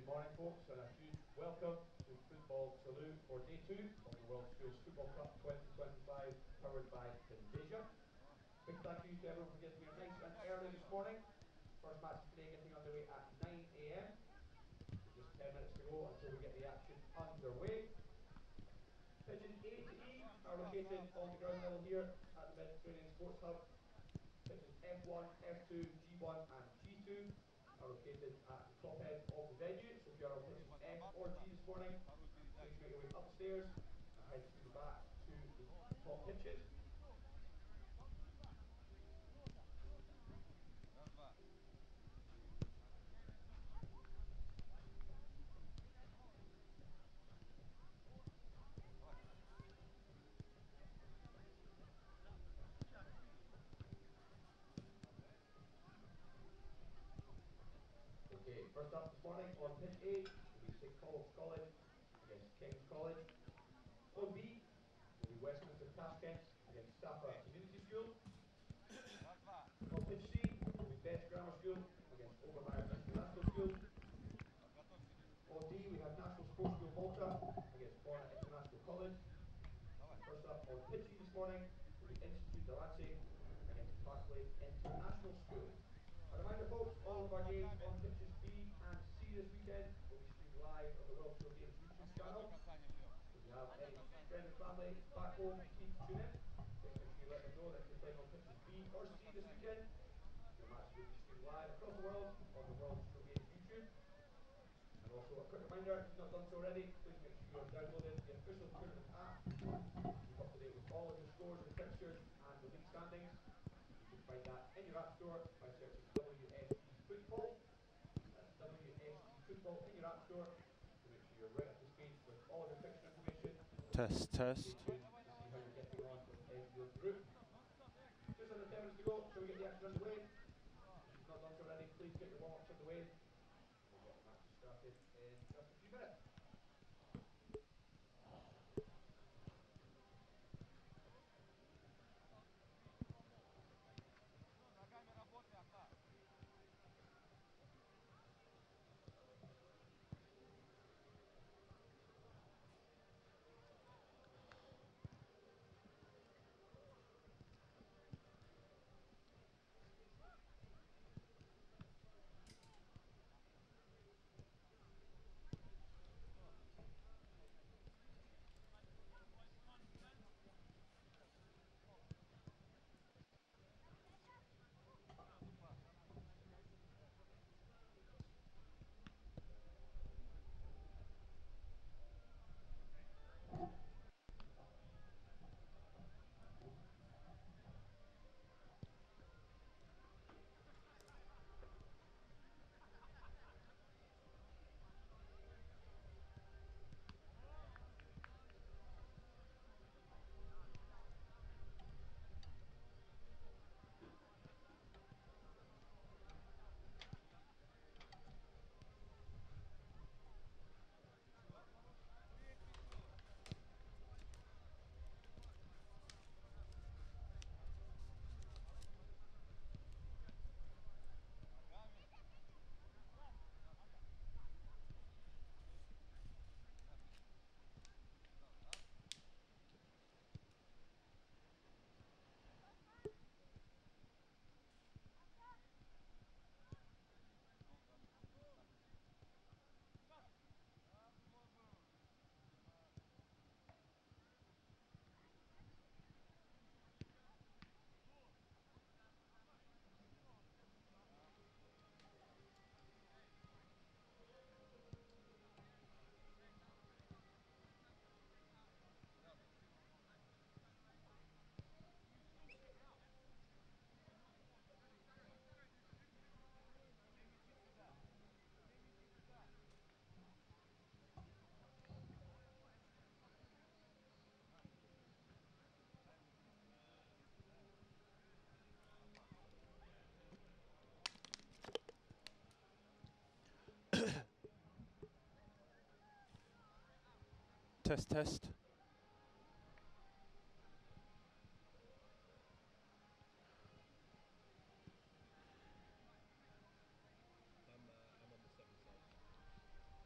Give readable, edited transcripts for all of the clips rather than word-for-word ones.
Good morning, folks, and a huge welcome to Football Salute for Day 2 of the World Schools Football Cup 2025, powered by Invasia. Big thank you to everyone for getting here nice and early this morning. First match of today getting underway at 9 a.m. So just 10 minutes to go until we get the action underway. Pitches A to E are located on the ground level here at the Mediterranean Sports Hub. Pitches F1, F2, G1 and G2 are located at the top end of the venue. So if you are on pitches F or G this morning, please make your way upstairs and head through the back to the top pitches. Okay, first up this morning on pitch A will be St Paul's College against King's College. On B will be Westminster Tashkent against Sapa Community School. On pitch C will be Best Grammar School against Obermeyer International School. On D we have National Sports School Malta against Borna International College. First up on pitch E this morning will be Institute de Lancey against Parkland International School. A reminder, folks, all of our games on pitches B and C this weekend will be streamed live on the World School Games YouTube channel. So if you have any friends and family back home keen to tune in, please make sure you let them know that if you're playing on pitches B or C this weekend, your matches will be streamed live across the world on the World School Games YouTube. And also a quick reminder, if you've not done so already, please make sure you have downloaded the official tournament app to keep up to date with all of your scores and fixtures and the league standings. You can find that in your app store by searching WSG Football. That's WSG Football in your app store to make sure you're right up to speed with all of your fixture information. Test, And test. stay tuned to see how you're getting on within your group. Just under 10 minutes to go, shall we get the action underway? If you've not done so already, please get your warm-ups underway. We'll get the matches started in just a few minutes. Test, test. I'm on the 7 side.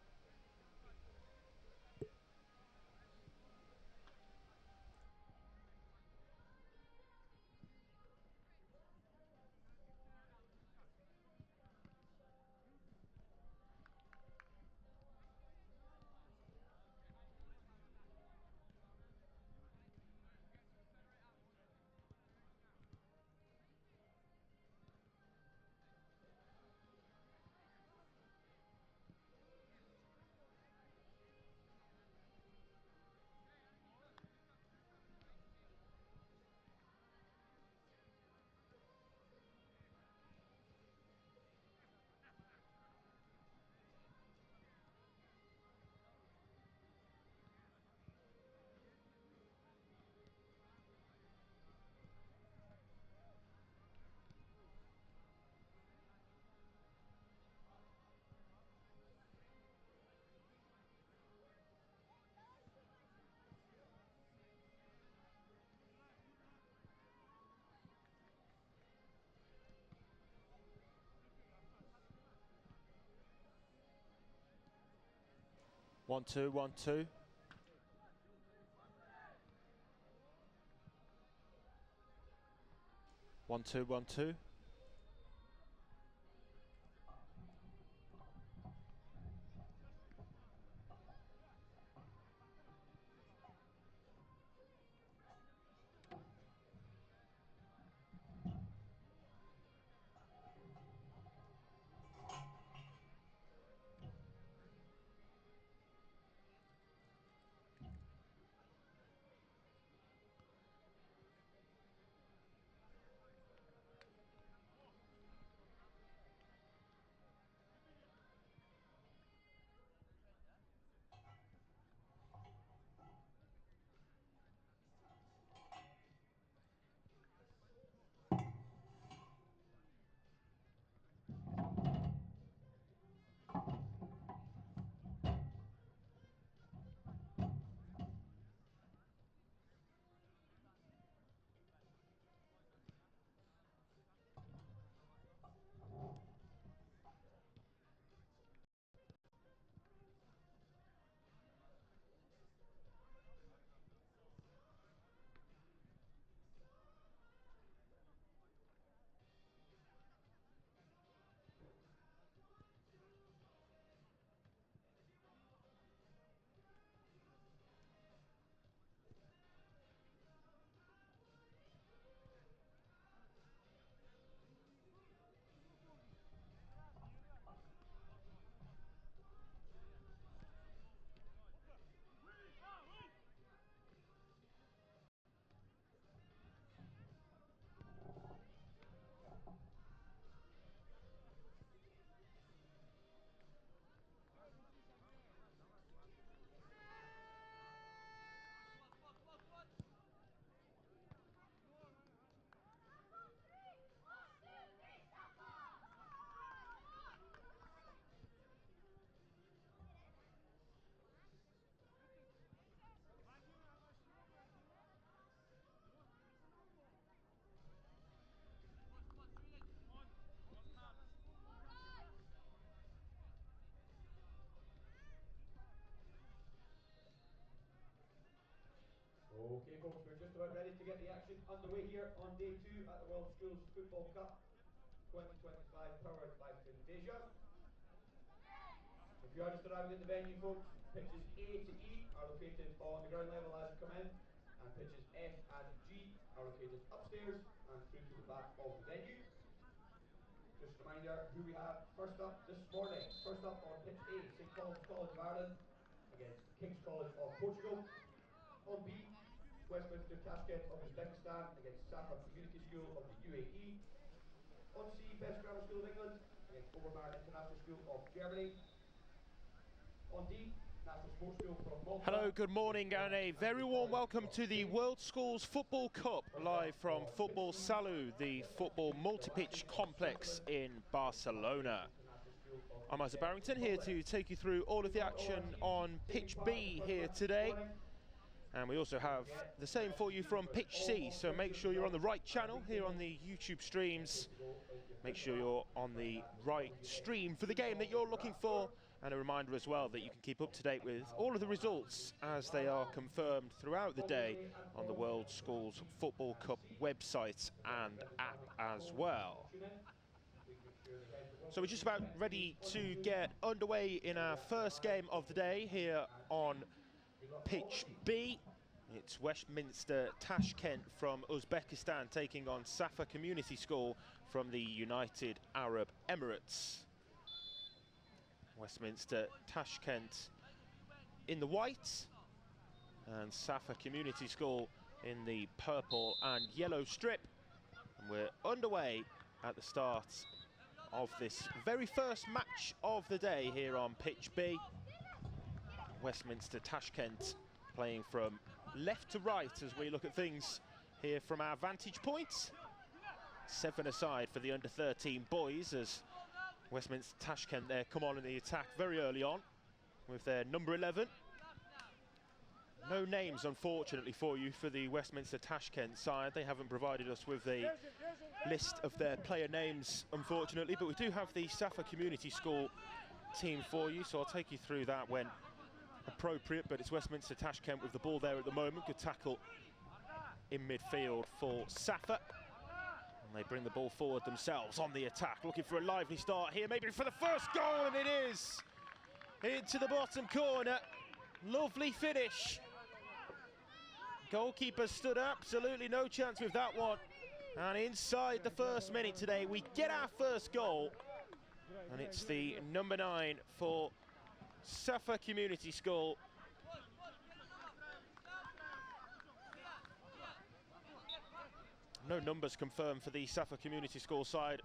1-2, 1-2. 1-2, 1-2. Okay, folks, we're just about ready to get the action underway here on day 2 at the World Schools Football Cup 2025, powered by Finvasia. If you are just arriving at the venue, folks, pitches A to E are located on the ground level as you come in, and pitches F and G are located upstairs and through to the back of the venue. Just a reminder who we have first up this morning. First up on pitch A, St Paul's College of Ireland against King's College of Portugal. On B, Westminster Tashkent of Uzbekistan against Safa Community School of the UAE. On C, Best Grammar School of England against Obermar International School of Germany. On D, National Sports School from Malta. Hello, good morning and a very warm welcome to the World Schools Football Cup, live from Football Salou, the football multi-pitch complex in Barcelona. I'm Isaac Barrington, here to take you through all of the action on pitch B here today. And we also have the same for you from pitch C, so make sure you're on the right channel here on the YouTube streams. Make sure you're on the right stream for the game that you're looking for. And a reminder as well that you can keep up to date with all of the results as they are confirmed throughout the day on the World Schools Football Cup website and app as well. So we're just about ready to get underway in our first game of the day here on pitch B. It's Westminster Tashkent from Uzbekistan taking on Safa Community School from the United Arab Emirates. Westminster Tashkent in the white and Safa Community School in the purple and yellow strip. And we're underway at the start of this very first match of the day here on pitch B. Westminster Tashkent playing from left to right as we look at things here from our vantage point. 7 aside for the under-13 boys as Westminster Tashkent there come on in the attack very early on with their number 11. No names, unfortunately, for you for the Westminster Tashkent side. They haven't provided us with a list of their player names, unfortunately, but we do have the Safa Community School team for you, so I'll take you through that when appropriate, but it's Westminster Tashkent with the ball there at the moment. Good tackle in midfield for Safa. And they bring the ball forward themselves on the attack, looking for a lively start here, maybe for the first goal, and it is! Into the bottom corner. Lovely finish. Goalkeeper stood absolutely no chance with that one. And inside the first minute today, we get our first goal. And it's the number 9 for Safa Community School. No numbers confirmed for the Safa Community School side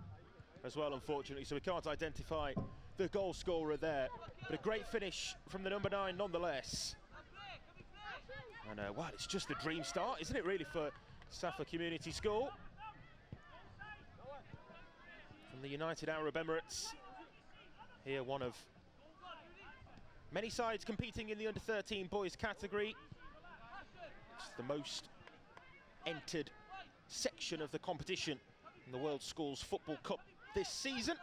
as well, unfortunately, so we can't identify the goal scorer there. But a great finish from the number 9 nonetheless. And well, it's just a dream start, isn't it, really, for Safa Community School? From the United Arab Emirates. Here, one of many sides competing in the under-13 boys category. It's the most entered section of the competition in the World Schools Football Cup this season.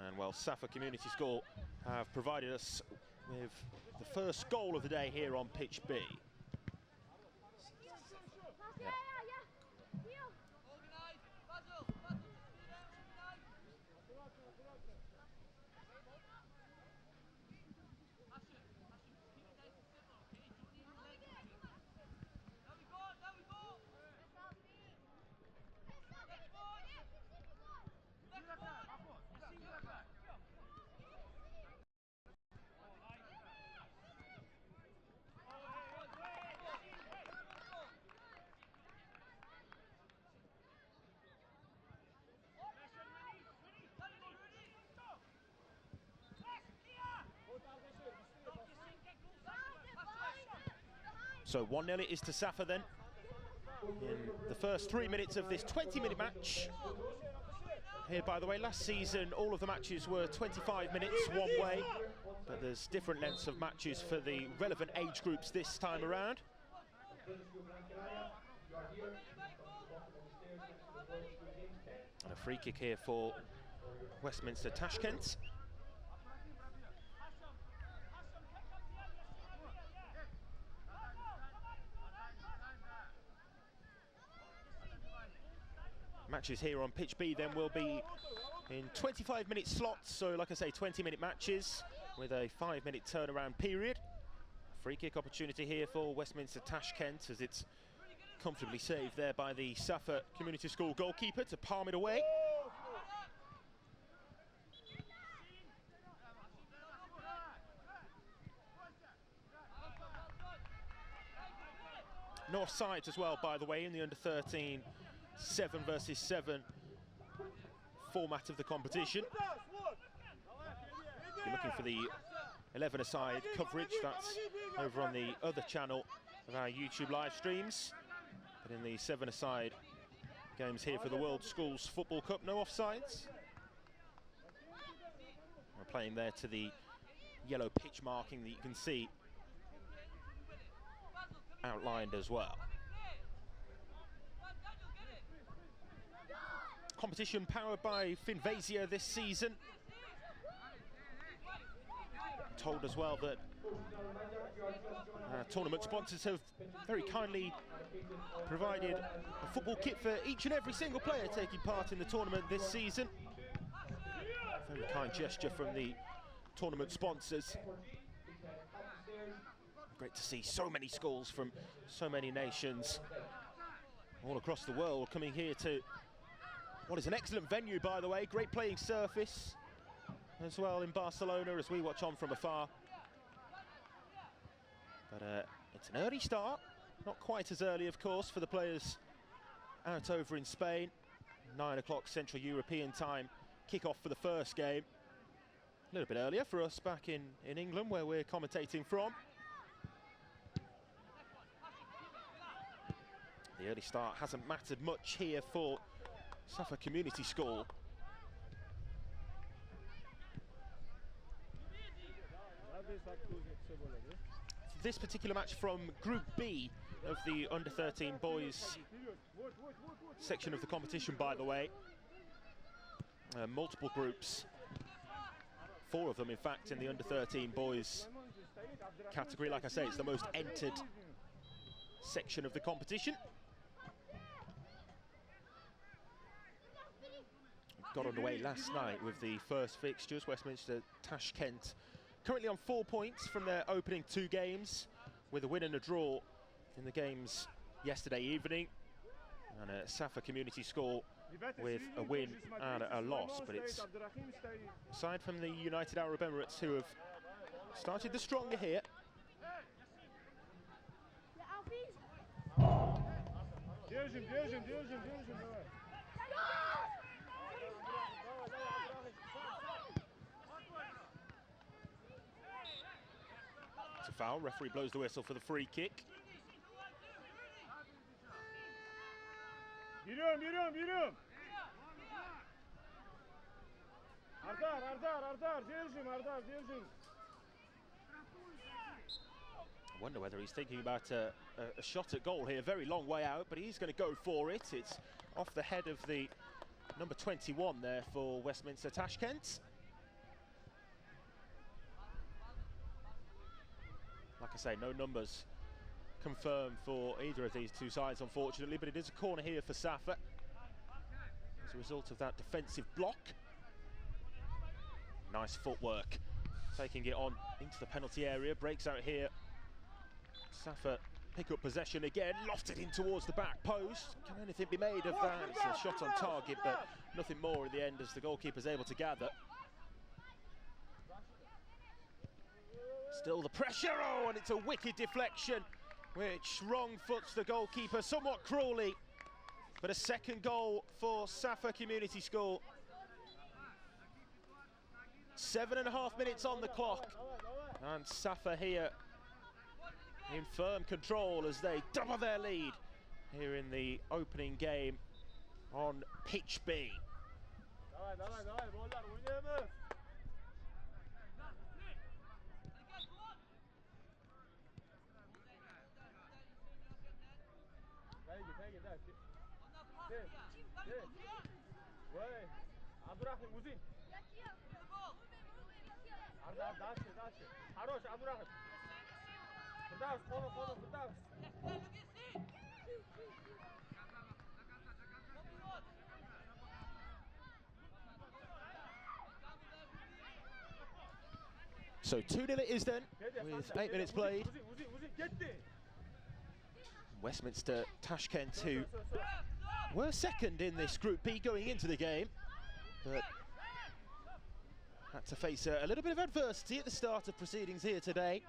And well, Safa Community School have provided us with the first goal of the day here on pitch B. So 1-0 it is to Safa then, in the first 3 minutes of this 20-minute match. Here, by the way, last season all of the matches were 25 minutes one way, but there's different lengths of matches for the relevant age groups this time around. And a free kick here for Westminster Tashkent. Matches here on pitch B then will be in 25-minute slots, so like I say, 20-minute matches with a 5-minute turnaround period. Free kick opportunity here for Westminster Tashkent, as it's comfortably saved there by the Safa Community School goalkeeper to palm it away. No offsides as well, by the way, in the under-13 7 versus 7 format of the competition. If you're looking for the 11-a-side coverage, that's over on the other channel of our YouTube live streams. But in the 7-a-side games here for the World Schools Football Cup, no offsides. We're playing there to the yellow pitch marking that you can see outlined as well. Competition powered by Finvasia this season. Told as well that tournament sponsors have very kindly provided a football kit for each and every single player taking part in the tournament this season. Very kind gesture from the tournament sponsors. Great to see so many schools from so many nations all across the world coming here to what is an excellent venue, by the way. Great playing surface as well in Barcelona as we watch on from afar. But it's an early start, not quite as early, of course, for the players out over in Spain. 9 o'clock Central European time, kick-off for the first game. A little bit earlier for us back in England, where we're commentating from. The early start hasn't mattered much here for Safa Community School. This particular match from Group B of the under-13 boys section of the competition, by the way. Multiple groups, 4 of them in fact in the under-13 boys category. Like I say, it's the most entered section of the competition. Got underway last night with the first fixtures. Westminster Tashkent currently on 4 points from their opening 2 games, with a win and a draw in the games yesterday evening, and a Safa Community School with a win and a loss. But it's, aside from the United Arab Emirates, who have started the stronger here. It's a foul. Referee blows the whistle for the free kick. Yürüyorum. Ardar, diyorsun. I wonder whether he's thinking about a shot at goal here. Very long way out, but he's going to go for it. It's off the head of the number 21 there for Westminster Tashkent. Like I say, no numbers confirmed for either of these two sides, unfortunately, but it is a corner here for Safa as a result of that defensive block. Nice footwork, taking it on into the penalty area, breaks out here. Safa pick up possession again, lofted in towards the back post. Can anything be made of that? It's a shot on target, but nothing more in the end as the goalkeeper's able to gather. Still the pressure, oh, and it's a wicked deflection, which wrong foots the goalkeeper somewhat cruelly. But a second goal for Safa Community School. 7.5 minutes on the clock, and Safa here in firm control as they double their lead here in the opening game on pitch B. So 2-0 it is then, with 8 minutes played. Westminster Tashkent, who were second in this Group B going into the game, but had to face a little bit of adversity at the start of proceedings here today.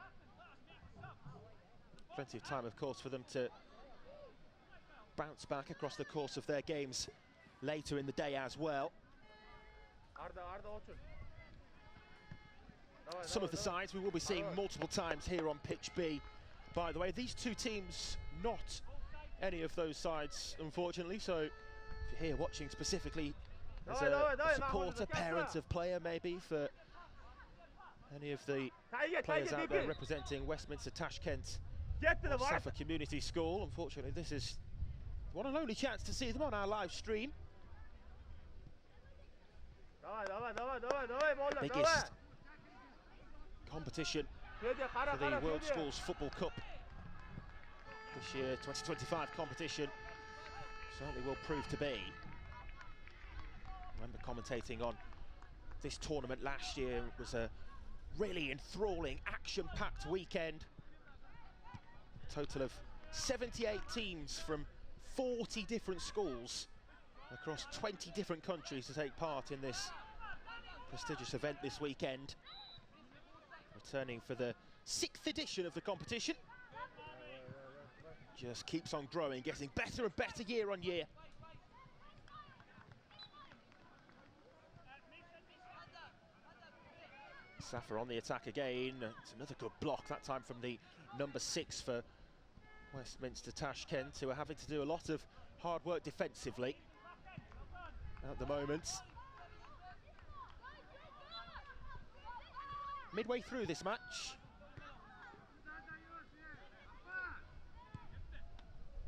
Plenty of time, of course, for them to bounce back across the course of their games later in the day as well. Some of the sides we will be seeing multiple times here on pitch B. By the way, these two teams, not any of those sides, unfortunately. So if you're here watching specifically as a supporter, parent of player maybe, for any of the players out there representing Westminster Tashkent or Safa Community School, unfortunately this is one and only chance to see them on our live stream. Biggest competition for the World Schools Football Cup this year, 2025 competition, certainly will prove to be. I remember commentating on this tournament last year. It was a really enthralling, action-packed weekend. A total of 78 teams from 40 different schools across 20 different countries to take part in this prestigious event this weekend. Returning for the 6th edition of the competition. Just keeps on growing, getting better and better year on year. Safa on the attack again. It's another good block, that time from the number 6 for Westminster Tashkent, who are having to do a lot of hard work defensively at the moment. Midway through this match.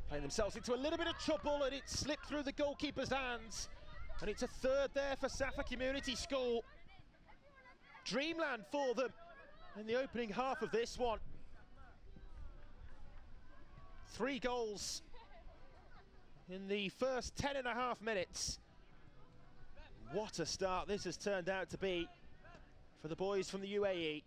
Playing themselves into a little bit of trouble, and it slipped through the goalkeeper's hands. And it's a third there for Safa Community School. Dreamland for them in the opening half of this one. 3 goals in the first 10.5 minutes. What a start this has turned out to be for the boys from the UAE.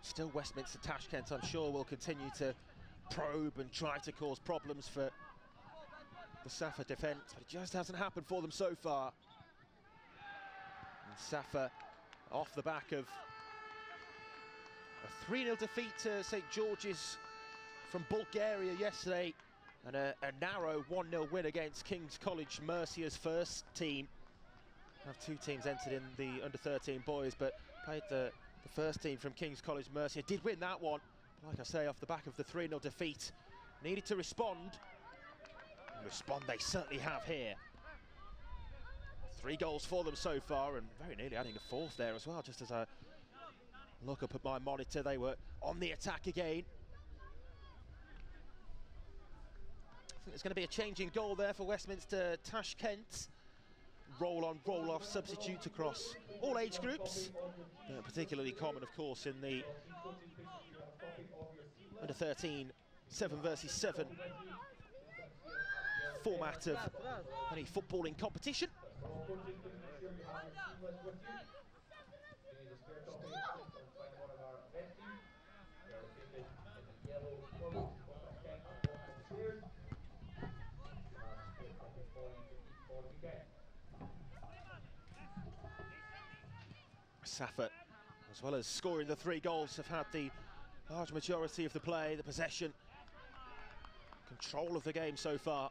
Still Westminster Tashkent, I'm sure, will continue to probe and try to cause problems for the Safa defence, but it just hasn't happened for them so far. And Safa off the back of a 3-0 defeat to St George's from Bulgaria yesterday, and a narrow 1-0 win against King's College Mercia's first team. Have 2 teams entered in the under-13 boys, but played the first team from King's College Mercia. Did win that one, but like I say, off the back of the 3-0 defeat, needed to respond. And respond they certainly have here. 3 goals for them so far, and very nearly adding a 4th there as well. Just as I look up at my monitor, they were on the attack again. I think there's going to be a change in goal there for Westminster Tashkent. Roll on, roll off substitutes across all age groups, particularly common, of course, in the under 13 7 versus 7 format of any footballing competition. Safa, as well as scoring the 3 goals, have had the large majority of the play, the possession, control of the game so far.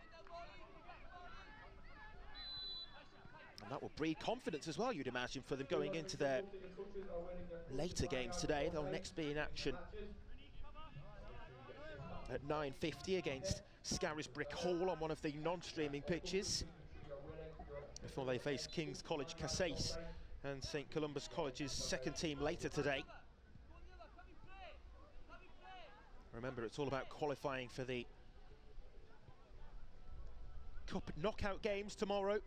And that will breed confidence as well, you'd imagine, for them going into their later games today. They'll next be in action at 9:50 against Scarisbrick Hall on one of the non-streaming pitches, before they face King's College Cassis and St Columba's College's second team later today. Remember, it's all about qualifying for the Cup knockout games tomorrow.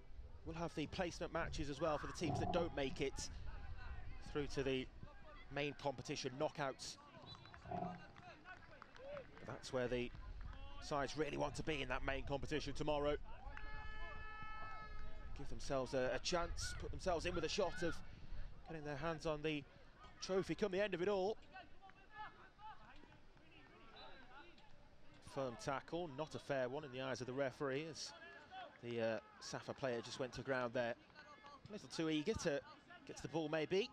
We'll have the placement matches as well for the teams that don't make it through to the main competition knockouts. But that's where the sides really want to be, in that main competition tomorrow. Give themselves a chance, put themselves in with a shot of getting their hands on the trophy come the end of it all. Firm tackle, not a fair one in the eyes of the referee, as the Safa player just went to ground there. A little too eager to get to the ball, maybe.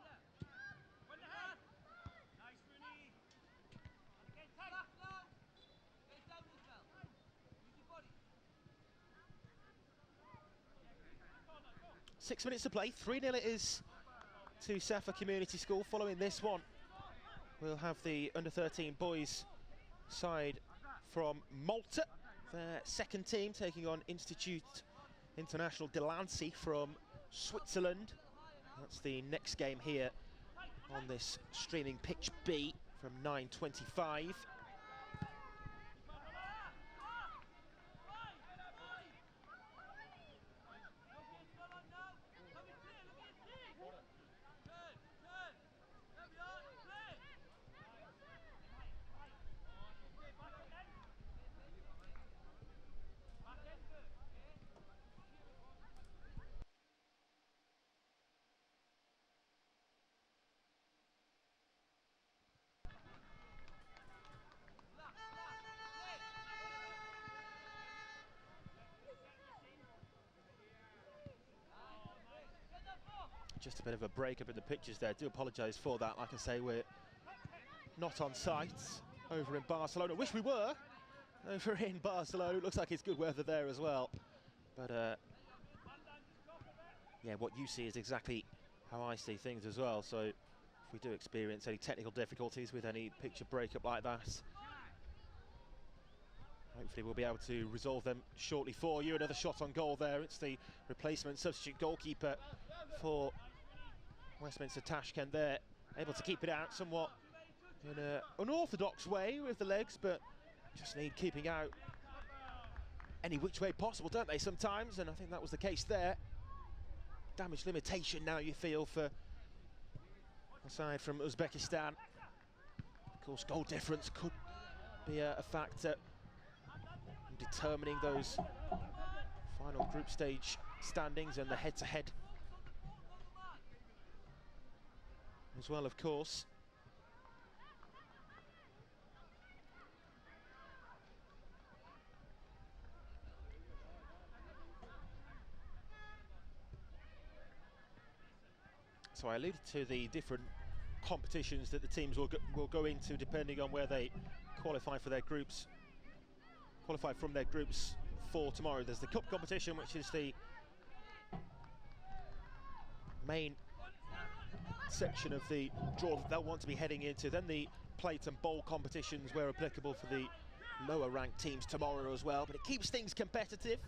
Six minutes to play, 3-0 it is to Safa Community School. Following this one, we'll have the under-13 boys side from Malta, their second team, taking on Institute International Delancey from Switzerland. That's the next game here on this streaming pitch B from 9:25. Just a bit of a break up in the pitches there. I do apologise for that. Like I say, we're not on site over in Barcelona. Wish we were over in Barcelona. It looks like it's good weather there as well. But yeah, what you see is exactly how I see things as well. So if we do experience any technical difficulties with any picture breakup like that, Hopefully we'll be able to resolve them shortly for you. Another shot on goal there. It's the replacement substitute goalkeeper for Westminster Tashkent there, able to keep it out somewhat in an unorthodox way with the legs, but just need keeping out any which way possible, don't they, sometimes? And I think that was the case there. Damage limitation now, you feel, for aside from Uzbekistan. Of course, goal difference could be a factor in determining those final group stage standings and the head-to-head as well, of course. So I alluded to the different competitions that the teams will go into depending on where they qualify for their groups. Qualify from their groups for tomorrow. There's the cup competition, which is the main section of the draw that they'll want to be heading into. Then the plate and bowl competitions, where applicable, for the lower ranked teams tomorrow as well. But it keeps things competitive.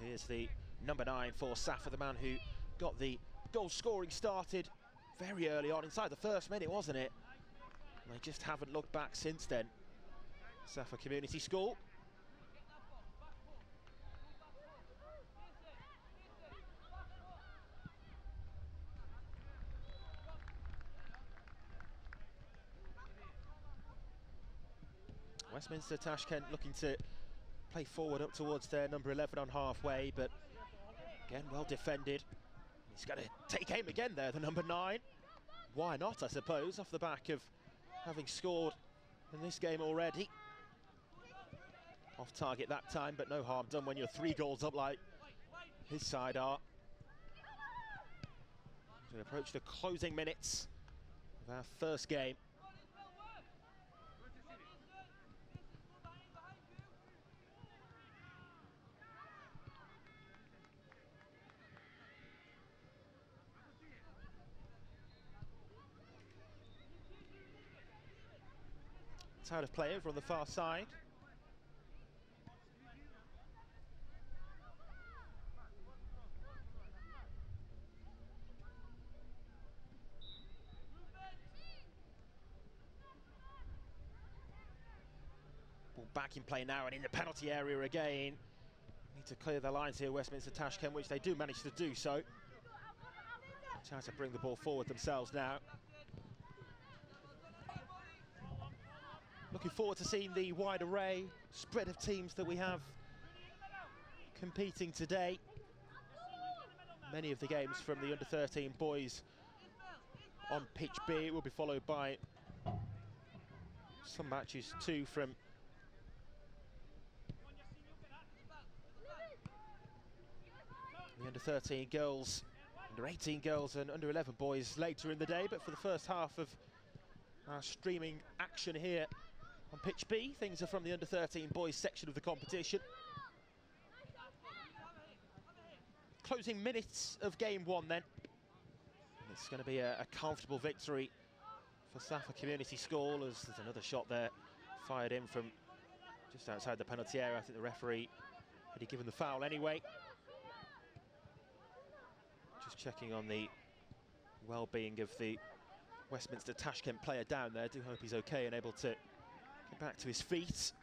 Here's the number 9 for Safa, the man who got the goal scoring started very early on, inside the first minute, wasn't it? And they just haven't looked back since then. Safa Community School. Westminster Tashkent looking to play forward up towards their number 11 on halfway, but again, well defended. He's going to take aim again there, the number 9. Why not, I suppose, off the back of having scored in this game already. Off target that time, but no harm done when you're 3 goals up like his side are. As we approach the closing minutes of our first game. It's out of play over on the far side. Ball back in play now and in the penalty area again. Need to clear the lines here, Westminster Tashkent, which they do manage to do so. Trying to bring the ball forward themselves now. Looking forward to seeing the wide array, spread of teams that we have competing today. Many of the games from the under-13 boys on pitch B will be followed by some matches too from the under-13 girls, under-18 girls and under-11 boys later in the day. But for the first half of our streaming action here on pitch B, things are from the under-13 boys section of the competition. Closing minutes of game 1 then. And it's going to be a comfortable victory for Safa Community School, as there's another shot there fired in from just outside the penalty area. I think the referee had given the foul anyway. Just checking on the well-being of the Westminster Tashkent player down there. Do hope he's okay and able to get back to his feet.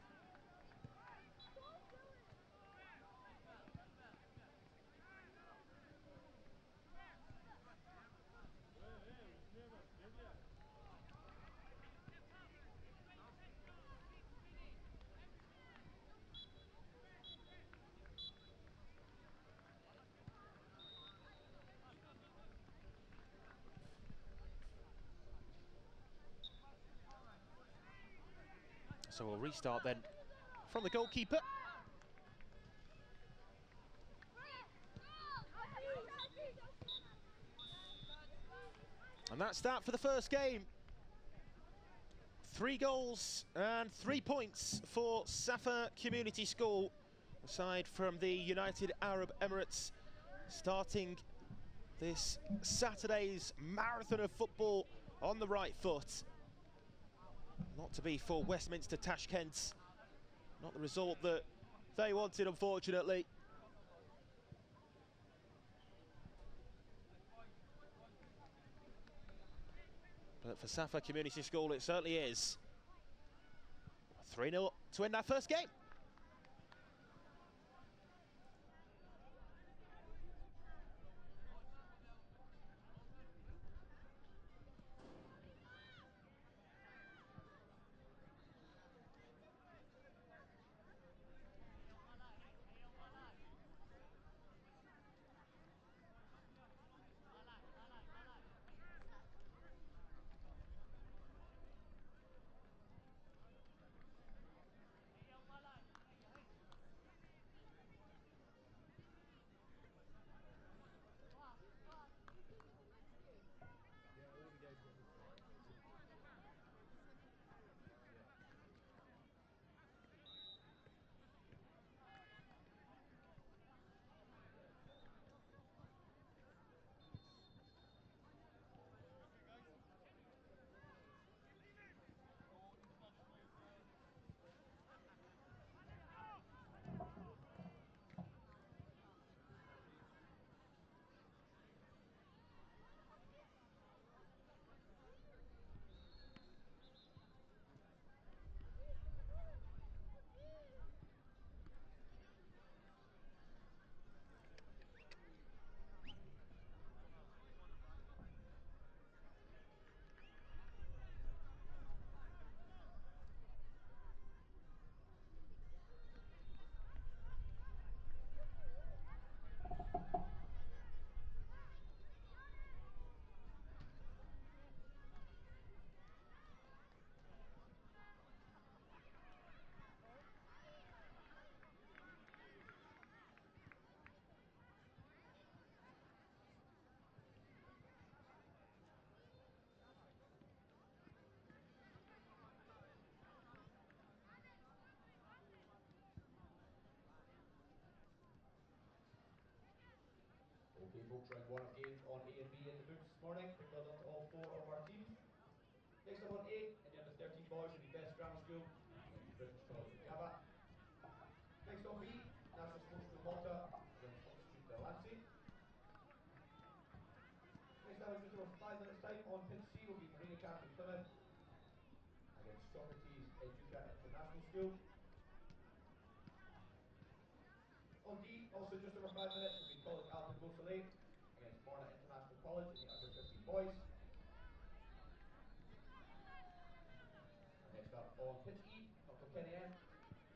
So we'll restart then from the goalkeeper. And that's that for the first game. 3 goals and 3 points for Safa Community School, aside from the United Arab Emirates, starting this Saturday's marathon of football on the right foot. Not to be for Westminster Tashkent. Not the result that they wanted, unfortunately. But for Safa Community School, it certainly is. 3-0 to win that first game. Okay folks, round one of games on A and B in the books this morning. I think well done to all four of our teams. Next up on A, in the under 13 boys will be Best Grammar School against British College of Java. Next on B, National Sports School Malta against Institute Delancey. Next up in just over 5 minutes time on pitch C will be Marine Academy Plymouth against Socrates Educa International School. On D, also just over 5 minutes will be College Alton Beausoleil against Morna International College in the under 15 boys. And next up on pitch E, not Kilkenny End,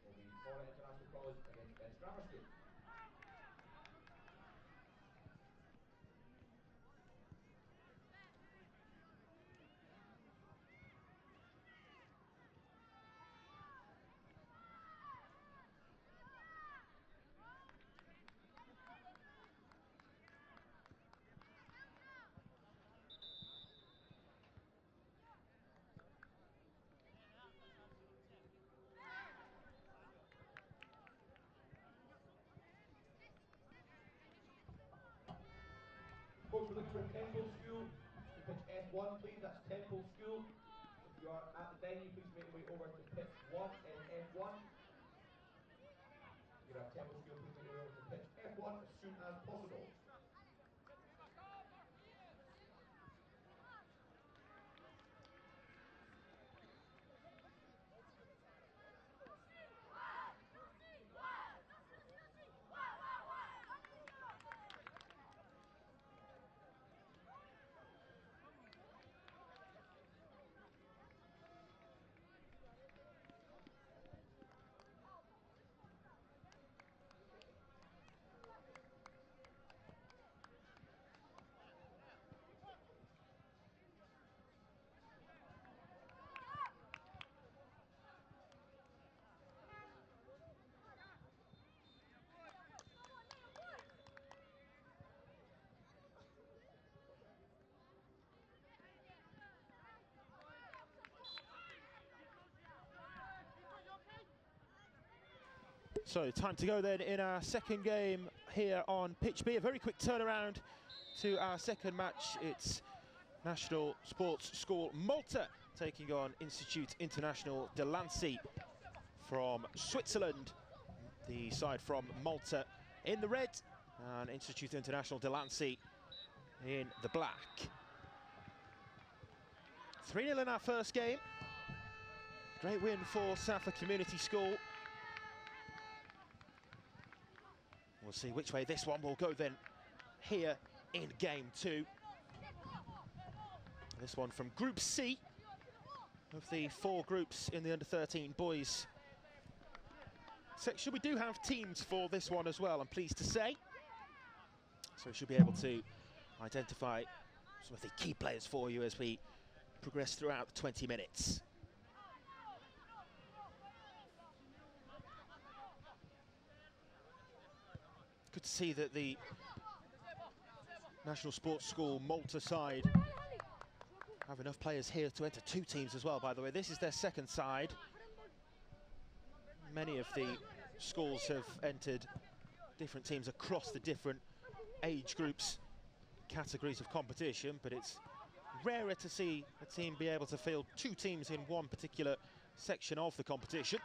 will be Morna International College against Best Grammar School. Folks, we're looking for Temple School to pitch F1, please. That's Temple School. If you are at the venue, please make your way over to pitch 1 in F1. If you're at Temple School, please make your way over to pitch F1 as soon as possible. So time to go then in our second game here on pitch B. A very quick turnaround to our second match. It's National Sports School Malta taking on Institute International de Lancy from Switzerland. The side from Malta in the red and Institute International de Lancy in the black. 3-0 in our first game. Great win for Safa Community School. We'll see which way this one will go then here in game 2. This one from Group C of the 4 groups in the under-13 boys section. We do have teams for this one as well, I'm pleased to say. So we should be able to identify some of the key players for you as we progress throughout the 20 minutes. Good to see that the National Sports School Malta side have enough players here to enter 2 teams as well, by the way. This is their second side. Many of the schools have entered different teams across the different age groups, categories of competition, but it's rarer to see a team be able to field 2 teams in one particular section of the competition.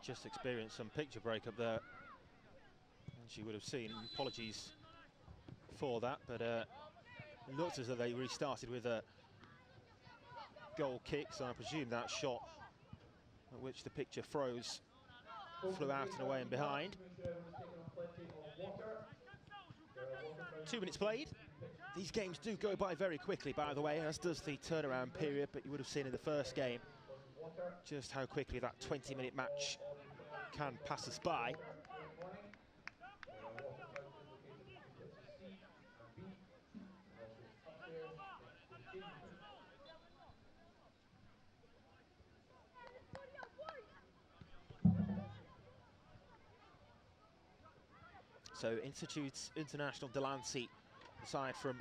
Just experienced some picture breakup there, as you would have seen. Apologies for that, but it looks as though they restarted with a goal kick, so I presume that shot at which the picture froze flew out and away and behind. 2 minutes played. These games do go by very quickly, by the way, as does the turnaround period, but you would have seen in the first game just how quickly that 20-minute match can pass us by. So Institute International de Lancy, aside from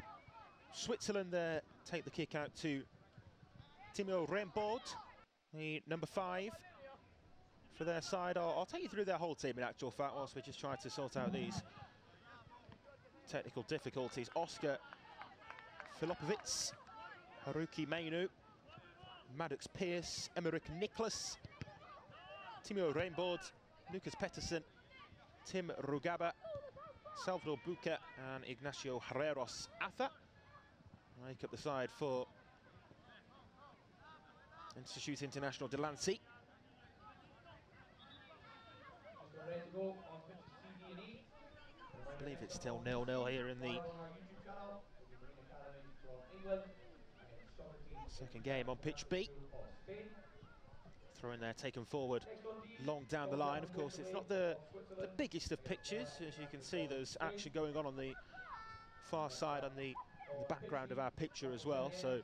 Switzerland there, take the kick out to Timo Rembord, the number 5 for their side. I'll take you through their whole team in actual fact whilst we just try to sort out these technical difficulties. Oscar Filipovic, Haruki Mainu, Maddox Pierce, Emmerich Nicholas, Timo Rembord, Lucas Pettersson, Tim Rugaba, Salvador Buca and Ignacio Herreros Afa make up the side for Institute International de Lancy. I believe it's still 0-0 here in the second game on pitch B. Throwing there, taken forward, long down the line. Of course, it's not the biggest of pitches. As you can see, there's action going on the far side on the background of our picture as well. So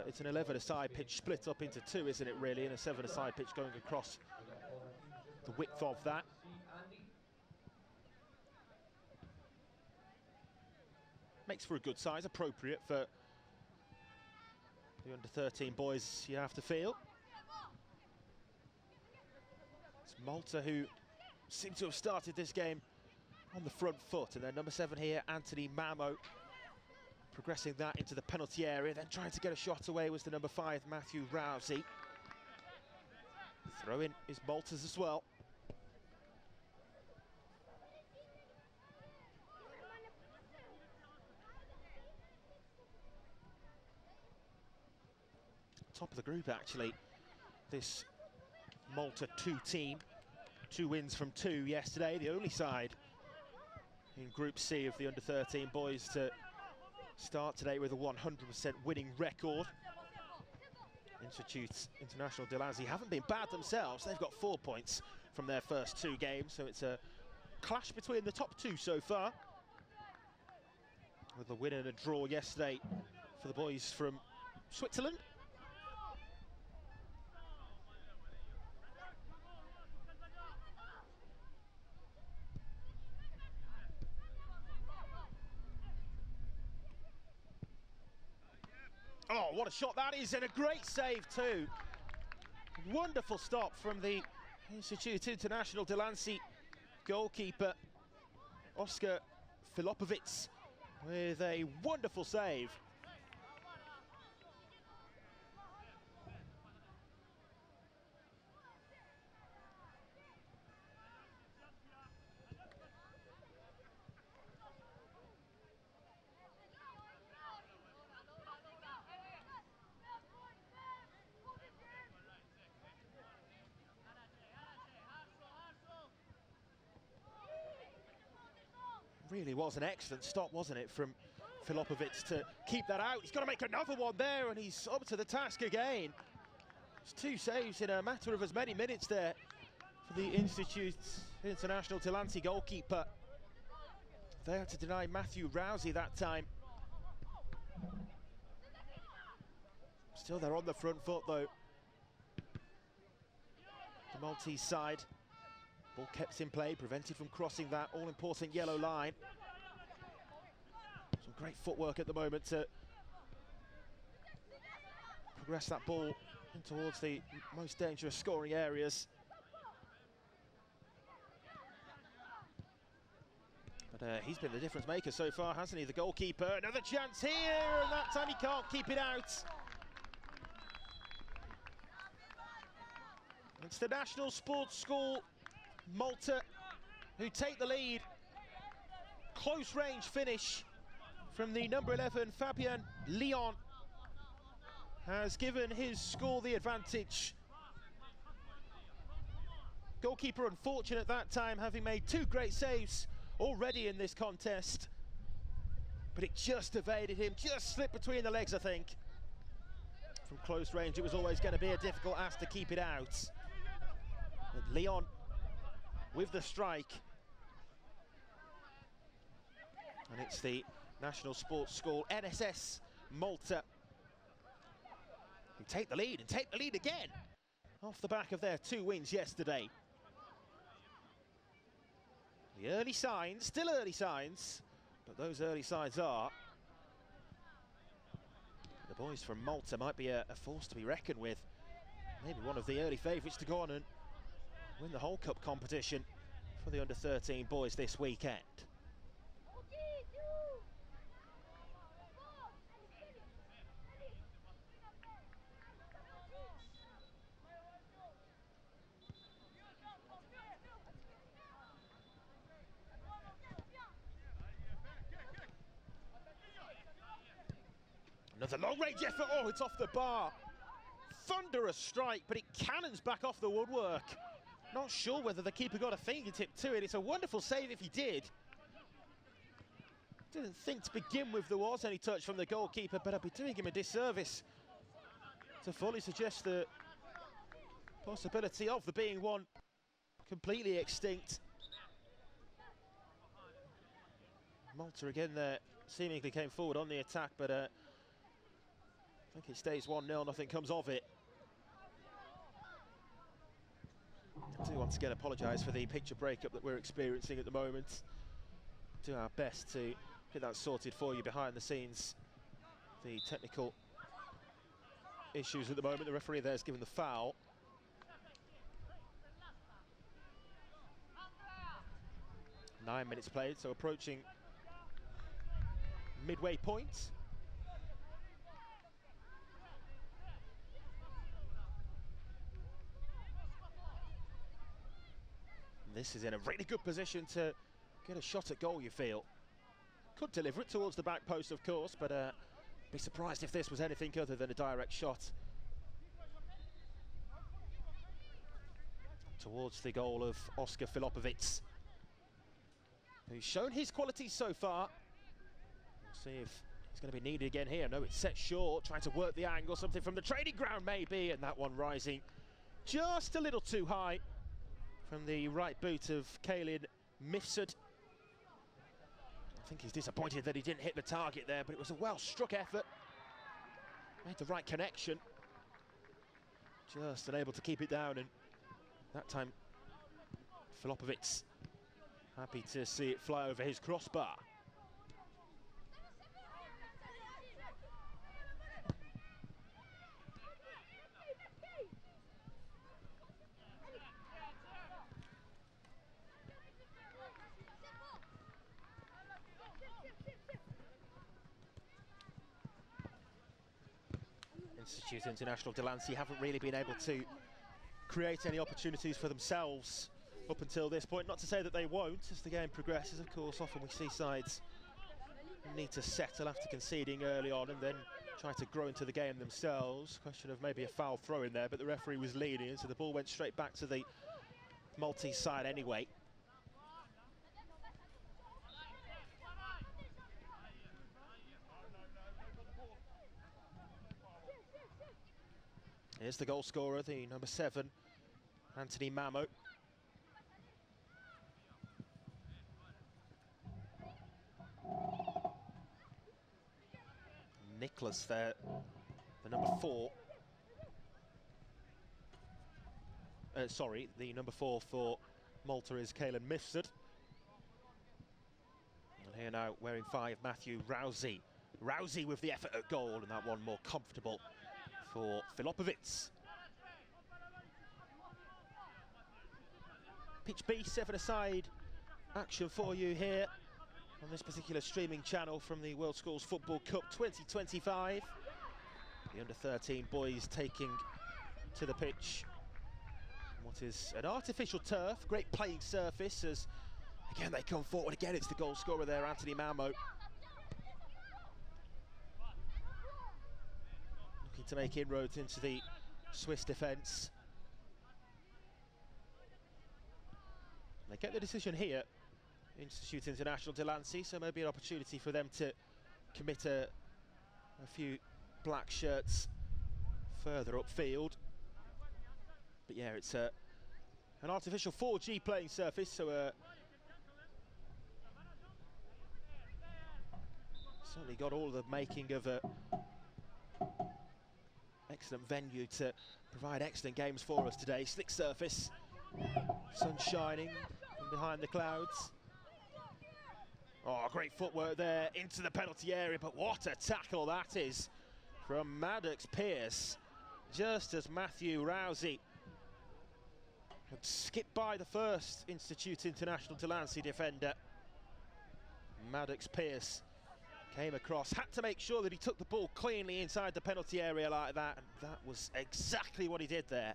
it's an 11-a-side pitch split up into 2, isn't it, really? And a 7-a-side pitch going across the width of that. Makes for a good size, appropriate for the under-13 boys, you have to feel. It's Malta who seem to have started this game on the front foot, and then number 7 here, Anthony Mamo, progressing that into the penalty area, then trying to get a shot away was the number 5, Matthew Rousey. Throw in is Malta's as well. Top of the group, actually, this Malta 2 team. 2 wins from 2 yesterday, the only side in Group C of the under-13 boys to start today with a 100% winning record. Institute International de Lancy haven't been bad themselves. They've got 4 points from their first 2 games, so it's a clash between the top 2 so far, with a win and a draw yesterday for the boys from Switzerland. what a shot that is, and a great save too. Wonderful stop from the Institute International Delancey goalkeeper, Oskar Filopovic, with a wonderful save. Really was an excellent stop, wasn't it, from Filopovic to keep that out. He's got to make another one there, and he's up to the task again. It's 2 saves in a matter of as many minutes there for the Institute International Delancey goalkeeper. There to deny Matthew Rousey that time. Still they're on the front foot though. The Maltese side. Ball kept in play, prevented from crossing that all-important yellow line. Some great footwork at the moment to progress that ball in towards the most dangerous scoring areas. But he's been the difference maker so far, hasn't he? The goalkeeper, another chance here, and that time he can't keep it out. It's the National Sports School Malta who take the lead. Close range finish from the number 11, Fabien Leon, has given his school the advantage. Goalkeeper unfortunate that time, having made 2 great saves already in this contest, but it just evaded him, just slipped between the legs, I think. From close range, it was always going to be a difficult ask to keep it out. But Leon with the strike. And it's the National Sports School, NSS Malta, who take the lead and take the lead again off the back of their 2 wins yesterday. The early signs, still early signs, but those early signs are the boys from Malta might be a force to be reckoned with. Maybe one of the early favourites to go on and win the whole cup competition for the under-13 boys this weekend. Another long-range effort. Oh, it's off the bar. Thunderous strike, but it cannons back off the woodwork. Not sure whether the keeper got a fingertip to it. It's a wonderful save if he did. Didn't think to begin with there was any touch from the goalkeeper, but I'd be doing him a disservice to fully suggest the possibility of there being one completely extinct. Malta again there seemingly came forward on the attack, but I think it stays 1-0, nothing comes of it. I do once again apologise for the picture breakup that we're experiencing at the moment. Do our best to get that sorted for you behind the scenes. The technical issues at the moment. The referee there has given the foul. Nine minutes played, so approaching midway point. This is in a really good position to get a shot at goal, you feel. Could deliver it towards the back post, of course, but be surprised if this was anything other than a direct shot towards the goal of Oskar Filopovic, who's shown his qualities so far. We'll see if he's going to be needed again here. No, it's set short, trying to work the angle, something from the training ground maybe, and that one rising just a little too high from the right boot of Kaelin Mifsud. I think he's disappointed that he didn't hit the target there, but it was a well-struck effort. Made the right connection. Just unable to keep it down, and that time Filopovic happy to see it fly over his crossbar. Institute International Delancey haven't really been able to create any opportunities for themselves up until this point. Not to say that they won't as the game progresses, of course. Often we see sides need to settle after conceding early on and then try to grow into the game themselves. Question of maybe a foul throw in there, but the referee was leading, so the ball went straight back to the Maltese side anyway. Here's the goal scorer, the number 7, Anthony Mamo. Nicholas there, the number 4. Sorry, the number 4 for Malta is Caelan Mifsud. And here now, wearing 5, Matthew Rousey. Rousey with the effort at goal, and that one more comfortable for Filipovic. Pitch B, 7-a-side action for you here on this particular streaming channel from the World Schools Football Cup 2025. The under-13 boys taking to the pitch what is an artificial turf, great playing surface as again they come forward. Again it's the goal scorer there, Anthony Mamo. Looking to make inroads into the Swiss defence. They get the decision here, Institute International Delancey, so maybe an opportunity for them to commit a few black shirts further upfield. But yeah, it's an artificial 4G playing surface, so certainly got all the making of a excellent venue to provide excellent games for us today. Slick surface, sun shining from behind the clouds. Oh, great footwork there into the penalty area, but what a tackle that is from Maddox Pearce, just as Matthew Rousey had skipped by the first Institute International Delancey defender. Maddox Pearce came across, had to make sure that he took the ball cleanly inside the penalty area like that, and that was exactly what he did there.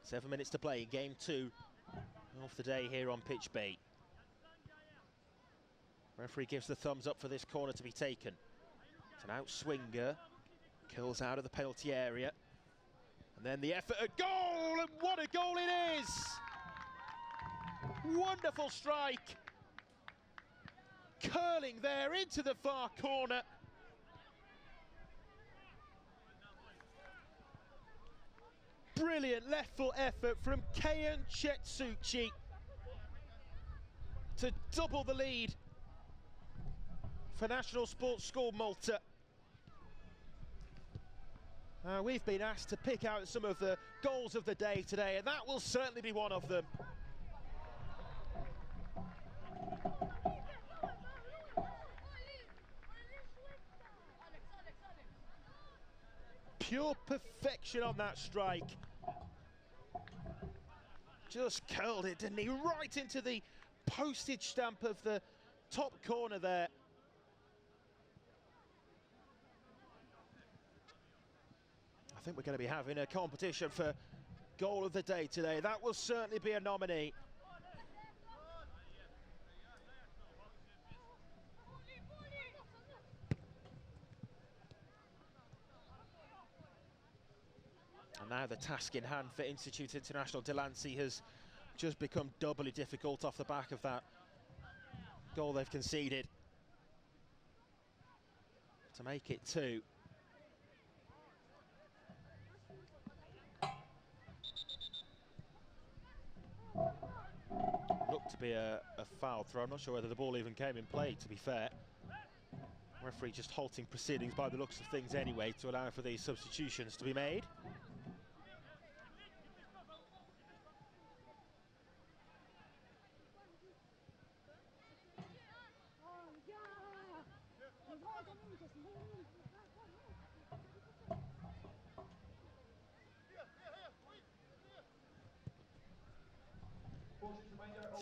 Seven minutes to play in game 2 of the day here on pitch B. Referee gives the thumbs up for this corner to be taken. It's an outswinger, curls out of the penalty area, and then the effort at goal, and what a goal it is! Wonderful strike, curling there into the far corner. Brilliant left foot effort from Keian Chetsuchi to double the lead for National Sports School Malta. We've been asked to pick out some of the goals of the day today, and that will certainly be one of them. Pure perfection on that strike. Just curled it, didn't he? Right into the postage stamp of the top corner there. I think we're going to be having a competition for goal of the day today. That will certainly be a nominee. And now the task in hand for Institute International Delancey has just become doubly difficult off the back of that goal they've conceded. To make it 2. Looked to be a foul throw. I'm not sure whether the ball even came in play, to be fair. Referee just halting proceedings by the looks of things anyway to allow for these substitutions to be made.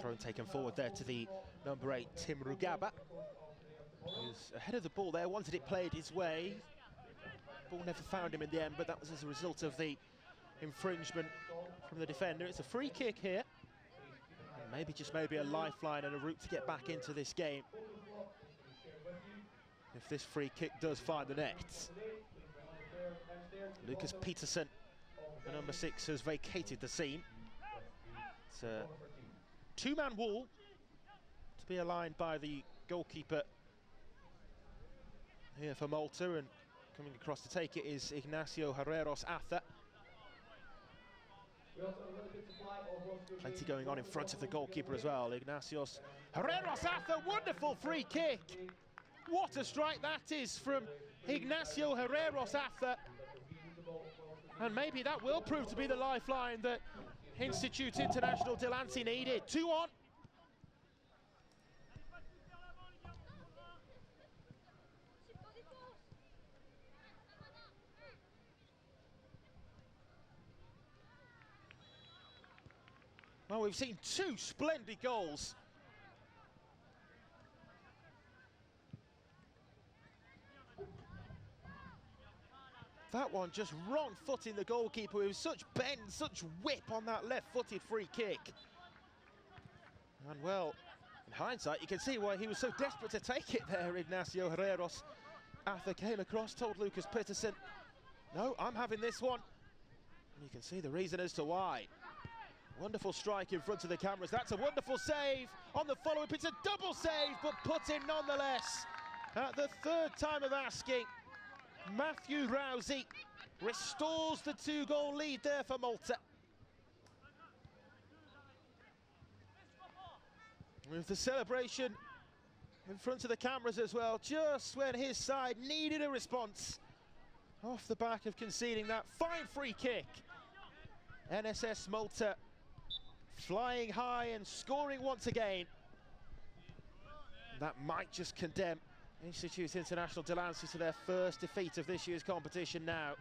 Throw taken forward there to the number 8, Tim Rugaba. was ahead of the ball there, wanted it played his way. Ball never found him in the end, but that was as a result of the infringement from the defender. It's a free kick here. And maybe a lifeline and a route to get back into this game. If this free kick does find the net. Lucas Peterson, the number 6, has vacated the scene. It's a two-man wall to be aligned by the goalkeeper here for Malta, and coming across to take it is Ignacio Herreros Atha. Plenty going on in front of the goalkeeper as well. Ignacio Herreros Atha, wonderful free kick. What a strike that is from Ignacio Herreros Atha. And maybe that will prove to be the lifeline that Institute International Delancey needed. 2-1. Well, we've seen two splendid goals. That one just wrong footing the goalkeeper with such bend, such whip on that left-footed free kick. And well, in hindsight, you can see why he was so desperate to take it there. Ignacio Herreros Atha came across, told Lucas Peterson, no, I'm having this one. And you can see the reason as to why. Wonderful strike in front of the cameras. That's a wonderful save on the follow-up. It's a double save, but put in nonetheless. At the third time of asking, Matthew Rousey restores the 2-goal lead there for Malta. With the celebration in front of the cameras as well, just when his side needed a response off the back of conceding that fine free kick. NSS Malta flying high and scoring once again. That might just condemn Institute International Delancey to their first defeat of this year's competition now.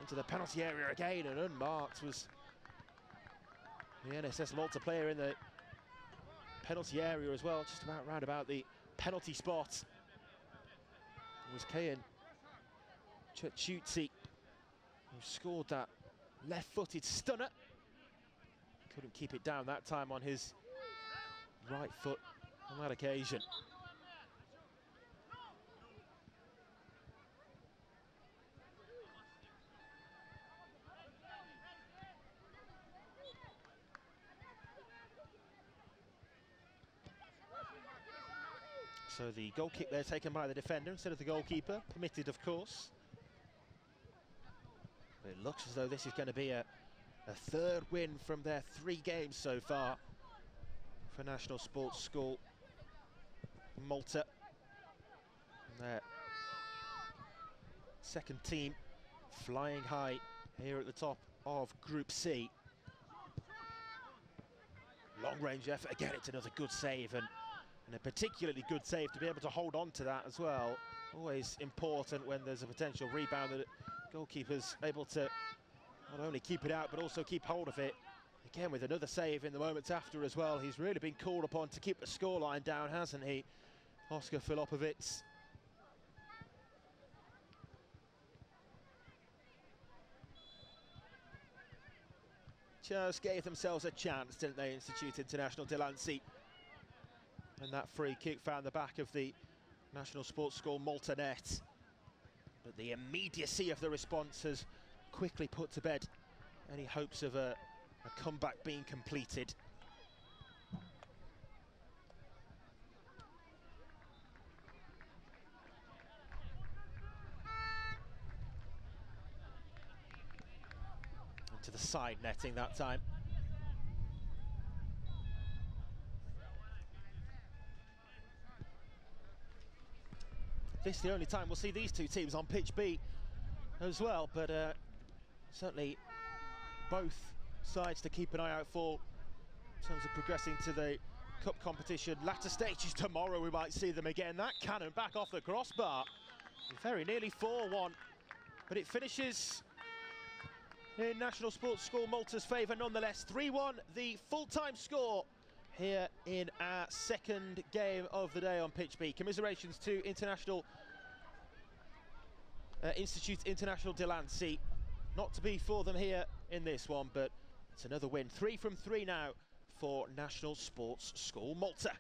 Into the penalty area again, and unmarked was the NSS Malta player in the penalty area as well, just about round about the penalty spot. It was Kayan Chutzi who scored that left-footed stunner. Couldn't keep it down that time on his right foot on that occasion. So the goal kick there taken by the defender instead of the goalkeeper, permitted of course. But it looks as though this is going to be a third win from their 3 games so far for National Sports School Malta. And their second team flying high here at the top of Group C. Long range effort, again it's another good save, and a particularly good save to be able to hold on to that as well. Always important when there's a potential rebound that goalkeeper's able to not only keep it out but also keep hold of it. Again with another save in the moments after as well. He's really been called upon to keep the scoreline down, hasn't he, Oscar Filipovic? Just gave themselves a chance, didn't they, Institute International Delancey? And that free kick found the back of the National Sports School Malta net. But the immediacy of the response has quickly put to bed any hopes of a comeback being completed. Into the side netting that time. This is the only time we'll see these two teams on pitch B as well, but certainly both sides to keep an eye out for in terms of progressing to the cup competition. Latter stages tomorrow, we might see them again. That cannon back off the crossbar. Very nearly 4-1, but it finishes in National Sports School Malta's favour nonetheless. 3-1, the full-time score here in our second game of the day on Pitch B. Commiserations to Institute International Delancey. Not to be for them here in this one, but it's another win. 3 from 3 now for National Sports School Malta.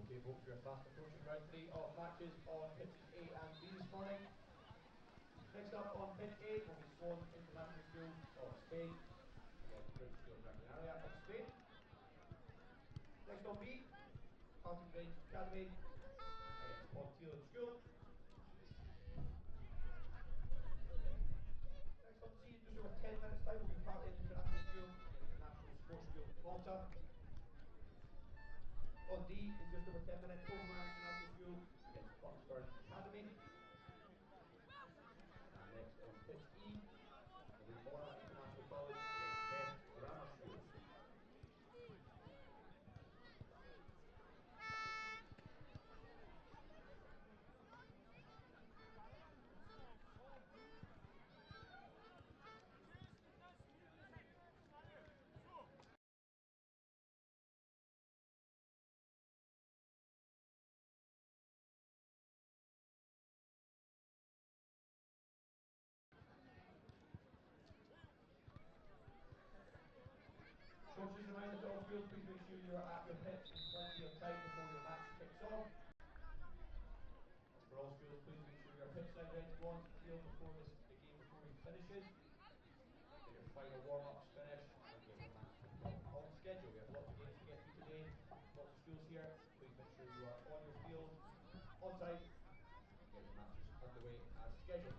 Okay, folks, we are fast approaching round 3 of matches on pitches A and B this morning. Next up on pitch A will be Swan International School of Spain against Prince School Gran Canaria of Spain. Next on B, Fountain Grange Academy against Ponteland School. Next on C, in just over 10 minutes time, will be Heartland International School against the National Sports School Malta. On D, in just over 10 minutes, Overman International School against Bucksburn Academy. And next on pitch E will be Orla International College against Best Grammar School. Coach, just a reminder to all schools, please make sure you are at your pitch in plenty of time before your match kicks off. And for all schools, please make sure your pitch side ready to go onto the field before the game finishes. Get your final warm-ups finished and get your match kicked off on schedule. We have lots of games to get through today, lots of schools here. Please make sure you are on your field, on time, and get your matches underway as scheduled.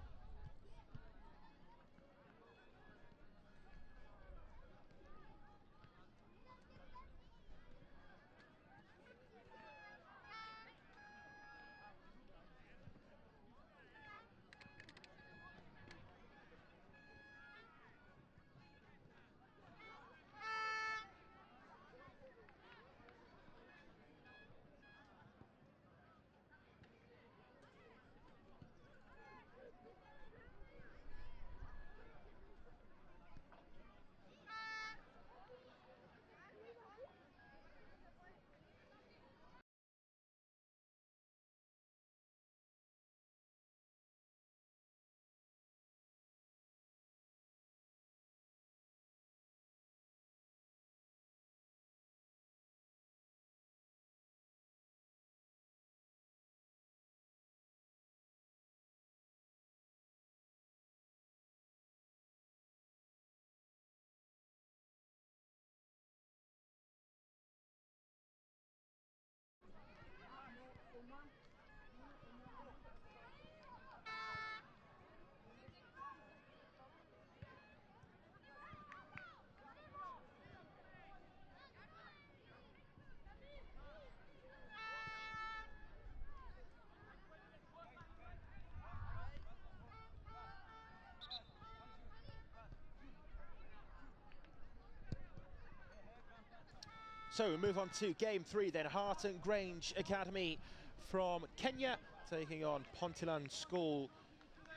So we move on to game 3 then. Heartland Grange Academy from Kenya taking on Ponteland School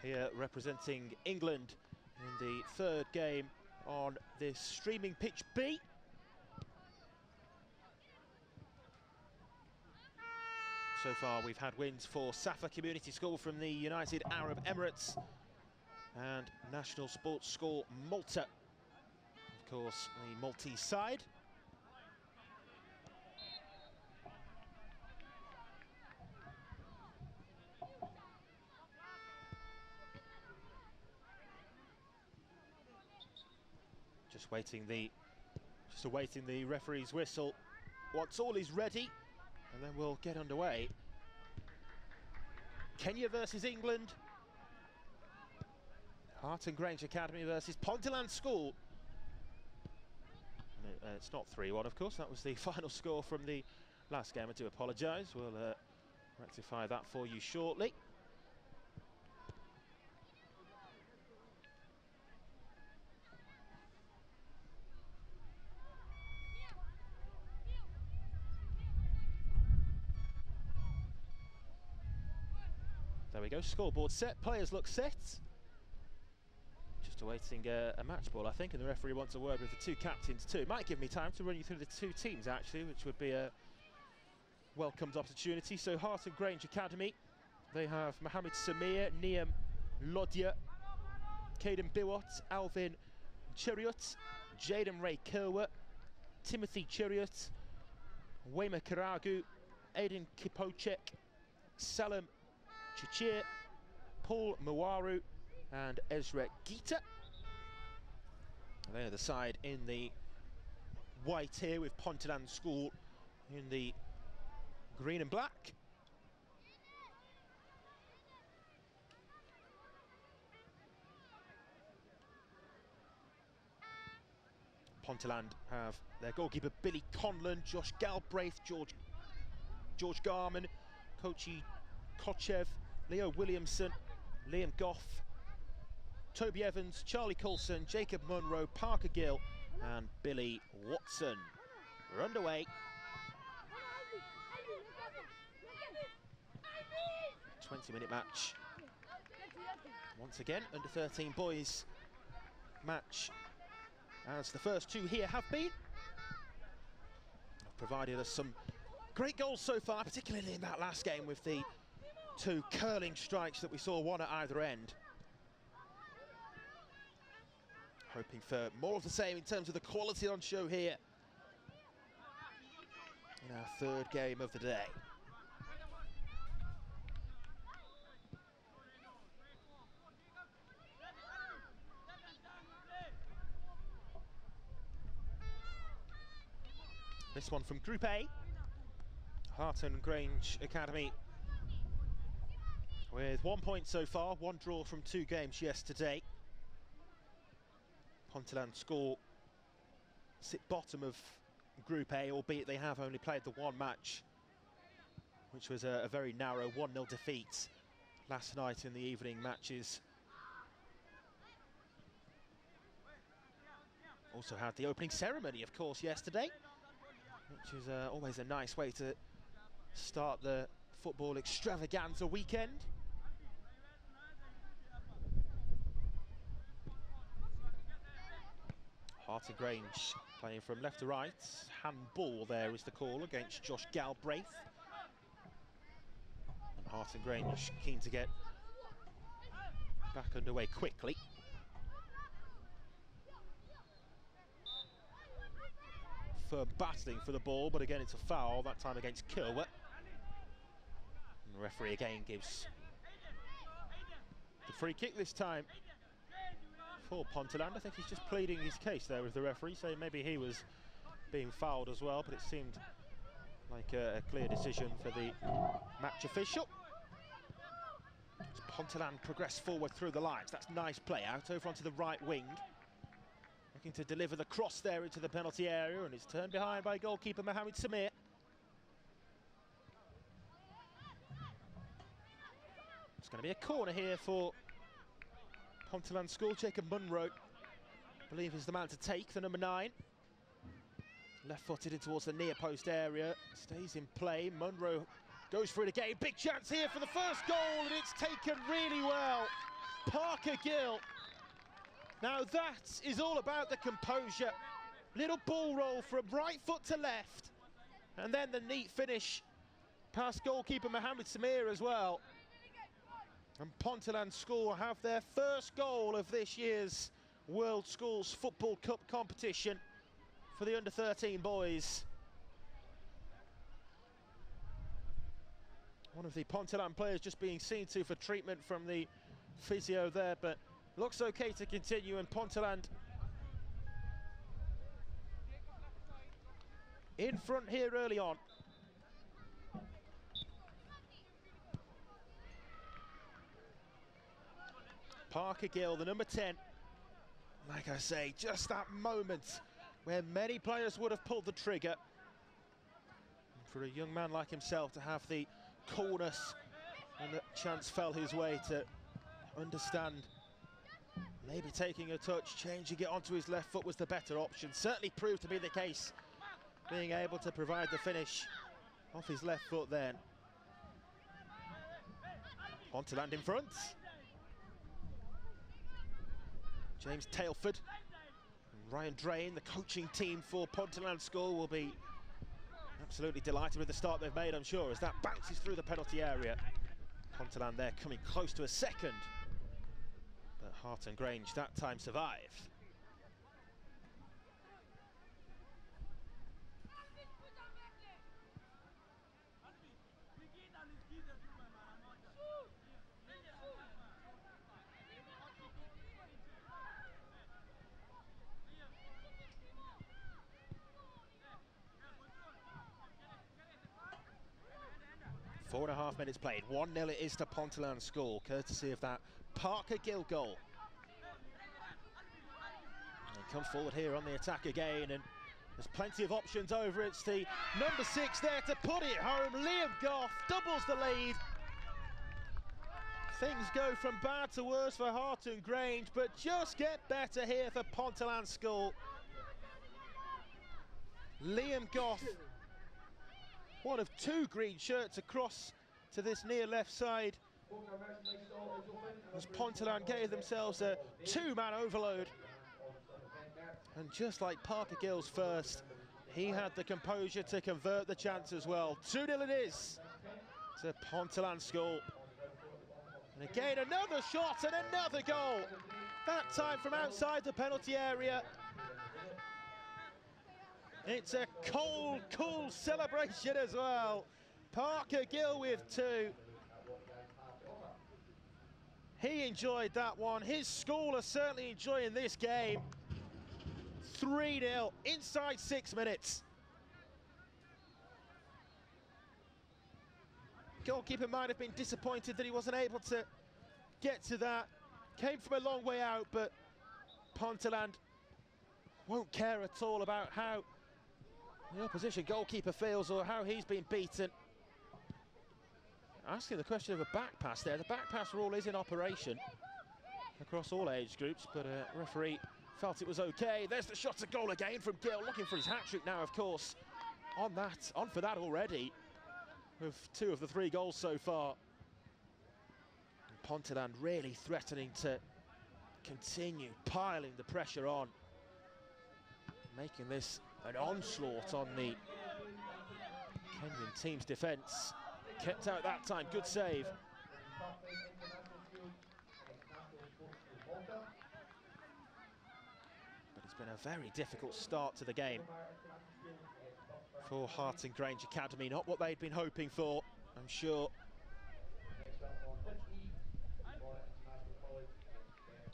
here representing England in the third game on this streaming pitch B. So far we've had wins for Safa Community School from the United Arab Emirates and National Sports School Malta, of course the Maltese side. Just awaiting the referee's whistle. Once all is ready, and then we'll get underway. Kenya versus England. Harton Grange Academy versus Ponteland School. It's not 3-1, of course. That was the final score from the last game. I do apologise. We'll rectify that for you shortly. There we go, scoreboard set, players look set. Just awaiting a match ball, I think, and the referee wants a word with the two captains too. Might give me time to run you through the two teams actually, which would be a welcomed opportunity. So Harton Grange Academy, they have Mohammed Samir, Niam Lodia, Caden Biwott, Alvin Cheriot, Jaden Ray Kerwa, Timothy Cheriot, Wema Karagu, Aiden Kipocek, Salam Chichir, Paul Mawaru and Ezra Gita. And they're the side in the white here, with Ponteland School in the green and black. Ponteland have their goalkeeper Billy Conlon, Josh Galbraith, George Garman, Kochi Kochev, Leo Williamson, Liam Goff, Toby Evans, Charlie Coulson, Jacob Munro, Parker Gill and Billy Watson. We're underway. 20-minute match. Once again, under 13 boys match, as the first two here have been. Provided us some great goals so far, particularly in that last game with the two curling strikes that we saw, one at either end. Hoping for more of the same in terms of the quality on show here in our third game of the day. This one from Group A, Harton Grange Academy with 1 point so far, one draw from 2 games yesterday. Ponteland School sit bottom of Group A, albeit they have only played the one match, which was a very narrow 1-0 defeat last night in the evening matches. Also had the opening ceremony, of course, yesterday, which is always a nice way to start the football extravaganza weekend. Harton Grange playing from left to right. Handball there is the call against Josh Galbraith. And Harton Grange keen to get back underway quickly. Firm battling for the ball, but again it's a foul, that time against Kerwa. And the referee again gives the free kick this time for Ponteland. I think he's just pleading his case there with the referee, saying maybe he was being fouled as well, but it seemed like a clear decision for the match official. As Ponteland progress forward through the lines, that's nice play out over onto the right wing. Looking to deliver the cross there into the penalty area, and it's turned behind by goalkeeper Mohammed Samir. It's going to be a corner here for Ponteland School. Jacob Munro, I believe, is the man to take, the number 9. Left-footed in towards the near post area, stays in play. Munro goes for it again. Big chance here for the first goal, and it's taken really well. Parker Gill. Now that is all about the composure. Little ball roll from right foot to left, and then the neat finish past goalkeeper Mohammed Samir as well. And Ponteland School have their first goal of this year's World Schools Football Cup competition for the under-13 boys. One of the Ponteland players just being seen to for treatment from the physio there, but looks okay to continue, and Ponteland in front here early on. Parker Gill, the number 10. Like I say, just that moment where many players would have pulled the trigger. And for a young man like himself to have the coolness when the chance fell his way to understand maybe taking a touch, changing it onto his left foot was the better option. Certainly proved to be the case, being able to provide the finish off his left foot then. Ponteland in front. James Tailford and Ryan Drain, the coaching team for Ponteland School, will be absolutely delighted with the start they've made, I'm sure, as that bounces through the penalty area. Ponteland there coming close to a second, but Hart and Grange that time survive. Four and a half minutes played, 1-0 it is to Ponteland School, courtesy of that Parker Gill goal. And come forward here on the attack again, and there's plenty of options over. It's the number 6 there to put it home. Liam Goff doubles the lead. Things go from bad to worse for Hart and Grange, but just get better here for Ponteland School. Liam Goff, one of 2 green shirts across to this near left side, as Ponteland gave themselves a 2-man overload. And just like Parker Gill's first, he had the composure to convert the chance as well. 2-0 it is to Ponteland School. And again, another shot and another goal. That time from outside the penalty area. It's a cold, cool celebration as well. Parker Gill with 2. He enjoyed that one. His school are certainly enjoying this game. 3-0 inside 6 minutes. Goalkeeper might have been disappointed that he wasn't able to get to that. Came from a long way out, but Ponteland won't care at all about how the opposition goalkeeper feels or how he's been beaten. Asking the question of a back pass there. The back pass rule is in operation across all age groups, but a referee felt it was okay. There's the shot at goal again from Gill, looking for his hat-trick now, of course. On for that already, with 2 of the 3 goals so far. And Ponteland really threatening to continue piling the pressure on, making this an onslaught on the Kenyan team's defence. Kept out that time, good save. But it's been a very difficult start to the game for Hart and Grange Academy. Not what they'd been hoping for, I'm sure.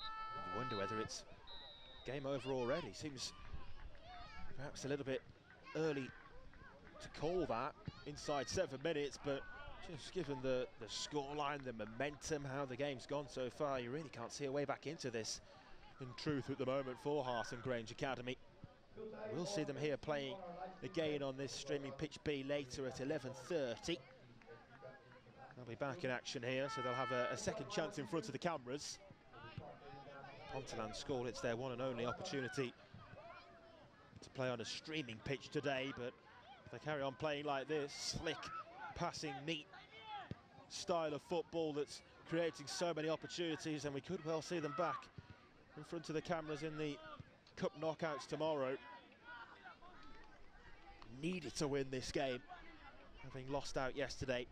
You wonder whether it's game over already. Seems perhaps a little bit early to call that inside 7 minutes, but just given the scoreline, the momentum, how the game's gone so far, you really can't see a way back into this, in truth, at the moment for Hart and Grange Academy. We'll see them here playing again on this streaming pitch B later at 11:30. They'll be back in action here, so they'll have a second chance in front of the cameras. Ponteland School, it's their one and only opportunity to play on a streaming pitch today, but if they carry on playing like this, slick, passing, neat style of football that's creating so many opportunities, and we could well see them back in front of the cameras in the Cup knockouts tomorrow. Needed to win this game, having lost out yesterday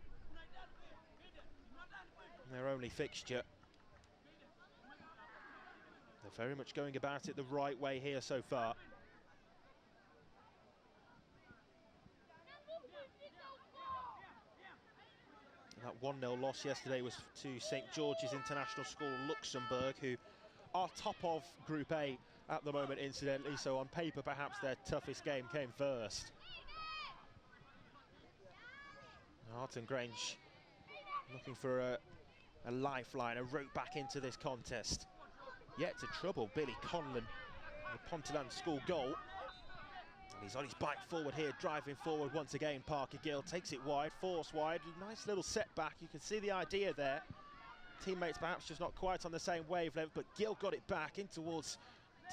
in their only fixture. They're very much going about it the right way here so far. That 1-0 loss yesterday was to St George's International School, Luxembourg, who are top of Group A at the moment, incidentally, so on paper perhaps their toughest game came first. Hart and Grange looking for a a lifeline, a route back into this contest. Yet to trouble Billy Conlon, the Ponteland School goal. And he's on his bike forward here, driving forward once again. Parker Gill takes it wide, force wide, nice little setback. You can see the idea there. Teammates perhaps just not quite on the same wavelength, but Gill got it back in towards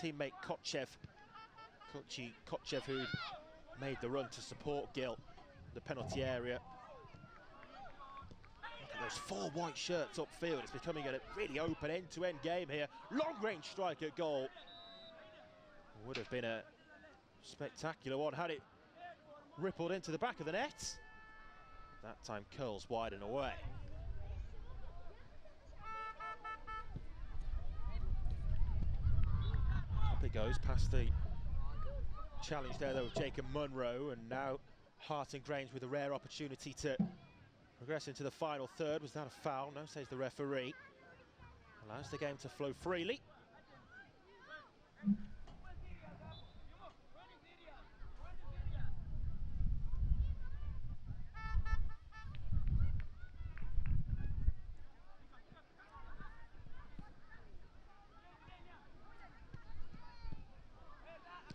teammate Kochev. Kochev, who made the run to support Gill, the penalty area. Look at those 4 white shirts upfield. It's becoming a really open end-to-end game here. Long-range strike at goal. Would have been a spectacular one had it rippled into the back of the net. That time curls wide and away. Up it goes past the challenge there though of Jacob Munro, and now Hart and Grange with a rare opportunity to progress into the final third. Was that a foul? No, says the referee. Allows the game to flow freely.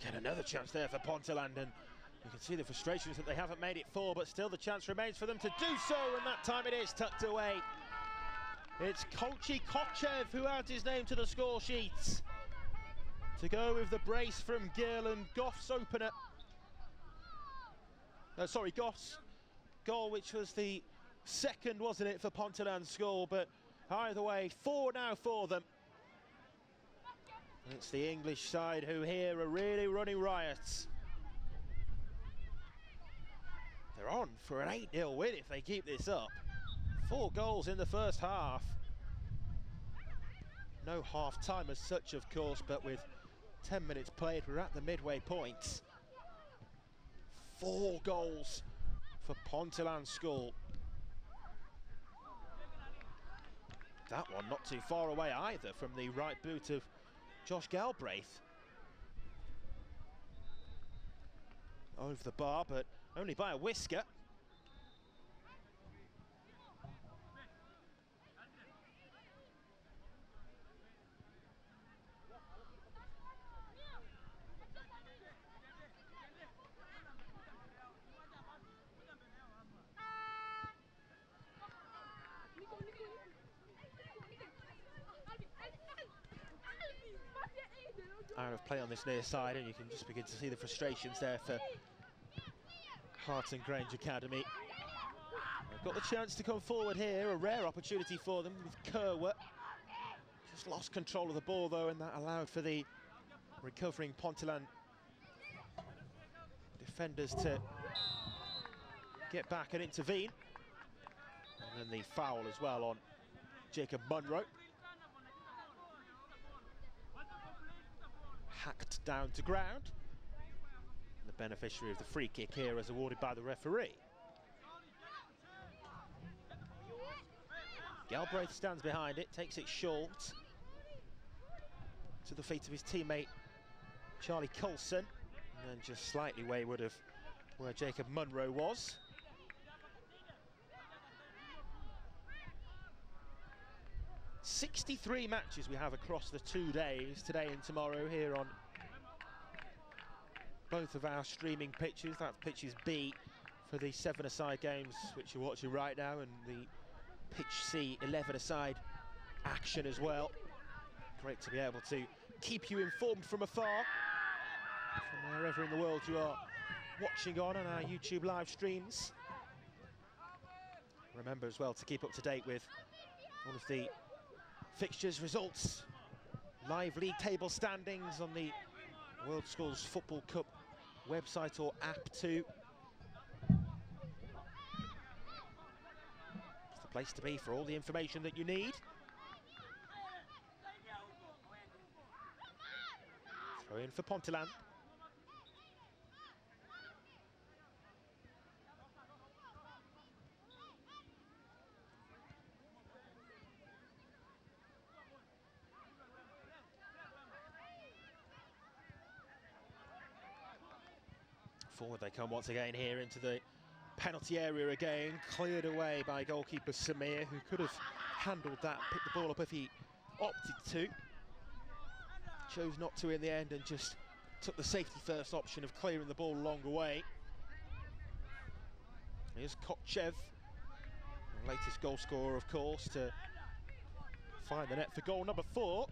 Again, another chance there for Ponteland, and you can see the frustrations that they haven't made it 4, but still the chance remains for them to do so, and that time it is tucked away. It's Kochi Kochev who adds his name to the score sheets to go with the brace from Gill, and Goff's opener. Goff's goal, which was the second, wasn't it, for Ponteland's goal, but either way, 4 now for them. It's the English side who here are really running riots. They're on for an 8-0 win if they keep this up. 4 goals in the first half. No half time as such, of course, but with 10 minutes played, we're at the midway point. 4 goals for Ponteland School. That one not too far away either from the right boot of Josh Galbraith. Over the bar, but only by a whisker. Out of play on this near side, and you can just begin to see the frustrations there for Hart and Grange Academy. They've got the chance to come forward here, a rare opportunity for them with Kerwer. Just lost control of the ball though, and that allowed for the recovering Ponteland defenders to get back and intervene. And then the foul as well on Jacob Munro. Hacked down to ground. The beneficiary of the free kick here as awarded by the referee. Galbraith stands behind it, takes it short to the feet of his teammate Charlie Coulson, and then just slightly wayward of where Jacob Munro was. "63 matches we have across the 2 days, today and tomorrow, here on both of our streaming pitches. That's pitches B for the 7-a-side games, which you're watching right now, and the pitch C 11-a-side action as well. Great to be able to keep you informed from afar, from wherever in the world you are watching on our YouTube live streams. Remember as well to keep up to date with all of the fixtures, results, live league table standings on the World Schools Football Cup website or app too. It's the place to be for all the information that you need. Throw in for Ponteland. Forward they come once again here into the penalty area again, cleared away by goalkeeper Samir, who could have handled that and picked the ball up if he opted to. Chose not to in the end and just took the safety first option of clearing the ball along the way. Here's Kochev, the latest goal scorer, of course, to find the net for goal number 4.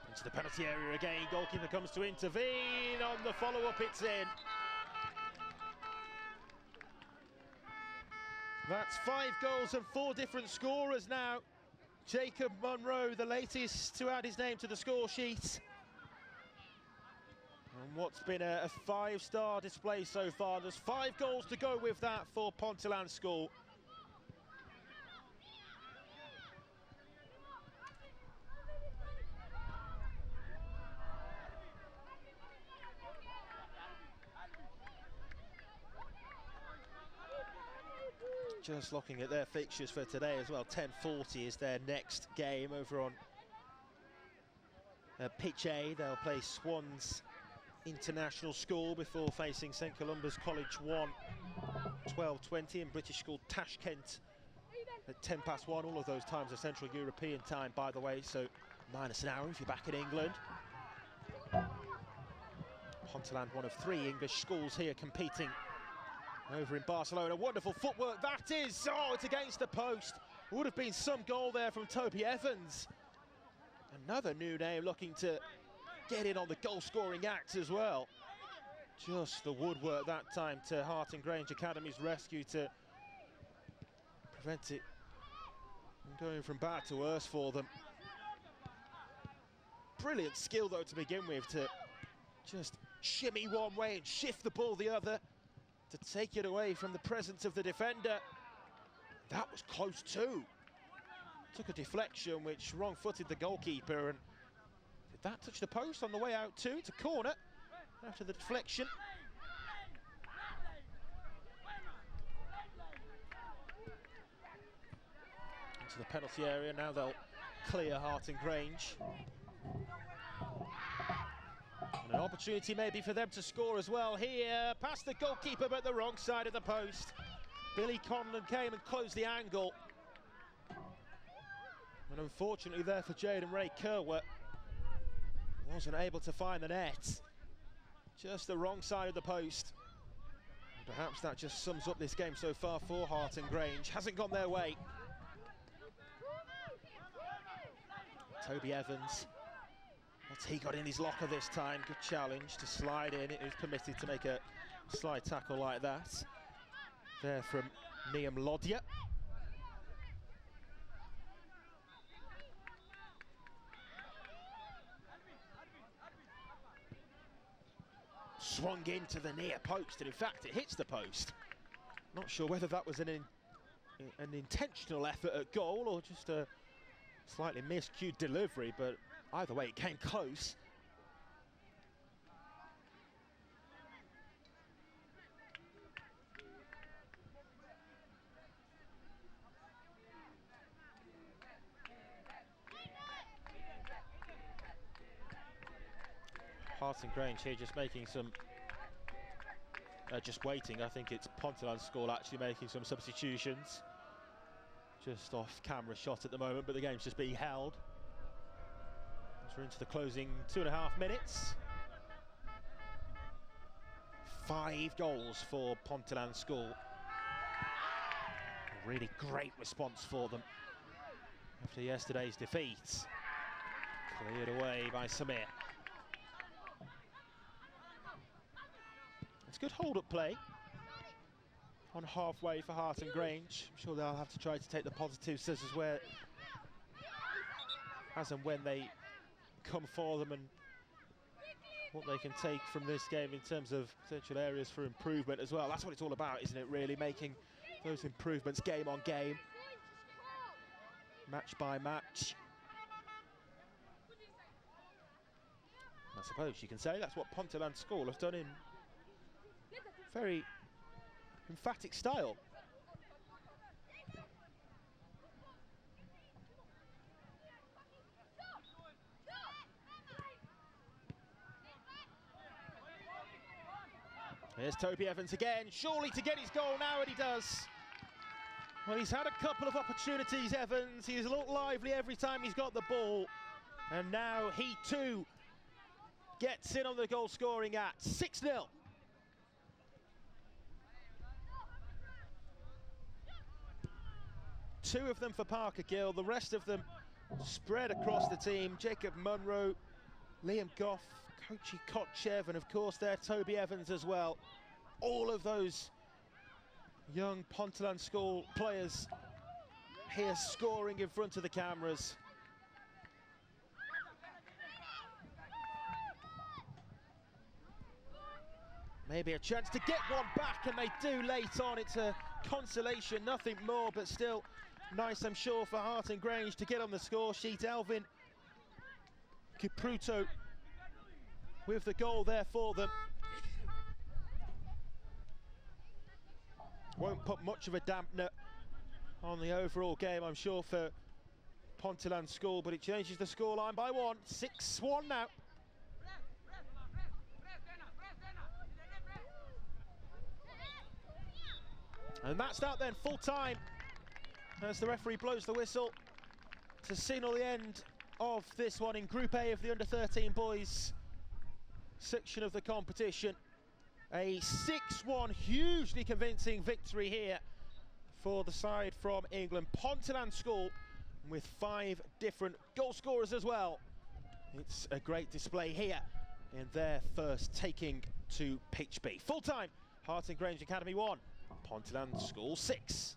Into the penalty area again, goalkeeper comes to intervene, on the follow-up it's in. That's 5 goals and 4 different scorers now. Jacob Munro, the latest to add his name to the score sheet. And what's been a 5-star display so far. There's 5 goals to go with that for Ponteland School. Just looking at their fixtures for today as well. 10:40 is their next game over on pitch A. They'll play Swans International School before facing St Columba's College 1, 12:20, and British school Tashkent at 1:10. All of those times are Central European time, by the way, so minus an hour if you're back in England. Ponteland, one of 3 English schools here competing over in Barcelona. Wonderful footwork, that is! Oh, it's against the post. Would have been some goal there from Toby Evans. Another new name looking to get in on the goal-scoring act as well. Just the woodwork that time to Hart and Grange Academy's rescue to prevent it from going from bad to worse for them. Brilliant skill, though, to begin with, to just shimmy one way and shift the ball the other, to take it away from the presence of the defender. That was close too. Took a deflection which wrong-footed the goalkeeper, and did that touch the post on the way out too? It's a corner after the deflection. Into the penalty area, now they'll clear Hart and Grange. And an opportunity maybe for them to score as well here. Past the goalkeeper, but the wrong side of the post. Billy Conlon came and closed the angle. And unfortunately there for Jaden Ray Kerwet, wasn't able to find the net. Just the wrong side of the post. And perhaps that just sums up this game so far for Hart and Grange. Hasn't gone their way. Toby Evans. What's he got in his locker this time? Good challenge to slide in. It was permitted to make a slide tackle like that. There from Niam Lodya. Swung into the near post, and in fact it hits the post. Not sure whether that was an intentional effort at goal or just a slightly miscued delivery, but either way, it came close. Hart and Grange here just making some, just waiting. I think it's Ponteland School actually making some substitutions. Just off camera shot at the moment, but the game's just being held. We're into the closing 2.5 minutes. 5 goals for Ponteland School. A really great response for them after yesterday's defeat. Cleared away by Samir. It's good hold-up play on halfway for Hart and Grange. I'm sure they'll have to try to take the positives as and when they come for them, and what they can take from this game in terms of potential areas for improvement as well. That's what it's all about, isn't it, really? Making those improvements game on game. match by match. I suppose you can say that's what Ponteland School have done in very emphatic style. Here's Toby Evans again, surely to get his goal now, and he does. Well, he's had a couple of opportunities, Evans. He's looked lively every time he's got the ball. And now he too gets in on the goal scoring at 6-0. Two of them for Parker Gill, the rest of them spread across the team. Jacob Munro, Liam Goff, Kochi Kotchev, and of course there Toby Evans as well. All of those young Ponteland School players here scoring in front of the cameras. Maybe a chance to get one back, and they do late on. It's a consolation, nothing more, but still nice, I'm sure, for Hart and Grange to get on the score sheet. Elvin Kipruto with the goal there for them. Won't put much of a dampener on the overall game, I'm sure, for Ponteland School, but it changes the scoreline by one. 6-1 now. And that's that then, full time, as the referee blows the whistle to signal the end of this one in Group A of the Under-13 boys section of the competition. A 6-1 hugely convincing victory here for the side from England. Ponteland School with 5 different goal scorers as well. It's a great display here in their first taking to pitch B. Full time, Hart and Grange Academy 1, Ponteland School 6.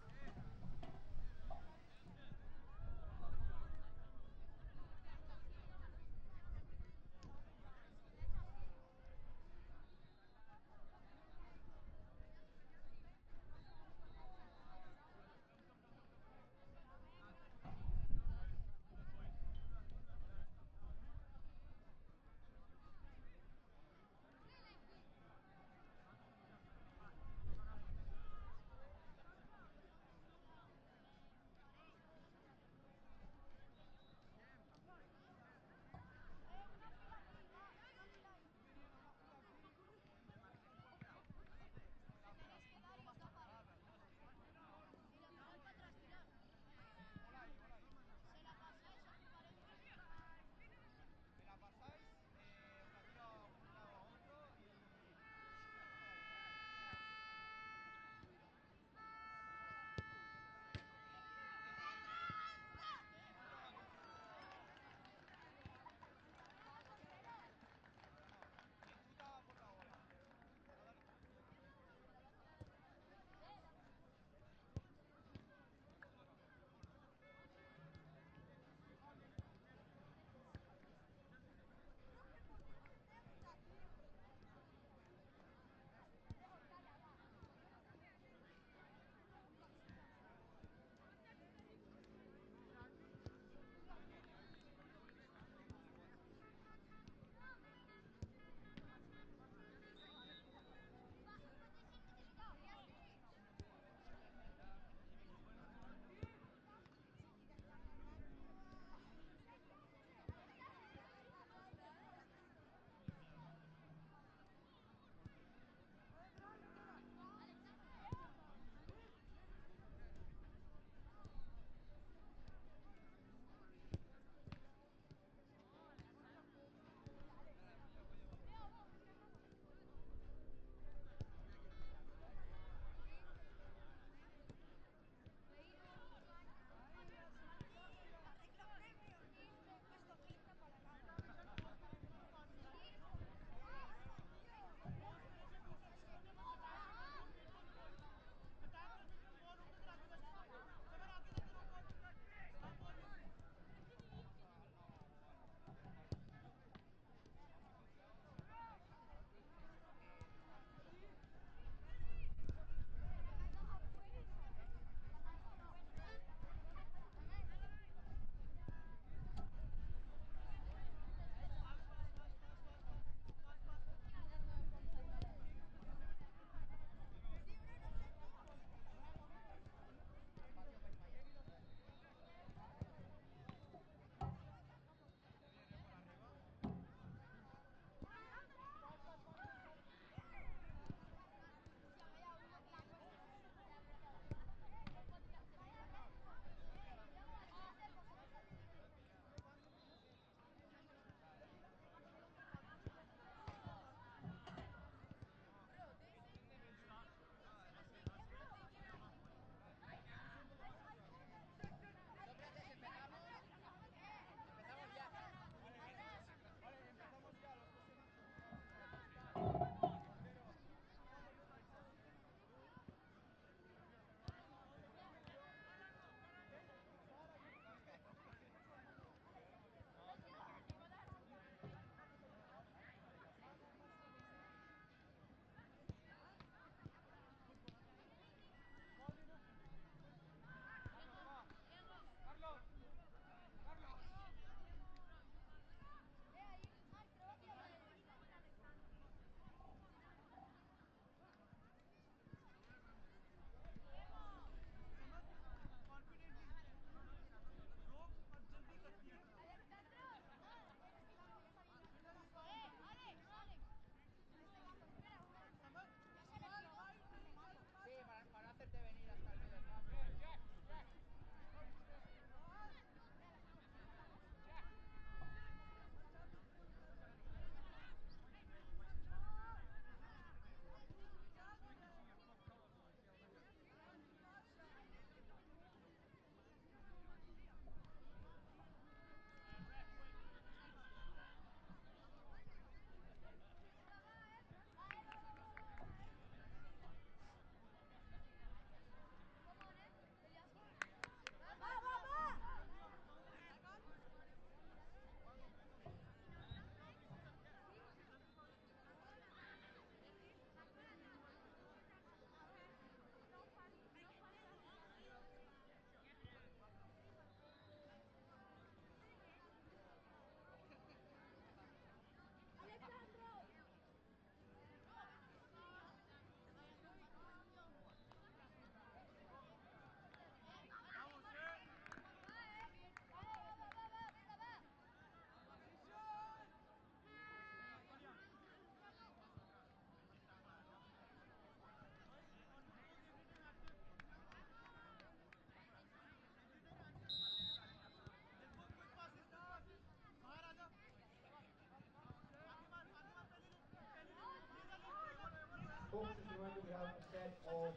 of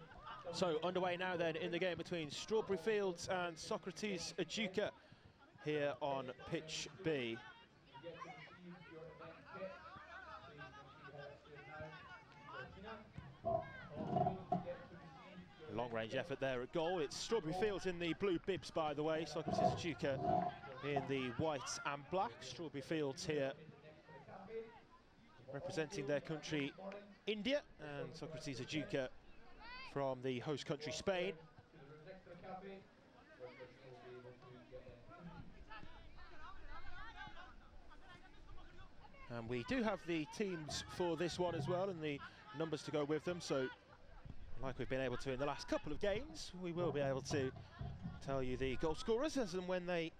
So underway now then in the game between Strawberry Fields and Socrates Ajuka here on pitch B. You get to receive your event kit. Please make sure you head upstairs now to see Georgina. Also, you get to receive your Long range event effort there at goal. It's Strawberry Fields in the blue bibs, by the way. Socrates Ajuka in the white and black. Strawberry Fields here representing their country India, and Socrates Ajuka from the host country Spain. to the room next to the cafe, where Georgina will be able to get them food. And we do have the teams for this one as well and the numbers to go with them, so like we've been able to in the last couple of games, we will be able to tell you the goal scorers as and when they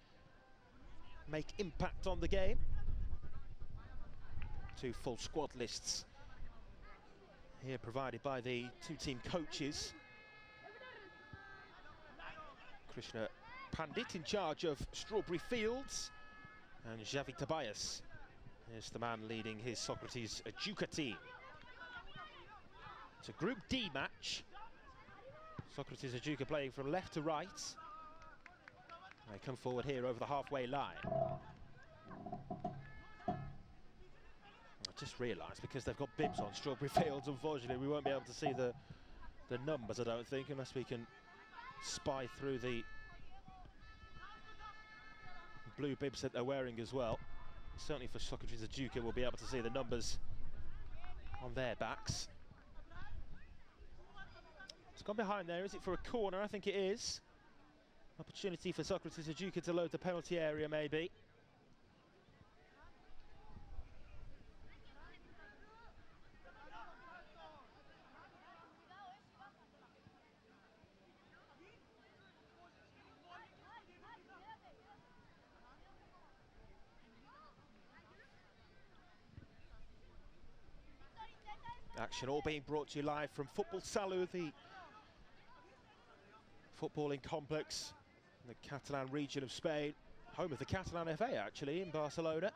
make impact on the game. Two full squad lists here provided by the two team coaches. Krishna Pandit in charge of Strawberry Fields, and Javi Tobias is the man leading his Socrates Ajuka team. It's a Group D match. Socrates Ajuka playing from left to right. They come forward here over the halfway line. I just realised, because they've got bibs on Strawberry Fields, unfortunately we won't be able to see the numbers, I don't think, unless we can spy through the blue bibs that they're wearing as well. Certainly for Socrates Ajuka we'll be able to see the numbers on their backs. It's gone behind there. Is it for a corner? I think it is. Opportunity for Socrates Ajuka to load the penalty area, maybe. Action all being brought to you live from Football Salou, the footballing complex in the Catalan region of Spain, home of the Catalan FA actually, in Barcelona,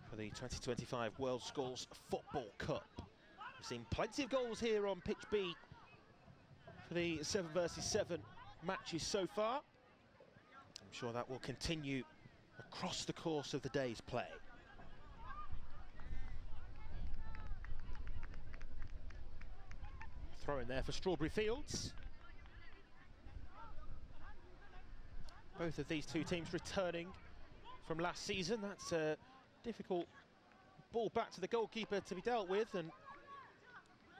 for the 2025 World Schools Football Cup. We've seen plenty of goals here on pitch B for the 7 versus 7 matches so far. I'm sure that will continue across the course of the day's play. Throw in there for Strawberry Fields. Both of these two teams returning from last season. That's a difficult ball back to the goalkeeper to be dealt with, and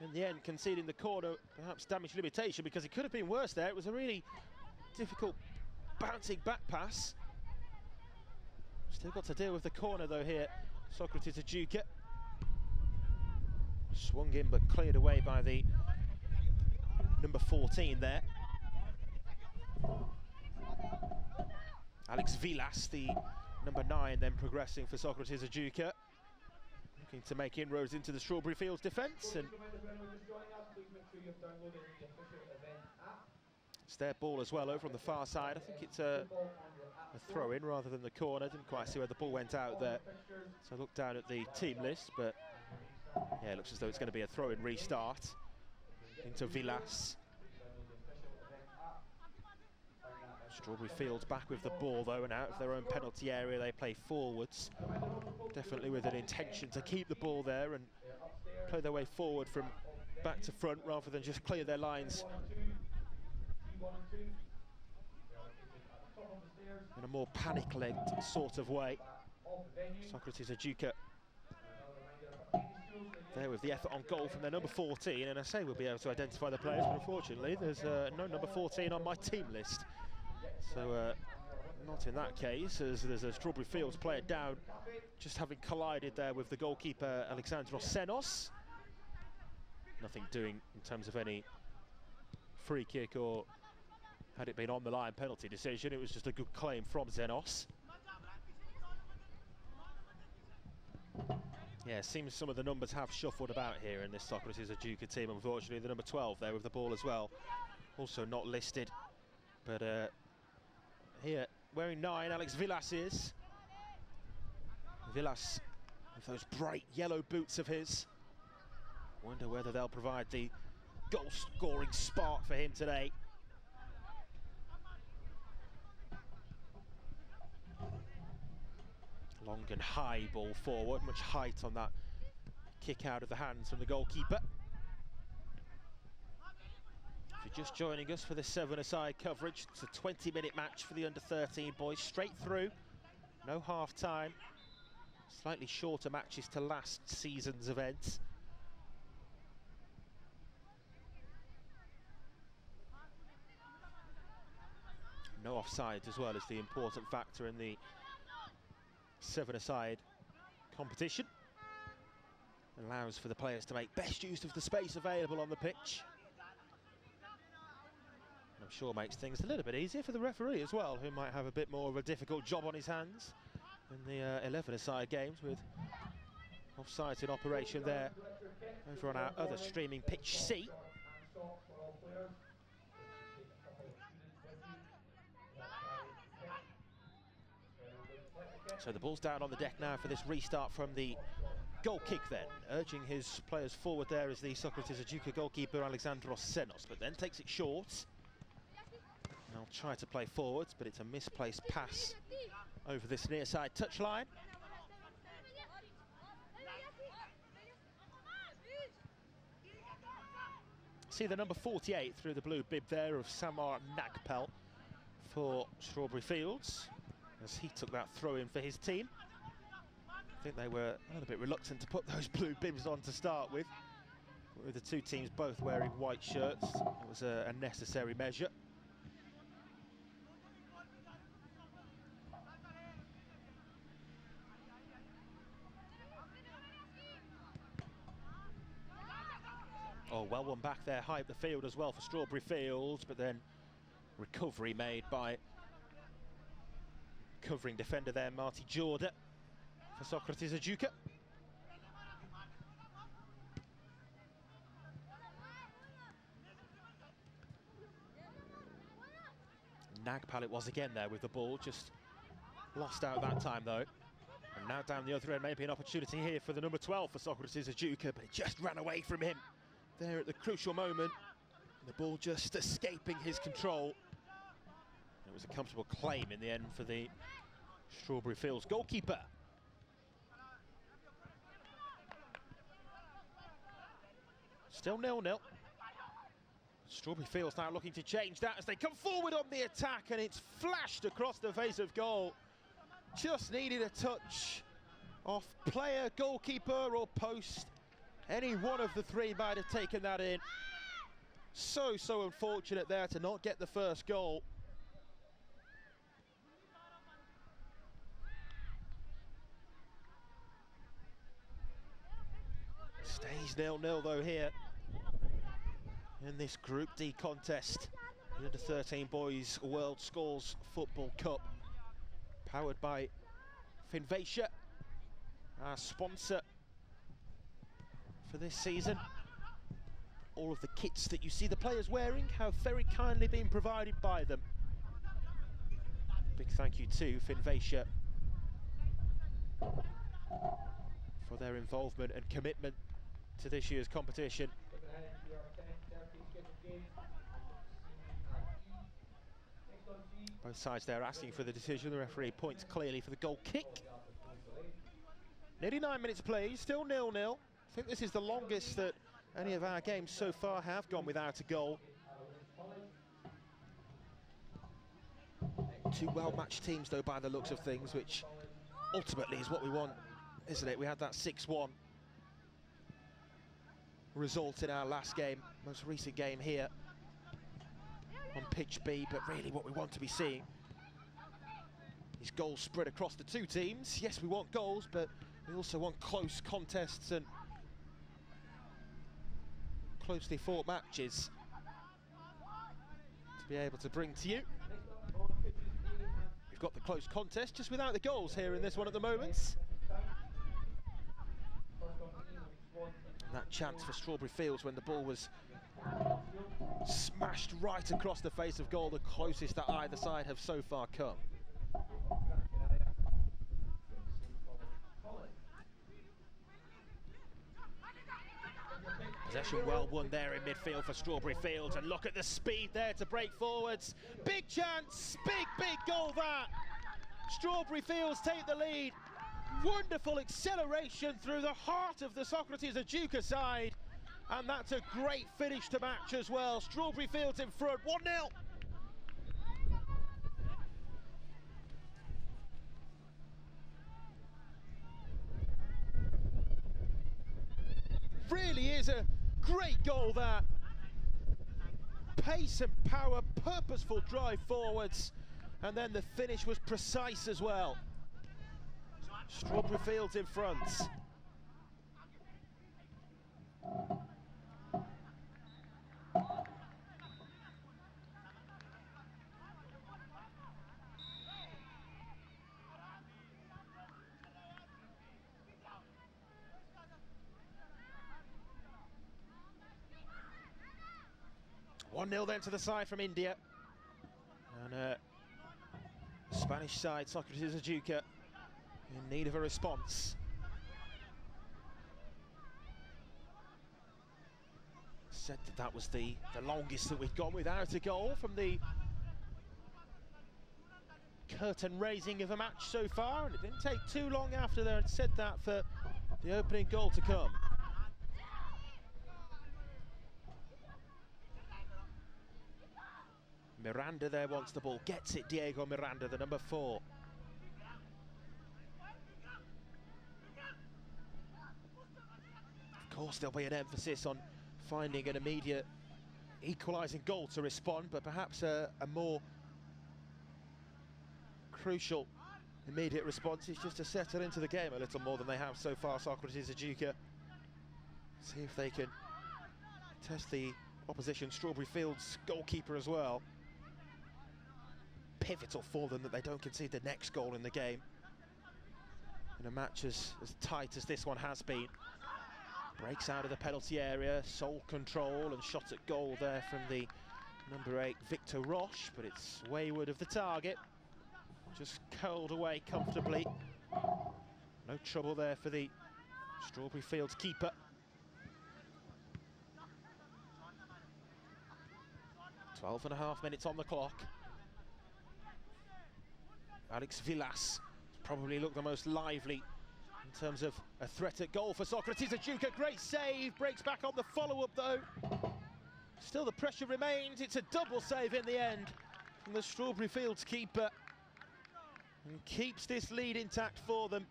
in the end conceding the corner, perhaps damage limitation, because it could have been worse there. It was a really difficult bouncing back pass. Still got to deal with the corner though here. Socrates Ajuka. Swung in but cleared away by the number 14 there. Alex Vilas, the number 9, then progressing for Socrates Ajuka. Looking to make inroads into the Strawberry Fields defence, and it's their ball as well over on the far side. I think it's a throw-in rather than the corner. Didn't quite see where the ball went out there, so I looked down at the team list, but yeah, it looks as though it's going to be a throw-in restart into Vilas. Strawberry Fields back with the ball though, and out of their own penalty area they play forwards, definitely with an intention to keep the ball there and play their way forward from back to front rather than just clear their lines in a more panic-led sort of way. Socrates Ajuka there with the effort on goal from their number 14, and I say we'll be able to identify the players, but unfortunately there's no number 14 on my team list. So not in that case, as there's a Strawberry Fields player down, just having collided there with the goalkeeper Alexandros Senos. Nothing doing in terms of any free kick or, had it been on the line, penalty decision. It was just a good claim from Zenos. Yeah, seems some of the numbers have shuffled about here in this Socrates Ajuka team, unfortunately. The number 12 there with the ball as well, also not listed, but here, wearing 9, Alex Vilas is. Vilas with those bright yellow boots of his. Wonder whether they'll provide the goal-scoring spark for him today. Long and high ball forward, much height on that kick out of the hands from the goalkeeper. If you're just joining us for this 7-a-side coverage, it's a 20-minute match for the under-13 boys, straight through, no half-time. Slightly shorter matches to last season's events. No offside as well as the important factor in the 7-a-side competition. Allows for the players to make best use of the space available on the pitch. And I'm sure makes things a little bit easier for the referee as well, who might have a bit more of a difficult job on his hands in the 11-a-side games, with offsides in operation there over on our other streaming pitch C. So the ball's down on the deck now for this restart from the goal kick then. Urging his players forward there is the Socrates Ajuka goalkeeper Alexandros Senos, but then takes it short. They'll try to play forwards, but it's a misplaced pass over this near side touchline. See the number 48 through the blue bib there of Samar Nagpal for Strawberry Fields, as he took that throw in for his team. I think they were a little bit reluctant to put those blue bibs on to start with the two teams both wearing white shirts. It was a necessary measure. Oh, well one back there, high up the field as well for Strawberry Fields, but then recovery made by covering defender there, Marty Jorda, for Socrates Ajuka. Nagpal it was again there with the ball, just lost out that time though. And now down the other end, maybe an opportunity here for the number 12 for Socrates Ajuka, but it just ran away from him there at the crucial moment. The ball just escaping his control. It was a comfortable claim in the end for the Strawberry Fields goalkeeper. Still 0-0. Strawberry Fields now looking to change that as they come forward on the attack, and it's flashed across the face of goal. Just needed a touch off player, goalkeeper or post. Any one of the three might have taken that in. So unfortunate there to not get the first goal. Stays 0-0 though here in this Group D contest, the Under-13 Boys World Scores Football Cup, powered by Finvacia, our sponsor for this season. All of the kits that you see the players wearing have very kindly been provided by them. Big thank you to Finvacia for their involvement and commitment to this year's competition. Both sides there asking for the decision. The referee points clearly for the goal kick. Nearly 9 minutes played, still 0-0. I think this is the longest that any of our games so far have gone without a goal. Two well-matched teams though by the looks of things, which ultimately is what we want, isn't it? We had that 6-1 result in our last game, most recent game here on pitch B, but really what we want to be seeing is goals spread across the two teams. Yes, we want goals, but we also want close contests and closely fought matches to be able to bring to you. We've got the close contest just without the goals here in this one at the moment. And that chance for Strawberry Fields when the ball was smashed right across the face of goal, the closest that either side have so far come. Possession well won there in midfield for Strawberry Fields, and look at the speed there to break forwards. Big chance, big goal that. Strawberry Fields take the lead. Wonderful acceleration through the heart of the Socrates Ajuka side, and that's a great finish to match as well. Strawberry Fields in front, 1-0. Really is a great goal that. Pace and power, purposeful drive forwards, and then the finish was precise as well. Strawberry Fields in front. One 0 then to the side from India, and Spanish side, Socrates Ajuka, in need of a response. Said that was the longest that we'd gone without a goal from the curtain raising of a match so far, and it didn't take too long after they had said that for the opening goal to come. Miranda there wants the ball, gets it, Diego Miranda, the number 4. Of course there'll be an emphasis on finding an immediate equalising goal to respond, but perhaps a more crucial immediate response is just to settle into the game a little more than they have so far, Socrates Ajuka. See if they can test the opposition Strawberry Fields goalkeeper as well. Pivotal for them that they don't concede the next goal in the game in a match as tight as this one has been. Breaks out of the penalty area, sole control and shot at goal there from the number 8 Victor Roche, but it's wayward of the target, just curled away comfortably. No trouble there for the Strawberry Fields keeper. .5 minutes on the clock. Alex Villas probably looked the most lively in terms of a threat at goal for Socrates Ajuka. Great save, breaks back on the follow-up though. Still the pressure remains, it's a double save in the end from the Strawberry Fields keeper, and keeps this lead intact for them.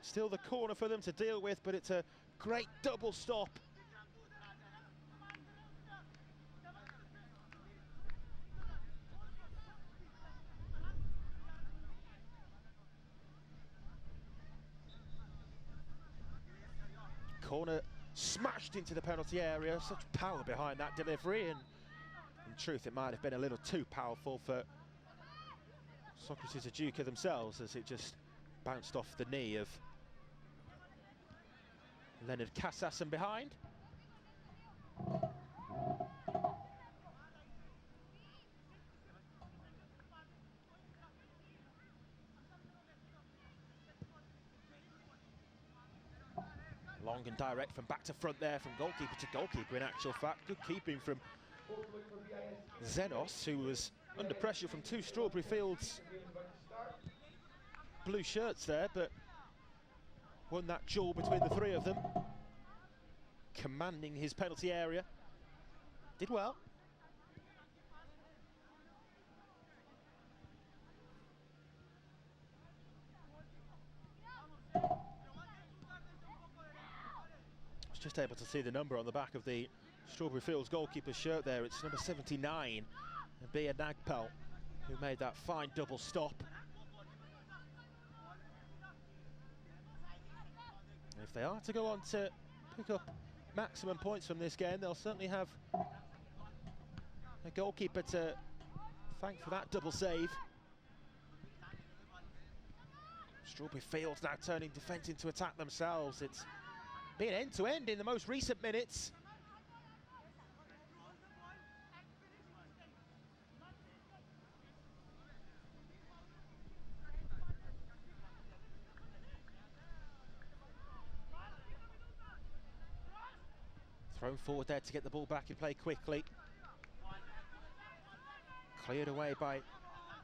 Still the corner for them to deal with, but it's a great double stop. Corner smashed into the penalty area, such power behind that delivery, and in truth it might have been a little too powerful for Socrates Ajuka themselves, as it just bounced off the knee of Leonard Casas and behind. Long and direct from back to front there, from goalkeeper to goalkeeper in actual fact. Good keeping from Zenos, who was under pressure from 2 Strawberry Fields blue shirts there, but won that duel between the 3 of them. Commanding his penalty area. Did well. Just able to see the number on the back of the Strawberry Fields goalkeeper's shirt there. It's number 79, Bia Nagpal, who made that fine double stop. And if they are to go on to pick up maximum points from this game, they'll certainly have a goalkeeper to thank for that double save. Strawberry Fields now turning defence into attack themselves. It's been end-to-end in the most recent minutes. Thrown forward there to get the ball back in play quickly. Cleared away by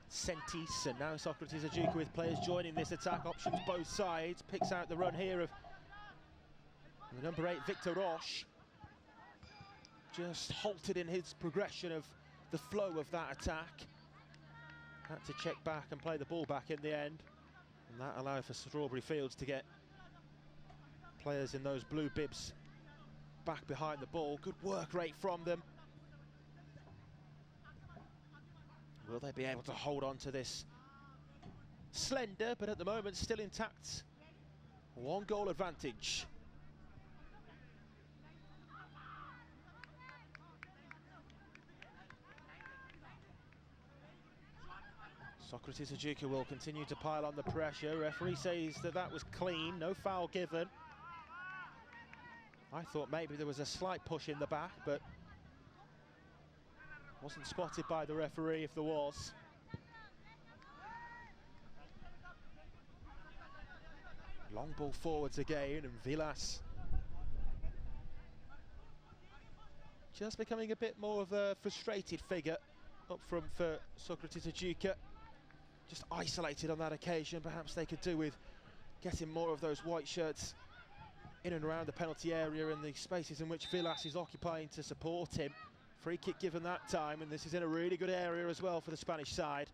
Sentis, and now Socrates Ajuka with players joining this attack. Options both sides. Picks out the run here of the number 8, Victor Roche. Just halted in his progression of the flow of that attack. Had to check back and play the ball back in the end. And that allowed for Strawberry Fields to get players in those blue bibs back behind the ball. Good work rate from them. Will they be able to hold on to this slender, but at the moment still intact, 1 goal advantage? Socrates Ajuka will continue to pile on the pressure. Referee says that that was clean, no foul given. I thought maybe there was a slight push in the back, but wasn't spotted by the referee if there was. Long ball forwards again, and Vilas just becoming a bit more of a frustrated figure up front for Socrates Ajuka. Just isolated on that occasion. Perhaps they could do with getting more of those white shirts in and around the penalty area and the spaces in which Vilas is occupying to support him. Free kick given that time, and this is in a really good area as well for the Spanish side.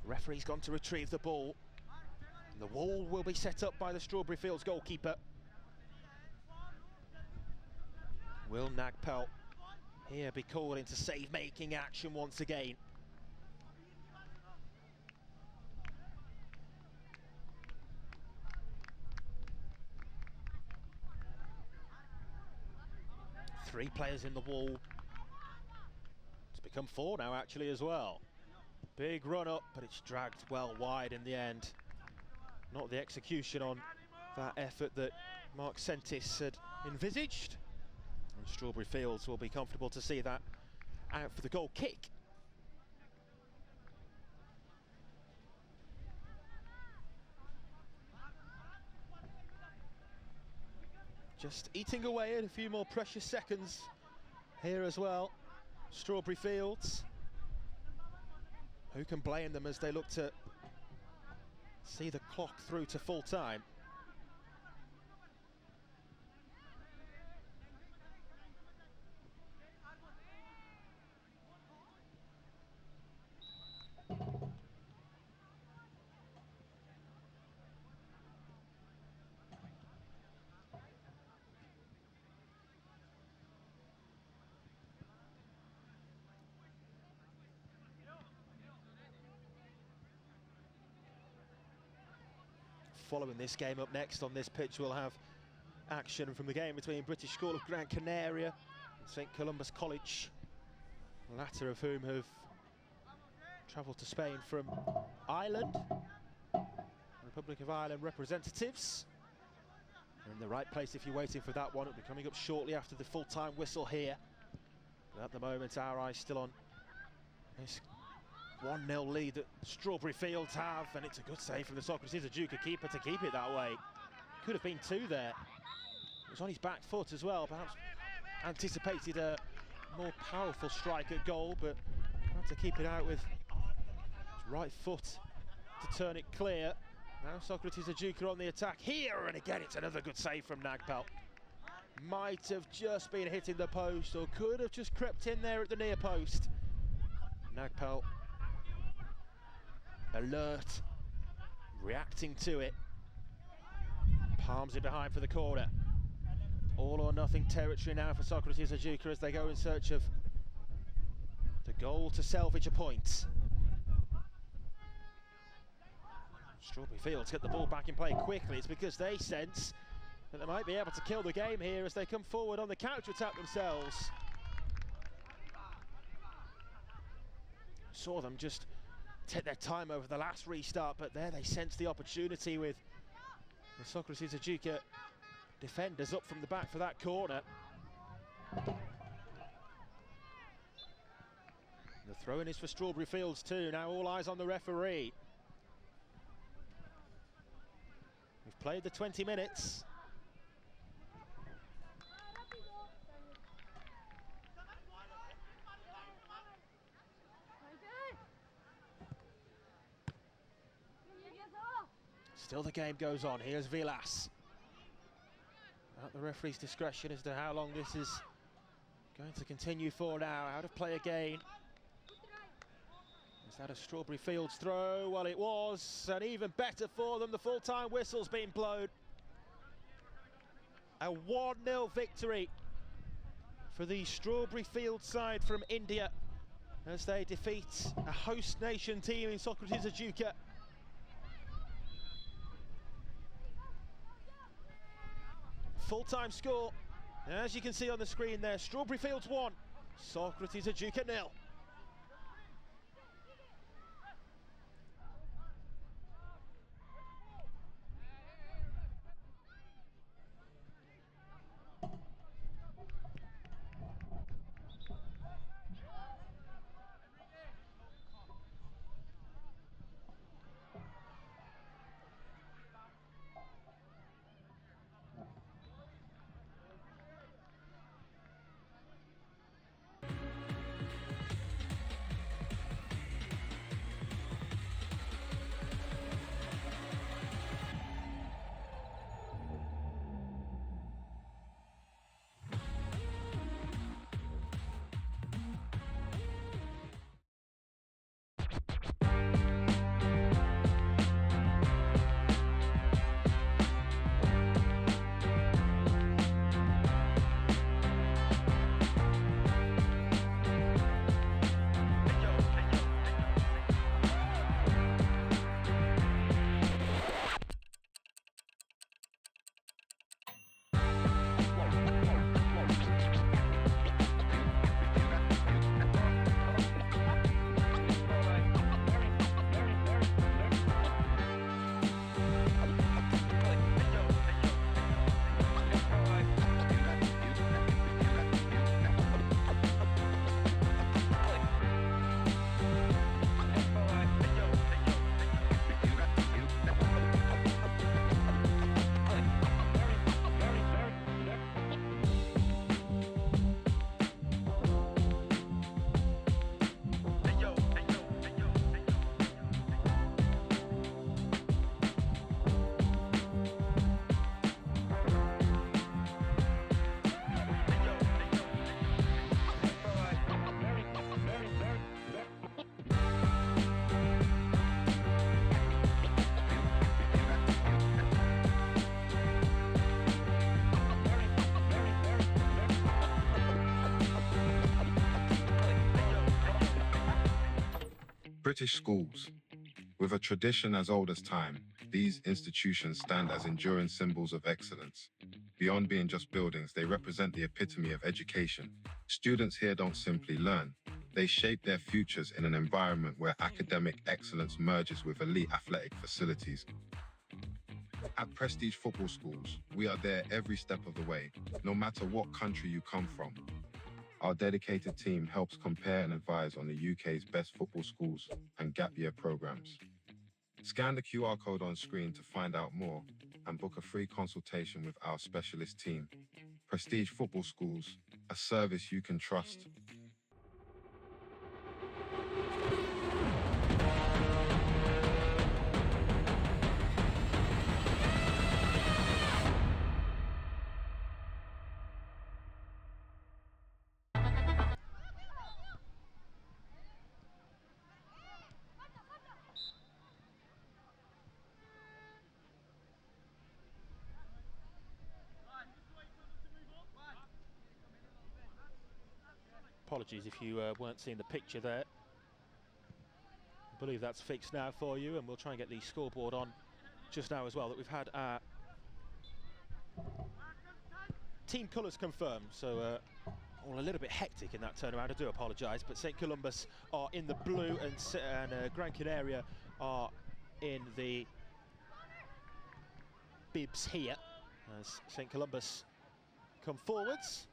Referee's gone to retrieve the ball. And the wall will be set up by the Strawberry Fields goalkeeper. Will Nagpel here be called into save-making action once again? Three players in the wall. It's become 4 now actually as well. Big run up, but it's dragged well wide in the end. Not the execution on that effort that Mark Sentis had envisaged. And Strawberry Fields will be comfortable to see that out for the goal kick. Just eating away at a few more precious seconds here as well. Strawberry Fields. Who can blame them as they look to see the clock through to full time? Following this game up next on this pitch, we'll have action from the game between British School of Gran Canaria and St Columbus College, the latter of whom have travelled to Spain from Ireland. Republic of Ireland representatives. They're in the right place if you're waiting for that one. It'll be coming up shortly after the full-time whistle here. But at the moment, our eyes still on this 1-0 lead that Strawberry Fields have, and it's a good save from the Socrates Ajuka keeper to keep it that way. Could have been 2 there. It was on his back foot as well, perhaps anticipated a more powerful strike at goal, but had to keep it out with his right foot to turn it clear. Now Socrates Ajuka on the attack here, and again it's another good save from Nagpel. Might have just been hitting the post, or could have just crept in there at the near post. Nagpel alert, reacting to it. Palms it behind for the corner. All or nothing territory now for Socrates Ajuka as they go in search of the goal to salvage a point. Strawberry Fields get the ball back in play quickly. It's because they sense that they might be able to kill the game here as they come forward on the counter-attack themselves. Saw them just take their time over the last restart, but there they sense the opportunity with the Socrates Ajuka defenders up from the back for that corner. The throw-in is for Strawberry Fields too. Now all eyes on the referee. We've played the 20 minutes. Still the game goes on. Here's Vilas. At the referee's discretion as to how long this is going to continue for now. Out of play again. Is that a Strawberry Fields throw? Well, it was, and even better for them, the full-time whistle's been blown. A 1-0 victory for the Strawberry Fields side from India as they defeat a host nation team in Socrates Ejuka. Full-time score, as you can see on the screen there, Strawberry Fields 1, Socrates Ejuka 0. British schools. With a tradition as old as time, these institutions stand as enduring symbols of excellence. Beyond being just buildings, they represent the epitome of education. Students here don't simply learn. They shape their futures in an environment where academic excellence merges with elite athletic facilities. At Prestige Football Schools, we are there every step of the way, no matter what country you come from. Our dedicated team helps compare and advise on the UK's best football schools and gap year programs. Scan the QR code on screen to find out more and book a free consultation with our specialist team. Prestige Football Schools, a service you can trust. Apologies if you weren't seeing the picture there. I believe that's fixed now for you, and we'll try and get the scoreboard on just now as well, that we've had our team colours confirmed, so all a little bit hectic in that turnaround. I do apologise, but St Columbus are in the blue and Gran Canaria are in the bibs here as St Columbus come forwards.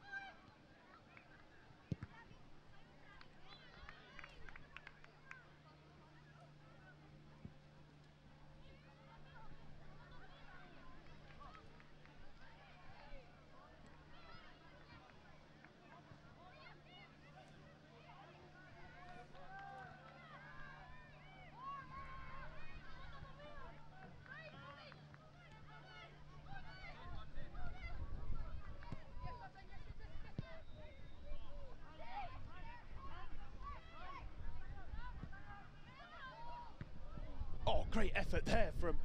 Great effort there from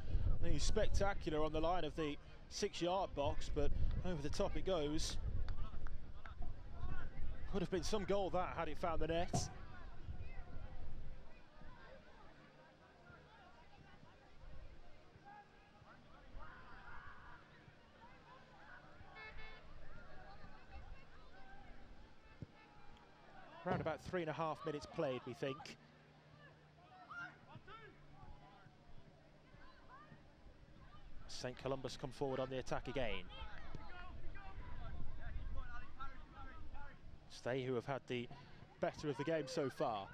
the Spectacular on the line of the 6-yard box, but over the top it goes. Could have been some goal that had it found the net. Around about 3.5 minutes played, we think. St Columbus come forward on the attack again. It's they who have had the better of the game so far.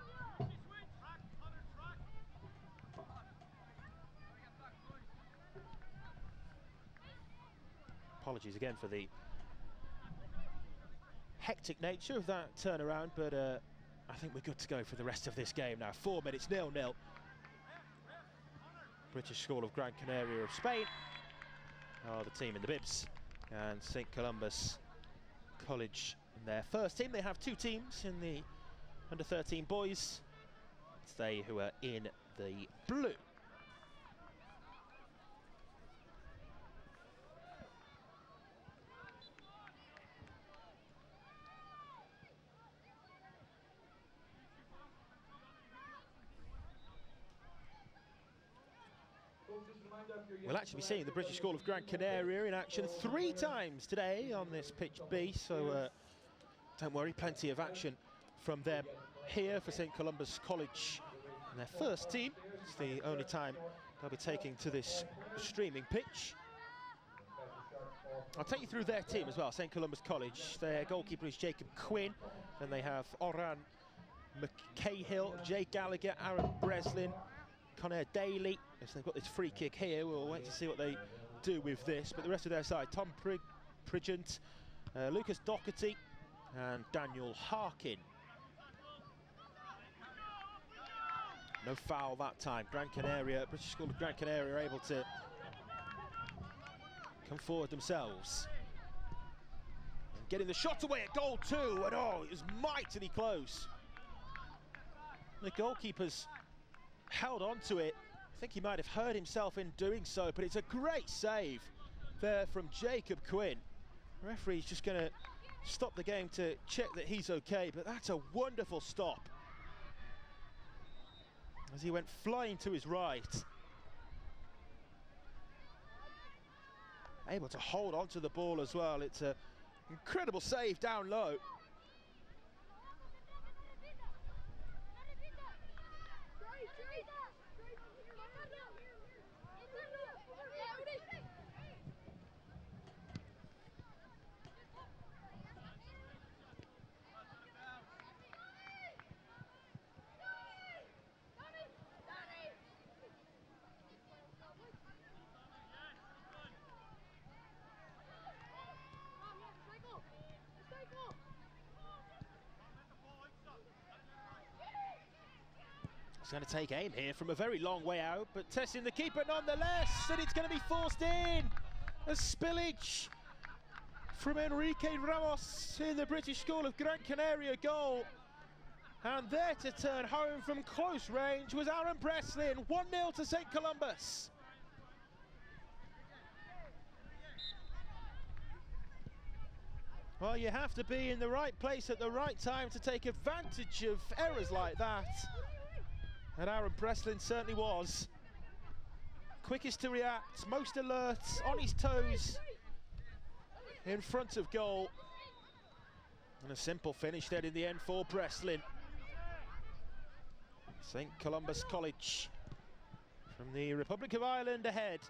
Apologies again for the hectic nature of that turnaround, but I think we're good to go for the rest of this game now. 4 minutes, 0-0. British School of Gran Canaria of Spain are the team in the bibs, and St Columbus College in their first team. They have 2 teams in the under-13 boys. It's they who are in the blue. We'll actually be seeing the British School of Gran Canaria in action 3 times today on this pitch B, so don't worry, plenty of action from them here for St Columbus College in their first team. It's the only time they'll be taking to this streaming pitch. I'll take you through their team as well, St Columbus College. Their goalkeeper is Jacob Quinn, then they have Oran McCahill, Jay Gallagher, Aaron Breslin, Conair Daly. Yes, they've got this free kick here. We'll wait to see what they do with this. But the rest of their side, Tom Prigent, Lucas Doherty and Daniel Harkin. No foul that time. Gran Canaria, British School of Gran Canaria are able to come forward themselves. And getting the shot away at goal 2, and oh, it was mightily close. The goalkeeper's held on to it. I think he might have hurt himself in doing so, but it's a great save there from Jacob Quinn. The referee's just going to stop the game to check that he's okay, but that's a wonderful stop as he went flying to his right. Able to hold on to the ball as well. It's an incredible save down low. He's going to take aim here from a very long way out, but testing the keeper nonetheless, and it's going to be forced in. A spillage from Enrique Ramos in the British School of Gran Canaria goal. And there to turn home from close range was Aaron Breslin. 1-0 to St Columbus. Well, you have to be in the right place at the right time to take advantage of errors like that. And Aaron Breslin certainly was. Quickest to react, most alert, on his toes, in front of goal. And a simple finish there in the end for Breslin. St Columbus College from the Republic of Ireland ahead.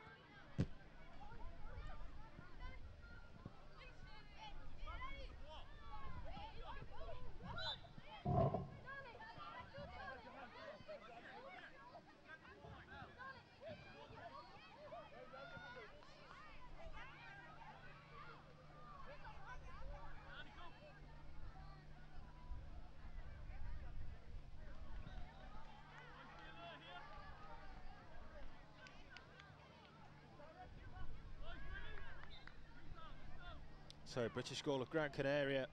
So British School of Gran Canaria,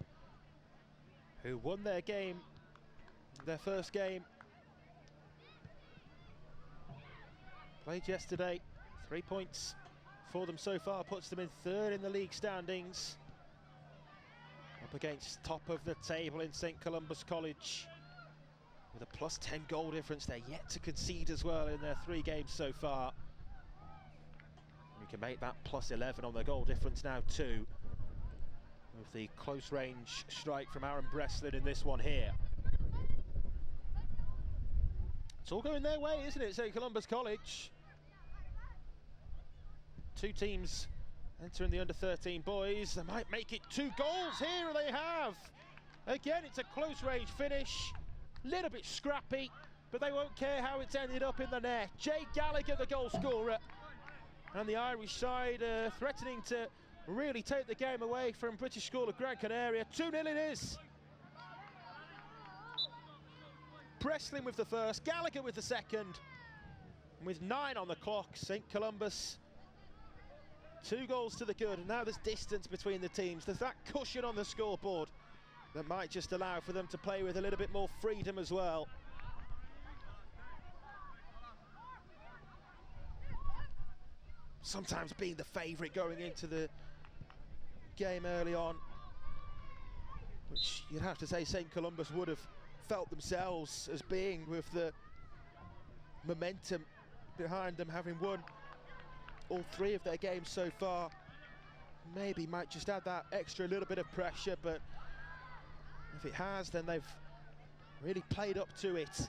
who won their game, their first game Played yesterday, 3 points for them so far, puts them in third in the league standings. Up against top of the table in St Columbus College. With a +10 goal difference, they're yet to concede as well in their 3 games so far. We can make that +11 on the goal difference now too, with the close range strike from Aaron Breslin in this one here. It's all going their way, isn't it, St Columbus College? 2 teams entering the under-13 boys. They might make it 2 goals here, and they have. Again, it's a close range finish, little bit scrappy, but they won't care how it's ended up in the net. Jay Gallagher, the goal scorer, and the Irish side threatening to really take the game away from British School of Gran Canaria. 2-0 it is. Breslin with the first, Gallagher with the second. And with 9 on the clock, St Columbus 2 goals to the good, and now there's distance between the teams. There's that cushion on the scoreboard that might just allow for them to play with a little bit more freedom as well. Sometimes being the favourite going into the game early on, which you'd have to say St Columbus would have felt themselves as being, with the momentum behind them, having won all 3 of their games so far. Maybe might just add that extra little bit of pressure, but if it has, then they've really played up to it.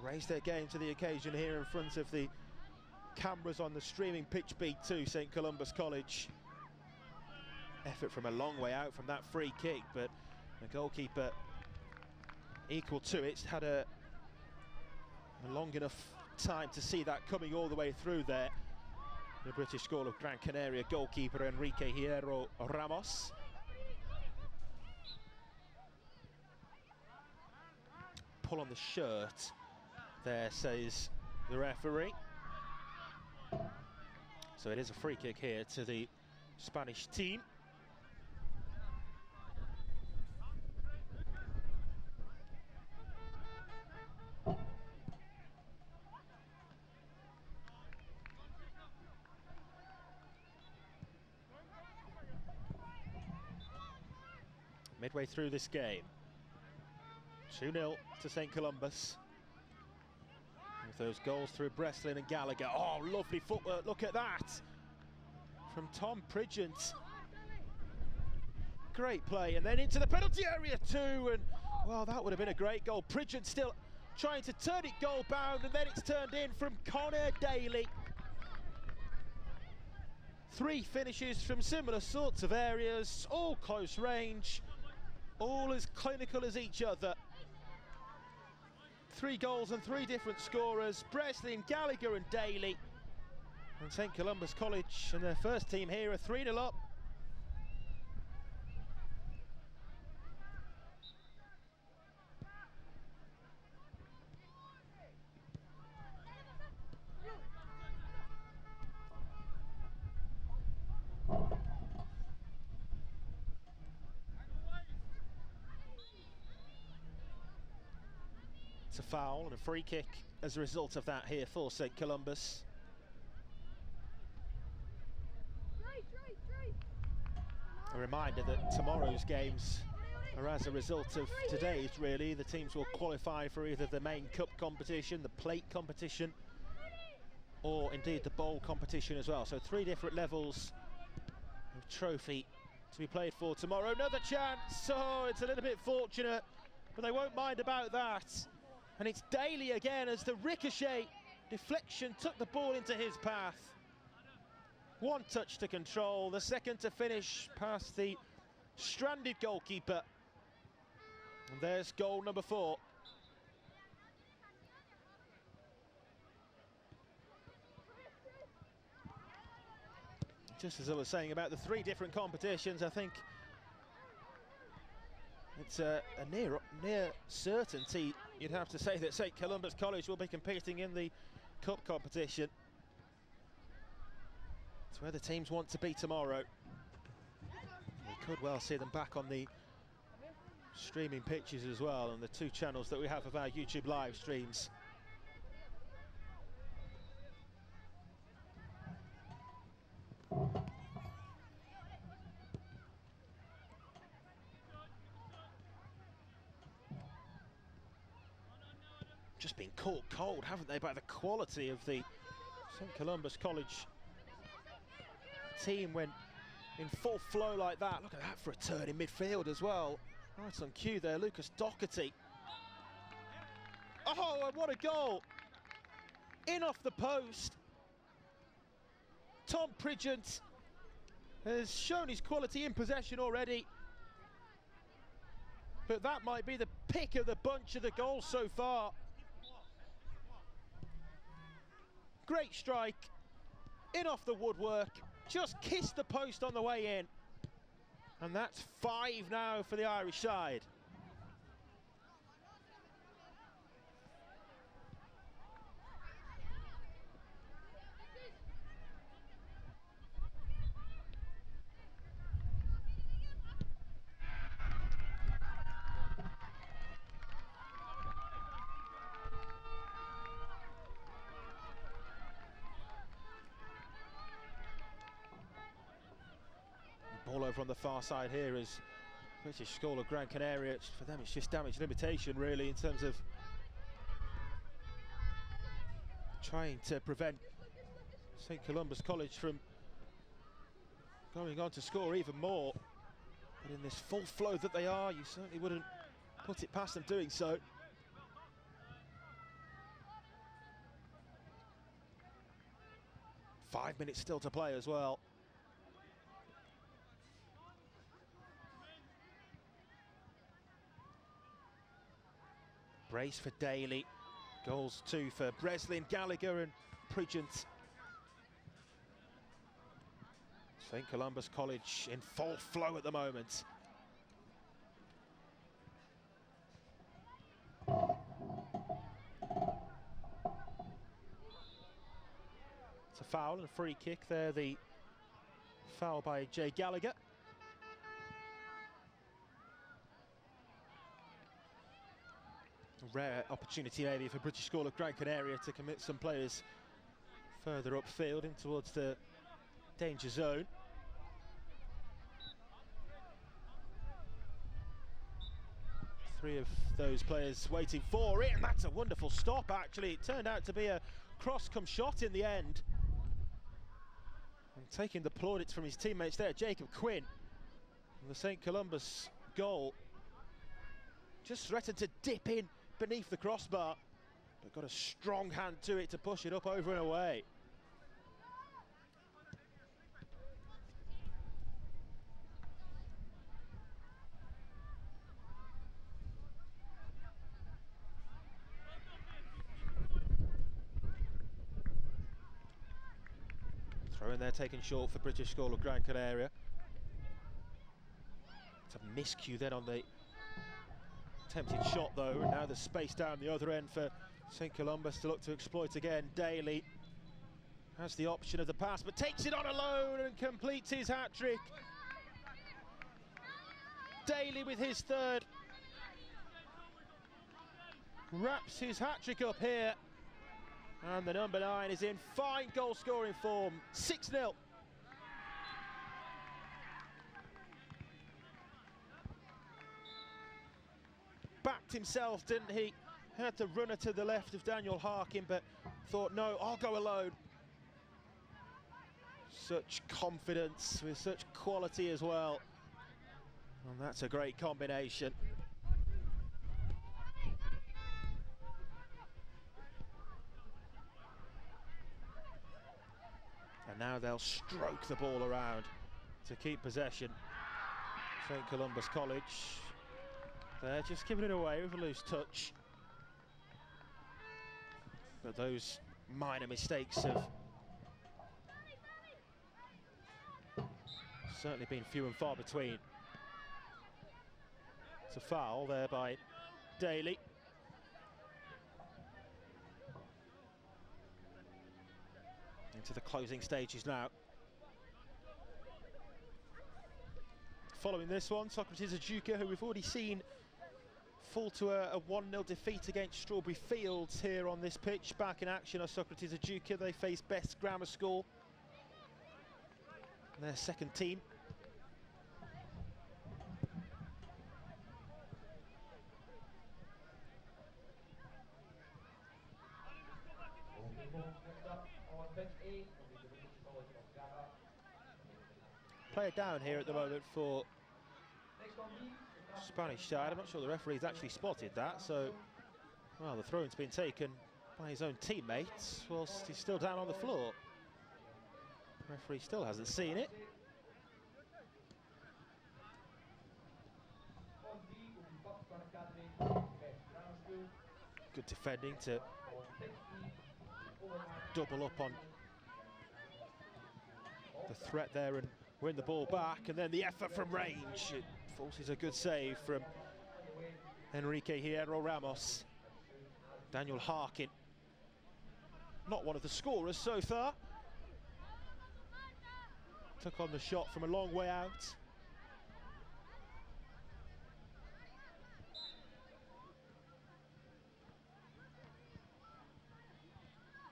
Raised their game to the occasion here in front of the cameras on the streaming pitch beat to St Columbus College. Effort from a long way out from that free kick, but the goalkeeper equal to it. Had a long enough time to see that coming all the way through there. The British School of Gran Canaria goalkeeper Enrique Hierro Ramos. Pull on the shirt there, says the referee. So it is a free kick here to the Spanish team. Midway through this game, 2-0 to St Columbus. With those goals through Breslin and Gallagher. Oh, lovely footwork, look at that! From Tom Pridgeant. Great play, and then into the penalty area too, and well, that would have been a great goal. Pridgeant still trying to turn it goal bound, and then it's turned in from Connor Daly. 3 finishes from similar sorts of areas, all close range, all as clinical as each other. 3 goals and 3 different scorers, Breslin, Gallagher and Daly. And St Columbus College and their first team here are 3-0 up. It's a foul and a free kick as a result of that here for St Columbus. A reminder that tomorrow's games are as a result of today's, really. The teams will qualify for either the main cup competition, the plate competition, or indeed the bowl competition as well. So 3 different levels of trophy to be played for tomorrow. Another chance, oh, it's a little bit fortunate, but they won't mind about that. And it's Daly again as the ricochet deflection took the ball into his path. 1 touch to control, the second to finish past the stranded goalkeeper. And there's goal number 4. Just as I was saying about the 3 different competitions, I think it's a near certainty, you'd have to say, that St Columbus College will be competing in the cup competition. It's where the teams want to be tomorrow. We could well see them back on the streaming pitches as well, on the 2 channels that we have of our YouTube live streams. just been caught cold, haven't they, by the quality of the St Columbus College team when in full flow like that. Look at that for a turn in midfield as well. Right on cue there, Lucas Doherty. Oh, and what a goal! In off the post. Tom Pridgeant has shown his quality in possession already, but that might be the pick of the bunch of the goals so far. Great strike, in off the woodwork, just kissed the post on the way in. And that's 5 now for the Irish side. Ball over on the far side here as British School of Gran Canaria. For them it's just damage limitation really in terms of trying to prevent St Columbus College from going on to score even more. But in this full flow that they are, you certainly wouldn't put it past them doing so. Five minutes still to play as well. Brace for Daly, goals 2 for Breslin, Gallagher and Pridgeant. St Columbus College in full flow at the moment. It's a foul and a free kick there, the foul by Jay Gallagher. A rare opportunity maybe for British School of Gran Canaria to commit some players further upfield in towards the danger zone. Three of those players waiting for it, and that's a wonderful stop actually. It turned out to be a cross-come shot in the end. And taking the plaudits from his teammates there, Jacob Quinn. And the St Columbus goal just threatened to dip in beneath the crossbar, but got a strong hand to it to push it up over and away. Throw in there taken short for British School of Gran Canaria. It's a miscue then on the attempted shot though, and now the space down the other end for St Columbus to look to exploit again. Daly has the option of the pass, but takes it on alone and completes his hat-trick. Daly with his third. Wraps his hat-trick up here. And the number 9 is in fine goal-scoring form, 6-0. Backed himself, didn't he? Had the runner to the left of Daniel Harkin, but thought, no, I'll go alone. Such confidence with such quality as well. And that's a great combination. And now they'll stroke the ball around to keep possession. St Columbus College, they're just giving it away with a loose touch. But those minor mistakes have certainly been few and far between. It's a foul there by Daly. Into the closing stages now. Following this one, Socrates Ajuka, who we've already seen fall to a 1-0 defeat against Strawberry Fields here on this pitch. Back in action are Socrates Ajuka. They face Best Grammar School, their second team. pitch A will be the British College of Drama. Player down here at the moment for Next on B, the captain Spanish side. I'm not sure the referee's actually spotted that, so well, the throw-in's been taken by his own teammates whilst he's still down on the floor. The referee still hasn't seen it. On D will be Buxton Academy, Best Grammar School. Good defending to On pitch E, double up on the threat there and win the ball back, and then the effort from range. It forces a good save from Enrique Hierro Ramos. Daniel Harkin, not one of the scorers so far. Took on the shot from a long way out.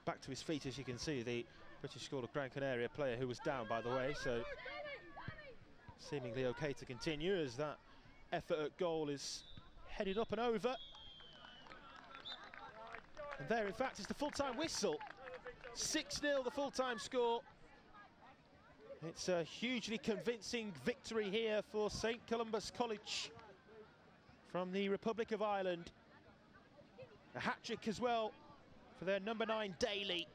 Back to his feet, as you can see, the British School of Gran Canaria player who was down, by the way, so seemingly okay to continue as that effort at goal is headed up and over. And there, in fact, is the full-time whistle. 6-0 the full-time score. It's a hugely convincing victory here for St Columba's College from the Republic of Ireland. A hat-trick as well for their number 9 Daly.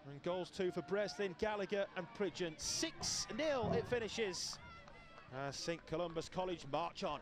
And goals too for Breslin, Gallagher and Pridgeon. 6-0 it finishes as St Columba's College march on.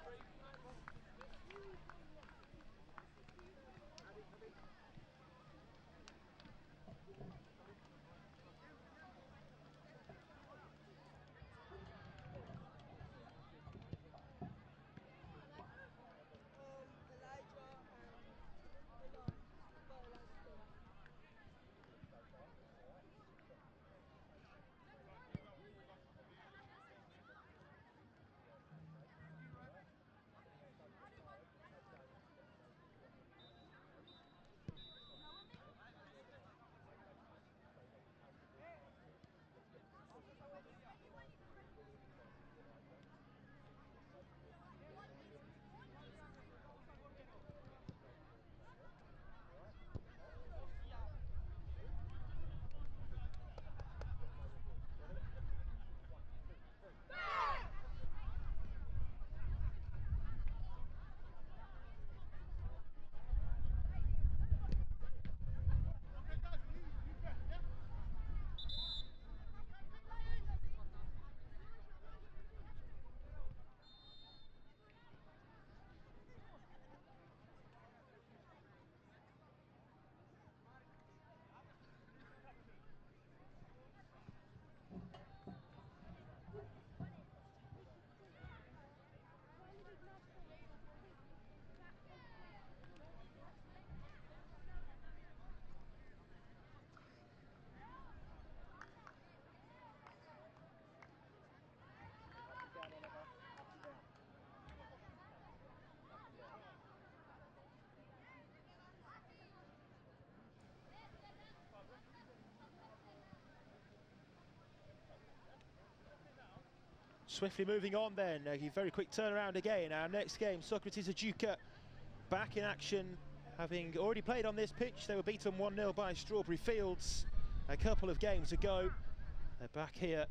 Swiftly moving on then, a very quick turnaround again. Our next game, Socrates Ajuka back in action, having already played on this pitch. They were beaten 1-0 by Strawberry Fields a couple of games ago. They're back here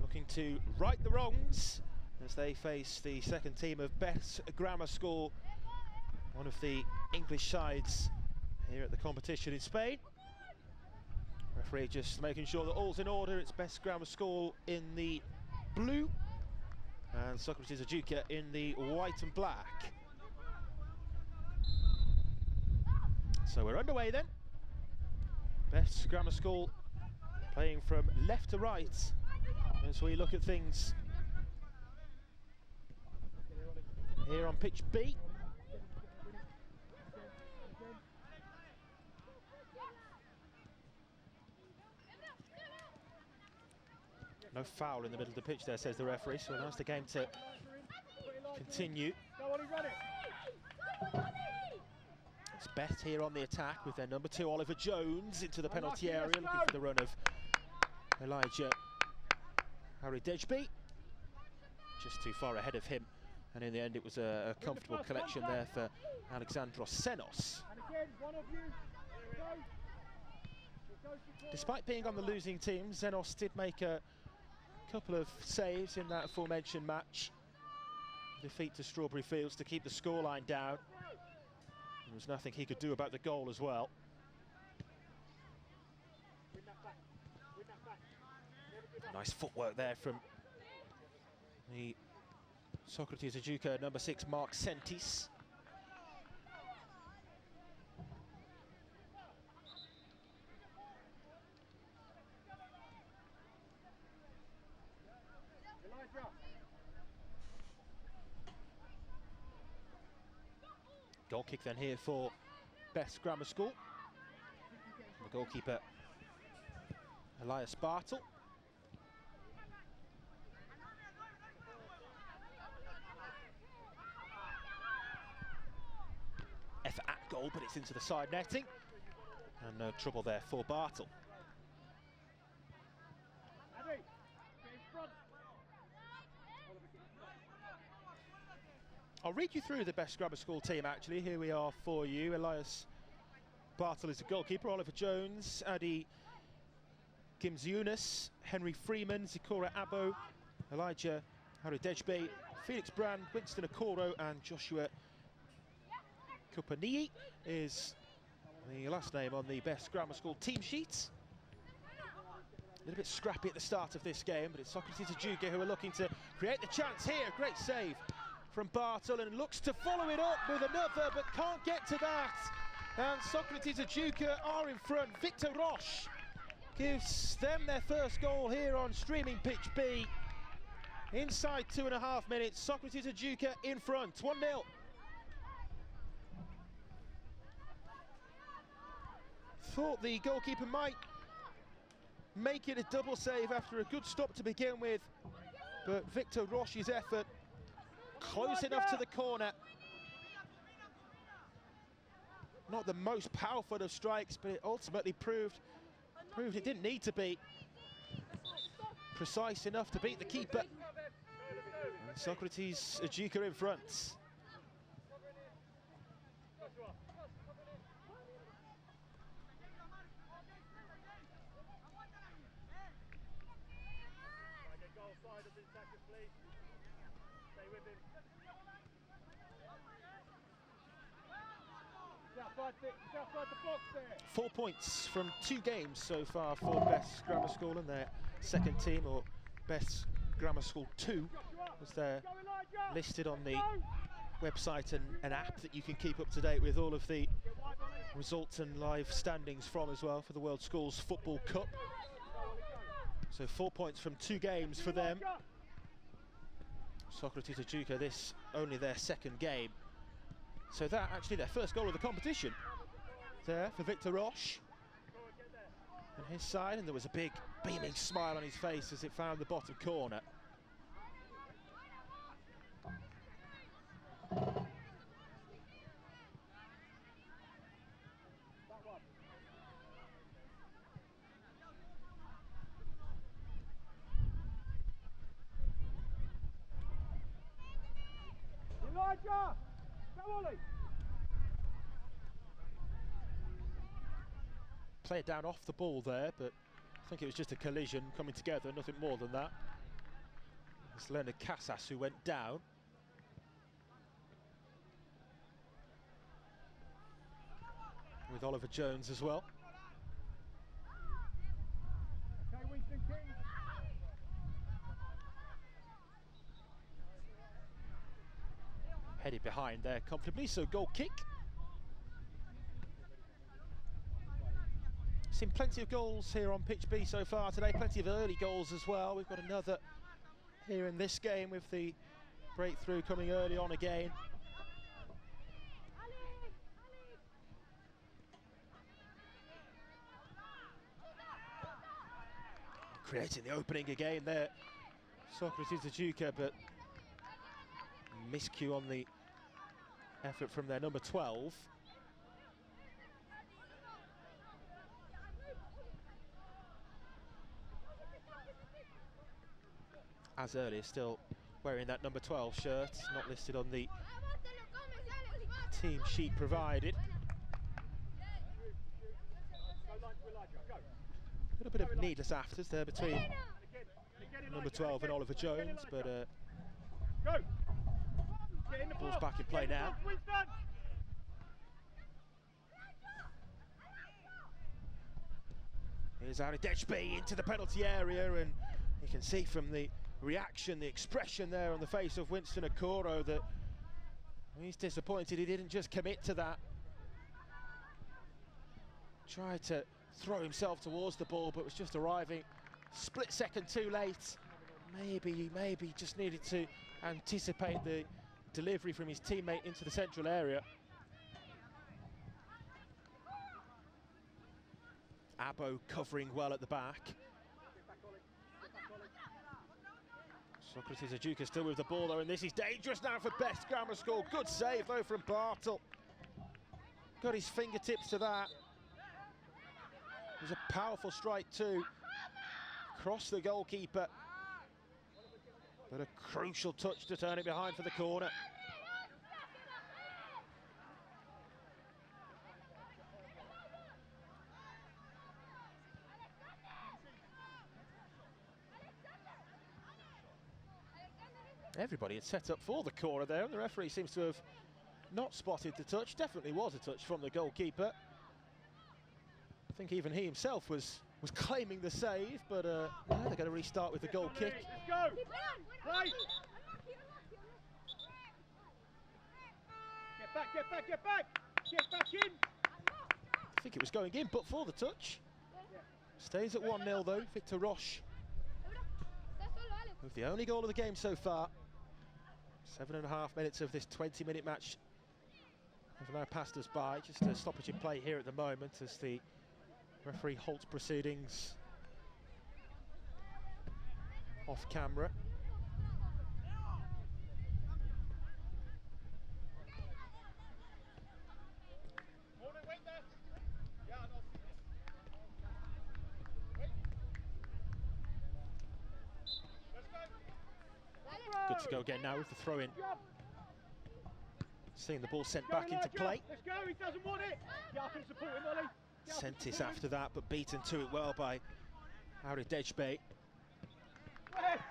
looking to right the wrongs as they face the second team of Beth's Grammar School, one of the English sides here at the competition in Spain. Referee just making sure that all's in order. It's Beth's Grammar School in the blue and Socrates Ajuka in the white and black. So we're underway then. Beth's Grammar School playing from left to right as we look at things here on pitch B. No foul in the middle of the pitch there, says the referee, so allows the game to continue. It's Beth here on the attack with their number 2 Oliver Jones into the penalty area, looking for the run of Elijah Harry Dejby. Just too far ahead of him, and in the end it was a comfortable collection there for Alexandros Senos. despite being on the losing team, Xenos did make a couple of saves in that aforementioned match. Defeat to Strawberry Fields to keep the scoreline down. There was nothing he could do about the goal as well. Nice footwork there from the Socrates Ajuka number 6, Mark Sentis. Goal kick then here for Best Grammar School. The goalkeeper, Elias Bartle. Effort at goal, but it's into the side netting. And no trouble there for Bartle. I'll read you through the Best Grammar School team actually. Here we are for you. Elias Bartle is the goalkeeper, Oliver Jones, Adi Gimzunas, Henry Freeman, Zikora Abo, Elijah Haridejbe, Felix Brand, Winston Okoro and Joshua Kupanii is the last name on the Best Grammar School team sheet. A little bit scrappy at the start of this game, but it's Socrates Ajuka who are looking to create the chance here. Great save from Bartle and looks to follow it up with another, but can't get to that. And Socrates Ajuka are in front. Victor Roche gives them their first goal here on Streaming Pitch B. Inside 2.5 minutes, Socrates Ajuka in front, 1-0. Thought the goalkeeper might make it a double save after a good stop to begin with, but Victor Roche's effort close enough to the corner. Not the most powerful of strikes, but it ultimately proved it didn't need to be. Precise enough to beat the keeper. And Socrates Ajuka in front. there. 4 points from 2 games so far for Best Grammar School, and their second team, or Best Grammar School 2, as they're listed on the website and an app that you can keep up to date with all of the results and live standings from as well for the World Schools Football Cup. So 4 points from 2 games for them. Socrates Ajuka, this only their second game. So that actually their first goal of the competition there for Victor Roche and his side, and there was a big beaming smile on his face as it found the bottom corner. Elijah! Go Ollie! Played down off the ball there, but I think it was just a collision coming together, nothing more than that. It's Leonard Casas who went down. With Oliver Jones as well. Okay, Winston King. Headed behind there comfortably, so goal kick. Seen plenty of goals here on Pitch B so far today, plenty of early goals as well. We've got another here in this game with the breakthrough coming early on again. Creating the opening again there, Socrates Ajuka, but miscue on the effort from their number 12. As earlier, still wearing that number 12 shirt, not listed on the team sheet provided. A little bit of needless afters there between number 12 and Oliver Jones, but ball's back in play now. Here's Arideshbe into the penalty area, and you can see from the reaction, the expression there on the face of Winston Okoro that he's disappointed he didn't just commit to that. Tried to throw himself towards the ball, but was just arriving split second too late. Maybe just needed to anticipate the delivery from his teammate into the central area. Abo covering well at the back. Socrates Ajuka still with the ball though, and this is dangerous now for Best Grammar School. Good save though from Bartle. Got his fingertips to that. It was a powerful strike too. Across the goalkeeper. But a crucial touch to turn it behind for the corner. Everybody had set up for the corner there, and the referee seems to have not spotted the touch. Definitely was a touch from the goalkeeper. I think even he himself was claiming the save, but they're going to restart with the goal kick. Let's go! Right! Get back! Get back in! I think it was going in, but for the touch. Stays at 1-0 though, Victor Roche. With the only goal of the game so far. 7.5 minutes of this 20-minute match have now passed us by. Just a stoppage in play here at the moment as the referee halts proceedings off camera. Good to go again now with the throw-in. Seeing the ball sent back into play. Let's go, he doesn't want it. Get up and support him, Ollie. Sentis after that, but beaten to it well by Arideshbe.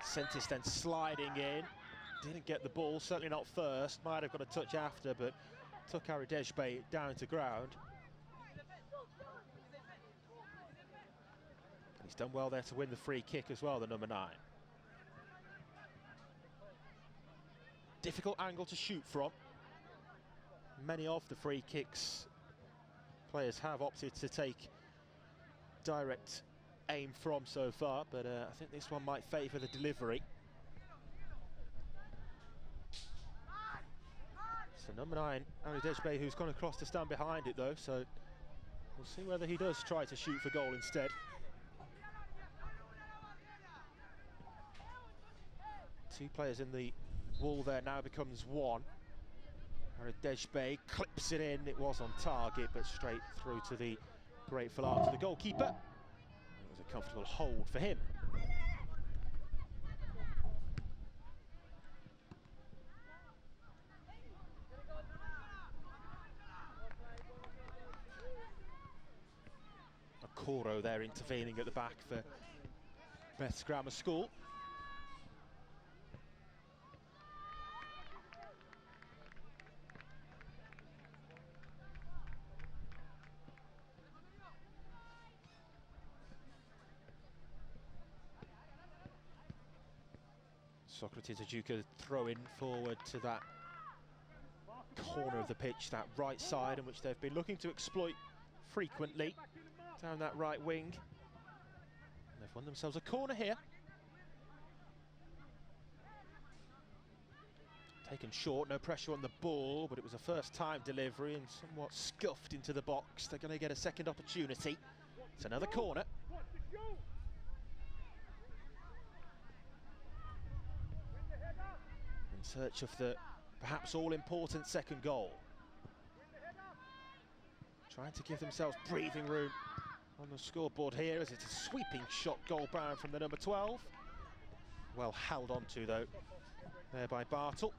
Sentis then sliding in. Didn't get the ball, certainly not first. Might have got a touch after, but took Arideshbe down to ground. He's done well there to win the free kick as well, the number 9. Difficult angle to shoot from. Many of the free kicks players have opted to take direct aim from so far, but I think this one might favour the delivery. So number 9, Arideshbe, who's gone across to stand behind it though, so we'll see whether he does try to shoot for goal instead. Two players in the wall there, now becomes one. Arideshbe clips it in, it was on target, but straight through to the grateful arms of the goalkeeper. It was a comfortable hold for him. Okoro there intervening at the back for Beth's Grammar School. Socrates Ajuka throwing forward to that corner of the pitch, that right side, in which they've been looking to exploit frequently, down that right wing. And they've won themselves a corner here. Taken short, no pressure on the ball, but it was a first-time delivery and somewhat scuffed into the box. They're going to get a second opportunity. It's another corner. In search of the perhaps all-important second goal. Trying to give themselves breathing room on the scoreboard here as it's a sweeping shot goal bound from the number 12. Well held on to though there by Bartle.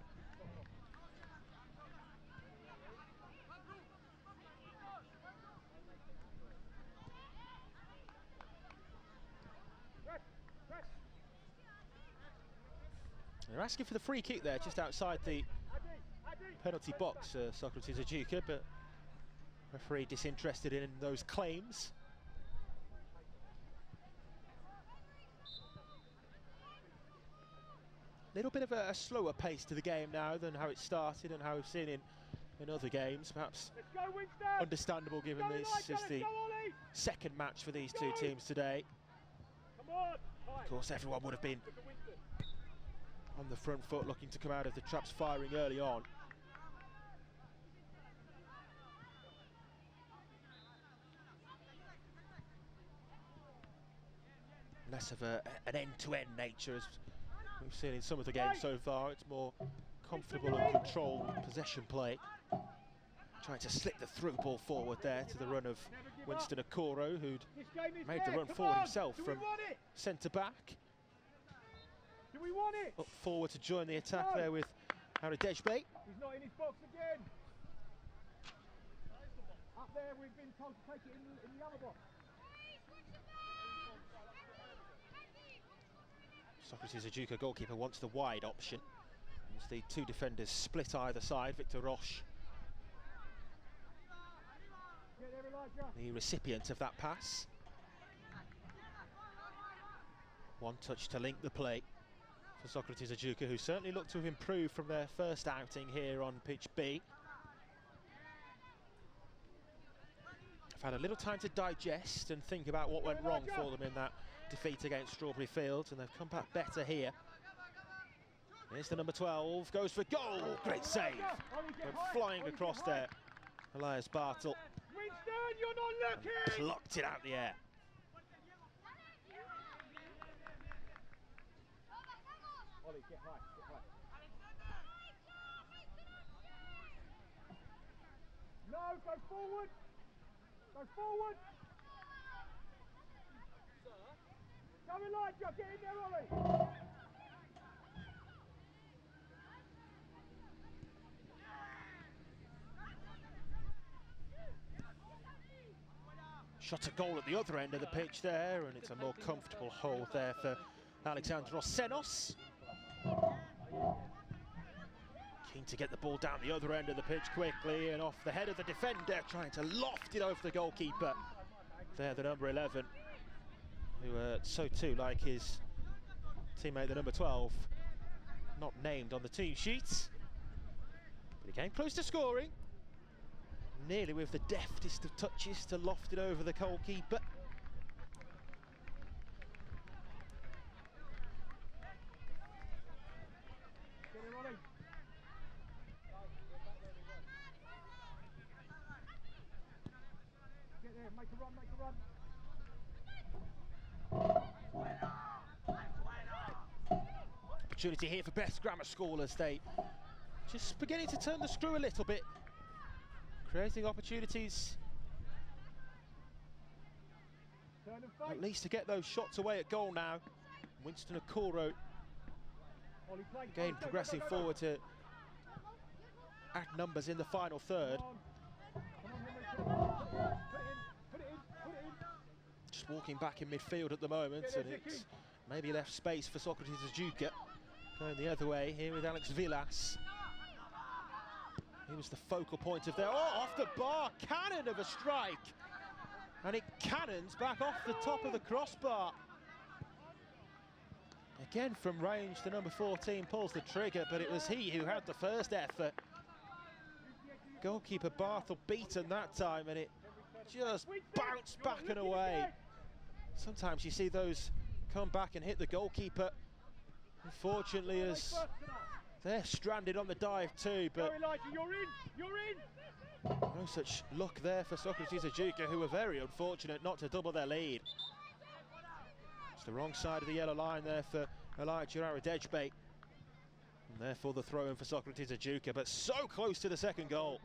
They're asking for the free kick there, just outside the penalty box, Socrates Ajuka, but referee disinterested in those claims. A little bit of a slower pace to the game now than how it started and how we've seen in other games. Perhaps understandable given this is the second match for these two teams today. Of course, everyone would have been on the front foot looking to come out of the traps firing early on. Less of an end-to-end nature as we've seen in some of the games so far. It's more comfortable and controlled possession play. Trying to slip the through ball forward there to the run of Winston Okoro, who'd made the run forward himself from centre-back. Up forward to join the attack there with Aradejbe. He's not in his box again. Up there, we've been told to take it in the other box. Socrates Ajuka, goalkeeper, wants the wide option. As the two defenders split either side, Victor Roche, the recipient of that pass. One touch to link the play for Socrates Ajuka, who certainly looked to have improved from their first outing here on pitch B. Have had a little time to digest and think about what went wrong for them in that defeat against Strawberry Fields, and they've come back better here. Here's the number 12, goes for goal, great save. And flying across there, Elias Bartle. Winston, you're not looking! Plucked it out the air. Ollie, get high, get high. No, go forward! Go forward! Go Elijah, get in there, Ollie! Shot a goal at the other end of the pitch there, and it's a more comfortable hold there for Alexandros Senos. Keen to get the ball down the other end of the pitch quickly and off the head of the defender, trying to loft it over the goalkeeper. There, the number 11, who so too, like his teammate, the number 12, not named on the team sheets. But he came close to scoring. Nearly with the deftest of touches to loft it over the goalkeeper. Get in, Ollie. Get there, make a run, make a run. Opportunity here for Best Grammar School as they just beginning to turn the screw a little bit. Creating opportunities, at least to get those shots away at goal now. Winston Okoro again progressing forward to add numbers in the final third. Just walking back in midfield at the moment, and it's maybe left space for Socrates Ajuka. Going the other way here with Alex Villas. He was the focal point of their, off the bar, cannon of a strike. And it cannons back off the top of the crossbar. Again from range, the number 14 pulls the trigger, but it was he who had the first effort. Goalkeeper Barthel beaten that time, and it just bounced back and away. Sometimes you see those come back and hit the goalkeeper. Unfortunately, as they're stranded on the dive too, but no such luck there for Socrates Ajuka, who were very unfortunate not to double their lead. It's the wrong side of the yellow line there for Elijah Aradejbe, and therefore the throw in for Socrates Ajuka, but so close to the second goal.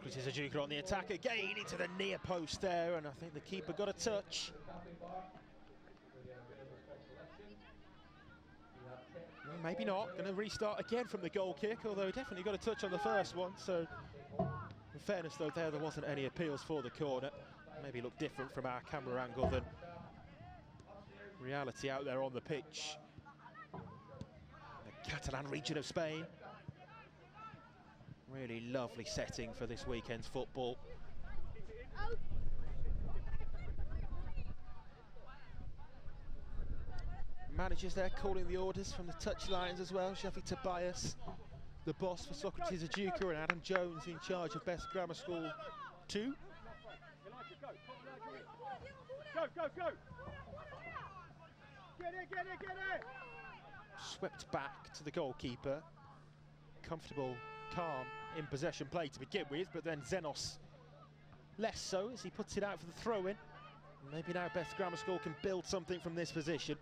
Socrates Ajuka on the attack again into the near post there, and I think the keeper got a touch. Well, maybe not. Going to restart again from the goal kick, although he definitely got a touch on the first one. So, in fairness though, there wasn't any appeals for the corner. Maybe looked different from our camera angle than reality out there on the pitch. The Catalan region of Spain. Really lovely setting for this weekend's football. Managers there calling the orders from the touch lines as well. Shafi Tobias, the boss for Socrates Ajuka, and Adam Jones in charge of Best Grammar School 2. Go, go, go! Get it! Swept back to the goalkeeper. Comfortable, calm, in possession play to begin with, but then Zenos less so as he puts it out for the throw-in. Maybe now Best Grammar School can build something from this position.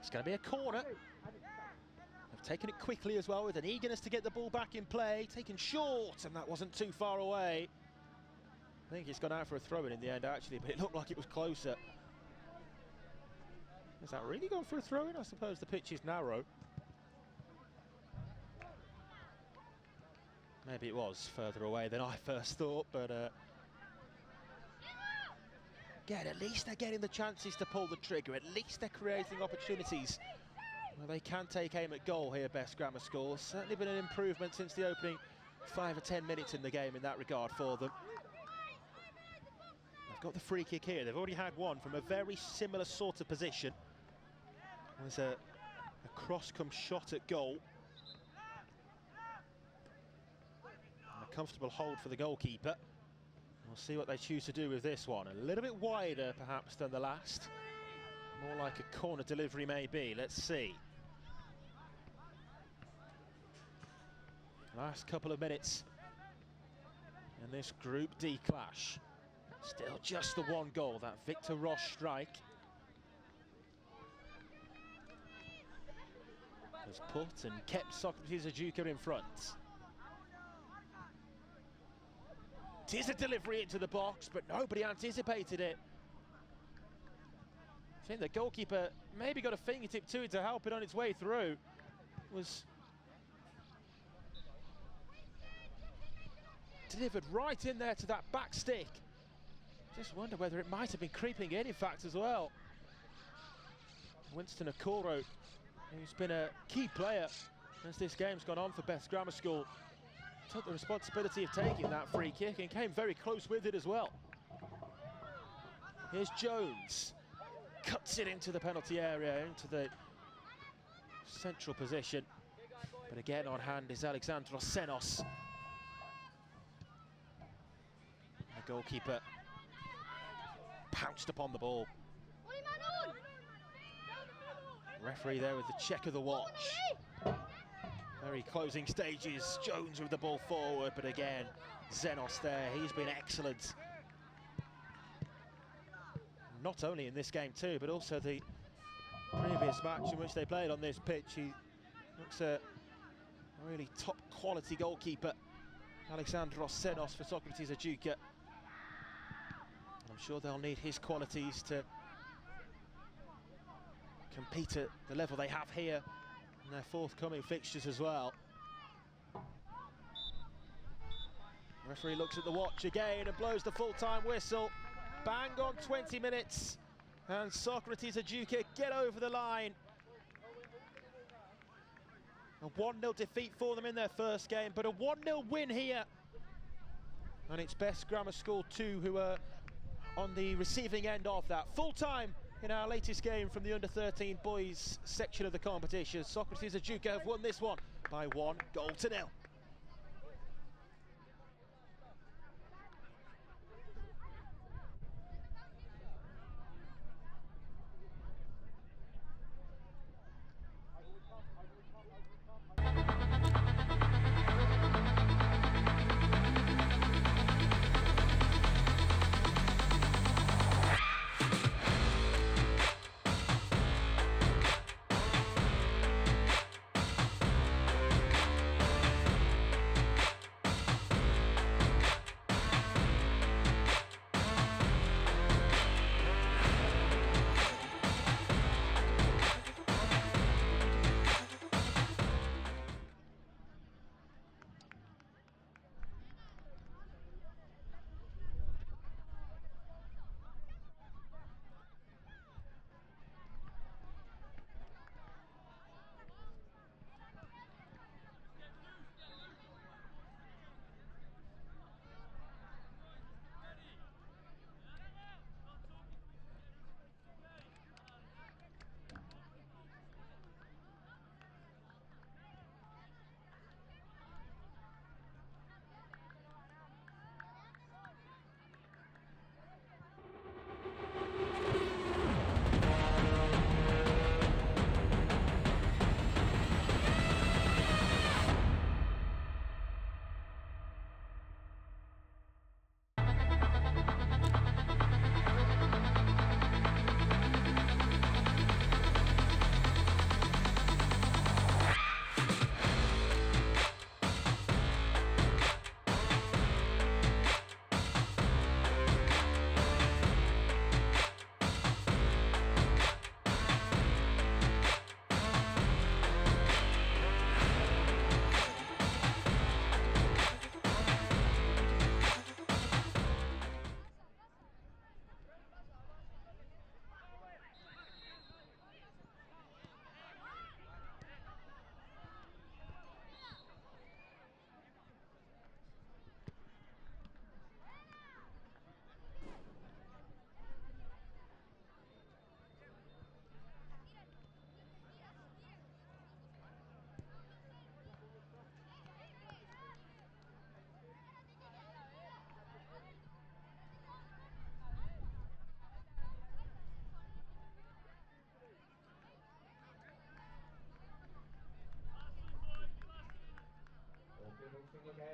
It's going to be a corner. They've taken it quickly as well, with an eagerness to get the ball back in play. Taken short, and that wasn't too far away. I think it's gone out for a throw-in in the end, actually, but it looked like it was closer. Has that really gone for a throw-in? I suppose the pitch is narrow. Maybe it was further away than I first thought, but again, at least they're getting the chances to pull the trigger. At least they're creating opportunities where they can take aim at goal here, Best Grammar School. Certainly been an improvement since the opening 5 or 10 minutes in the game in that regard for them. They've got the free kick here. They've already had one from a very similar sort of position. There's a cross come shot at goal. And a comfortable hold for the goalkeeper. We'll see what they choose to do with this one. A little bit wider, perhaps, than the last. More like a corner delivery, maybe. Let's see. Last couple of minutes in this Group D clash. Still just the one goal, that Victor Roche strike. Has put and kept Socrates Ajuka in front. It is a delivery into the box, but nobody anticipated it. I think the goalkeeper maybe got a fingertip to it to help it on its way through. Was delivered right in there to that back stick. Just wonder whether it might have been creeping in fact, as well. Winston Okoro, who's been a key player as this game's gone on for Best Grammar School, took the responsibility of taking that free kick and came very close with it as well. Here's Jones, cuts it into the penalty area, into the central position. But again on hand is Alexandros Senos. The goalkeeper pounced upon the ball. Referee there with the check of the watch. Very closing stages, Jones with the ball forward, but again, Zenos there, he's been excellent. Not only in this game too, but also the previous match in which they played on this pitch. He looks a really top quality goalkeeper, Alexandros Senos for Socrates Ajuka. I'm sure they'll need his qualities to compete at the level they have here in their forthcoming fixtures as well. The referee looks at the watch again and blows the full-time whistle. Bang on 20 minutes, and Socrates Ajuka get over the line. A 1-0 defeat for them in their first game, but a 1-0 win here. And it's Best Grammar School 2 who are on the receiving end of that. Full-time in our latest game from the under-13 boys section of the competition. Socrates Ajuka have won this one by 1-0.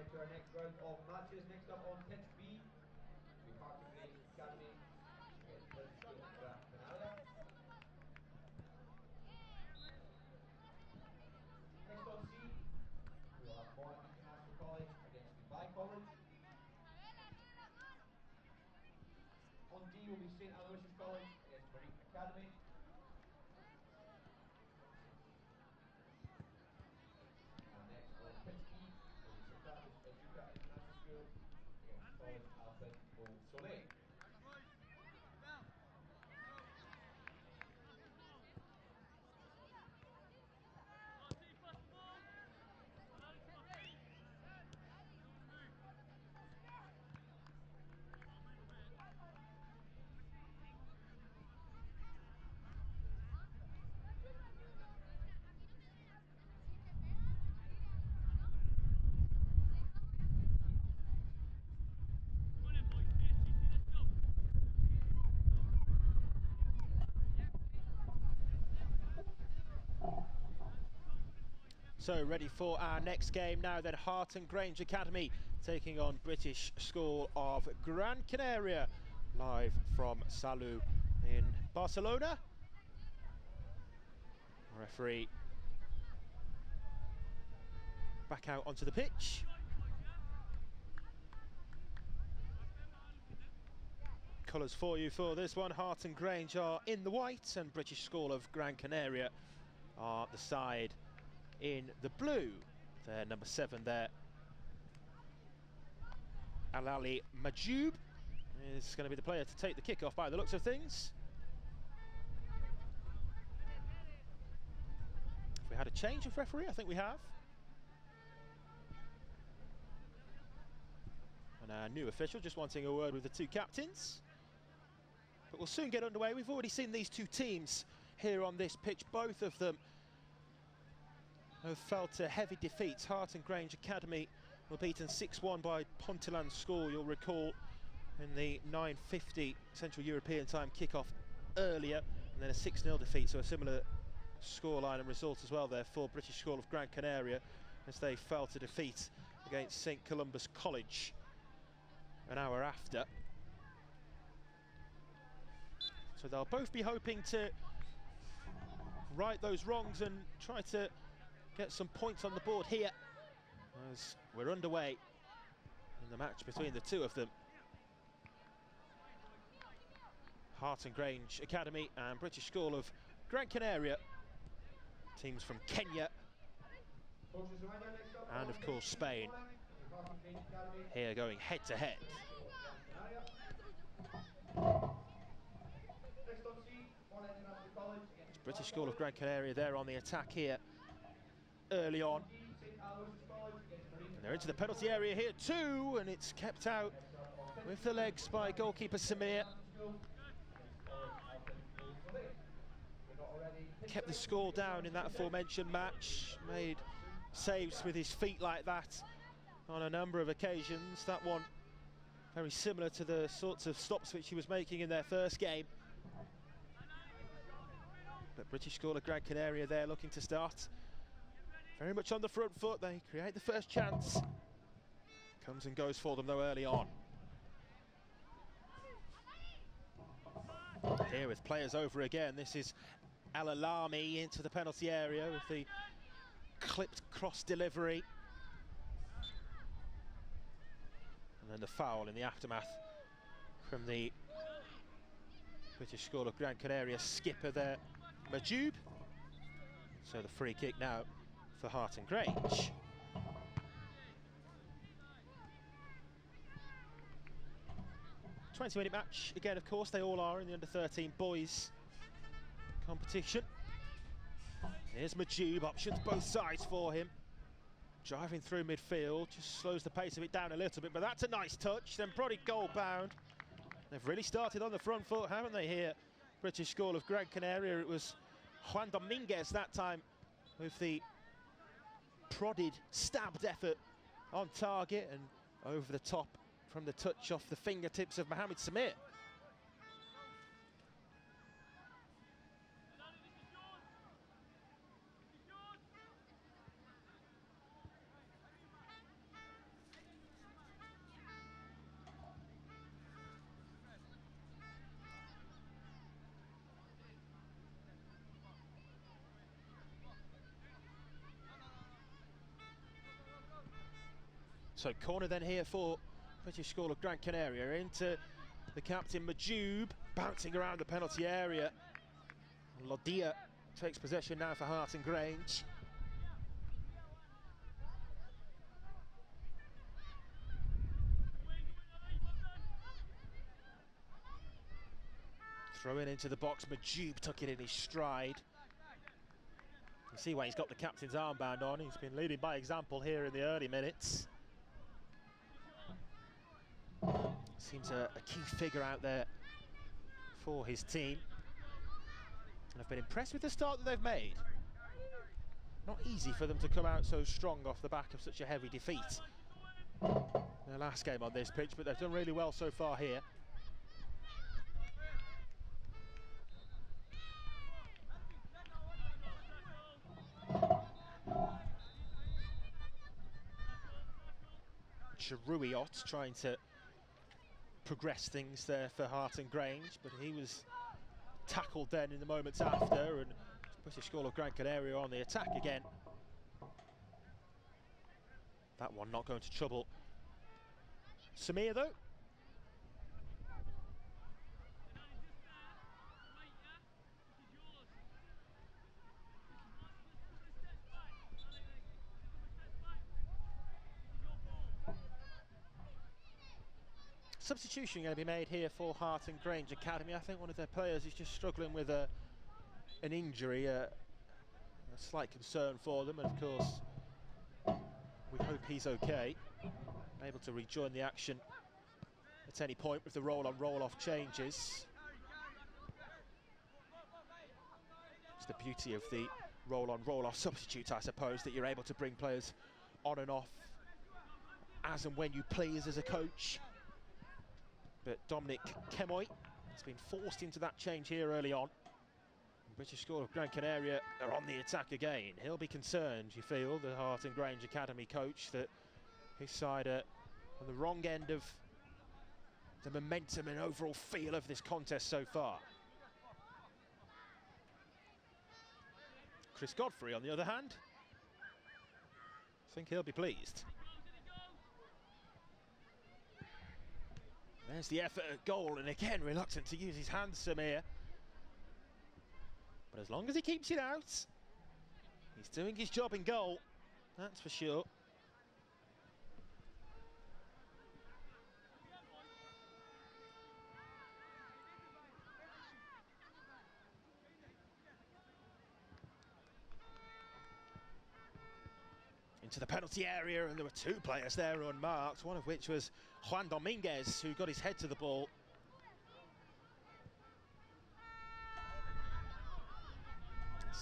head to our next round of matches. Next up on pitch B, we have Harton Grange Academy against British School of Gran Canaria. Next on C, we will have Monaghan International College against Dubai College. On D will be St Aloysius College against Marine Academy. And next on pitch E will be Socrates Educa International School against College Alpin Au Soleil. So ready for our next game now then. Harton Grange Academy taking on British School of Gran Canaria, live from Salou in Barcelona. Referee back out onto the pitch. Colours for you for this one. Harton Grange are in the white and British School of Gran Canaria are the side in the blue. Their number 7 there, Alali Majoub, is going to be the player to take the kick-off by the looks of things. Have we had a change of referee? I think we have. And our new official just wanting a word with the two captains. But we'll soon get underway. We've already seen these two teams here on this pitch. Both of them have felt heavy defeats. Harton Grange Academy were beaten 6-1 by Ponteland School, you'll recall, in the 9:50 Central European time kickoff earlier, and then a 6-0 defeat, so a similar scoreline and result as well there for British School of Gran Canaria as they fell to defeat against St Columba's College an hour after. So they'll both be hoping to right those wrongs and try to get some points on the board here as we're underway in the match between the two of them. Harton Grange Academy and British School of Gran Canaria, teams from Kenya and of course Spain, here going head to head. British School of Gran Canaria there on the attack here early on. And they're into the penalty area here too, and it's kept out with the legs by goalkeeper Samir. Kept the score down in that aforementioned match, made saves with his feet like that on a number of occasions. That one very similar to the sorts of stops which he was making in their first game. But British School of Gran Canaria there looking to start very much on the front foot. They create the first chance. Comes and goes for them though early on. Here with players over again, this is Al-Alami into the penalty area with the clipped cross delivery. And then the foul in the aftermath from the British School of Gran Canaria skipper there, Majoub. So the free kick now for Harton Grange. A 20-minute match again, of course, they all are in the under-13 boys competition. Here's Majoub, options both sides for him. Driving through midfield, just slows the pace of it down a little bit, but that's a nice touch. Then Brody goal bound. They've really started on the front foot, haven't they, here? British School of Gran Canaria. It was Juan Dominguez that time with the prodded, stabbed effort on target and over the top from the touch off the fingertips of Mohamed Samir. So corner then here for British School of Gran Canaria, into the captain Majub, bouncing around the penalty area. Lodia takes possession now for Hart and Grange. Throw in into the box, Majub took it in his stride. You see why he's got the captain's armband on. He's been leading by example here in the early minutes. Seems a key figure out there for his team. And I've been impressed with the start that they've made. Not easy for them to come out so strong off the back of such a heavy defeat. Their last game on this pitch, but they've done really well so far here. Cheruiyot trying to progress things there for Hart and Grange, but he was tackled then in the moments after, and British School of Gran Canaria on the attack again. That one not going to trouble Samir though. Substitution going to be made here for Hart and Grange Academy. I think one of their players is just struggling with an injury, a slight concern for them, and of course we hope he's okay, able to rejoin the action at any point with the roll-on, roll-off changes. It's the beauty of the roll-on, roll-off substitutes, I suppose, that you're able to bring players on and off as and when you please as a coach. But Dominic Kemoy has been forced into that change here early on. British School of Gran Canaria are on the attack again. He'll be concerned, you feel, the Hart and Grange Academy coach, that his side are on the wrong end of the momentum and overall feel of this contest so far. Chris Godfrey, on the other hand, I think he'll be pleased. There's the effort at goal, and again reluctant to use his hands, Samir. But as long as he keeps it out, he's doing his job in goal, that's for sure. Into the penalty area, and there were two players there unmarked, one of which was Juan Dominguez, who got his head to the ball.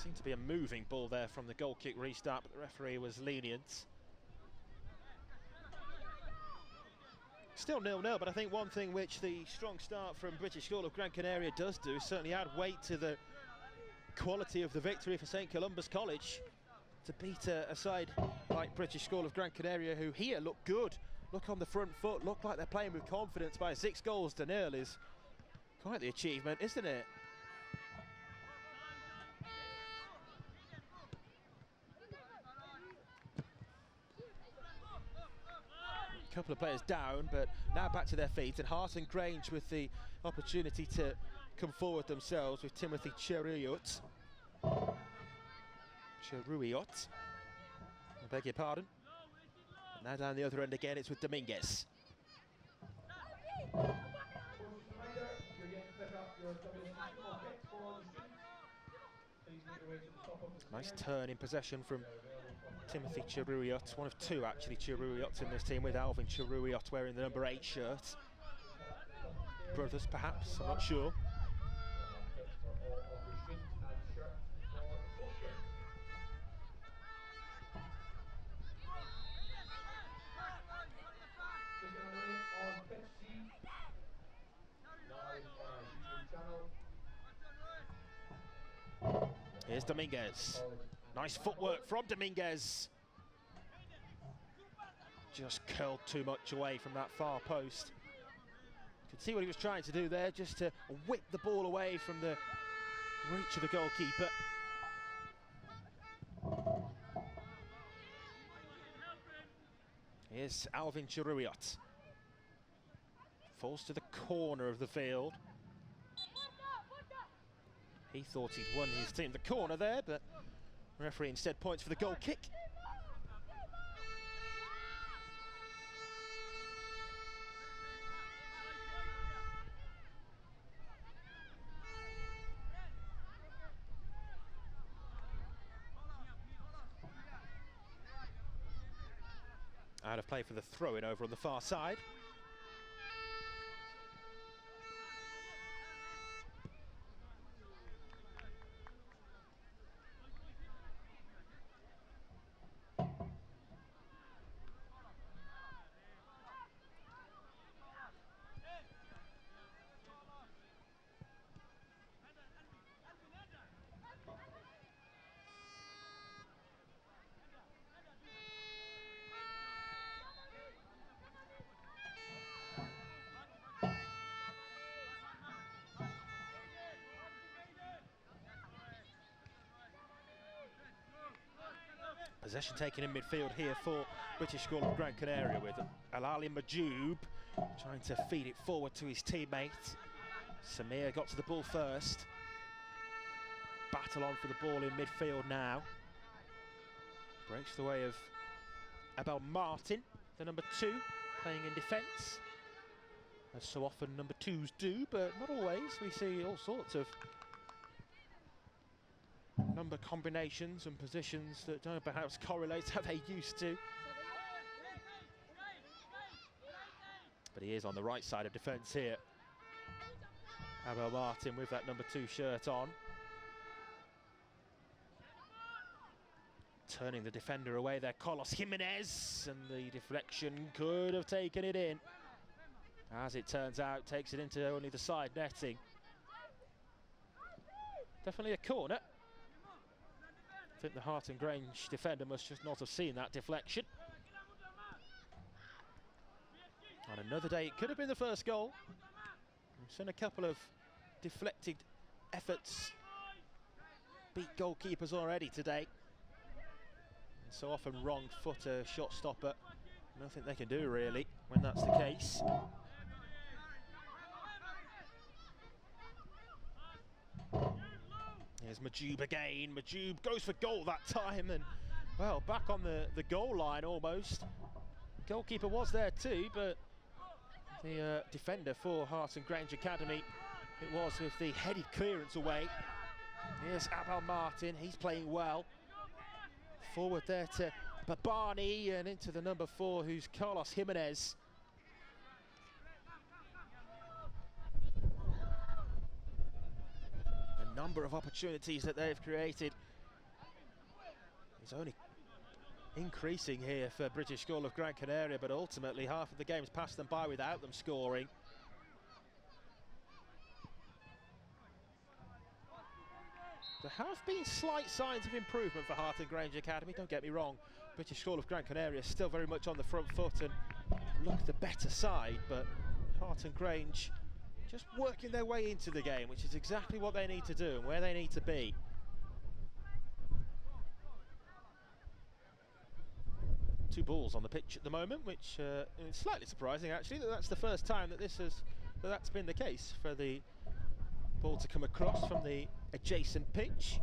Seemed to be a moving ball there from the goal kick restart, but the referee was lenient. Still 0-0, but I think one thing which the strong start from British School of Gran Canaria does do is certainly add weight to the quality of the victory for St Columba's College. To beat a side like British School of Gran Canaria, who here look good, look on the front foot, look like they're playing with confidence, by 6-0 is quite the achievement, isn't it? A couple of players down, but now back to their feet, and Hart and Grange with the opportunity to come forward themselves with Timothy Cheruiyot. I beg your pardon. And now down the other end again, it's with Dominguez. Nice turn in possession from Timothy Cheruiyot, one of two actually Cheruiyots in this team, with Alvin Cheruiyot wearing the number 8 shirt. Brothers perhaps, I'm not sure. Here's Dominguez. Nice footwork from Dominguez. Just curled too much away from that far post. You could see what he was trying to do there, just to whip the ball away from the reach of the goalkeeper. Here's Alvin Chiruriot. Falls to the corner of the field. He thought he'd won his team the corner there, but the referee instead points for the goal kick. Out of play for the throw-in over on the far side. Possession taken in midfield here for British School of Gran Canaria, with Alali Majoub trying to feed it forward to his teammate. Samir got to the ball first. Battle on for the ball in midfield now. Breaks the way of Abel Martin, the number 2, playing in defence. As so often number 2s do, but not always. We see all sorts of number combinations and positions that don't perhaps correlate how they used to. But he is on the right side of defence here. Abel Martin with that number 2 shirt on. Turning the defender away there, Carlos Jimenez, and the deflection could have taken it in. As it turns out, takes it into only the side netting. Definitely a corner. I think the Hart and Grange defender must just not have seen that deflection. On another day, it could have been the first goal. We've seen a couple of deflected efforts beat goalkeepers already today. And so often wrong footer, shot stopper. Nothing they can do really when that's the case. Here's Majoub again. Majoub goes for goal that time, and well, back on the goal line almost. Goalkeeper was there too, but the defender for Hart and Grange Academy, it was with the headed clearance away. Here's Abel Martin, he's playing well. Forward there to Babani and into the number 4, who's Carlos Jimenez. The number of opportunities that they've created is only increasing here for British School of Gran Canaria, but ultimately half of the game's passed them by without them scoring. There have been slight signs of improvement for Hart and Grange Academy, don't get me wrong. British School of Gran Canaria is still very much on the front foot and look the better side, but Hart and Grange just working their way into the game, which is exactly what they need to do and where they need to be. Two balls on the pitch at the moment, which is slightly surprising actually, that's the first time that that's been the case, for the ball to come across from the adjacent pitch.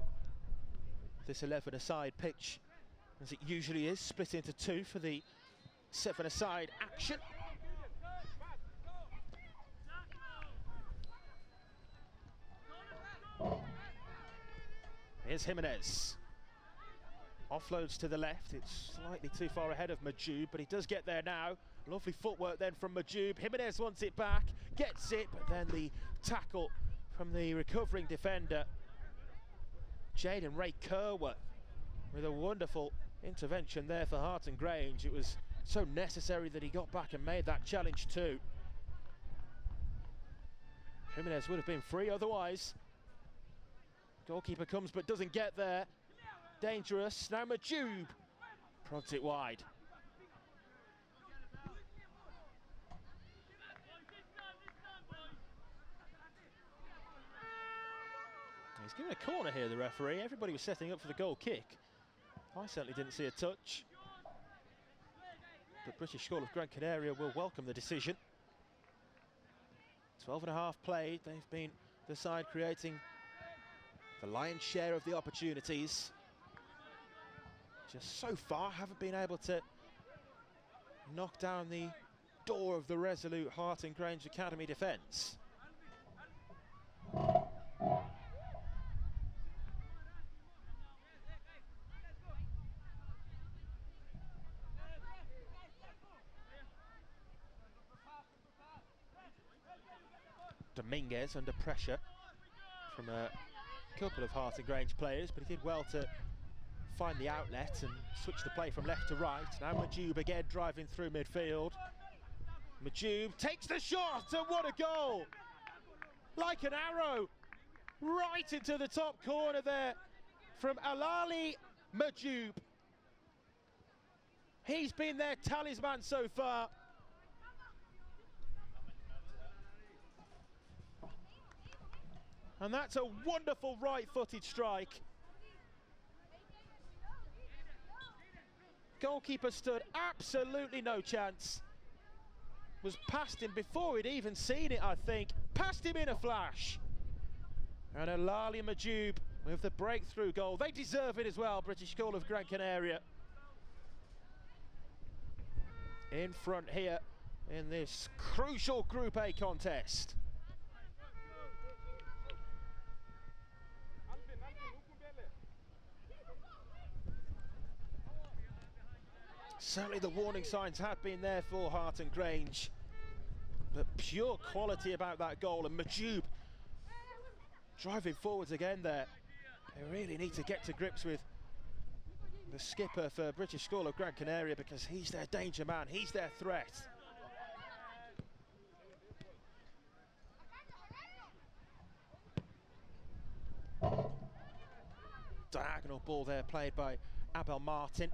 This 11-a-side pitch, as it usually is, split into 2 for the 7-a-side action. Here's Jimenez. Offloads to the left, it's slightly too far ahead of Majoub, but he does get there now. Lovely footwork then from Majoub. Jimenez wants it back, gets it, but then the tackle from the recovering defender, Jaden Ray Kerwin, with a wonderful intervention there for Hart and Grange. It was so necessary that he got back and made that challenge too. Jimenez would have been free otherwise. Goalkeeper comes but doesn't get there. Dangerous. Now Majoub prods it wide. He's given a corner here, the referee. Everybody was setting up for the goal kick. I certainly didn't see a touch. but British School of Gran Canaria will welcome the decision. 12.5 played, they've been the side creating the lion's share of the opportunities. Just so far haven't been able to knock down the door of the resolute Harting Grange Academy defence. Dominguez under pressure from a couple of Harting Grange players, but he did well to find the outlet and switch the play from left to right. Now Majub again driving through midfield. Majub takes the shot, and what a goal! Like an arrow, right into the top corner there from Alali Majub. He's been their talisman so far. And that's a wonderful right-footed strike. Goalkeeper stood absolutely no chance. Was past him before he'd even seen it, I think. Passed him in a flash. And Alali Majub with the breakthrough goal. They deserve it as well, British School of Gran Canaria. In front here in this crucial Group A contest. Certainly the warning signs have been there for Harting Grange, but pure quality about that goal, and Majub driving forwards again there. They really need to get to grips with the skipper for British School of Gran Canaria, because he's their danger man, he's their threat. Diagonal ball there played by Abel Martin.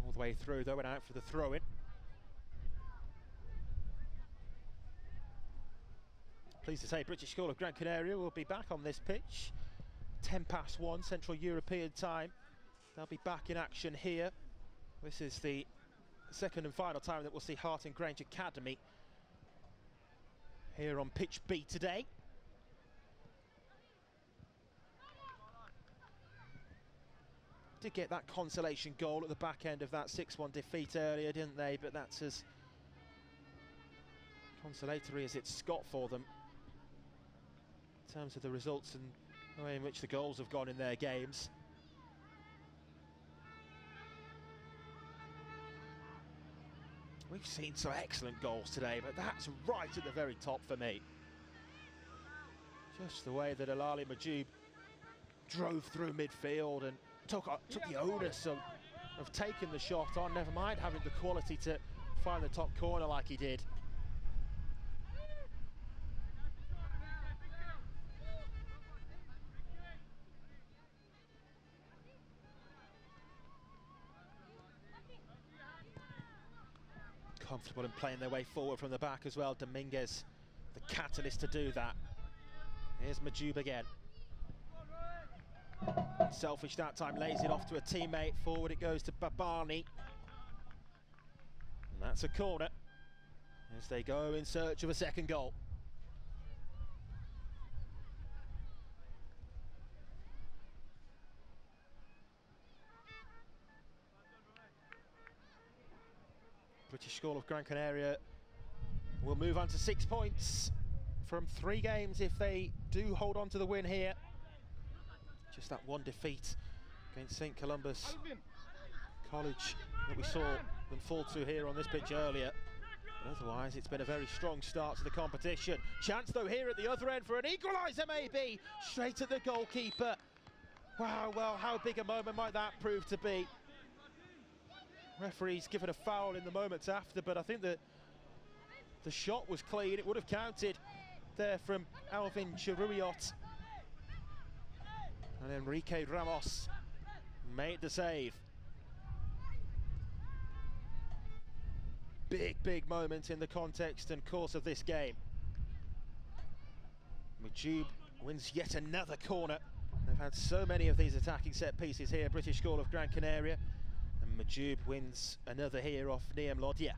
All the way through though, and out for the throw-in. Pleased to say British School of Gran Canaria will be back on this pitch. 1:10 Central European time. They'll be back in action here. This is the second and final time that we'll see Harting Grange Academy here on pitch B today. Did get that consolation goal at the back end of that 6-1 defeat earlier, didn't they? But that's as consolatory as it's got for them in terms of the results and the way in which the goals have gone in their games. We've seen some excellent goals today, but that's right at the very top for me. Just the way that Alali Majub drove through midfield and took the onus of taking the shot on, never mind having the quality to find the top corner like he did. Comfortable in playing their way forward from the back as well. Dominguez, the catalyst to do that. Here's Majub again. Selfish that time, lays it off to a teammate. Forward it goes to Babani. And that's a corner as they go in search of a second goal. British School of Gran Canaria will move on to 6 points from 3 games if they do hold on to the win here. Just that one defeat against St Columbus College that we saw them fall to here on this pitch earlier. But otherwise, it's been a very strong start to the competition. Chance though here at the other end for an equaliser maybe, straight at the goalkeeper. Wow, well, how big a moment might that prove to be? Referee's given a foul in the moments after, but I think that the shot was clean. It would have counted there from Alvin Chiruyot. And Enrique Ramos made the save. Big moment in the context and course of this game. Majub wins yet another corner. They've had so many of these attacking set pieces here, British School of Gran Canaria. And And Majub wins another here off Liam Lodia.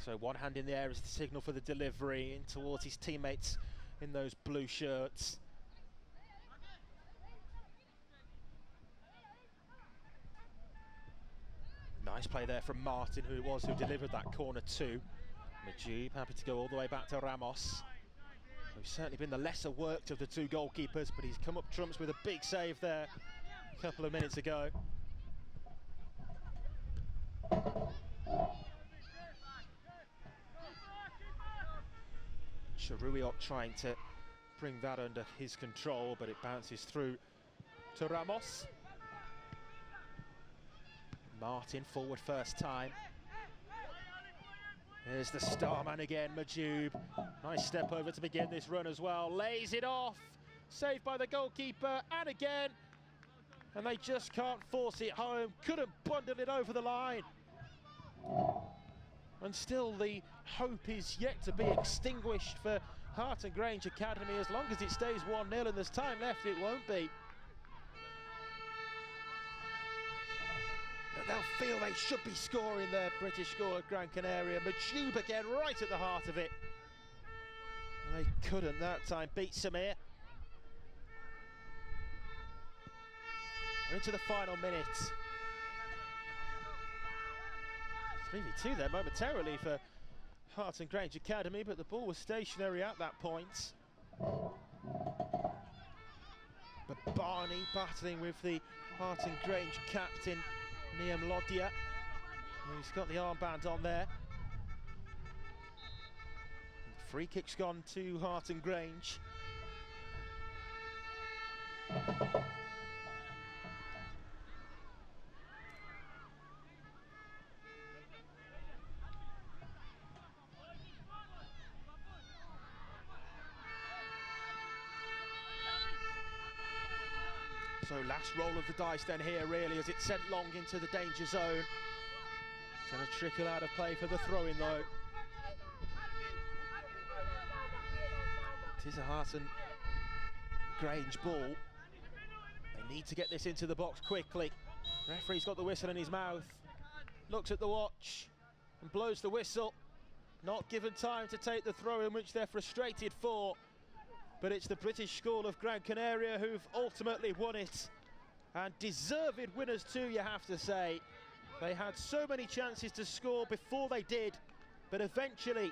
So one hand in the air is the signal for the delivery in towards his teammates in those blue shirts. Nice play there from Martin, who it was who delivered that corner too. Majub happy to go all the way back to Ramos, who's certainly been the lesser worked of the two goalkeepers, but he's come up trumps with a big save there a couple of minutes ago. Charuiot trying to bring that under his control, but it bounces through to Ramos. Martin forward first time. There's the star man again, Majub. Nice step over to begin this run as well. Lays it off. Saved by the goalkeeper, and again. And they just can't force it home. Couldn't bundle it over the line. And still the hope is yet to be extinguished for Hart and Grange Academy. As long as it stays 1-0 and there's time left, it won't be. But they'll feel they should be scoring there, British School of Gran Canaria. Majub again right at the heart of it. They couldn't that time beat Samir. We're into the final minute. 3v2 there momentarily for Hart and Grange Academy, but the ball was stationary at that point. But Barney battling with the Hart and Grange captain, Liam Lodia, who's got the armband on there. The free kick's gone to Hart and Grange. So last roll of the dice then here really, as it's sent long into the danger zone. It's going to trickle out of play for the throw-in though. It is a Hart and Grange ball. They need to get this into the box quickly. Referee's got the whistle in his mouth. Looks at the watch and blows the whistle. Not given time to take the throw-in, which they're frustrated for. But it's the British School of Gran Canaria who've ultimately won it. And deserved winners too, you have to say. They had so many chances to score before they did. But eventually,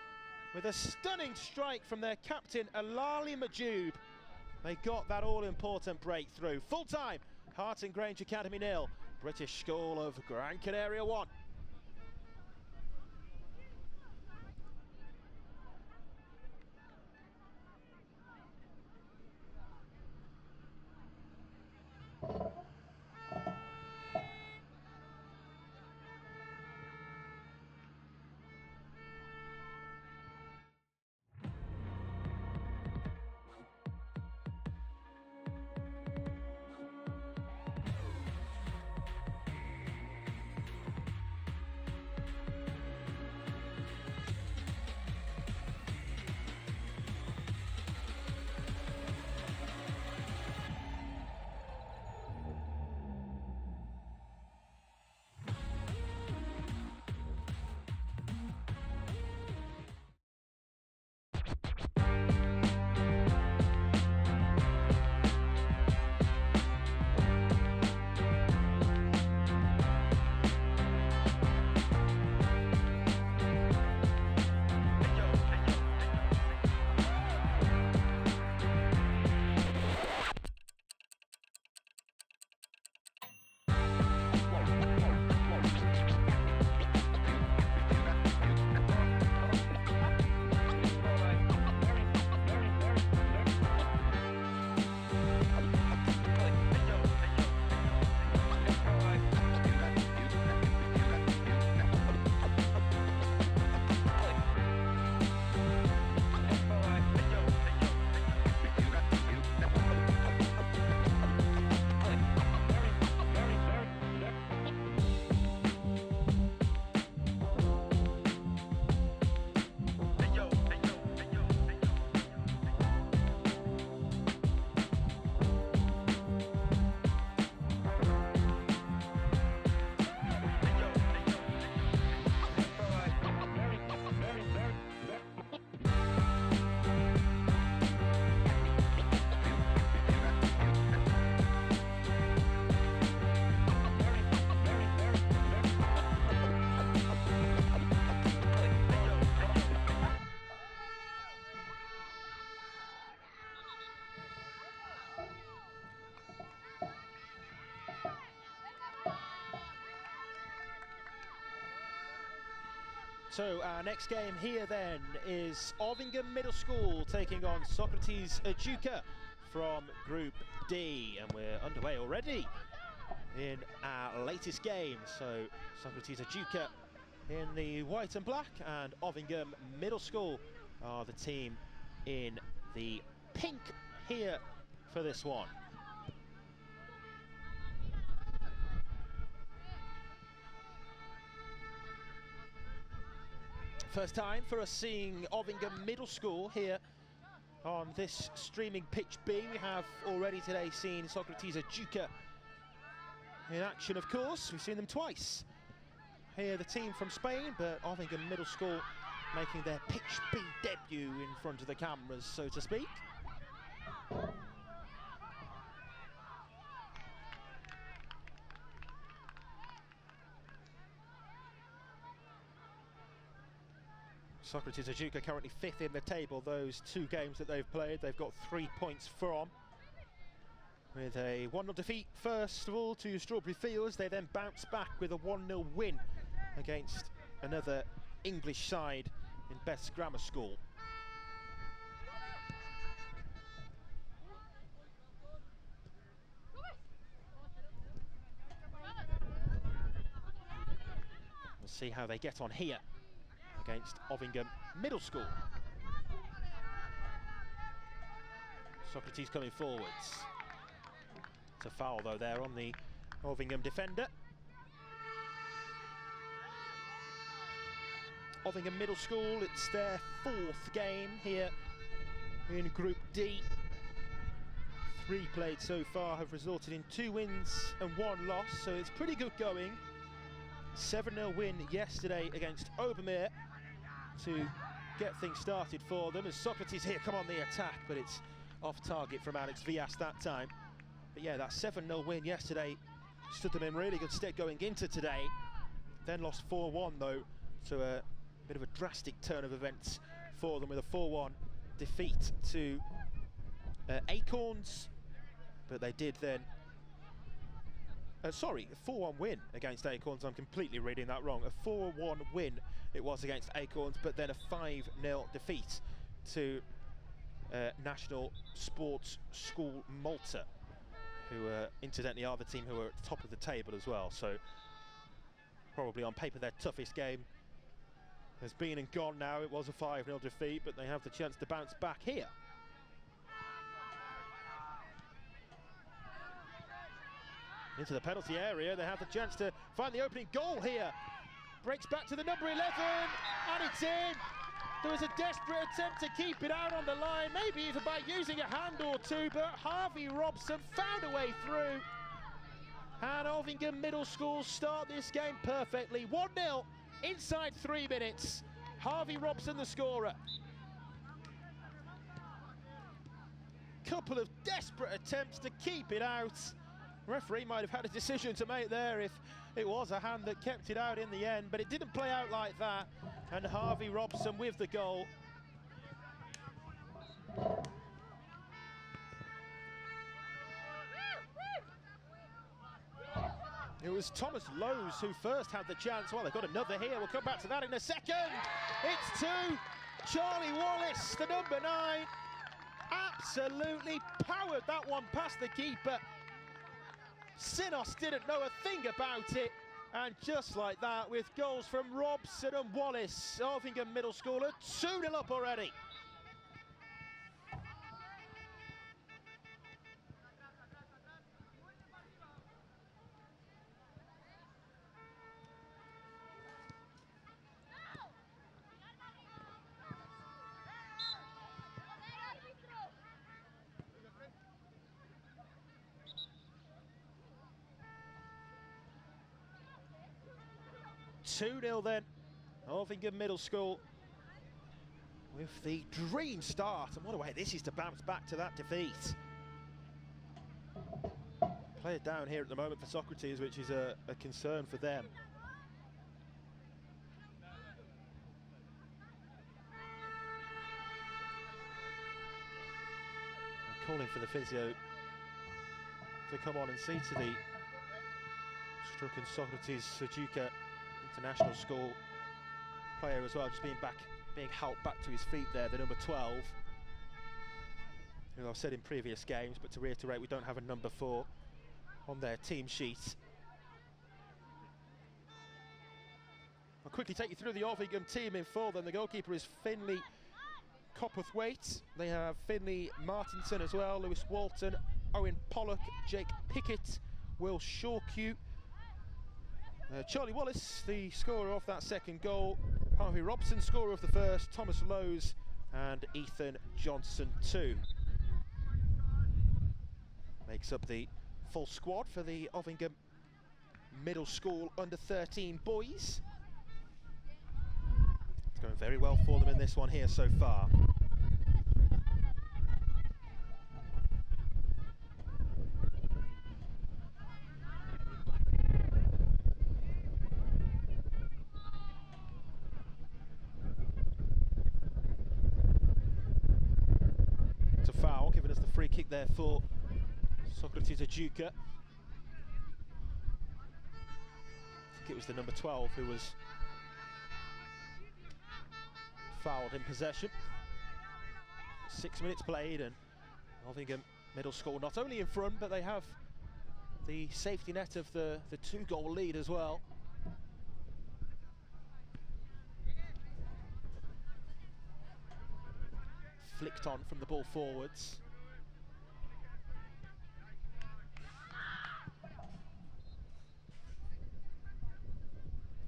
with a stunning strike from their captain, Alali Majub, they got that all-important breakthrough. Full-time, Hart and Grange Academy 0, British School of Gran Canaria 1. So our next game here then is Ovingham Middle School taking on Socrates Ejuka from Group D, and we're underway already in our latest game. So Socrates Ejuka in the white and black, and Ovingham Middle School are the team in the pink here for this one. First time for us seeing Ovingham Middle School here on this streaming pitch B. We have already today seen Socrates Ejuka in action, of course. We've seen them twice. Here the team from Spain, but Ovingham Middle School making their pitch B debut in front of the cameras, so to speak. Socrates Ejuka currently 5th in the table. Those 2 games that they've played, they've got 3 points from. With a 1-0 defeat first of all to Strawberry Fields, they then bounce back with a 1-0 win against another English side in Beth's Grammar School. We'll see how they get on here against Ovingham Middle School. Socrates coming forwards. It's a foul though there on the Ovingham defender. Ovingham Middle School, it's their 4th game here in Group D. 3 played so far have resulted in 2 wins and 1 loss, so it's pretty good going. 7-0 win yesterday against Obermere to get things started for them, as Socrates here come on the attack, but it's off target from Alex Vias that time. But yeah, that 7-0 win yesterday stood them in really good stead going into today. Then lost 4-1 though, so a bit of a drastic turn of events for them with a 4-1 defeat to Acorns. But they did then, sorry, a 4-1 win against Acorns. I'm completely reading that wrong. A 4-1 win it was against Acorns, but then a 5-0 defeat to National Sports School Malta, who incidentally are the team who are at the top of the table as well. So probably on paper their toughest game has been and gone now. It was a 5-0 defeat, but they have the chance to bounce back here. Into the penalty area, they have the chance to find the opening goal here. Breaks back to the number 11, and it's in. There was a desperate attempt to keep it out on the line, maybe even by using a hand or two, but Harvey Robson found a way through. And Ovingham Middle School start this game perfectly. 1-0 inside 3 minutes. Harvey Robson the scorer. Couple of desperate attempts to keep it out. Referee might have had a decision to make there if it was a hand that kept it out in the end, but it didn't play out like that. And Harvey Robson with the goal. It was Thomas Lowe's who first had the chance. Well, they've got another here. We'll come back to that in a second. It's to Charlie Wallace, the number 9. Absolutely powered that one past the keeper. Sinos didn't know a thing about it, and just like that, with goals from Robson and Wallace, Ovingham Middle School are 2-0 up already. Two-0 then, Ovingham Middle School with the dream start, and what a way this is to bounce back to that defeat. Play it down here at the moment for Socrates, which is a concern for them. I'm calling for the physio to come on and see to the stricken Socrates Ejuka International School. player as well, just being helped back to his feet there, the number 12, who I've said in previous games, but to reiterate, we don't have a number 4 on their team sheet. I'll quickly take you through the Ovingham team in full. Then the goalkeeper is Finley Copperthwaite. They have Finley Martinson as well, Lewis Walton, Owen Pollock, Jake Pickett, Will Shawcue, Charlie Wallace, the scorer of that second goal, Harvey Robson, scorer of the first, Thomas Lowes and Ethan Johnson too. Makes up the full squad for the Ovingham Middle School under-13 boys. It's going very well for them in this one here so far. It's a foul, giving us the free kick there for Socrates Ajuka. I think it was the number 12 who was fouled in possession. 6 minutes played and Ovingham Middle School not only in front, but they have the safety net of the 2-goal lead as well. Flicked on from the ball forwards.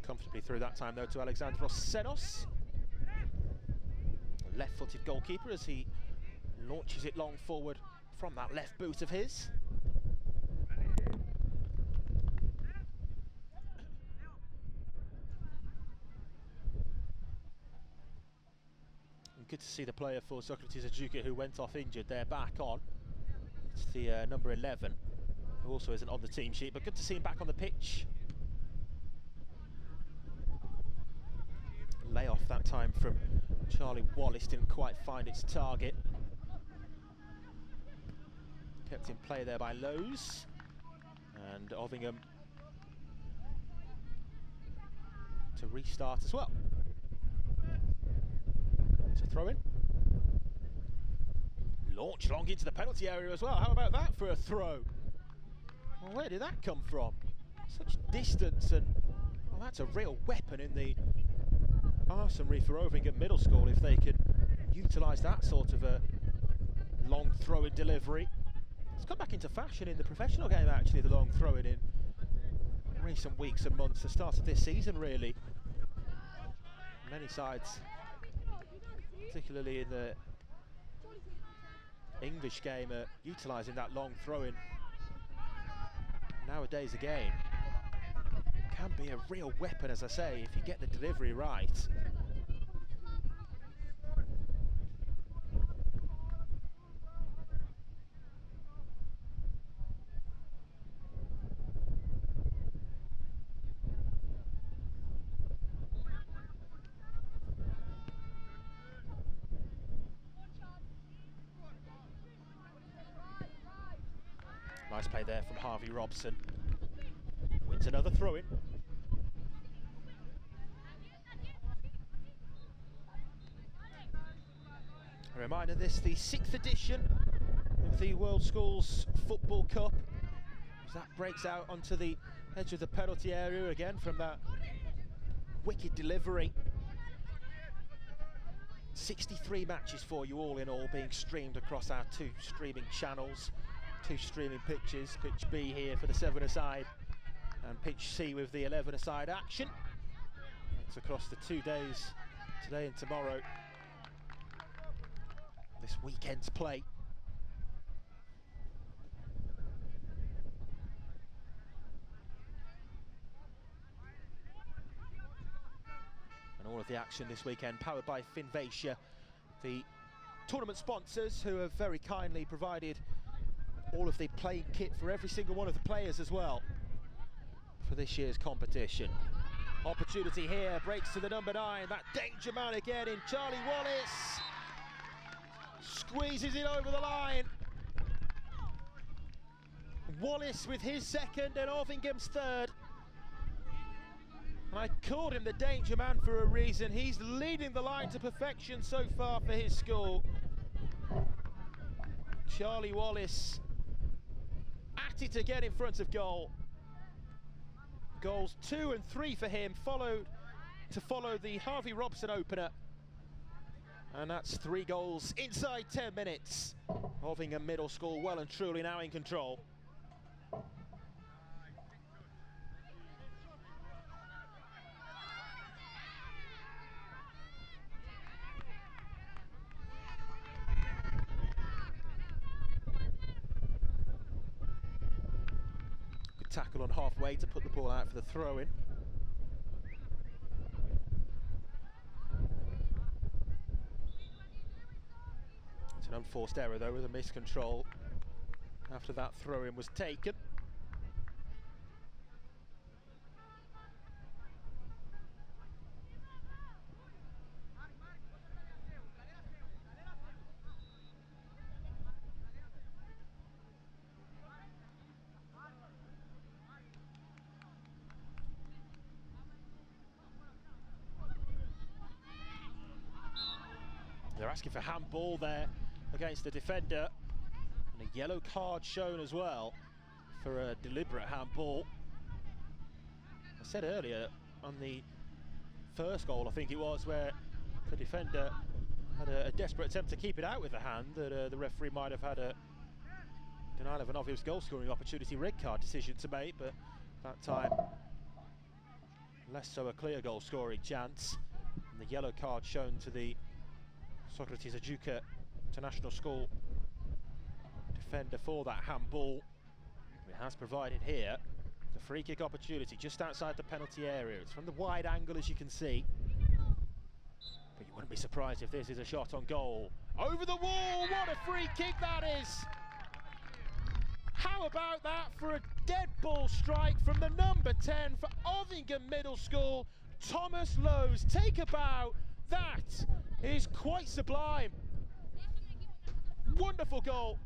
Comfortably through that time though to Alexandros Senos. Left-footed goalkeeper as he launches it long forward from that left boot of his. And good to see the player for Socrates Ajuka who went off injured there back on. It's the number 11, who also isn't on the team sheet, but good to see him back on the pitch. Layoff that time from Charlie Wallace didn't quite find its target. Kept in play there by Lowes. And Ovingham to restart as well. It's a throw in. Launch long into the penalty area as well. How about that for a throw? Well, where did that come from? Such distance, and well, that's a real weapon in the arsenal for Ovingham Middle School if they can utilise that sort of a long throw-in delivery. It's come back into fashion in the professional game actually, the long throw-in in recent weeks and months, the start of this season really. Many sides, particularly in the English game, are utilising that long throw-in nowadays again. Can be a real weapon, as I say, if you get the delivery right. Nice play there from Harvey Robson. Wins another throw-in. A reminder, this the 6th edition of the World Schools Football Cup, as that breaks out onto the edge of the penalty area again from that wicked delivery. 63 matches for you all in all, being streamed across our 2 streaming channels, 2 streaming pitches. Pitch B here for the 7-a-side and pitch C with the 11-a-side action. It's across the 2 days, today and tomorrow, this weekend's play. And all of the action this weekend powered by Finvacia, the tournament sponsors who have very kindly provided all of the playing kit for every single one of the players as well for this year's competition. Opportunity here, breaks to the number 9, that danger man again in Charlie Wallace. Squeezes it over the line. Wallace with his second and Ovingham's third. And I called him the danger man for a reason. He's leading the line to perfection so far for his school. Charlie Wallace at it again in front of goal. Goals 2 and 3 for him, follow the Harvey Robson opener. And that's 3 goals inside 10 minutes. Hovingham Middle School well and truly now in control. Good tackle on halfway to put the ball out for the throw-in. It's an unforced error though, with a miscontrol after that throw-in was taken. They're asking for handball there against the defender, and a yellow card shown as well for a deliberate handball. I said earlier on the first goal, I think it was, where the defender had a desperate attempt to keep it out with the hand, that the referee might have had a denial of an obvious goal scoring opportunity, red card decision to make, but that time less so a clear goal scoring chance. And the yellow card shown to the Socrates Ajuka International School defender for that handball. It has provided here the free kick opportunity just outside the penalty area. It's from the wide angle, as you can see, but you wouldn't be surprised if this is a shot on goal. Over the wall, what a free kick that is! How about that for a dead ball strike from the number 10 for Hovingham Middle School, Thomas Lowe's. Take a bow. That is quite sublime. Wonderful goal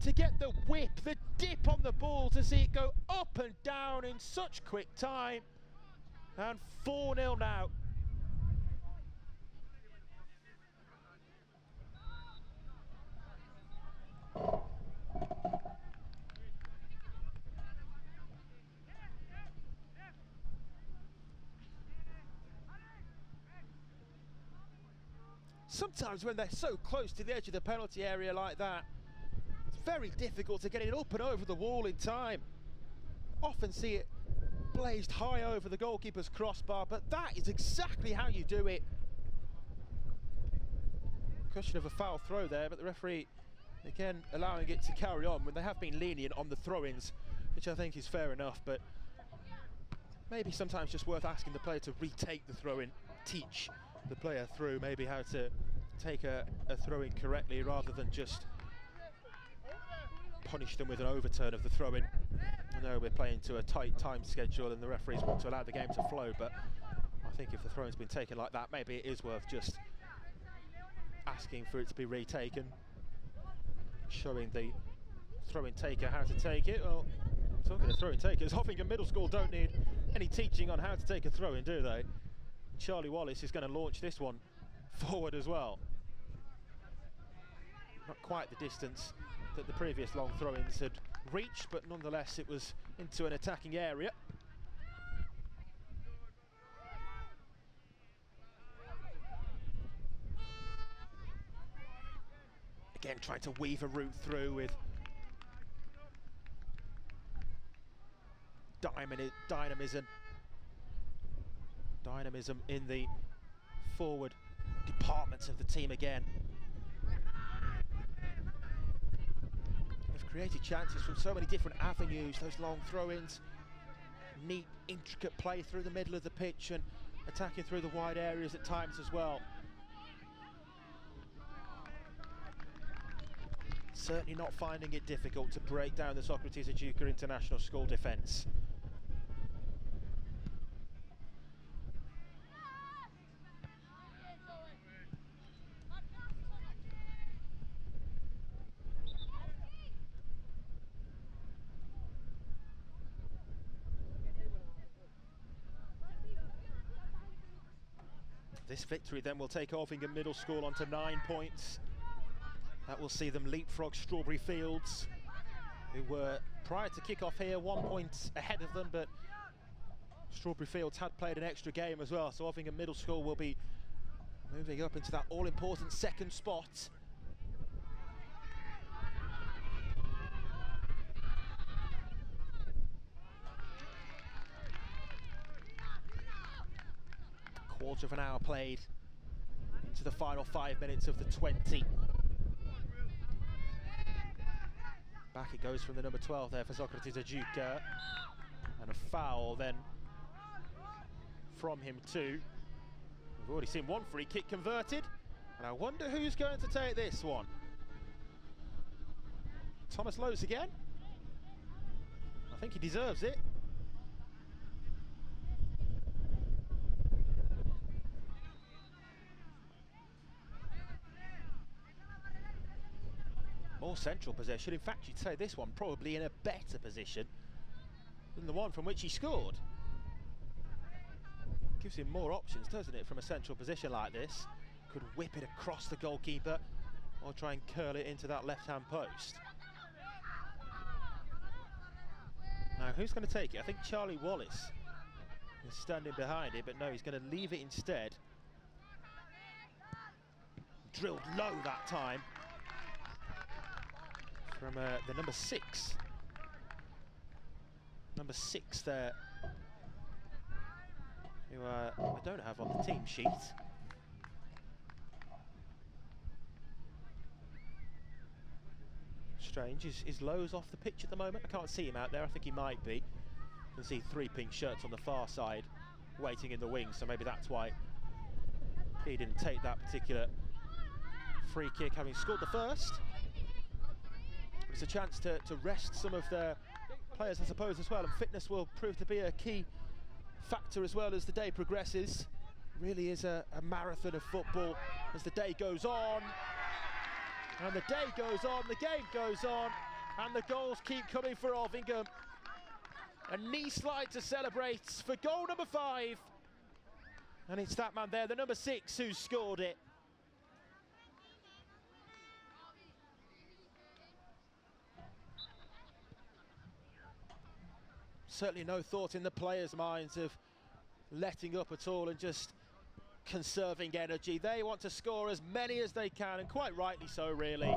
to get the whip, the dip on the ball, to see it go up and down in such quick time. And 4-0 now. Sometimes when they're so close to the edge of the penalty area like that, it's very difficult to get it up and over the wall in time. Often see it blazed high over the goalkeeper's crossbar, but that is exactly how you do it. Question of a foul throw there, but the referee again allowing it to carry on when they have been lenient on the throw-ins, which I think is fair enough, but maybe sometimes just worth asking the player to retake the throw-in, teach the player through maybe how to take a throw-in correctly rather than just punish them with an overturn of the throw-in. I know we're playing to a tight time schedule and the referees want to allow the game to flow, but I think if the throw-in's been taken like that, maybe it is worth just asking for it to be retaken, showing the throw-in taker how to take it. Well, talking of throw-in takers, Hovingham Middle School don't need any teaching on how to take a throw-in, do they? Charlie Wallace is going to launch this one forward as well. Not quite the distance that the previous long throw-ins had reached, but nonetheless it was into an attacking area. Again trying to weave a route through with dynamism in the forward departments of the team again. They've created chances from so many different avenues, those long throw-ins. Neat, intricate play through the middle of the pitch and attacking through the wide areas at times as well. Certainly not finding it difficult to break down the Socrates Ajuka International School defence. This victory then will take Orvingham Middle School onto 9 points. That will see them leapfrog Strawberry Fields, who were, prior to kick-off here, 1 point ahead of them, but Strawberry Fields had played an extra game as well, so Orvingham Middle School will be moving up into that all-important second spot. Quarter of an hour played into the final 5 minutes of the 20. Back it goes from the number 12 there for Socrates Ajuka, and a foul then from him too. We've already seen one free kick converted, and I wonder who's going to take this one. Thomas Lowes again? I think he deserves it. More central possession. In fact, you'd say this one probably in a better position than the one from which he scored. Gives him more options, doesn't it, from a central position like this? Could whip it across the goalkeeper or try and curl it into that left-hand post. Now, who's going to take it? I think Charlie Wallace is standing behind it, but no, he's going to leave it instead. Drilled low that time from the number 6. Number 6 there, who I don't have on the team sheet. Strange, is Lowes off the pitch at the moment? I can't see him out there, I think he might be. You can see 3 pink shirts on the far side waiting in the wings, so maybe that's why he didn't take that particular free kick, having scored the first. It's a chance to rest some of their players, I suppose, as well, and fitness will prove to be a key factor as well as the day progresses. It really is a marathon of football as the day goes on. And the day goes on, the game goes on, and the goals keep coming for Orvingham. A knee slide to celebrate for goal number 5. And it's that man there, the number 6, who's scored it. Certainly no thought in the players' minds of letting up at all and just conserving energy. They want to score as many as they can, and quite rightly so, really.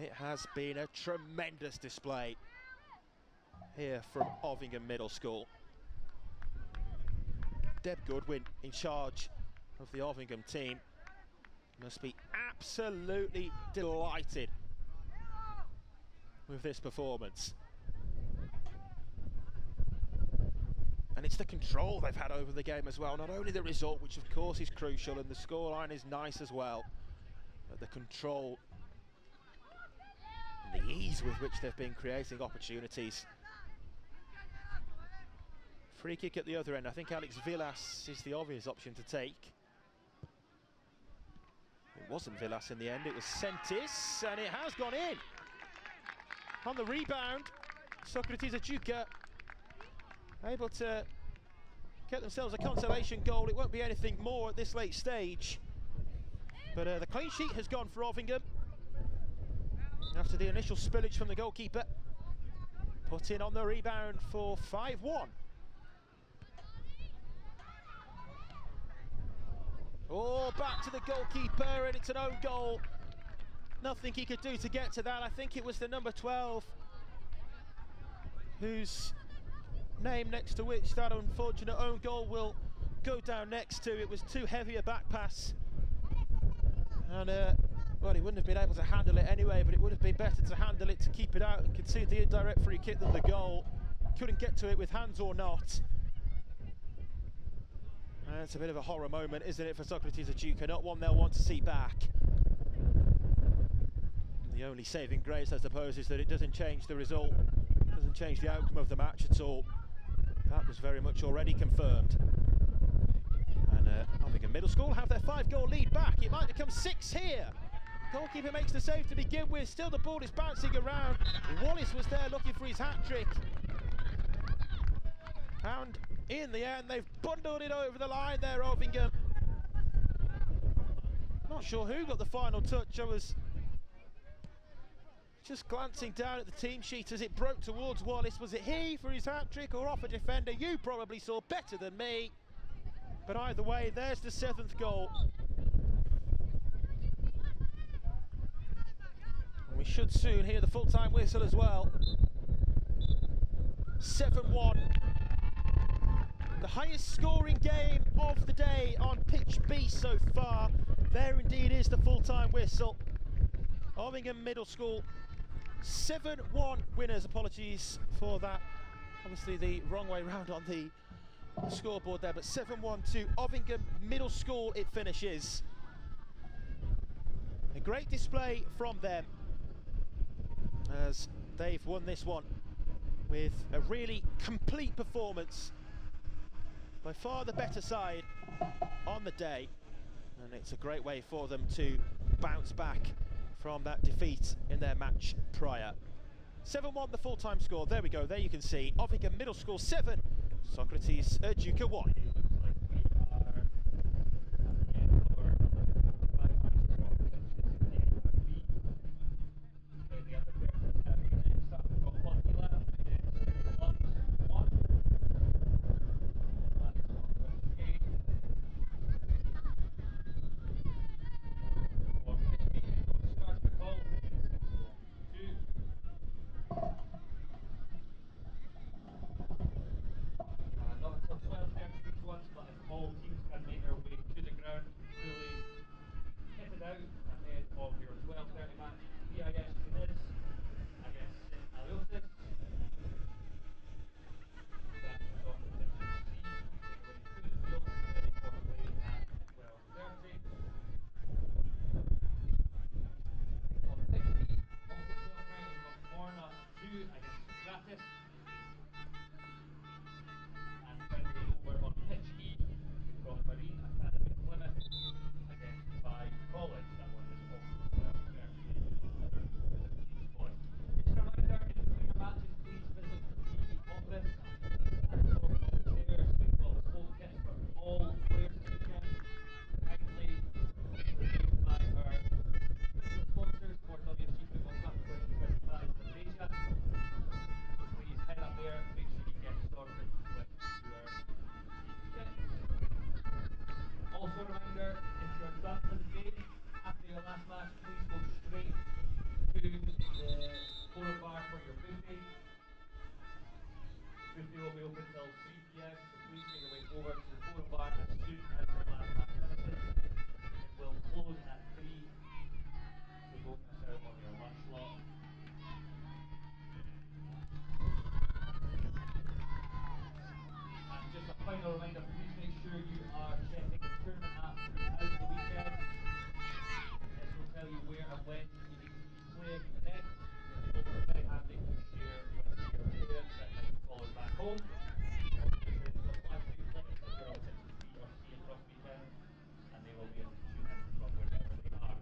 It has been a tremendous display here from Orvingham Middle School. Deb Goodwin in charge of the Orvingham team must be absolutely delighted with this performance. And it's the control they've had over the game as well. Not only the result, which of course is crucial, and the scoreline is nice as well, but the control and the ease with which they've been creating opportunities. Free kick at the other end. I think Alex Villas is the obvious option to take. It wasn't Villas in the end, it was Sentis, and it has gone in. On the rebound, Socrates Ajuka able to get themselves a consolation goal. It won't be anything more at this late stage. But the clean sheet has gone for Orvingham after the initial spillage from the goalkeeper. Put in on the rebound for 5-1. Oh, back to the goalkeeper, and it's an own goal. Nothing he could do to get to that. I think it was the number 12 whose name next to which that unfortunate own goal will go down next to. It was too heavy a back pass, and well, he wouldn't have been able to handle it anyway, but it would have been better to handle it, to keep it out and concede the indirect free kick than the goal. Couldn't get to it with hands or not. And it's a bit of a horror moment, isn't it, for Socrates Ajuka? Not one they'll want to see back. The only saving grace, I suppose, is that it doesn't change the result, doesn't change the outcome of the match at all. That was very much already confirmed. And Orvingham Middle School have their 5-goal lead back. It might become 6 here. Goalkeeper makes the save to begin with. Still the ball is bouncing around. Wallace was there looking for his hat-trick. And in the end, they've bundled it over the line there, Ovingham. Not sure who got the final touch. I was just glancing down at the team sheet as it broke towards Wallace. Was it he for his hat-trick or off a defender? You probably saw better than me. But either way, there's the 7th goal. And we should soon hear the full-time whistle as well. 7-1. The highest scoring game of the day on pitch B so far. There indeed is the full-time whistle. Ovingham Middle School 7-1 winners. Apologies for that. Obviously the wrong way round on the scoreboard there, but 7-1 to Ovingham Middle School it finishes. A great display from them as they've won this one with a really complete performance. By far the better side on the day, and it's a great way for them to bounce back from that defeat in their match prior. 7-1 the full-time score. There we go, there you can see Ovingham Middle School 7, Socrates Ujuka 1. Final reminder, please make sure you are checking the tournament app throughout the weekend. This will tell you where and when you need to be playing next. It's also very handy to share with your parents that might follow back home. Obviously, they've got live stream links that you're all set to see or see across the weekend, and they will be able to tune in from wherever they are.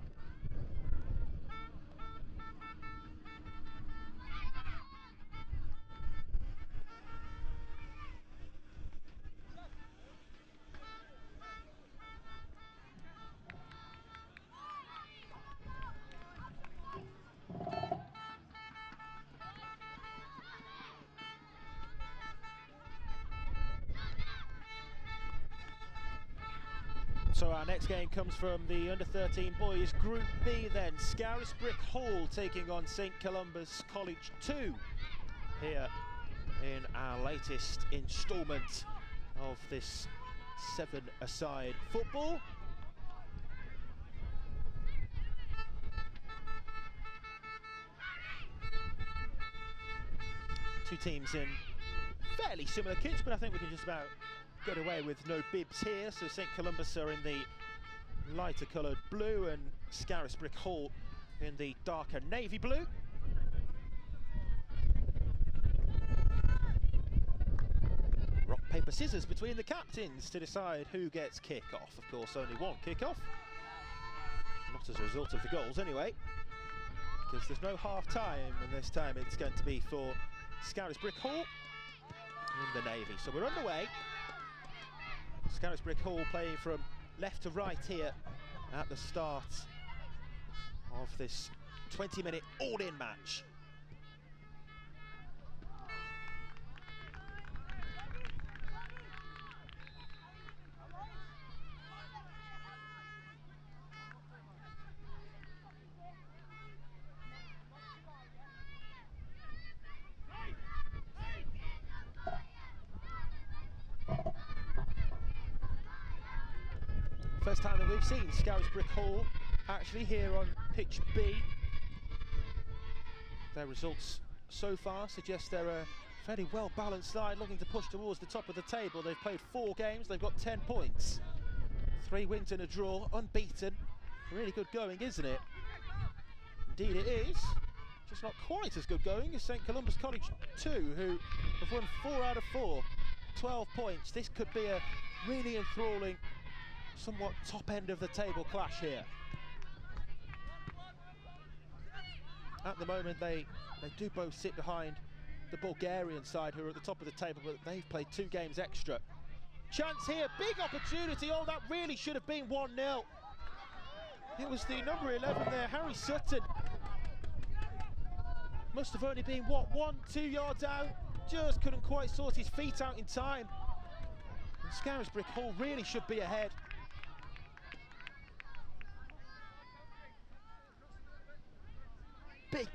So our next game comes from the under-13 boys Group B then. Scarisbrick Hall taking on St Columba's College 2 here in our latest instalment of this 7-a-side football. Two teams in fairly similar kits, but I think we can just about get away with no bibs here. So St Columba's are in the lighter coloured blue and Scarisbrick Hall in the darker navy blue. Rock, paper, scissors between the captains to decide who gets kick-off. Of course, only one kick-off. Not as a result of the goals anyway, because there's no half-time, and this time it's going to be for Scarisbrick Hall, in the Navy. So we're underway. Scarisbrick Hall playing from left to right here at the start of this 20-minute all-in match. First time that we've seen Scarisbrick Hall actually here on pitch B. Their results so far suggest they're a fairly well-balanced side looking to push towards the top of the table. They've played 4 games, they've got 10 points. 3 wins and a draw, unbeaten. Really good going, isn't it? Indeed it is. Just not quite as good going as St Columba's College 2, who have won 4 out of 4. 12 points. This could be a really enthralling, somewhat top end of the table clash here. At the moment they do both sit behind the Bulgarian side, who are at the top of the table, but they've played 2 games extra. Chance here, big opportunity. Oh, that really should have been 1-0. It was the number 11 there, Harry Sutton. Must have only been, what, 1-2 yards out. Just couldn't quite sort his feet out in time. And Scarisbrick Hall really should be ahead.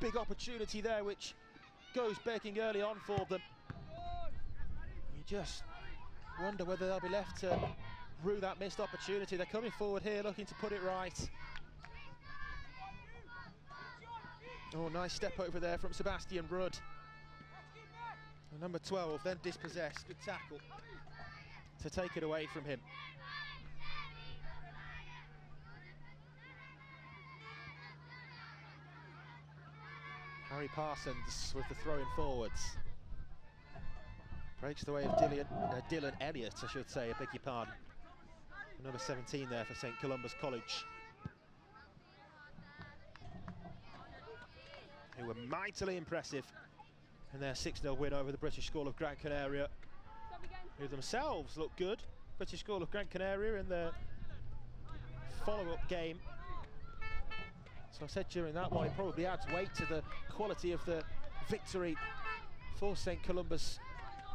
Big opportunity there, which goes begging early on for them. You just wonder whether they'll be left to rue that missed opportunity. They're coming forward here looking to put it right. Oh, nice step over there from Sebastian Rudd. And number 12 then dispossessed. Good tackle to take it away from him. Harry Parsons with the throw in forwards. Breaks the way of Dylan Elliott, I should say, I beg your pardon. Number 17 there for St Columba's College, who were mightily impressive in their 6-0 win over the British School of Gran Canaria, who themselves look good. British School of Gran Canaria in their follow-up game. So I said during that one, it probably adds weight to the quality of the victory for St Columba's.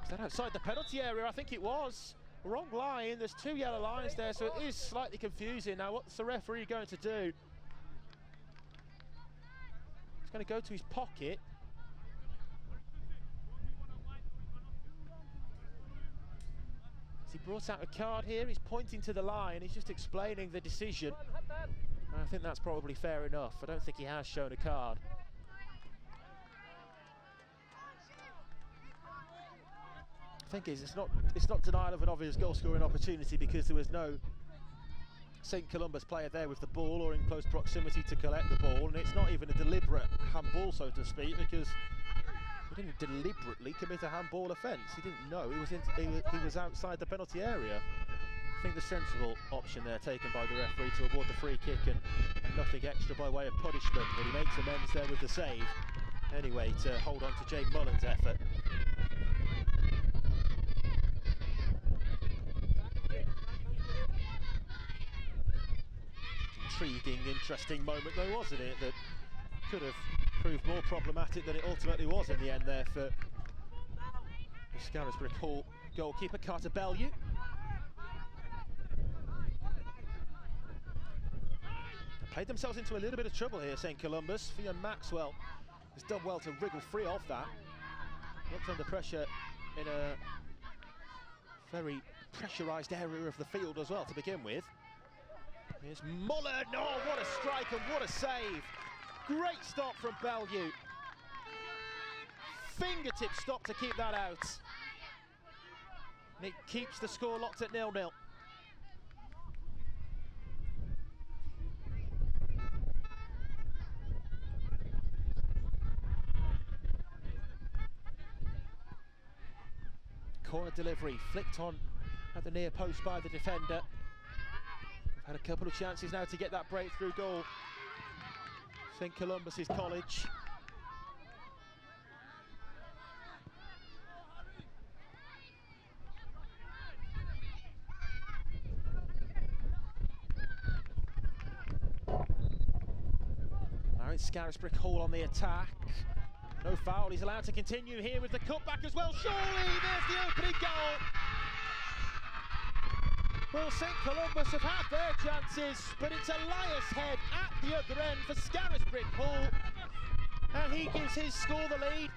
Is that outside the penalty area? I think it was. Wrong line, there's 2 yellow lines there, so it is slightly confusing. Now what's the referee going to do? He's going to go to his pocket. Has he brought out a card here? He's pointing to the line, he's just explaining the decision. I think that's probably fair enough. I don't think he has shown a card. The thing is, it's not denial of an obvious goal-scoring opportunity, because there was no St Columba's player there with the ball or in close proximity to collect the ball, and it's not even a deliberate handball, so to speak, because he didn't deliberately commit a handball offence. He didn't know he was outside the penalty area. I think the sensible option there taken by the referee to award the free kick and nothing extra by way of punishment, but he makes amends there with the save anyway to hold on to Jake Mullen's effort. Intriguing, interesting moment though, wasn't it, that could have proved more problematic than it ultimately was in the end there for the Scarisbrick Hall goalkeeper, Carter Bellew. Played themselves into a little bit of trouble here, St Columba's. Fionn Maxwell has done well to wriggle free of that. Looked under pressure in a very pressurised area of the field as well to begin with. Here's Mullen. Oh, what a strike and what a save. Great stop from Bellew. Fingertip stop to keep that out. And it keeps the score locked at 0-0. Corner delivery flicked on at the near post by the defender. We've had a couple of chances now to get that breakthrough goal. St Columba's College. against Scarisbrick Hall on the attack. No foul, he's allowed to continue here with the cutback as well. Surely, there's the opening goal. Well, St Columbus have had their chances, but it's Elias Head at the other end for Scarisbrick Hall. And he gives his school the lead.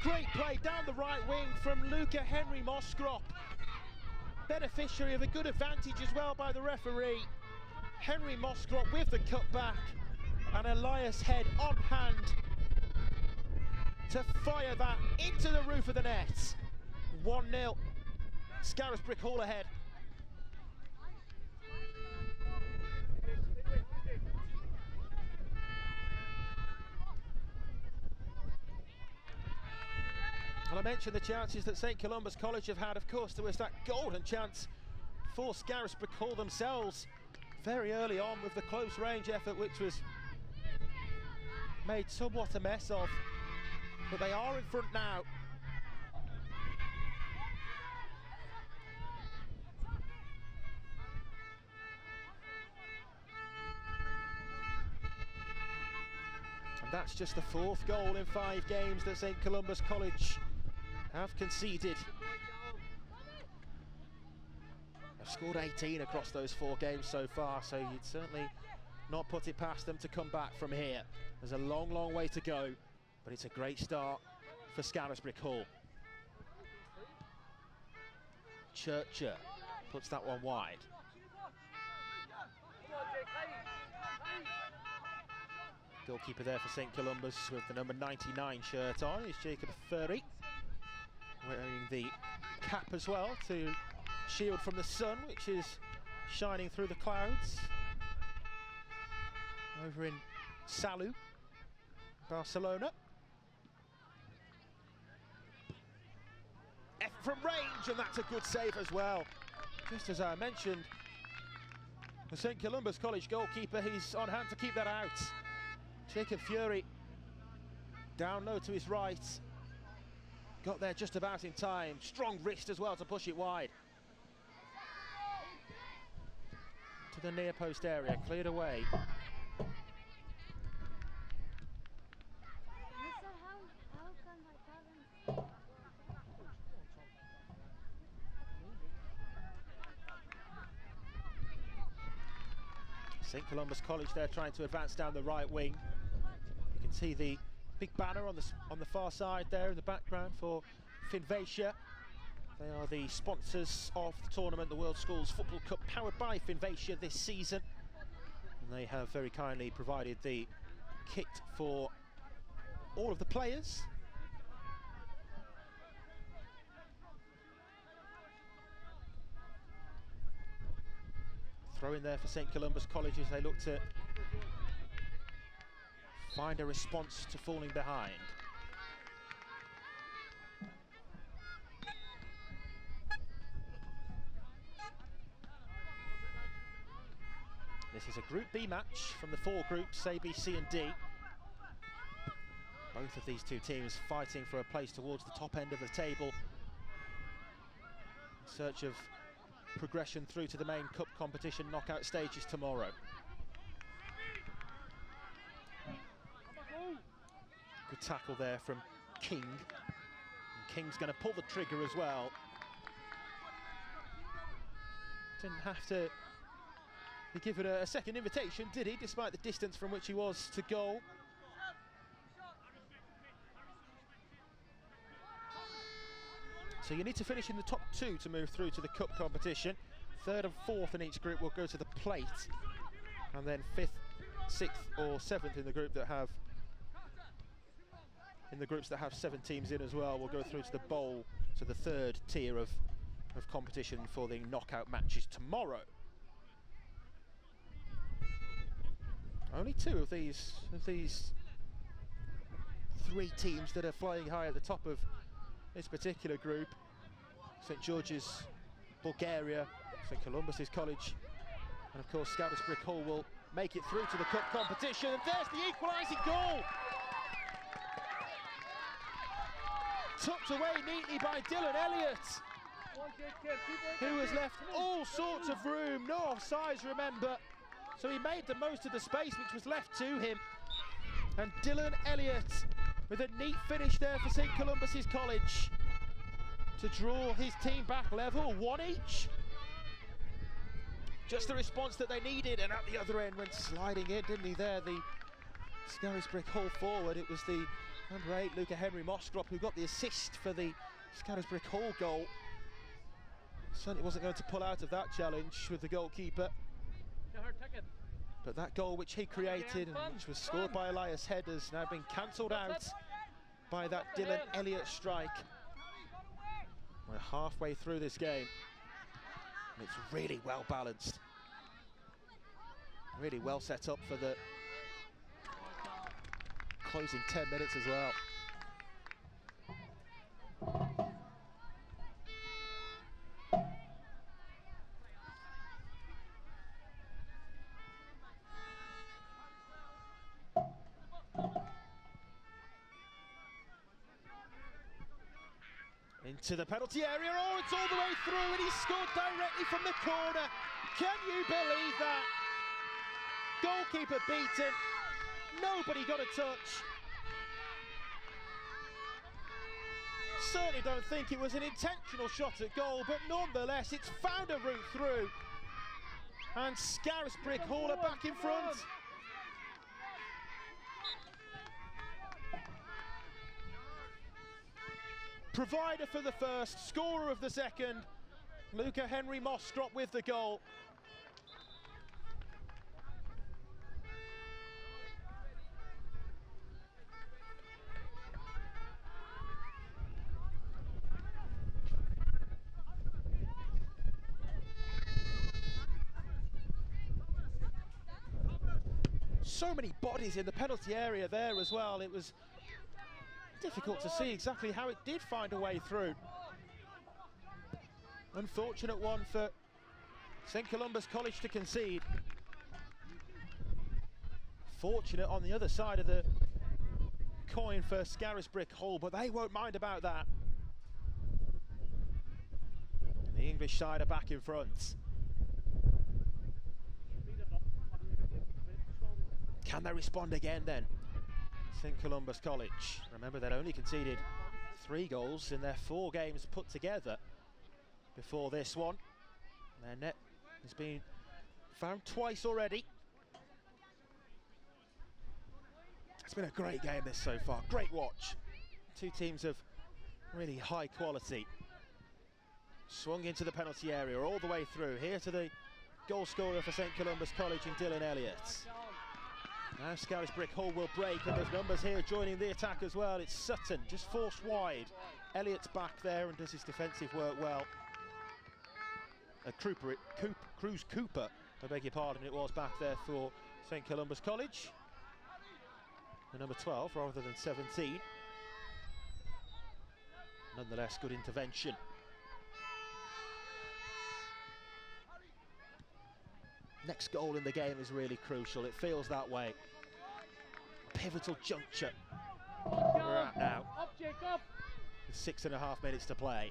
Great play down the right wing from Luca Henry Moskrop. Beneficiary of a good advantage as well by the referee. Henry Moskrop with the cutback, and Elias Head on hand to fire that into the roof of the net. 1-0, Scarisbrick Hall ahead. Well, I mentioned the chances that St Columbus College have had. Of course, there was that golden chance for Scarisbrick Hall themselves very early on with the close range effort, which was made somewhat a mess of. But they are in front now. And that's just the 4th goal in 5 games that St Columbus College have conceded. They've scored 18 across those 4 games so far, so you'd certainly not put it past them to come back from here. There's a long, long way to go, but it's a great start for Scarisbrick Hall. Churcher puts that one wide. Goalkeeper there for St Columbus with the number 99 shirt on is Jacob Furry, wearing the cap as well to shield from the sun, which is shining through the clouds over in Salou, Barcelona. Effort from range, and that's a good save as well. Just as I mentioned, the St Columbus College goalkeeper, he's on hand to keep that out. Jacob Fury down low to his right, got there just about in time. Strong wrist as well to push it wide to the near post area, cleared away. St Columbus College there trying to advance down the right wing. You can see the big banner on the far side there in the background for Finvacia. They are the sponsors of the tournament, the World Schools Football Cup, powered by Finvacia this season. And they have very kindly provided the kit for all of the players. Throw in there for St Columbus College as they look to find a response to falling behind. This is a Group B match from the 4 groups, A, B, C and D. Both of these 2 teams fighting for a place towards the top end of the table, in search of progression through to the main cup competition knockout stages tomorrow. Good tackle there from King. And King's going to pull the trigger as well. Didn't have to be given a second invitation, did he, despite the distance from which he was to goal. So you need to finish in the top 2 to move through to the cup competition. 3rd and 4th in each group will go to the plate, and then 5th, 6th or 7th in the group that have groups that have 7 teams in as well will go through to the bowl, to the 3rd tier of competition for the knockout matches tomorrow. Only 2 of these 3 teams that are flying high at the top of this particular group. St George's, Bulgaria, St Columbus's College, and of course Scarisbrick Hall will make it through to the cup competition. And there's the equalising goal, tucked away neatly by Dylan Elliott, who has left all sorts of room, no offsides, remember, so he made the most of the space which was left to him. And Dylan Elliott with a neat finish there for St Columba's College to draw his team back level, 1 each. Just the response that they needed, and at the other end went sliding in, didn't he there, the Scarisbrick Hall forward. It was the number 8, Luca Henry Mostrop, who got the assist for the Scarisbrick Hall goal. Certainly wasn't going to pull out of that challenge with the goalkeeper. But that goal which he created and which was scored by Elias Head has now been cancelled out by that Dylan Elliott strike. We're halfway through this game and it's really well balanced. Really well set up for the closing 10 minutes as well. Into the penalty area, oh, it's all the way through, and he scored directly from the corner. Can you believe that? Goalkeeper beaten, nobody got a touch. Certainly don't think it was an intentional shot at goal, but nonetheless, it's found a route through. And Scarisbrick Hall are back in front. Provider for the first, scorer of the second, Luca Henry Mostrop with the goal. So many bodies in the penalty area there as well. It was difficult to see exactly how it did find a way through. Unfortunate one for St Columba's College to concede. Fortunate on the other side of the coin for Scarisbrick Hall, but they won't mind about that. The English side are back in front. Can they respond again then? St Columba's College. Remember, they'd only conceded 3 goals in their 4 games put together before this one. Their net has been found twice already. It's been a great game this so far, great watch. 2 teams of really high quality. Swung into the penalty area all the way through. Here to the goal scorer for St Columba's College in Dylan Elliott. Now Scarisbrick Hall will break, and there's numbers here joining the attack as well. It's Sutton, just forced wide. Elliott's back there and does his defensive work well. Cruz Cooper, I beg your pardon, it was back there for St Columba's College. The number 12 rather than 17. Nonetheless, good intervention. Next goal in the game is really crucial, it feels that way. Pivotal juncture we're at now. With 6.5 minutes to play.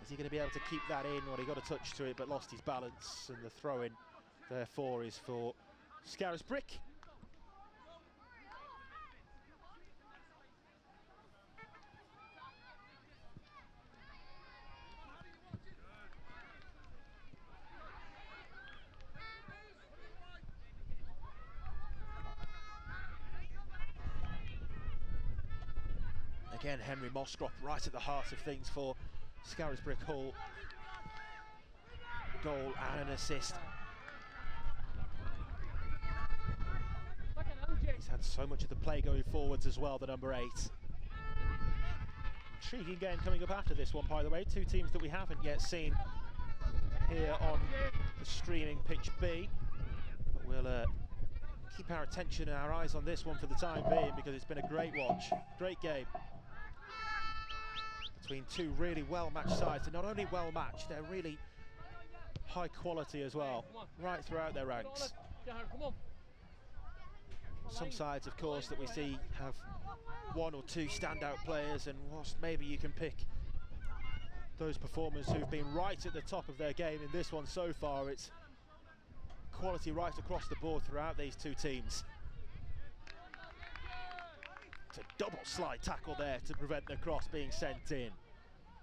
Is he going to be able to keep that in? Well, he got a touch to it but lost his balance, and the throw-in therefore is for Scarisbrick. Again, Henry Mostrop right at the heart of things for Scarisbrick Hall. Goal and an assist. He's had so much of the play going forwards as well, the number 8. Intriguing game coming up after this one, by the way. 2 teams that we haven't yet seen here on the streaming pitch B. But we'll keep our attention and our eyes on this one for the time being, because it's been a great watch, great game. Between 2 really well-matched sides, and not only well-matched, they're really high quality as well, right throughout their ranks. Some sides, of course, that we see have 1 or 2 standout players, and whilst maybe you can pick those performers who've been right at the top of their game in this one so far, it's quality right across the board throughout these 2 teams. It's a double slide tackle there to prevent the cross being sent in.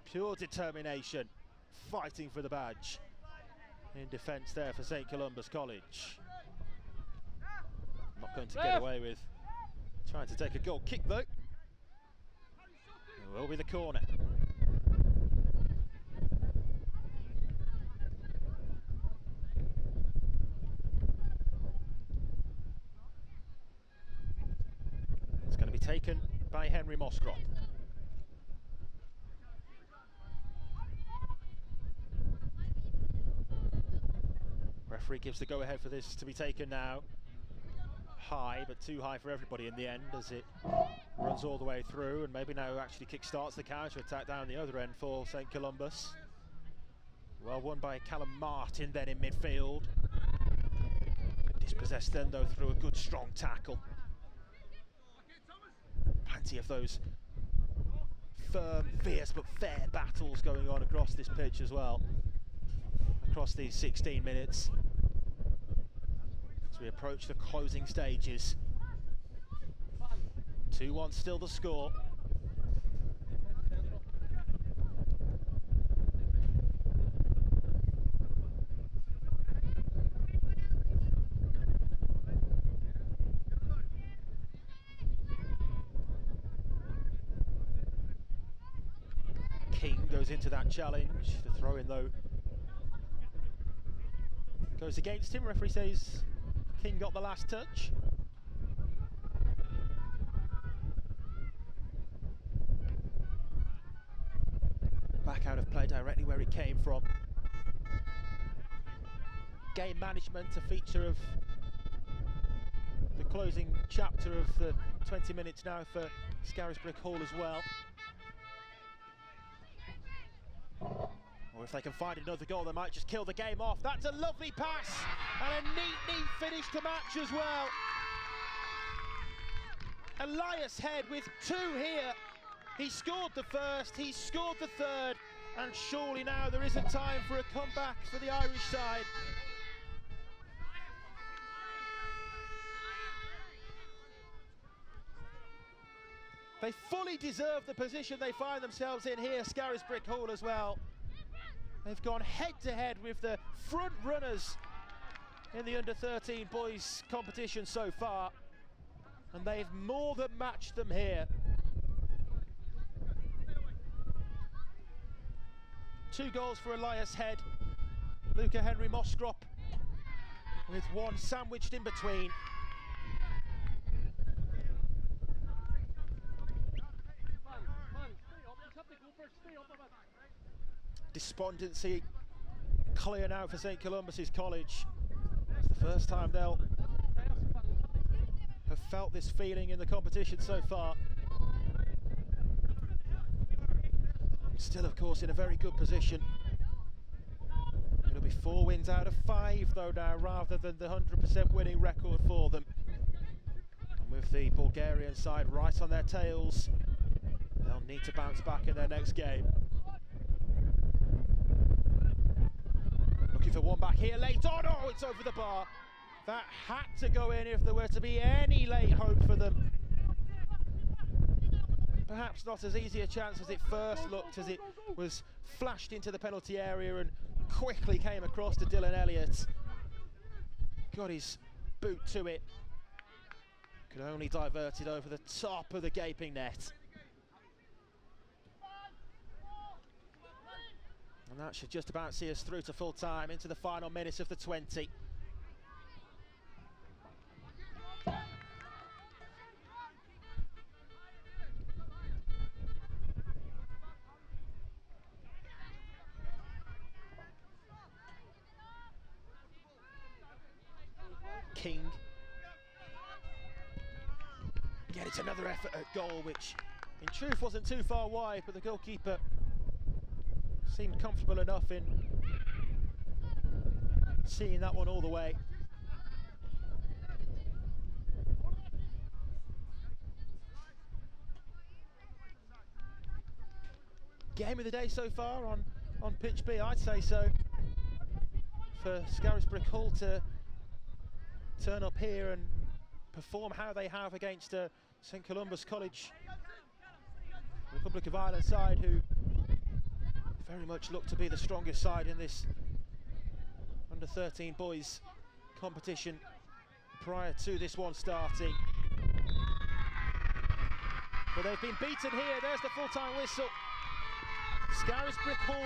Pure determination, fighting for the badge. In defence there for St Columba's College. Not going to get away with trying to take a goal kick though. It will be the corner. It's going to be taken by Henry Moskrop. Referee gives the go-ahead for this to be taken now. High, but too high for everybody in the end as it runs all the way through, and maybe now actually kick-starts the counter-attack down the other end for St Columbus. Well won by Callum Martin then in midfield. Dispossessed then though through a good strong tackle. Plenty of those firm, fierce but fair battles going on across this pitch as well. Across these 16 minutes. As we approach the closing stages. 2-1 still the score. King goes into that challenge. The throw in though goes against him. Referee says King got the last touch. Back out of play directly where he came from. Game management, a feature of the closing chapter of the 20 minutes now for Scarisbrick Hall as well. Or if they can find another goal, they might just kill the game off. That's a lovely pass and a neat finish to match as well. Elias Head with 2 here. He scored the first, he scored the third, and surely now there isn't time for a comeback for the Irish side. They fully deserve the position they find themselves in here, Scarisbrick Hall as well. They've gone head-to-head with the front runners in the under-13 boys competition so far, and they've more than matched them here. 2 goals for Elias Head, Luca Henry Moskrop with 1 sandwiched in between. Despondency clear now for St Columbus's College. It's the first time they'll have felt this feeling in the competition so far. Still, of course, in a very good position. It'll be 4 wins out of 5 though now, rather than the 100% winning record for them. And with the Bulgarian side right on their tails, they'll need to bounce back in their next game. Looking for one back here late on. Oh, it's over the bar. That had to go in if there were to be any late hope for them. Perhaps not as easy a chance as it first looked, as it was flashed into the penalty area and quickly came across to Dylan Elliott. Got his boot to it. Could only divert it over the top of the gaping net. And that should just about see us through to full time into the final minutes of the 20. King. Again, it's another effort at goal, which in truth wasn't too far wide, but the goalkeeper seemed comfortable enough in seeing that one all the way. Game of the day so far on pitch B, I'd say so. For Scarisbrick Hall to turn up here and perform how they have against a St Columba's College, Republic of Ireland side, who very much look to be the strongest side in this under 13 boys competition prior to this one starting. But they've been beaten here. There's the full-time whistle. Scarisbrick Hall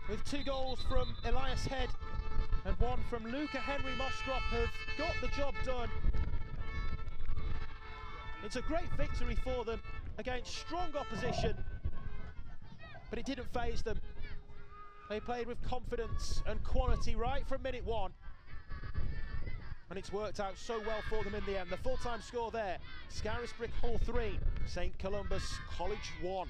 with 2 goals from Elias Head and 1 from Luca Henry Mostrop have got the job done. It's a great victory for them against strong opposition, but it didn't faze them. They played with confidence and quality right from minute 1. And it's worked out so well for them in the end. The full-time score there, Scarisbrick Hall 3, St Columba's College 1.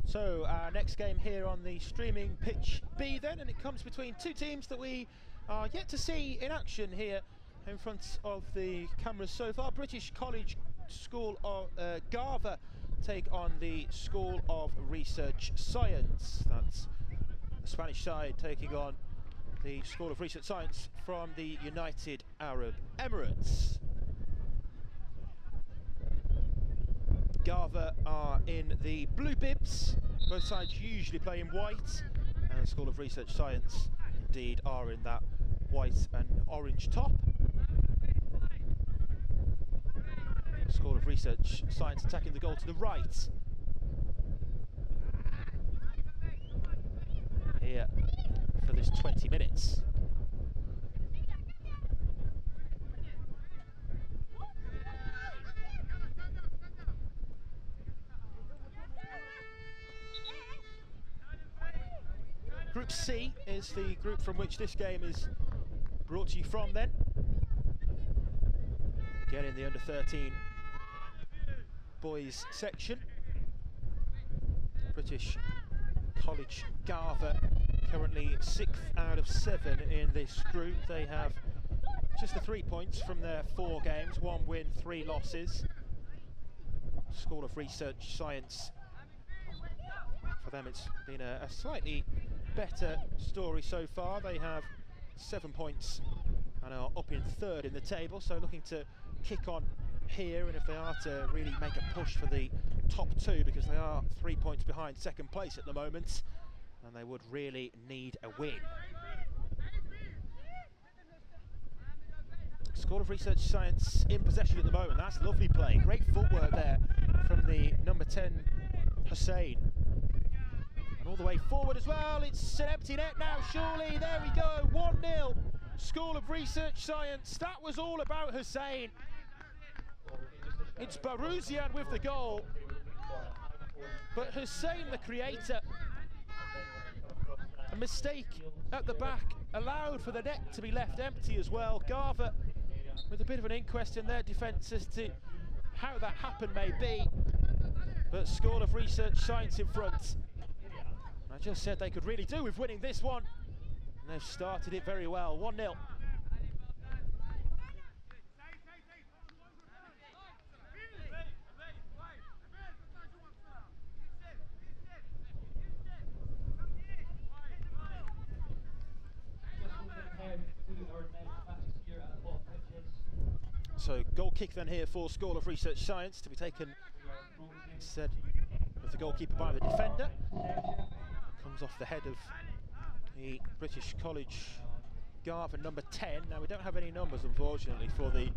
So our next game here on the streaming pitch B then, and it comes between two teams that we are yet to see in action here in front of the cameras so far. British College School of Garver take on the School of Research Science. That's the Spanish side taking on the School of Research Science from the United Arab Emirates. Garver are in the blue bibs, both sides usually play in white, and the School of Research Science indeed are in that white and orange top. School of Research Science attacking the goal to the right. Here for this 20 minutes. Group C is the group from which this game is brought to you from then. Again in the under-13 boys section. British College Garver currently 6th out of 7 in this group. They have just the 3 points from their 4 games, 1 win, 3 losses. School of Research Science, for them it's been a slightly better story so far. They have 7 points and are up in 3rd in the table, so looking to kick on here, and if they are to really make a push for the top 2, because they are 3 points behind 2nd place at the moment, and they would really need a win. School of Research Science in possession at the moment. That's lovely play, great footwork there from the number 10 Hussein. And all the way forward as well. It's an empty net now, surely. There we go, 1-0. School of Research Science. That was all about Hussein. It's Barouzian with the goal. But Hussein, the creator, a mistake at the back allowed for the net to be left empty as well. Garver with a bit of an inquest in their defence as to how that happened may be. But School of Research Science in front. I just said they could really do with winning this one, and they've started it very well. 1-0. So goal kick then here for School of Research Science, to be taken instead of the goalkeeper by the defender. Comes off the head of the British College Garver number 10. Now we don't have any numbers unfortunately for the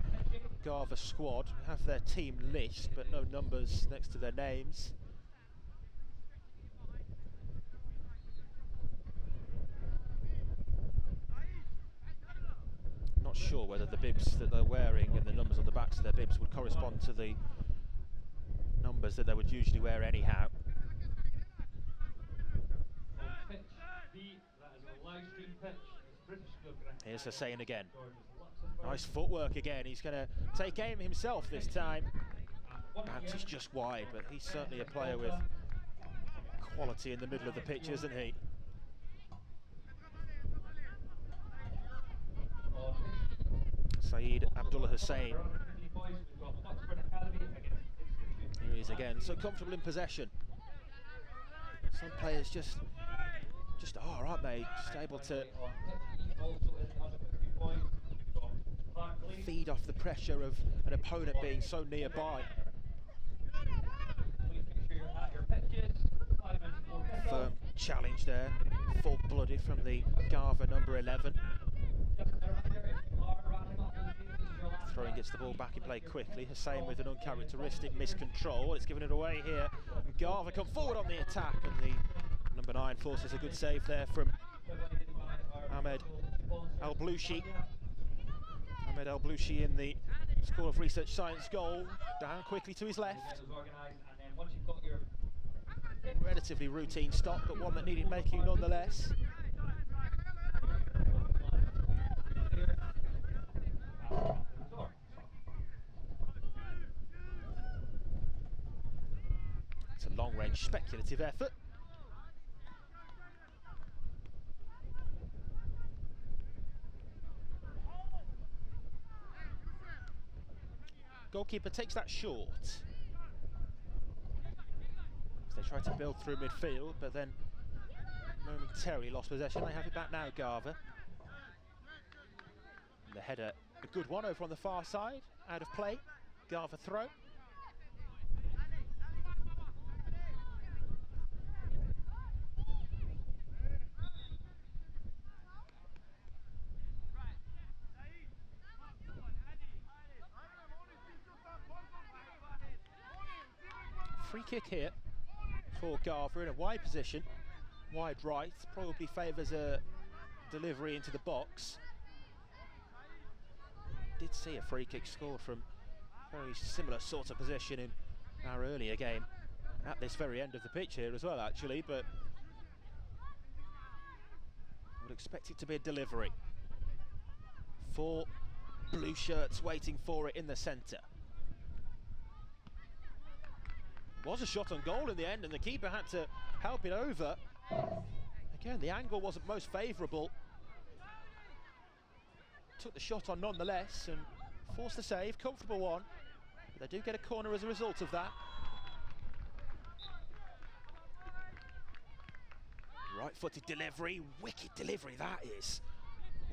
Garver squad. We have their team list but no numbers next to their names. Not sure whether the bibs that they're wearing and the numbers on the backs of their bibs would correspond to the numbers that they would usually wear anyhow. Here's Hussein again. Nice footwork again. He's going to take aim himself this time. Bounces just wide, but he's certainly a player with quality in the middle of the pitch, isn't he? Saeed Abdullah Hussein. Here he is again, so comfortable in possession. Some players just are, aren't they? Just able to feed off the pressure of an opponent being so nearby. Firm challenge there, full-blooded from the Garver number 11. Throwing gets the ball back in play quickly. Hussein with an uncharacteristic miscontrol. It's given it away here. And Garver come forward on the attack, and the number 9 forces a good save there from Ahmed El-Blouchi. Ahmed El-Blouchi in the School of Research Science goal. Down quickly to his left. Relatively routine stop, but one that needed making nonetheless. It's a long-range speculative effort. Goalkeeper takes that short. As they try to build through midfield, but then momentarily lost possession. They have it back now, Garver. And the header, a good one over on the far side, out of play. Garver throw. Free kick here for Garver in a wide position. Wide right, probably favours a delivery into the box. Did see a free kick scored from very similar sort of position in our earlier game at this very end of the pitch here as well, actually, but I would expect it to be a delivery. 4 blue shirts waiting for it in the centre. Was a shot on goal in the end, and the keeper had to help it over. Again, the angle wasn't most favourable. Took the shot on nonetheless and forced the save, comfortable one. But they do get a corner as a result of that. Right-footed delivery, wicked delivery that is.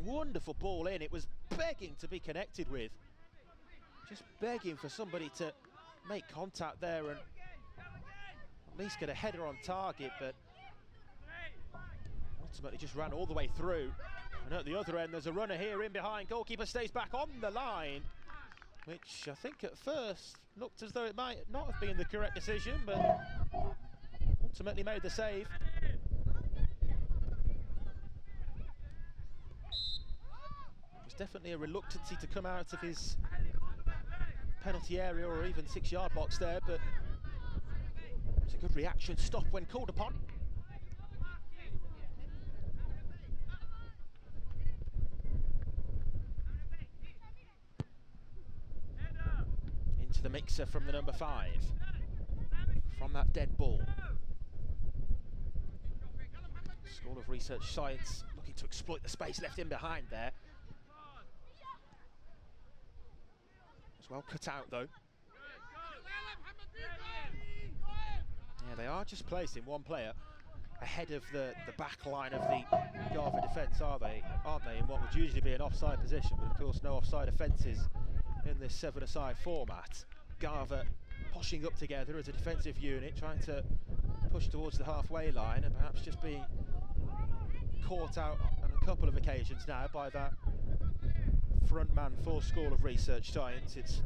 Wonderful ball in, it was begging to be connected with. Just begging for somebody to make contact there and at least get a header on target, but ultimately just ran all the way through. And at the other end, there's a runner here in behind. Goalkeeper stays back on the line, which I think at first looked as though it might not have been the correct decision, but ultimately made the save. There's definitely a reluctancy to come out of his penalty area or even 6-yard box there, but it's a good reaction stop when called upon. Into the mixer from the number 5. From that dead ball. School of Research Science looking to exploit the space left in behind there. It's well cut out though. Yeah, they are just placing one player ahead of the back line of the Garver defence, aren't they, in what would usually be an offside position, but of course no offside offences in this 7-a-side format. Garver pushing up together as a defensive unit, trying to push towards the halfway line and perhaps just being caught out on a couple of occasions now by that front man for School of Research Science. It's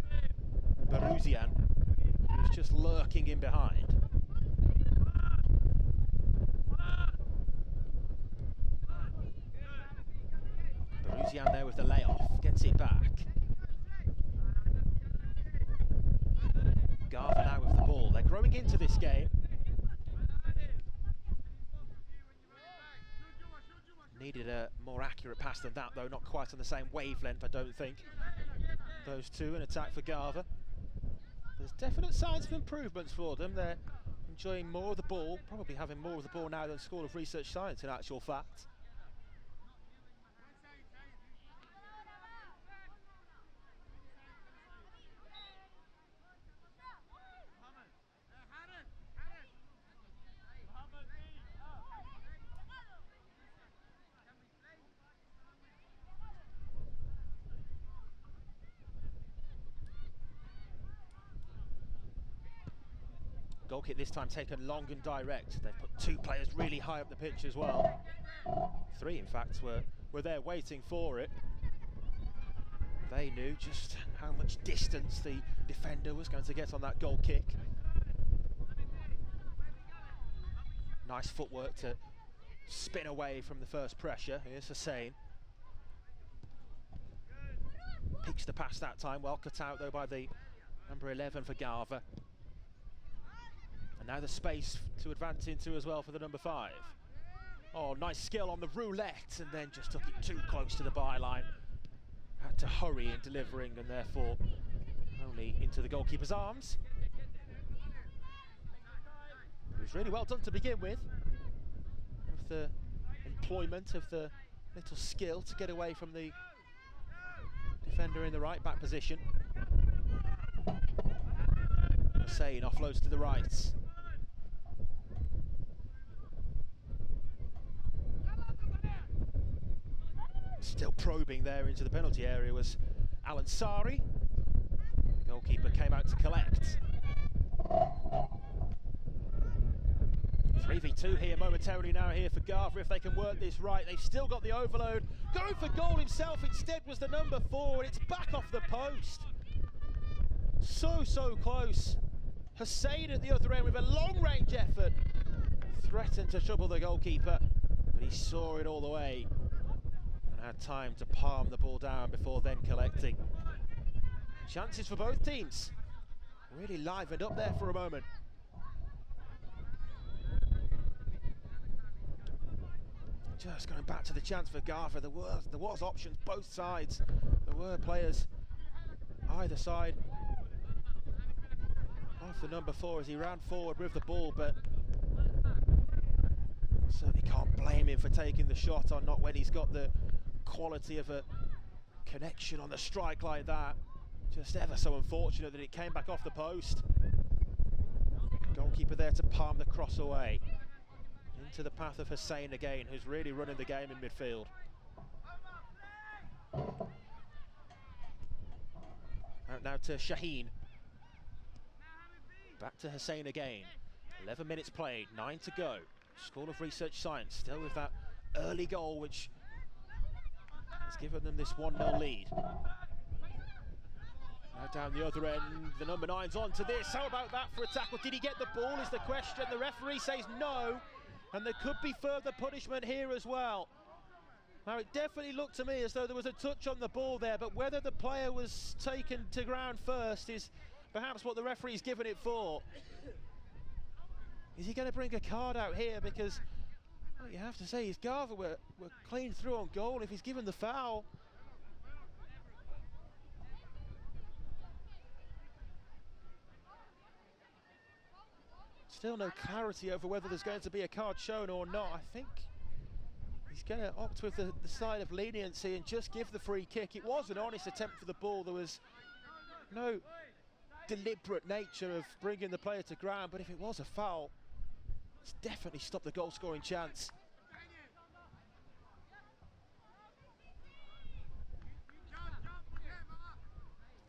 Baruzian, who's just lurking in behind. Baruzian there with the layoff, gets it back. Garver now with the ball. They're growing into this game. Needed a more accurate pass than that, though, not quite on the same wavelength, I don't think. Those two in attack for Garver. There's definite signs of improvements for them. They're enjoying more of the ball, probably having more of the ball now than School of Research Science in actual fact. Goal kick this time taken long and direct. They've put 2 players really high up the pitch as well. 3 in fact were there waiting for it. They knew just how much distance the defender was going to get on that goal kick. Nice footwork to spin away from the first pressure. Here's Hussein. Picks the pass that time, well cut out though by the number 11 for Garver. And now the space to advance into as well for the number 5. Oh, nice skill on the roulette, and then just took it too close to the byline. Had to hurry in delivering, and therefore only into the goalkeeper's arms. It was really well done to begin with the employment of the little skill to get away from the defender in the right back position. Hussein offloads to the right. Still probing there into the penalty area was Alan Sari. The goalkeeper came out to collect. 3v2 here momentarily now here for Garver if they can work this right. They've still got the overload. Going for goal himself instead was the number 4, and it's back off the post. So close. Hussein at the other end with a long-range effort. Threatened to trouble the goalkeeper, but he saw it all the way and had time to palm the ball down before then collecting. Chances for both teams. Really livened up there for a moment. Just going back to the chance for Garver. There was options both sides. There were players either side of the number 4 as he ran forward with the ball, but certainly can't blame him for taking the shot on, not when he's got the quality of a connection on the strike like that. Just ever so unfortunate that it came back off the post. Goalkeeper there to palm the cross away into the path of Hussein again, who's really running the game in midfield. Out now to Shaheen. Back to Hussein again. 11 minutes played, 9 to go. School of Research Science still with that early goal, which has given them this 1-0 lead. Now down the other end, the number 9's on to this. How about that for a tackle? Did he get the ball is the question. The referee says no, and there could be further punishment here as well. Now it definitely looked to me as though there was a touch on the ball there, but whether the player was taken to ground first is perhaps what the referee's given it for. Is he going to bring a card out here? Because well, you have to say his Garver were clean through on goal if he's given the foul. Still no clarity over whether there's going to be a card shown or not. I think he's going to opt with the side of leniency and just give the free kick. It was an honest attempt for the ball. There was no deliberate nature of bringing the player to ground, but if it was a foul, it's definitely stopped the goal scoring chance.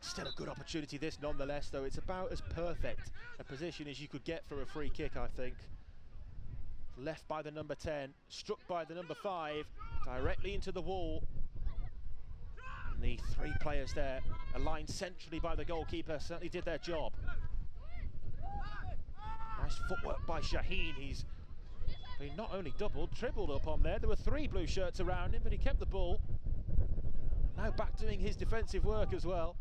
Still a good opportunity this nonetheless, though. It's about as perfect a position as you could get for a free kick, I think. Left by the number 10, struck by the number 5, directly into the wall. And the 3 players there, aligned centrally by the goalkeeper, certainly did their job. Nice footwork by Shaheen. He's been not only doubled, tripled up on there. There were 3 blue shirts around him, but he kept the ball. Now back doing his defensive work as well.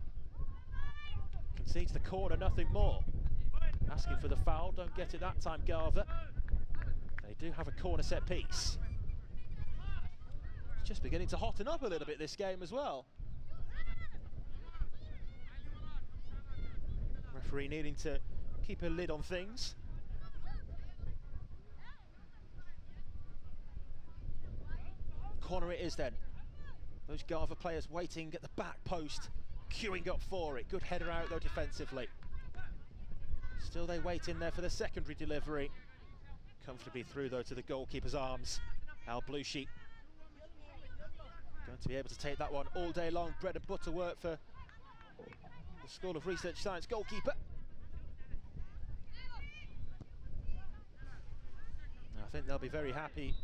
Concedes the corner, nothing more. Asking for the foul, don't get it that time, Garver. They do have a corner set piece. It's just beginning to hotten up a little bit this game as well. Referee needing to keep a lid on things. Corner it is then. Those Garver players waiting at the back post, queuing up for it. Good header out though defensively. Still they wait in there for the secondary delivery. Comfortably through though to the goalkeeper's arms. Al Bluesheet going to be able to take that one all day long. Bread and butter work for the School of Research Science goalkeeper. I think they'll be very happy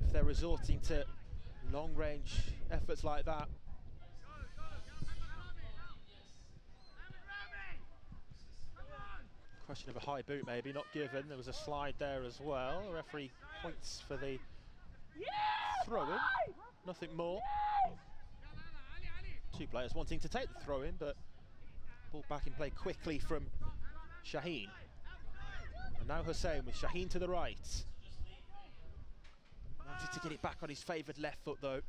if they're resorting to long-range efforts like that. Question of a high boot maybe, not given. There was a slide there as well. The referee points for the throw-in, nothing more. 2 players wanting to take the throw-in, but ball back in play quickly from Shaheen. And now Hussein with Shaheen to the right. Wanted to get it back on his favoured left foot though.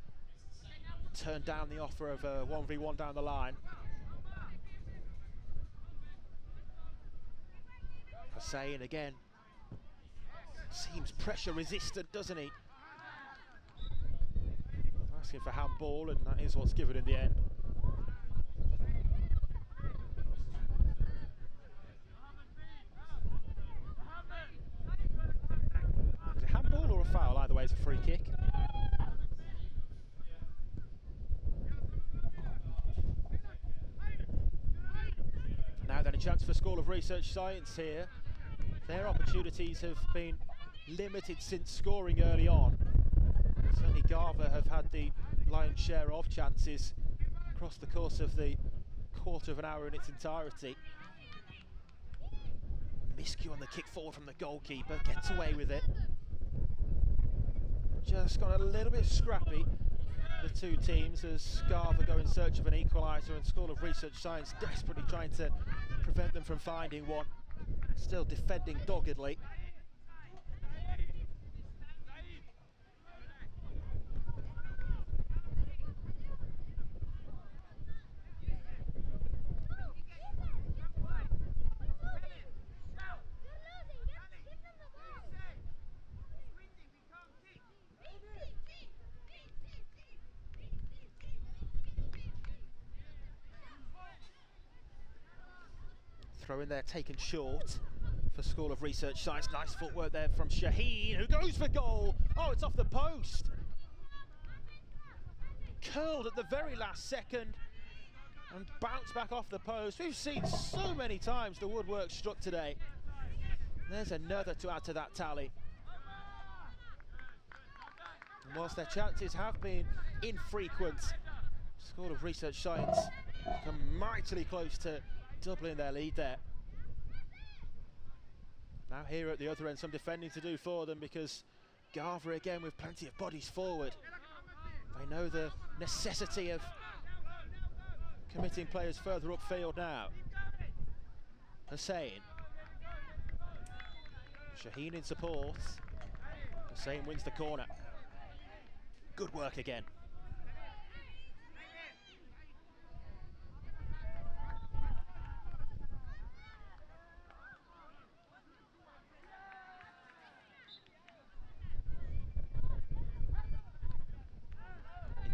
Turned down the offer of a 1v1 down the line. Hussein again. Seems pressure resistant, doesn't he? Asking for handball, and that is what's given in the end. free kick. Now then, a chance for School of Research Science here. Their opportunities have been limited since scoring early on. Certainly Garver have had the lion's share of chances across the course of the quarter of an hour in its entirety. Miscue on the kick forward from the goalkeeper, gets away with it. Just got a little bit scrappy, the two teams, as Garver go in search of an equaliser and School of Research Science desperately trying to prevent them from finding one. Still defending doggedly. Throw in there taken short for School of Research Science. Nice footwork there from Shaheen, who goes for goal. Oh, it's off the post. Curled at the very last second and bounced back off the post. We've seen so many times the woodwork struck today. There's another to add to that tally. And whilst their chances have been infrequent, School of Research Science come mightily close to doubling their lead there. Now here at the other end, some defending to do for them, because Garver again with plenty of bodies forward. They know the necessity of committing players further upfield now. Hussein. Shaheen in support. Hussein wins the corner. Good work again.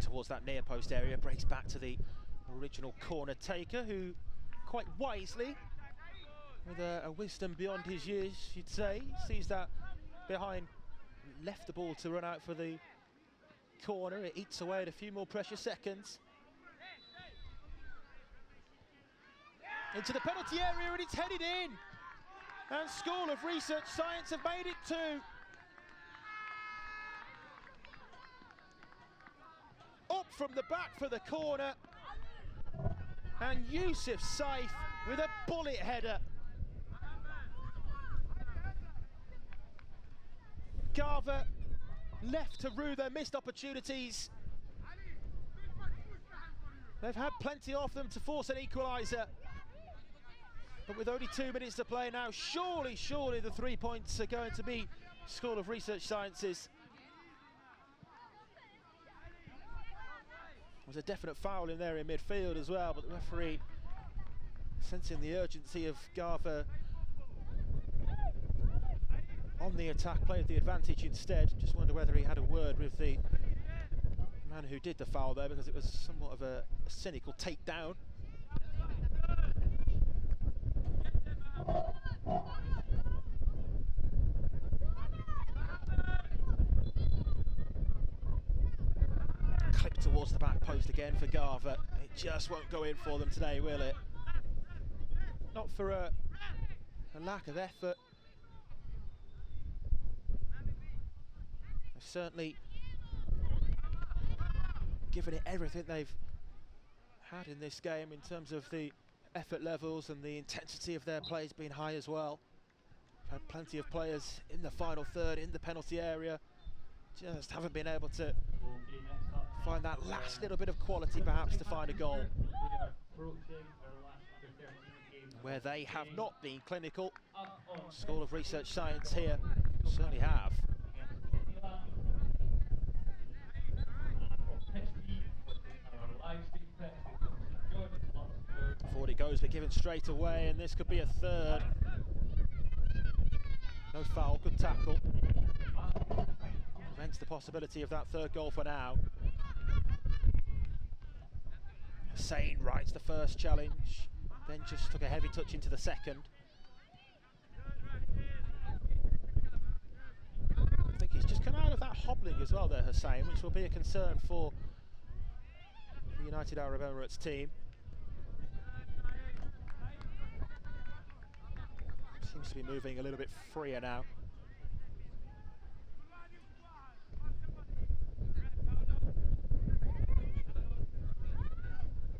Towards that near post area, breaks back to the original corner taker, who quite wisely, with a wisdom beyond his years, you'd say, sees that behind, left the ball to run out for the corner. It eats away at a few more precious seconds. Into the penalty area, and it's headed in. And School of Research Science have made it 2. Up from the back for the corner, and Yusuf Saif with a bullet header. Garver left to rue their missed opportunities. They've had plenty of them to force an equaliser, but with only 2 minutes to play now, surely the 3 points are going to be School of Research Sciences. There was a definite foul in there in midfield as well, but the referee, sensing the urgency of Garver on the attack, played the advantage instead. Just wonder whether he had a word with the man who did the foul there, because it was somewhat of a cynical takedown. Clip towards the back post again for Garver. It just won't go in for them today, will it? Not for a lack of effort. They've certainly given it everything they've had in this game in terms of the effort levels, and the intensity of their play has been high as well. We've had plenty of players in the final third, in the penalty area, just haven't been able to find that last little bit of quality perhaps to find a goal. Where they have not been clinical, School of Research Science here certainly have. Forward it goes, but given straight away, and this could be a third. No foul, good tackle. Prevents the possibility of that third goal for now. Hussein writes the first challenge, then just took a heavy touch into the second. I think he's just come out of that hobbling falling as well there, Hussein, which will be a concern for the United Arab Emirates team. Seems to be moving a little bit freer now.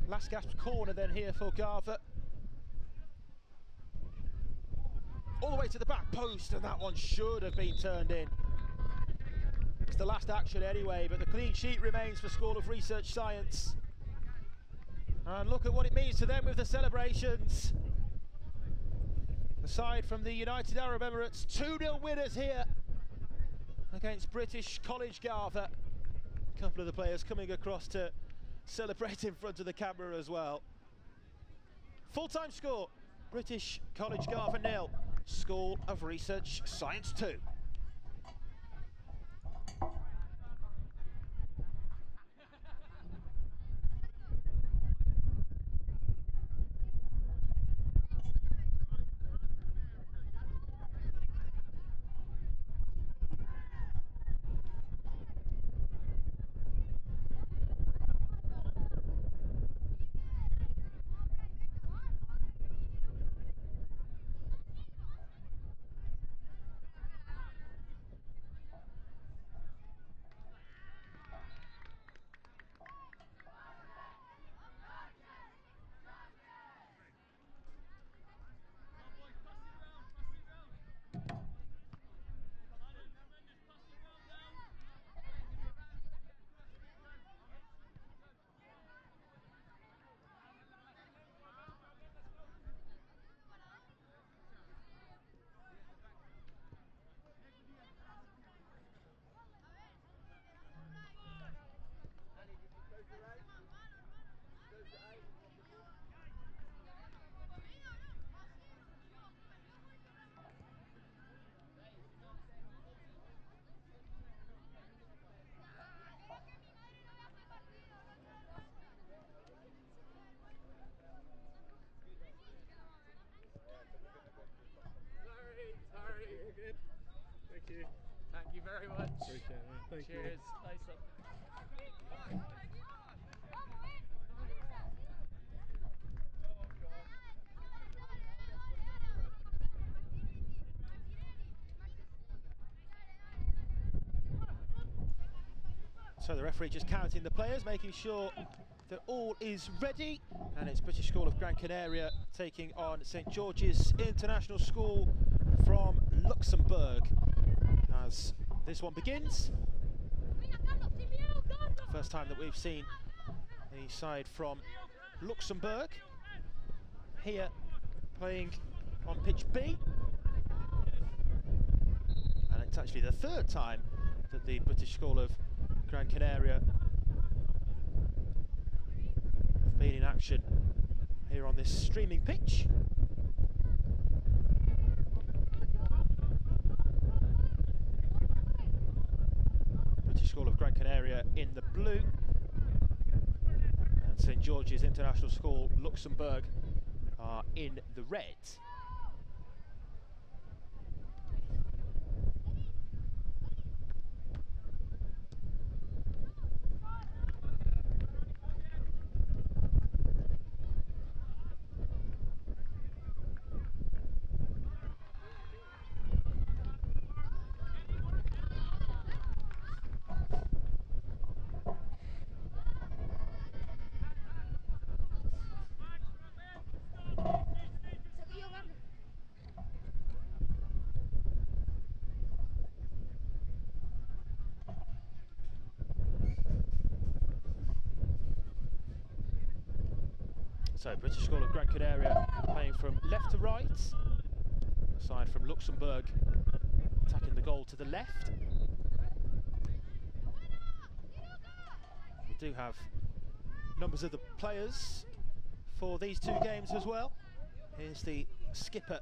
Last gasp corner then here for Garver. All the way to the back post, and that one should have been turned in. It's the last action anyway, but the clean sheet remains for School of Research Science. And look at what it means to them with the celebrations. Aside from the United Arab Emirates, 2-0 winners here against British College Garver. A couple of the players coming across to celebrate in front of the camera as well. Full-time score, British College Garver 0, School of Research Science 2. Thank you very much. Appreciate it. Thank you. Cheers. Nice one. So the referee just counting the players, making sure that all is ready. And it's British School of Gran Canaria taking on St George's International School from Luxembourg as this one begins. First time that we've seen the side from Luxembourg here playing on pitch B. And it's actually the third time that the British School of Gran Canaria have been in action here on this streaming pitch. British School of Gran Canaria in the blue and St George's International School Luxembourg are in the red. So British School of Gran Canaria playing from left to right, aside from Luxembourg attacking the goal to the left. We do have numbers of the players for these two games as well. Here's the skipper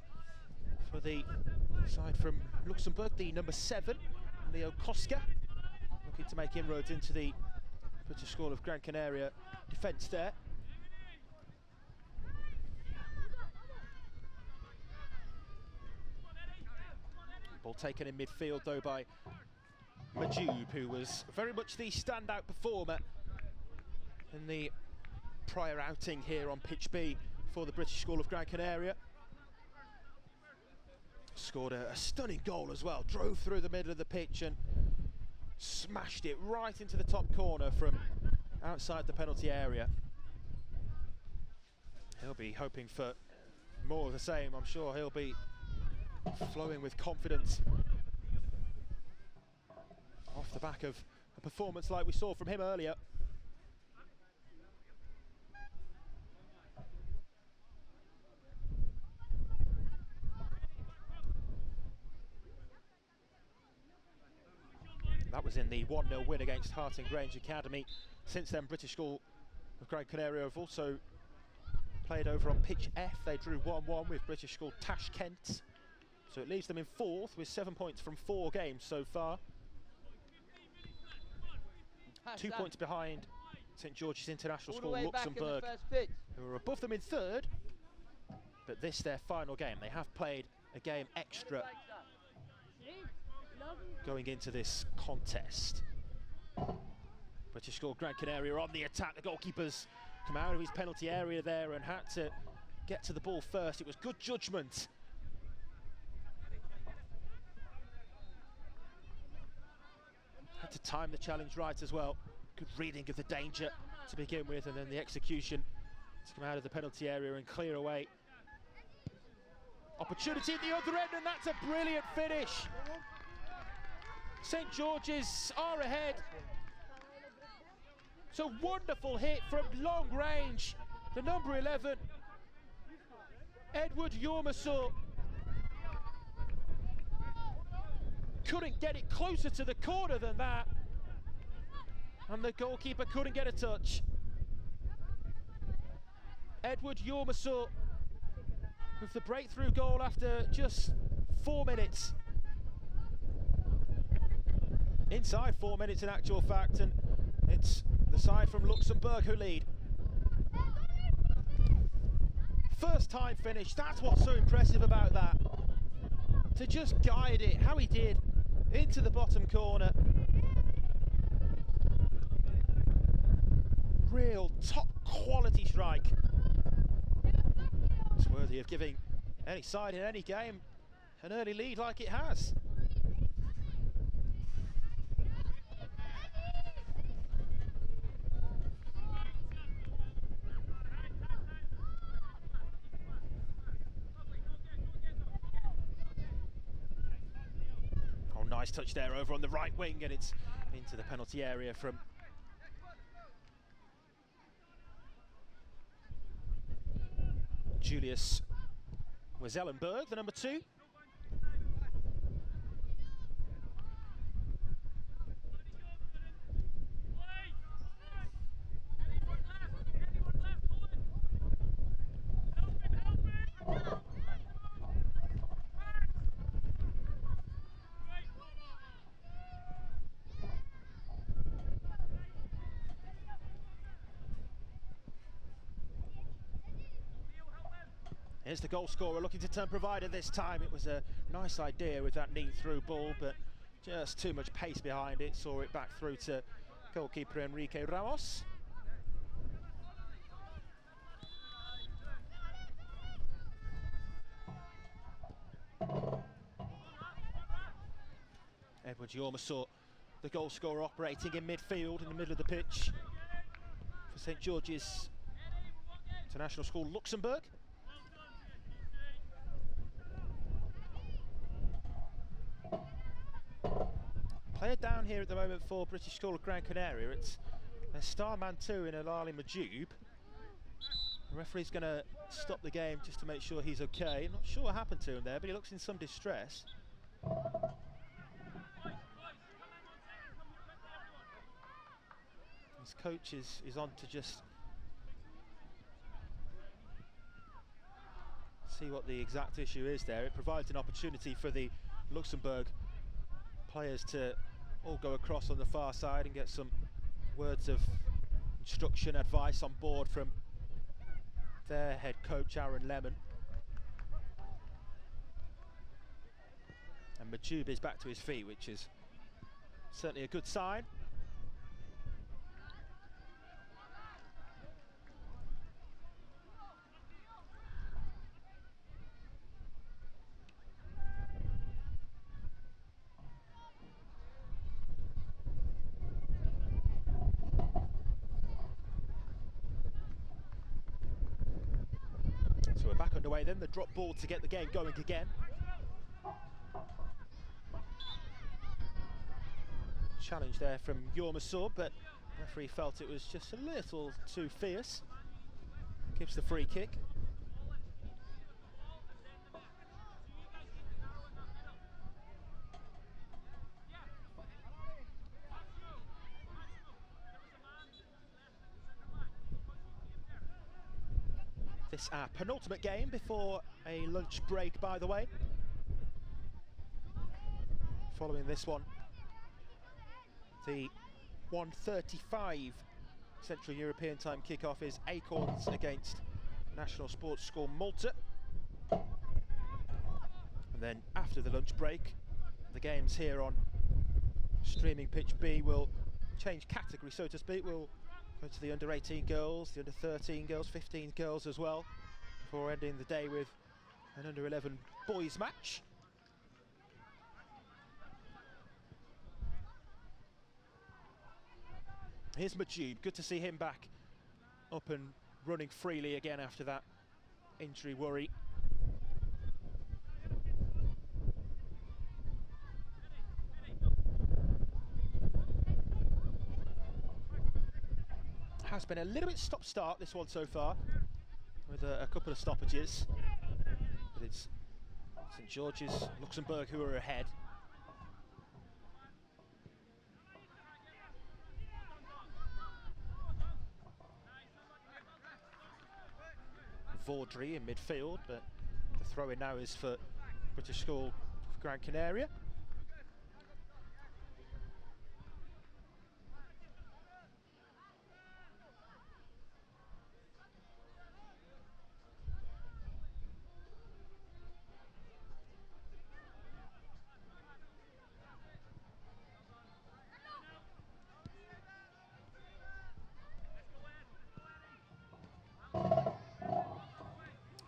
for the side from Luxembourg, the number 7, Leo Koska, looking to make inroads into the British School of Gran Canaria defence there. Ball taken in midfield though by Majube, who was very much the standout performer in the prior outing here on pitch B for the British School of Gran Canaria. Scored a stunning goal as well, drove through the middle of the pitch and smashed it right into the top corner from outside the penalty area. He'll be hoping for more of the same. I'm sure he'll be flowing with confidence off the back of a performance like we saw from him earlier. That was in the 1-0 win against Harting Grange Academy. Since then, British School of Gran Canaria have also played over on pitch F. They drew 1-1 with British School Tashkent. So it leaves them in 4th with 7 points from 4 games so far. 2 points behind St George's International School Luxembourg, who are above them in 3rd. But this their final game. They have played a game extra going into this contest. British School Gran Canaria on the attack. The goalkeeper's come out of his penalty area there and had to get to the ball first. It was good judgment. Had to time the challenge right as well. Good reading of the danger to begin with, and then the execution to come out of the penalty area and clear away. Opportunity at the other end, and that's a brilliant finish. St George's are ahead. It's a wonderful hit from long range. The number 11, Edward Yormasaw, couldn't get it closer to the corner than that, and the goalkeeper couldn't get a touch. Edward Yormasaw with the breakthrough goal after just 4 minutes. Inside 4 minutes in actual fact, and it's the side from Luxembourg who lead. First time finish, that's what's so impressive about that. To just guide it, how he did, into the bottom corner. Real top quality strike. It's worthy of giving any side in any game an early lead like it has. Nice touch there over on the right wing, and it's into the penalty area from Julius Wezellenberg, the number 2. Here's the goal scorer looking to turn provider this time. It was a nice idea with that neat through ball, but just too much pace behind it. Saw it back through to goalkeeper Enrique Ramos. Edward Yormasaw, the goal scorer, operating in midfield in the middle of the pitch for St George's International School Luxembourg. Player down here at the moment for British School of Gran Canaria. It's a star man 2 in Alali Majube. The referee's going to stop the game just to make sure he's okay. Not sure what happened to him there, but he looks in some distress. His coach is on to just see what the exact issue is there. It provides an opportunity for the Luxembourg players to all go across on the far side and get some words of instruction, advice on board from their head coach Aaron Lemon. And Majube is back to his feet, which is Certainly a good sign. So we're back underway then, the drop ball to get the game going again. Challenge there from Yormasur, but the referee felt it was just a little too fierce. Gives the free kick. This our penultimate game before a lunch break, by the way. Following this one, the 1:35 Central European time kickoff is Acorns against National Sports School Malta. And then after the lunch break, the games here on Streaming Pitch B will change category, so to speak. We'll go to the under-18 girls, the under-13 girls, 15 girls as well, before ending the day with an under-11 boys match. Here's Majub, good to see him back up and running freely again after that injury worry. Has been a little bit stop-start this one so far, with a couple of stoppages, but it's St George's, Luxembourg who are ahead. Vaudry in midfield, but the throw-in now is for British School Gran Canaria.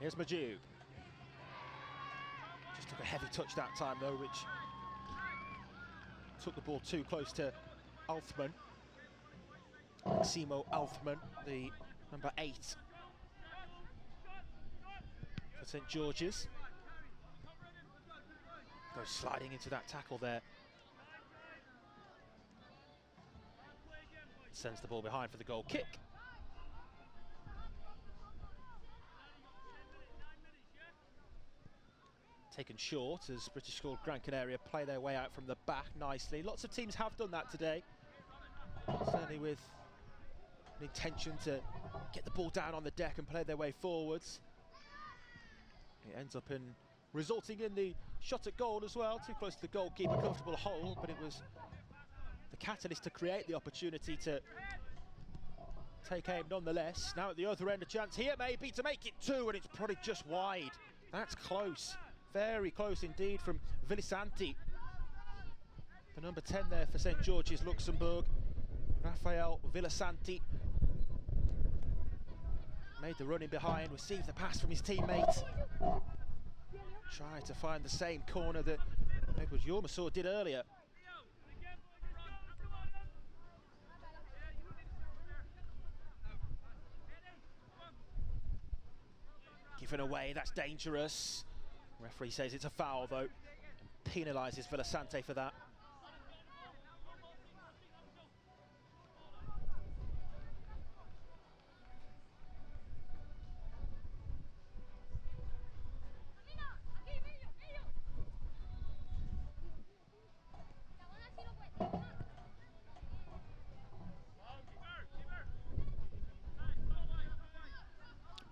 Here's Majub. Just took a heavy touch that time though, which took the ball too close to Alfman. Maximo Alfman, the number 8 for St George's. Goes sliding into that tackle there. Sends the ball behind for the goal kick. Taken short as British School Gran Canaria play their way out from the back nicely. Lots of teams have done that today, certainly with an intention to get the ball down on the deck and play their way forwards. It ends up in resulting in the shot at goal as well, too close to the goalkeeper, comfortable hole, but it was the catalyst to create the opportunity to take aim nonetheless. Now at the other end, a chance here maybe to make it 2, and it's probably just wide. That's close. Very close indeed from Villisanti. The number 10 there for St George's Luxembourg, Rafael Villisanti. Made the run in behind, received the pass from his teammate. Tried to find the same corner that maybe was Yormasur did earlier. Given away, that's dangerous. Referee says it's a foul though, and penalises Villasante for that.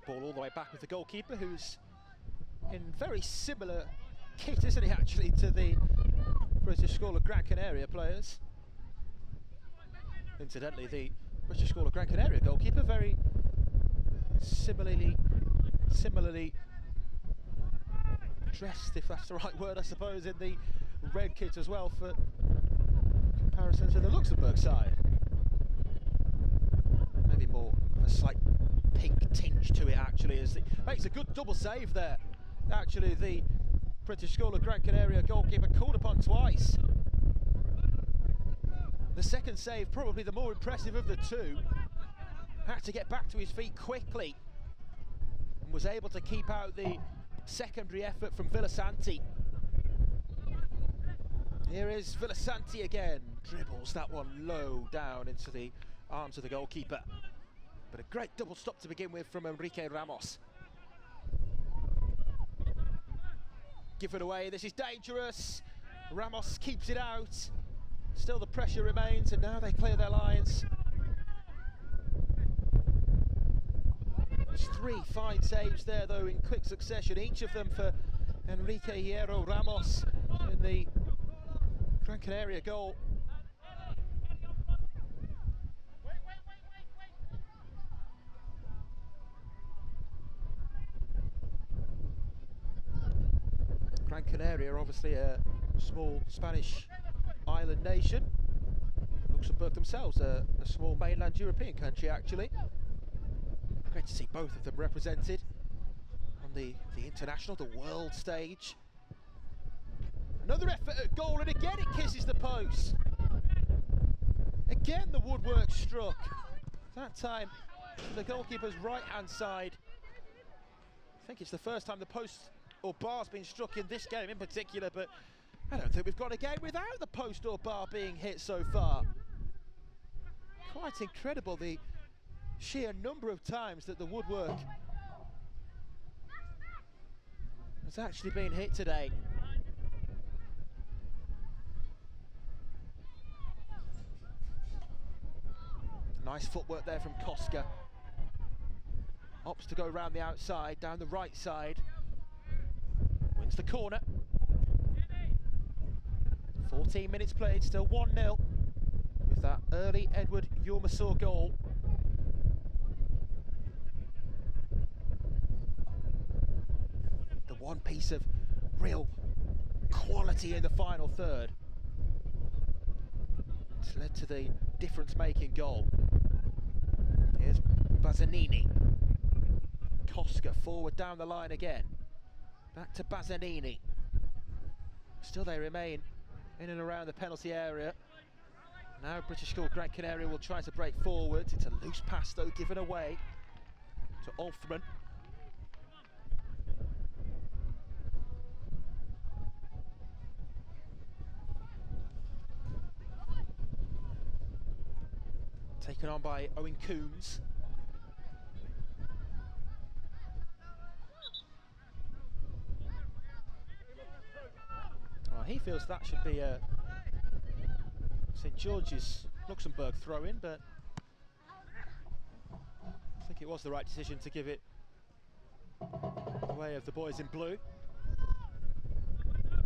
Ball all the way back with the goalkeeper, who's in very similar kit, isn't he, actually, to the British School of Gran Canaria players. Incidentally, the British School of Gran Canaria goalkeeper very similarly dressed, if that's the right word, I suppose, in the red kit as well, for comparisons with the Luxembourg side. Maybe more of a slight pink tinge to it, actually, as it makes a good double save there. Actually, the British School of Gran Canaria goalkeeper called upon twice. The second save, probably the more impressive of the two. Had to get back to his feet quickly and was able to keep out the secondary effort from Villasanti. Here is Villasanti again, dribbles that one low down into the arms of the goalkeeper. But a great double stop to begin with from Enrique Ramos. Give it away, this is dangerous. Ramos keeps it out. Still the pressure remains, and now they clear their lines. There's 3 fine saves there though in quick succession, each of them for Enrique Hierro Ramos in the Gran Canaria goal. Gran Canaria, obviously a small Spanish island nation. Luxembourg themselves, a small mainland European country, actually. Great to see both of them represented on the international, the world stage. Another effort at goal, and again it kisses the post. Again the woodwork struck. That time to the goalkeeper's right-hand side. I think it's the first time the post or bar's been struck in this game in particular, but I don't think we've got a game without the post or bar being hit so far. Quite incredible, the sheer number of times that the woodwork has actually been hit today. Nice footwork there from Koska. Opts to go round the outside, down the right side. Wins the corner. 14 minutes played, still 1-0 with that early Edward Yurmasaw goal. The one piece of real quality in the final third. It's led to the difference-making goal. Here's Bazzanini. Koska forward down the line again. Back to Bazzanini. Still they remain in and around the penalty area. Now British School Gran Canaria will try to break forwards. It's a loose pass though, given away to Olfman. Taken on by Owen Coombs. Well, he feels that should be a St George's Luxembourg throw-in, but I think it was the right decision to give it the way of the boys in blue.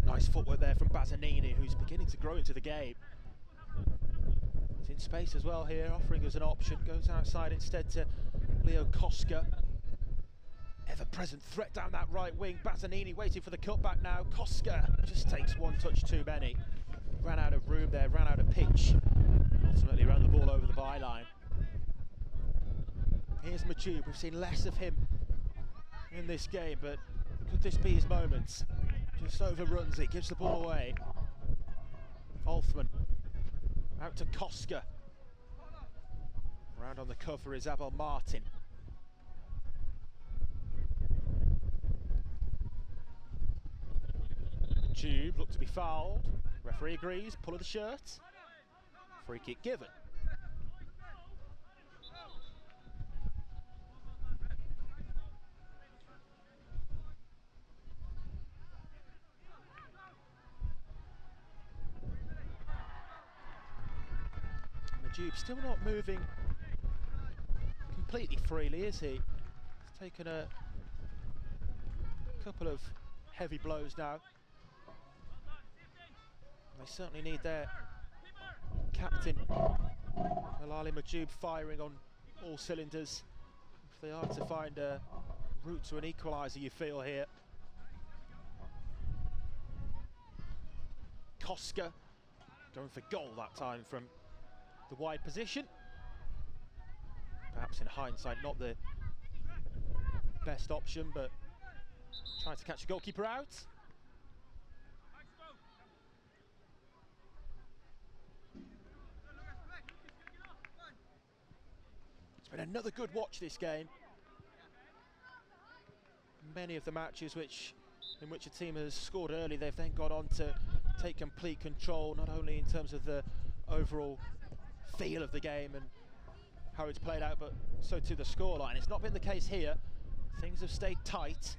Nice footwork there from Bazzanini, who's beginning to grow into the game. It's in space as well here, offering us an option. Goes outside instead to Leo Koska. Ever-present threat down that right wing. Bazzanini waiting for the cutback now. Koska just takes one touch too many. Ran out of room there, ran out of pitch. Ultimately ran the ball over the byline. Here's Majub. We've seen less of him in this game, but could this be his moment? Just overruns it, gives the ball away. Olfman out to Koska. Round on the cover is Abel Martin. Tube looked to be fouled. Referee agrees, pull of the shirt. Free kick given. Majub still not moving completely freely, is he? He's taken a couple of heavy blows now. They certainly need their captain, Malali Majub, firing on all cylinders if they are to find a route to an equaliser, you feel here. Koska Going for goal that time from the wide position. Perhaps in hindsight not the best option, but trying to catch the goalkeeper out. It's been another good watch this game. Many of the matches in which a team has scored early, they've then got on to take complete control, not only in terms of the overall feel of the game and how it's played out, but so too the scoreline. It's not been the case here. Things have stayed tight.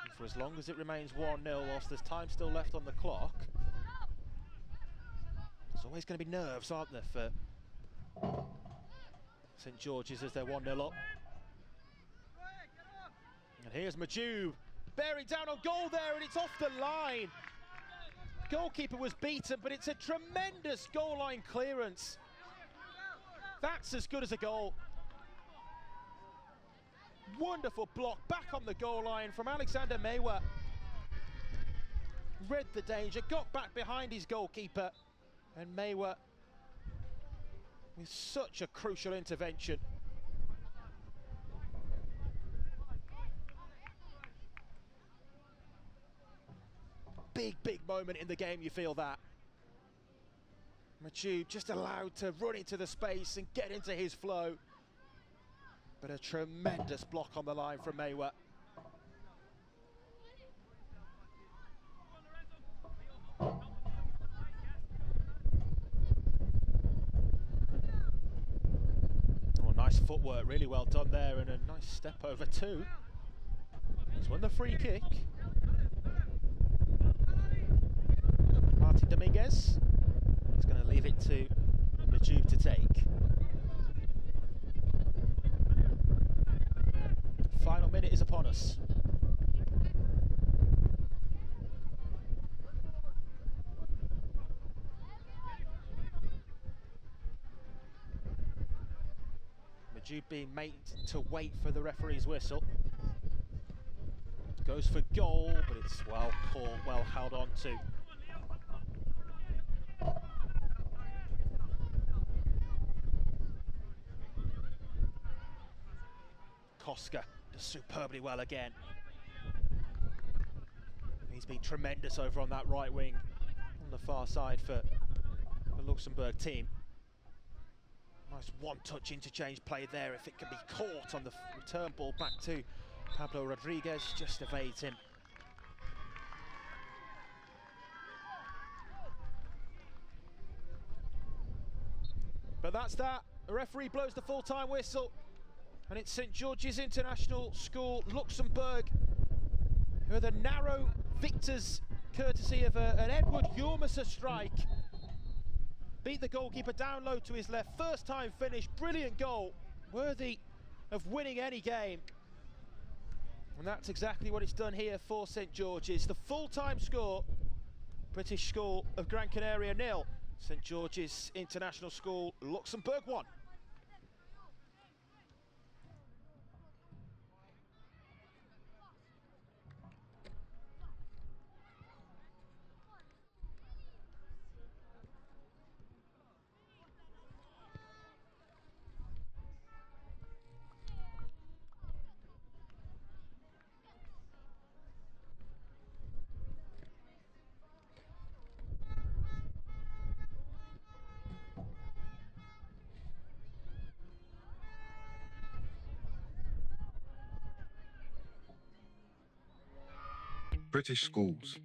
And for as long as it remains 1-0, whilst there's time still left on the clock, there's always going to be nerves, aren't there, for St George's as they're 1-0 up. And here's Majub, bearing down on goal there, and it's off the line. Goalkeeper was beaten, but it's a tremendous goal line clearance. That's as good as a goal. Wonderful block back on the goal line from Alexander Maywa. Read the danger, got back behind his goalkeeper, and Maywa with such a crucial intervention. Big moment in the game, you feel that. Majub just allowed to run into the space and get into his flow. But a tremendous block on the line from Maywa. Oh, nice footwork, really well done there, and a nice step over too. He's won the free kick. Martin Dominguez is going to leave it to Majub to take. Final minute is upon us. Majub being made to wait for the referee's whistle. Goes for goal, but it's well caught, well held on to. Koska does superbly well again. He's been tremendous over on that right wing on the far side for the Luxembourg team. Nice one-touch interchange play there. If it can be caught on the return ball back to Pablo Rodriguez, just evades him. But that's that. The referee blows the full-time whistle, and it's St George's International School Luxembourg who are the narrow victors, courtesy of an Edward Jormasa strike. Beat the goalkeeper down low to his left. First time finish, brilliant goal, worthy of winning any game. And that's exactly what it's done here for St George's. The full-time score, British School of Gran Canaria 0, St George's International School Luxembourg 1. British schools.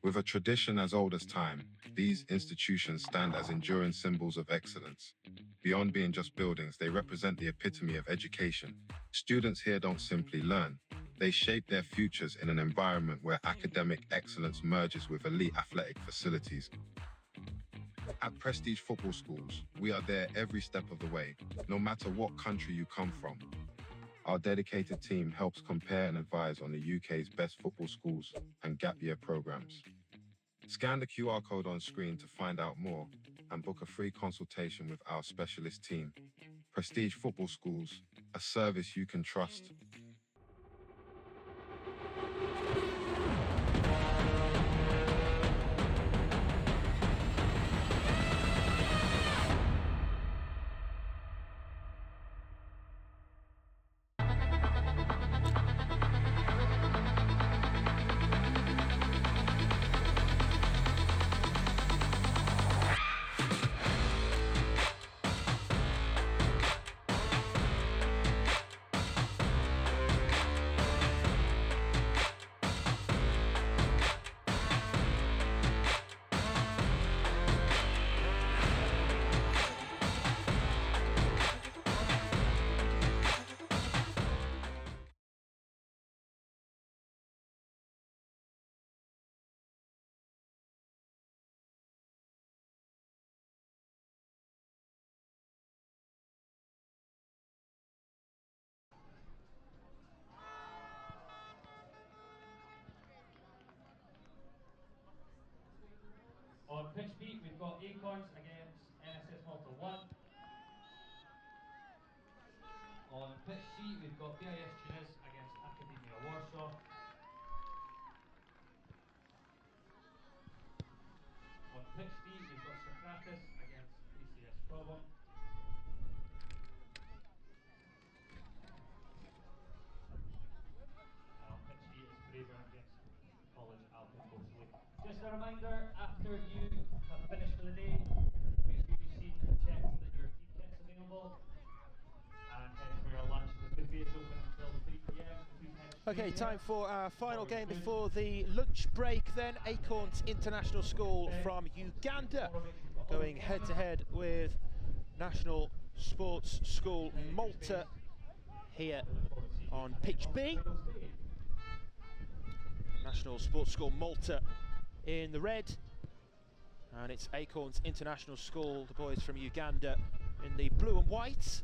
With a tradition as old as time, these institutions stand as enduring symbols of excellence. Beyond being just buildings, they represent the epitome of education. Students here don't simply learn. They shape their futures in an environment where academic excellence merges with elite athletic facilities. At Prestige Football Schools, we are there every step of the way, no matter what country you come from. Our dedicated team helps compare and advise on the UK's best football schools and gap year programs. Scan the QR code on screen to find out more and book a free consultation with our specialist team. Prestige Football Schools, a service you can trust. Acorns against NSS Malta 1. On pitch C, we've got BIS Tunis against Academia Warsaw. On pitch D, we've got Socrates against PCS Cobham. And on pitch E is Braver against College Alpha Coast League. Just a reminder, after you have finished for the day, make sure you've seen and checked that your team kit's available. And head for your lunch. The buffet is open until 3 PM. Okay, time for our final game before the lunch break then. Acorns International School from Uganda going head to head with National Sports School Malta here on pitch B. National Sports School Malta in the red, and it's Acorns International School, the boys from Uganda, in the blue and white.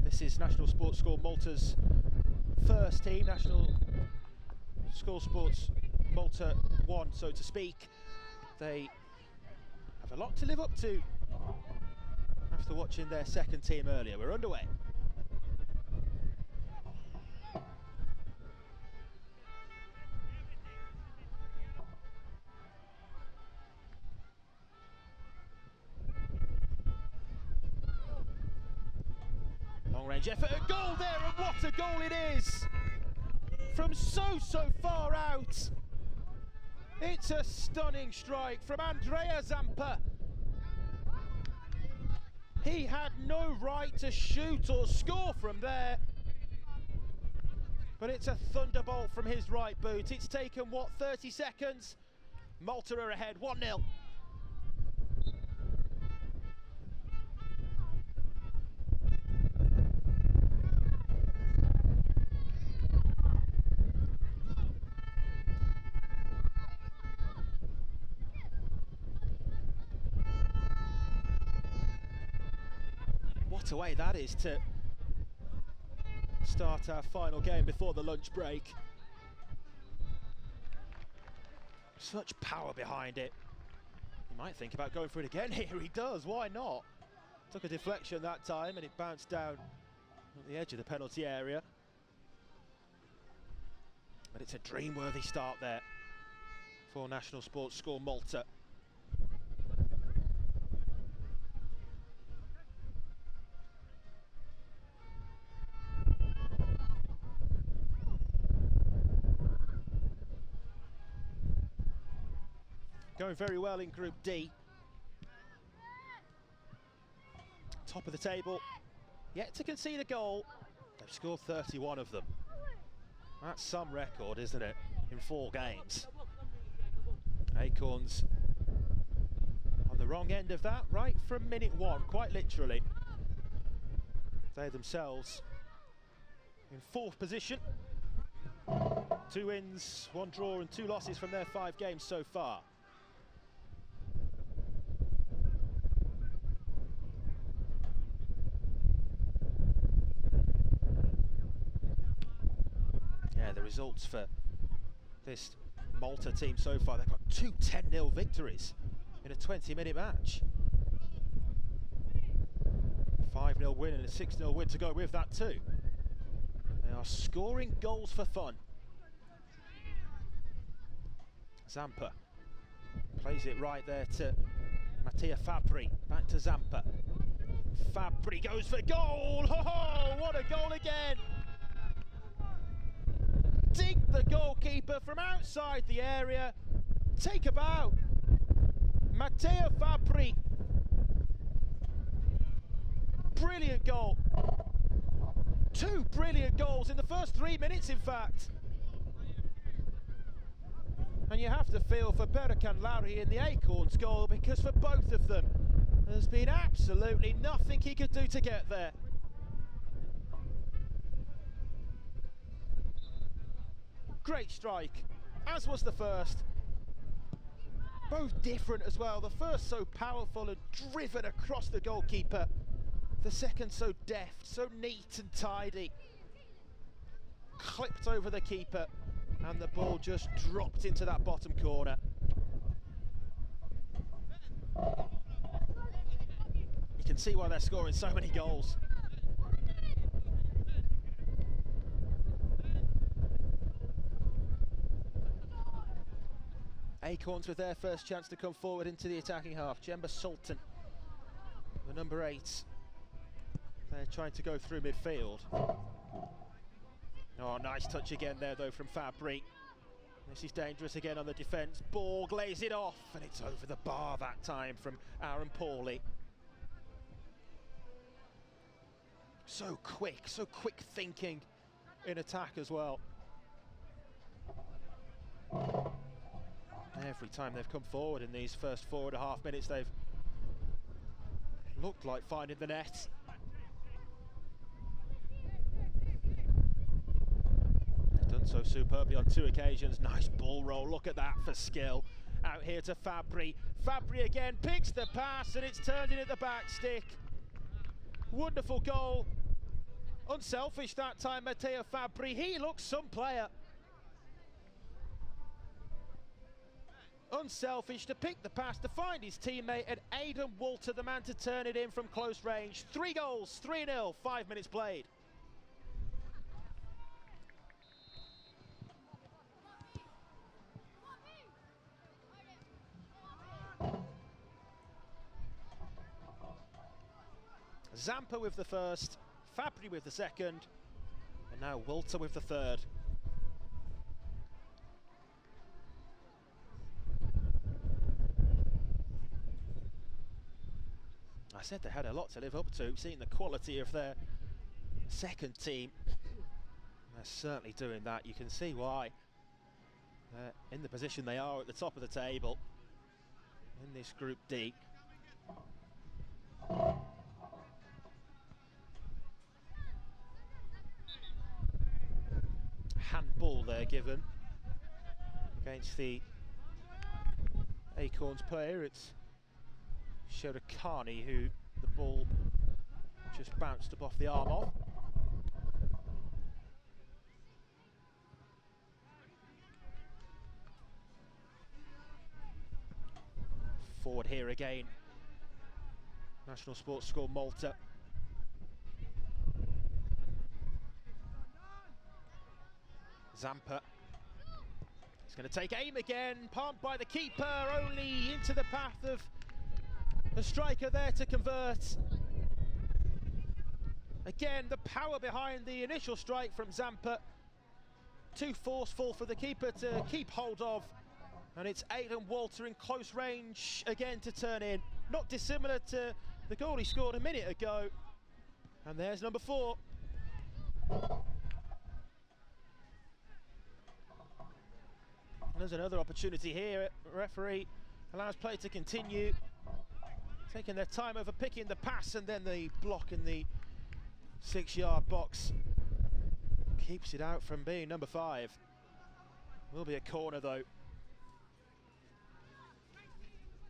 This is National Sports School Malta's first team, National School Sports Malta 1, so to speak. They have a lot to live up to after watching their second team earlier. We're underway. Long range effort, a goal there, and what a goal it is! From so far out. It's a stunning strike from Andrea Zampa. He had no right to shoot or score from there. But it's a thunderbolt from his right boot. It's taken, what, 30 seconds? Malta are ahead, 1-0. What a way that is to start our final game before the lunch break. Such power behind it. He might think about going for it again here. He does, why not? Took a deflection that time and it bounced down at the edge of the penalty area. But it's a dream-worthy start there for National Sports School Malta. Going very well in Group D. Top of the table, yet to concede a goal. They've scored 31 of them. That's some record, isn't it, in 4 games. Acorns on the wrong end of that, right from minute 1, quite literally. They themselves in 4th position. 2 wins, 1 draw and 2 losses from their 5 games so far. The results for this Malta team so far, they've got 2 10-0 victories in a 20-minute match. 5-0 win and a 6-0 win to go with that too. They are scoring goals for fun. Zampa plays it right there to Mattia Fabri, back to Zampa. Fabri goes for goal! Oh, what a goal again! Dig the goalkeeper from outside the area. Take a bow. Mattia Fabri. Brilliant goal. 2 brilliant goals in the first 3 minutes, in fact. And you have to feel for Berkan Lowry in the Acorns goal, because for both of them, there's been absolutely nothing he could do to get there. Great strike, as was the first. Both different as well. The first so powerful and driven across the goalkeeper The second so deft, so neat and tidy. Clipped over the keeper, and the ball just dropped into that bottom corner. You can see why they're scoring so many goals. Acorns with their first chance to come forward into the attacking half. Jemba Sultan, the number 8. They're trying to go through midfield. Oh, nice touch again there though from Fabry. This is dangerous again on the defence. Ball glaze it off, and it's over the bar that time from Aaron Pauly. So quick thinking in attack as well. Every time they've come forward in these first 4.5 minutes, they've looked like finding the net. They've done so superbly on 2 occasions. Nice ball roll, look at that for skill. Out here to Fabry. Fabry again picks the pass, and it's turned in at the back stick. Wonderful goal. Unselfish that time, Matteo Fabry. He looks some player. Unselfish to pick the pass, to find his teammate, and Aidan Walter, the man to turn it in from close range. 3 goals, 3-0, 5 minutes played. Zampa with the first, Fabry with the second, and now Walter with the third. I said they had a lot to live up to, seeing the quality of their second team. They're certainly doing that. You can see why. In the position they are at the top of the table in this Group D. Handball there given against the Acorns player. It's Shodakani who the ball just bounced up off the arm of. Forward here again, National Sports School Malta. Zampa. He's going to take aim again, palmed by the keeper, only into the path of the striker there to convert. Again, the power behind the initial strike from Zampa. Too forceful for the keeper to keep hold of. And it's Aidan Walter in close range again to turn in. Not dissimilar to the goal he scored a minute ago. And there's number 4. And there's another opportunity here. Referee allows play to continue. Taking their time over picking the pass, and then the block in the 6-yard box keeps it out from being number 5. Will be a corner though.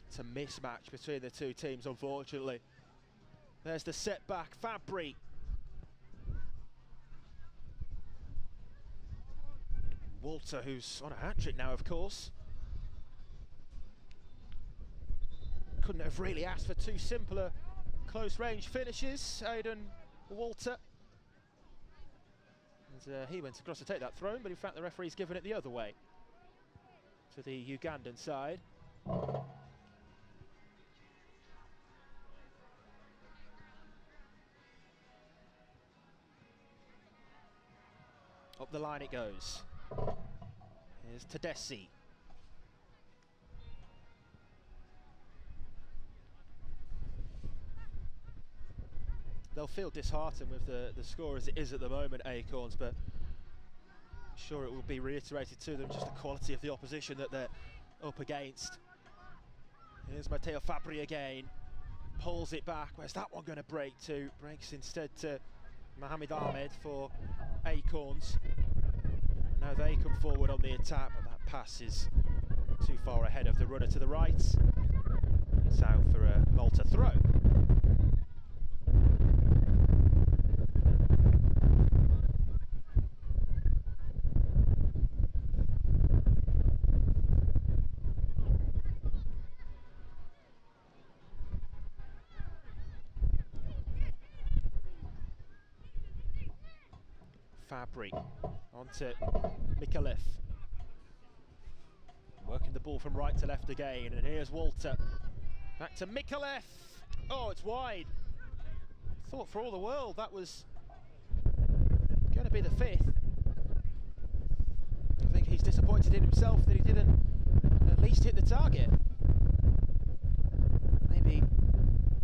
It's a mismatch between the two teams, unfortunately. There's the setback, Fabry. Walter, who's on a hat-trick now, of course. Couldn't have really asked for too simpler close-range finishes, Aidan Walter. And he went across to take that throw, but in fact the referee's given it the other way to the Ugandan side. Up the line it goes. Here's Tedeschi. They'll feel disheartened with the score as it is at the moment, Acorns, but I'm sure it will be reiterated to them just the quality of the opposition that they're up against. Here's Matteo Fabry again. Pulls it back. Where's that one going to break to? Breaks instead to Mohamed Ahmed for Acorns. And now they come forward on the attack, but that pass is too far ahead of the runner to the right. It's out for a Malta throw. Fabry onto Mikolev. Working the ball from right to left again, and here's Walter. Back to Mikolev. Oh, it's wide. Thought for all the world that was going to be the fifth. I think he's disappointed in himself that he didn't at least hit the target. Maybe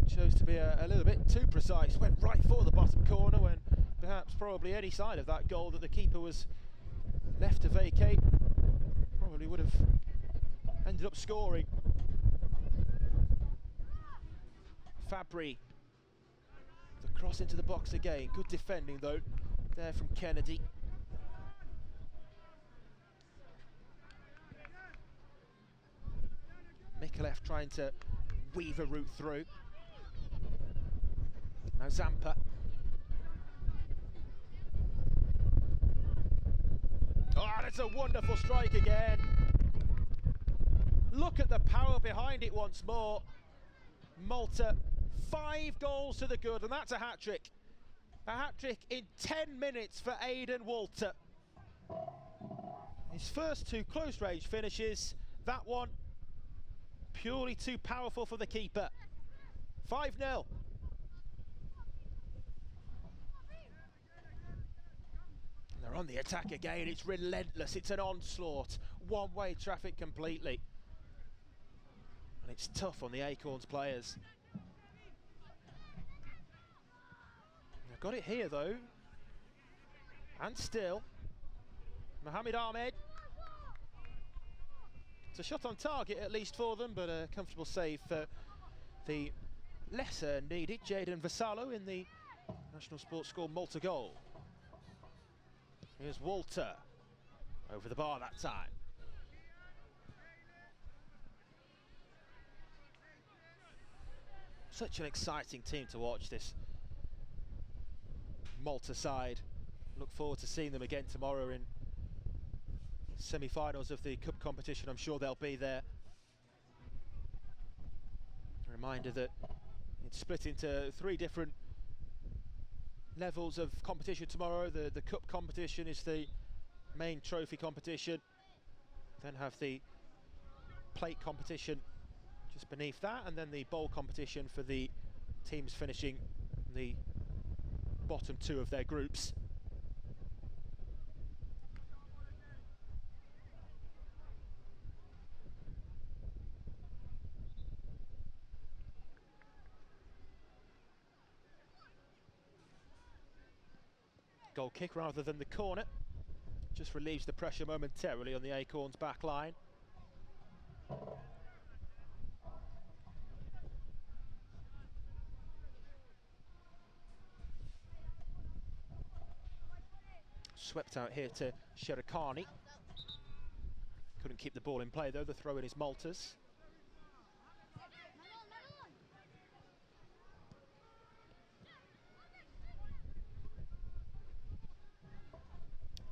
chose to be a little bit too precise. Went right for the bottom corner when perhaps probably any side of that goal that the keeper was left to vacate probably would have ended up scoring. Fabry, the cross into the box again. Good defending though there from Kennedy. Mikolev trying to weave a route through. Now Zampa. Oh, that's a wonderful strike again. Look at the power behind it once more. Malta, 5 goals to the good, and that's a hat-trick. A hat-trick in 10 minutes for Aidan Walter. His first 2 close-range finishes, that one purely too powerful for the keeper. 5-0. They're on the attack again, it's relentless, it's an onslaught. One-way traffic completely. And it's tough on the Acorns players. They've got it here though. And still. Mohamed Ahmed. It's a shot on target at least for them, but a comfortable save for the lesser needed Jadon Vassallo in the National Sports School Malta goal. Here's Walter. Over the bar that time. Such an exciting team to watch, this Malta side. Look forward to seeing them again tomorrow in semi-finals of the cup competition. I'm sure they'll be there. A reminder that it's split into 3 different levels of competition tomorrow. The cup competition is the main trophy competition. Then have the plate competition just beneath that, and then the bowl competition for the teams finishing the bottom 2 of their groups. Goal kick rather than the corner. Just relieves the pressure momentarily on the Acorns back line. Swept out here to Sherikani. Couldn't keep the ball in play though, the throw in is Malta's.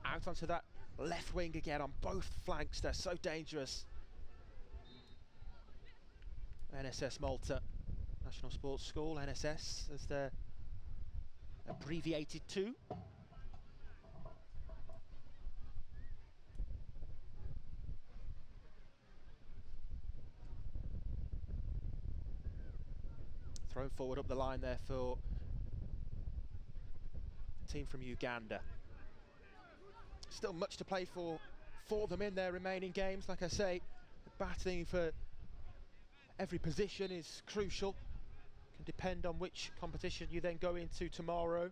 Out onto that left wing again on both flanks, they're so dangerous. NSS Malta, National Sports School, NSS as they're abbreviated to. Thrown forward up the line there for the team from Uganda. Still much to play for them in their remaining games. Like I say, battling for every position is crucial. Can depend on which competition you then go into tomorrow.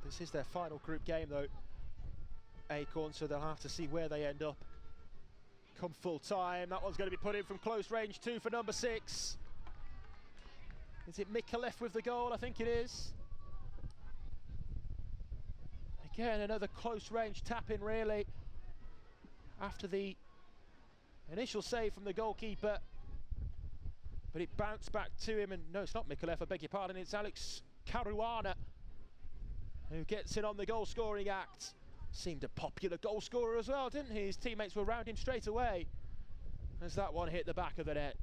This is their final group game though, Acorn, so they'll have to see where they end up come full time. That one's going to be put in from close range too for number 6. Is it Mikolev with the goal? I think it is. Again, another close range tap in really after the initial save from the goalkeeper, but it bounced back to him, and no, it's not Mikolev, I beg your pardon, it's Alex Caruana who gets in on the goal scoring act. Seemed a popular goal scorer as well, didn't he? His teammates were around him straight away as that one hit the back of the net.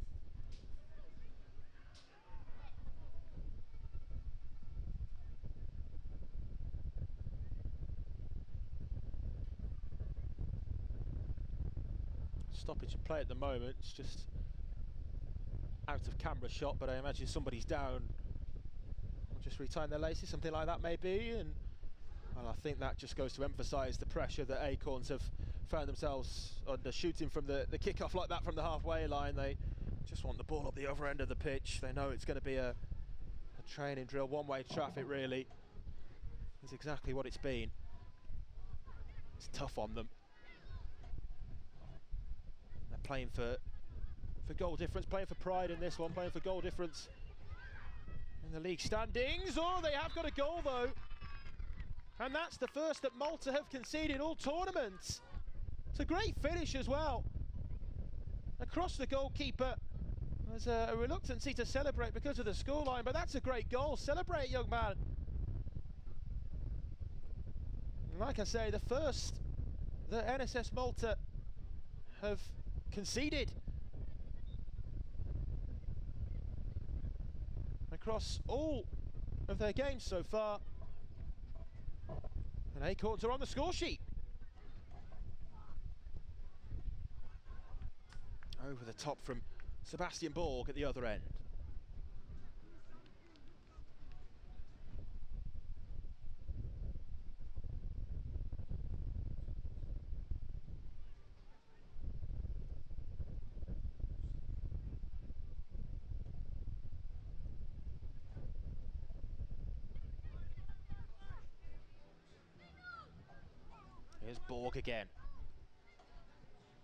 stoppage of play at the moment. It's just out of camera shot, but I imagine somebody's down. Or just retying their laces, something like that maybe. And well, I think that just goes to emphasise the pressure that Acorns have found themselves under, shooting from the kick-off like that from the halfway line. They just want the ball up the other end of the pitch. They know it's going to be a training drill, one-way traffic really. Is exactly what it's been. It's tough on them. They're playing for goal difference, playing for pride in this one, playing for goal difference in the league standings. Oh, they have got a goal though. And that's the first that Malta have conceded all tournament. It's a great finish as well. Across the goalkeeper. There's a reluctancy to celebrate because of the scoreline, but that's a great goal. Celebrate, young man. And like I say, the first that NSS Malta have conceded across all of their games so far. And Acorns are on the score sheet. Over the top from Sebastian Borg at the other end. Here's Borg again.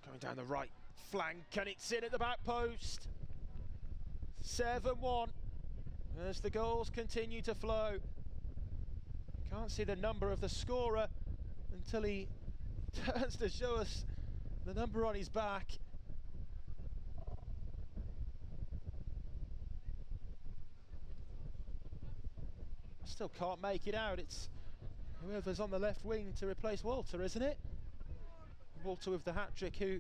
Going down the right flank, and it's in at the back post. 7-1 as the goals continue to flow. Can't see the number of the scorer until he turns to show us the number on his back. Still can't make it out. It's whoever's on the left wing to replace Walter, isn't it? Walter with the hat-trick, who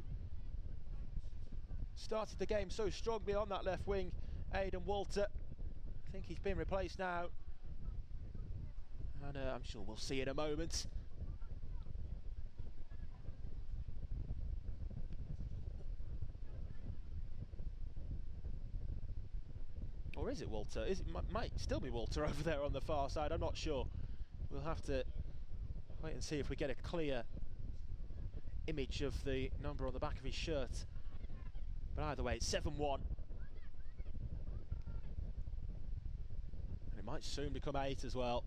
started the game so strongly on that left wing. Aidan Walter, I think he's been replaced now, and I'm sure we'll see in a moment. Or is it Walter? Might still be Walter over there on the far side, I'm not sure. We'll have to wait and see if we get a clear image of the number on the back of his shirt. But either way, it's 7-1. And it might soon become 8 as well.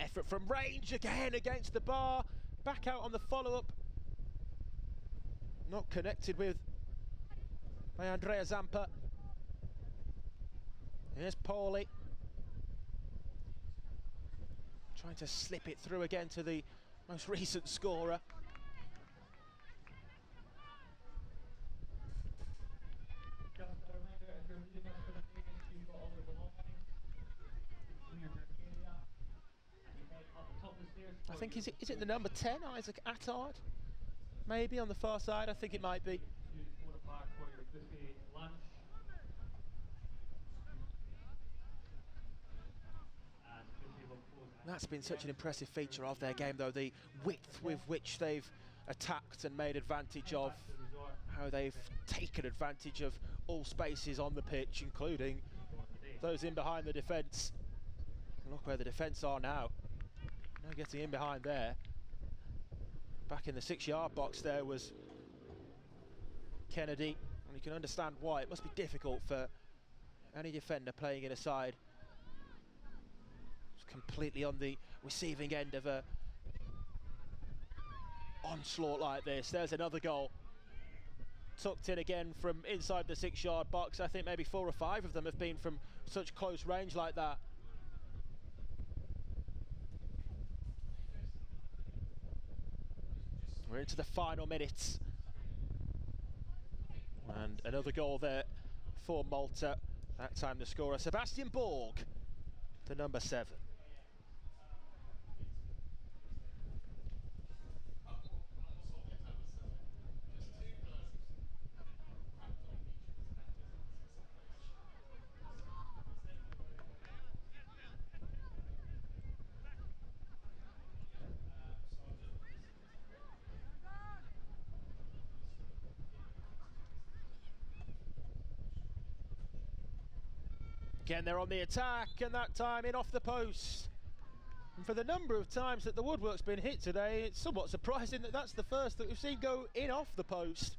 Effort from range again against the bar. Back out on the follow-up. Not connected with by Andrea Zampa. Here's Pauly. Trying to slip it through again to the most recent scorer. I think, is it the number 10, Isaac Attard? Maybe on the far side, I think it might be. That's been such an impressive feature of their game though, the width with which they've attacked and made advantage of, how they've taken advantage of all spaces on the pitch, including those in behind the defence. Look where the defence are now. No getting in behind there. Back in the 6-yard box there was Kennedy, and you can understand why. It must be difficult for any defender playing in a side who's completely on the receiving end of a onslaught like this. There's another goal. Tucked in again from inside the 6-yard box. I think maybe 4 or 5 of them have been from such close range like that. We're into the final minutes. And another goal there for Malta. That time the scorer, Sebastian Borg, the number 7. Again, they're on the attack, and that time in off the post. And for the number of times that the woodwork's been hit today, it's somewhat surprising that that's the first that we've seen go in off the post.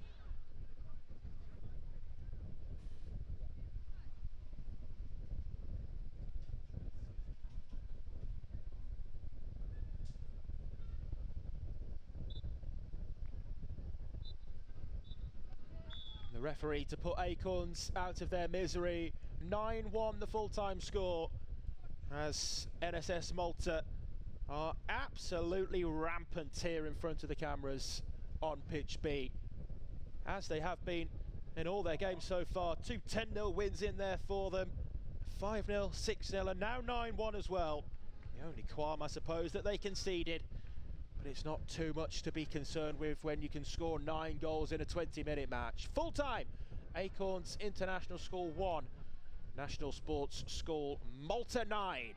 The referee to put Acorns out of their misery. 9-1 the full-time score, as NSS Malta are absolutely rampant here in front of the cameras on pitch B, as they have been in all their games so far. 2 10-0 wins in there for them, 5-0, 6-0, and now 9-1 as well. The only qualm, I suppose, that they conceded, but it's not too much to be concerned with when you can score 9 goals in a 20-minute match. Full-time, Acorns International School 1, National Sports School Malta 9.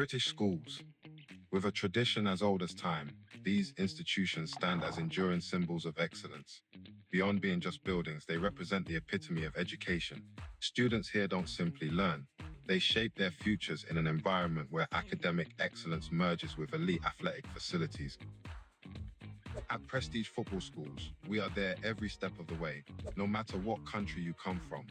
British schools. With a tradition as old as time, these institutions stand as enduring symbols of excellence. Beyond being just buildings, they represent the epitome of education. Students here don't simply learn, they shape their futures in an environment where academic excellence merges with elite athletic facilities. At Prestige Football Schools, we are there every step of the way, no matter what country you come from.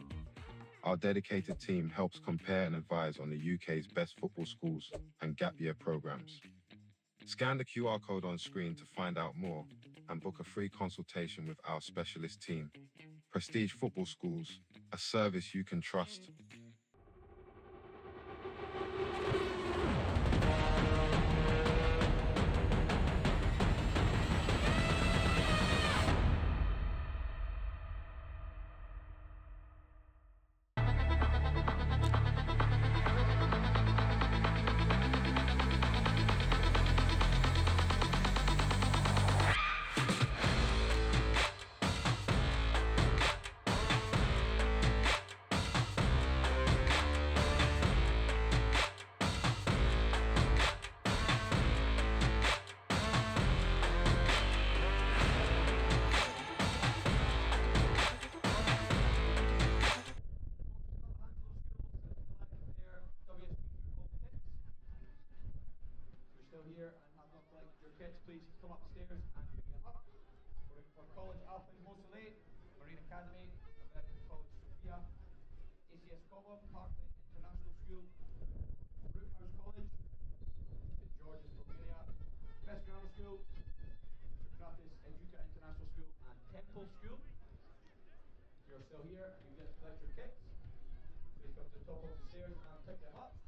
Our dedicated team helps compare and advise on the UK's best football schools and gap year programs. Scan the QR code on screen to find out more and book a free consultation with our specialist team. Prestige Football Schools, a service you can trust. If you're still here and have not collected your kits, please come up the stairs and pick them up. For College Alpha in Beausoleil, Marine Academy, American College Sophia, ACS Cobham, Parkland International School, Brookhouse College, St George's Bulgaria, Best Grammar School, Socrates Educa International School, and Temple School. If you're still here and you've yet to collect your kits, please come to the top of the stairs and pick them up.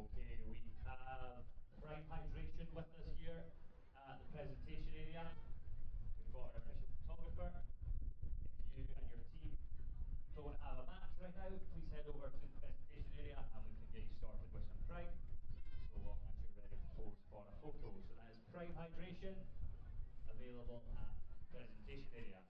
Okay, we have Prime Hydration with us here at the presentation area. We've got our official photographer. If you and your team don't have a match right now, please head over to the presentation area and we can get you started with some Prime, so long as you're ready to pose for a photo. So that is Prime Hydration, available at the presentation area.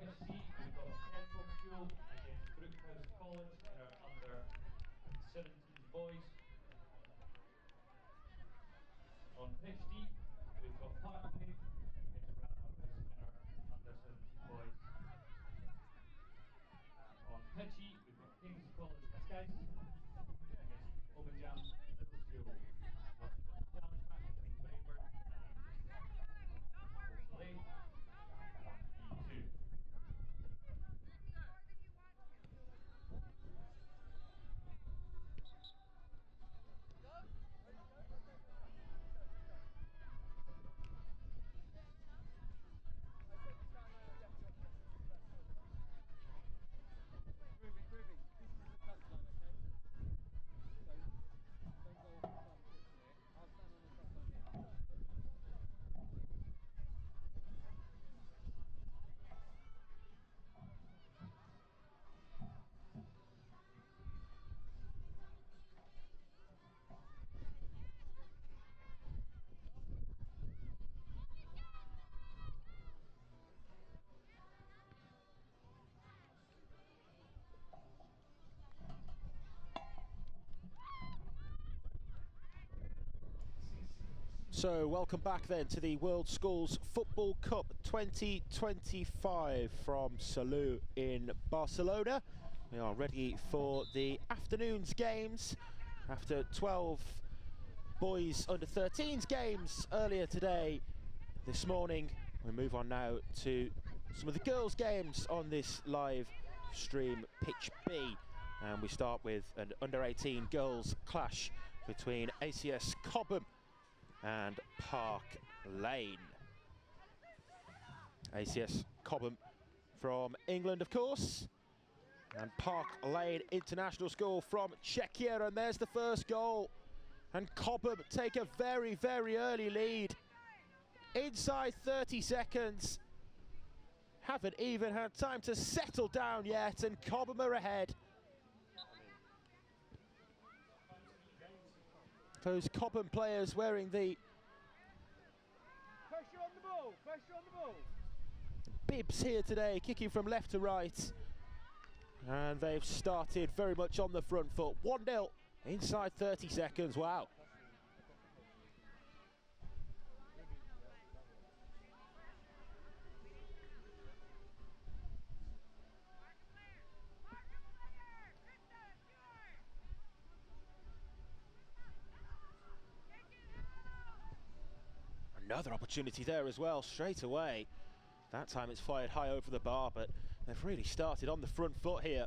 pitch C, we've got Kenford School against Brookhouse College in our under-17s boys. On pitch D, we've got Park Lane against Ranelagh House in our under-17 boys. On pitch E, we've got King's College Cascais against Obanjam Middle School. We've also got the challenge match between Braemar and Oaksaley on E2. Ruby, this is the touchline, okay? So, don't go off the side of the pitch here. I'll stand on the touchline here. So welcome back then to the World Schools Football Cup 2025 from Salou in Barcelona. We are ready for the afternoon's games after 12 boys under 13s games earlier today. This morning we move on now to some of the girls' games on this live stream pitch B, and we start with an under-18 girls clash between ACS Cobham and Park Lane. ACS Cobham from England, of course, and Park Lane International School from Czechia, and there's the first goal. And Cobham take a very, very early lead. Inside 30 seconds. Haven't even had time to settle down yet, and Cobham are ahead. Those Cobham players wearing the Pressure on the ball, pressure on the ball. bibs here today, kicking from left to right. And they've started very much on the front foot. 1-0 inside 30 seconds, wow. Another opportunity there as well, straight away. That time it's fired high over the bar, but they've really started on the front foot here,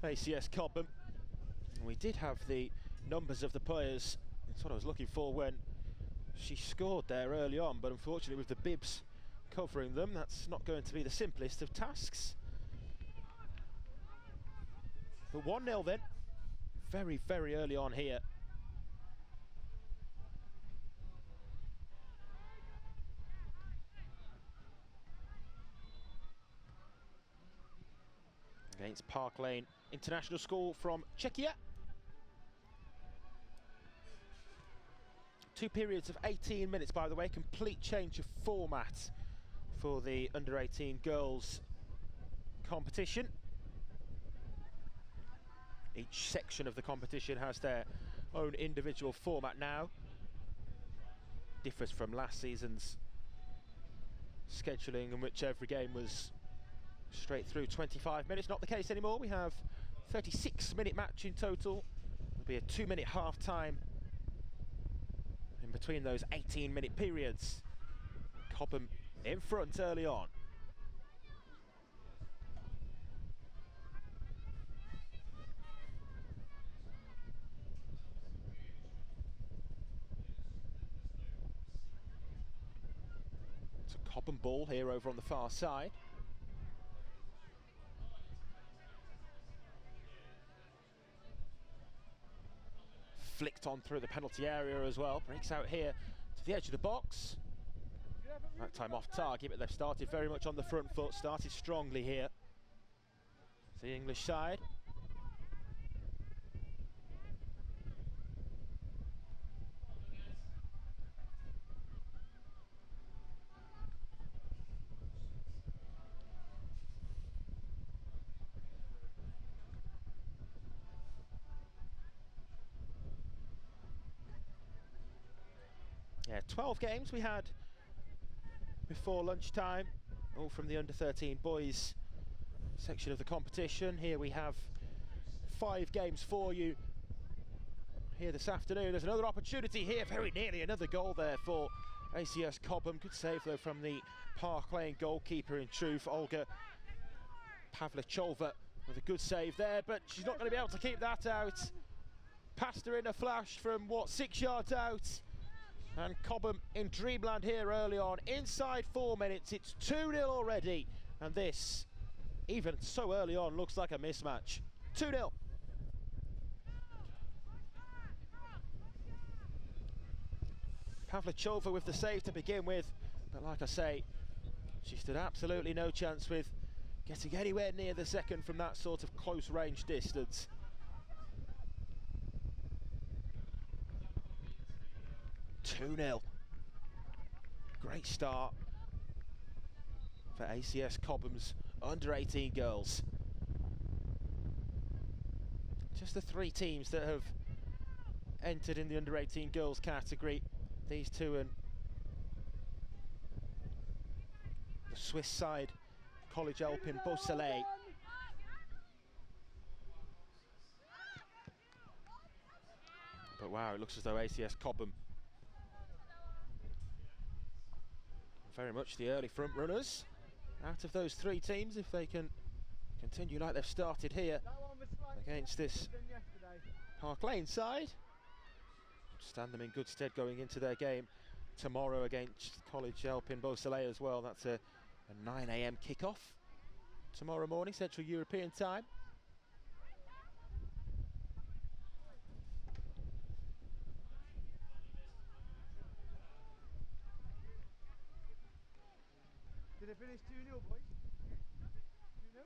ACS Cobham. And we did have the numbers of the players. That's what I was looking for when she scored there early on, but unfortunately with the bibs covering them, that's not going to be the simplest of tasks. But 1-0 then, very, very early on here. Against Park Lane International School from Czechia. 2 periods of 18 minutes, by the way, complete change of format for the under-18 girls competition. Each section of the competition has their own individual format now. Differs from last season's scheduling, in which every game was straight through 25 minutes. Not the case anymore. We have 36-minute match in total. There'll be a 2-minute half time in between those 18-minute periods. Cobham in front early on. It's a Cobham ball here over on the far side. Flicked on through the penalty area as well. Breaks out here to the edge of the box. That time off target, but they've started very much on the front foot. Started strongly here. The English side. 12 games we had before lunchtime, all from the under-13 boys section of the competition. Here we have 5 games for you here this afternoon. There's another opportunity here, very nearly another goal there for ACS Cobham. Good save though from the Park Lane goalkeeper, in truth, Olga Pavlichova, with a good save there, but she's not going to be able to keep that out. Passed her in a flash from, what, 6 yards out. And Cobham in dreamland here early on. Inside 4 minutes, it's 2-0 already. And this, even so early on, looks like a mismatch. 2-0. Pavlichova with the save to begin with. But like I say, she stood absolutely no chance with getting anywhere near the second from that sort of close range distance. Two-0. Great start for ACS Cobham's under-18 girls. Just the 3 teams that have entered in the under-18 girls category. These two and the Swiss side, College Alpine Beausoleil. But wow, it looks as though ACS Cobham very much the early front runners out of those 3 teams, if they can continue like they've started here against this Park Lane side. Stand them in good stead going into their game tomorrow against College Alpine Beausoleil as well. That's a 9 AM kickoff tomorrow morning, Central European time. Did it finish 2-0, boys? 2-0?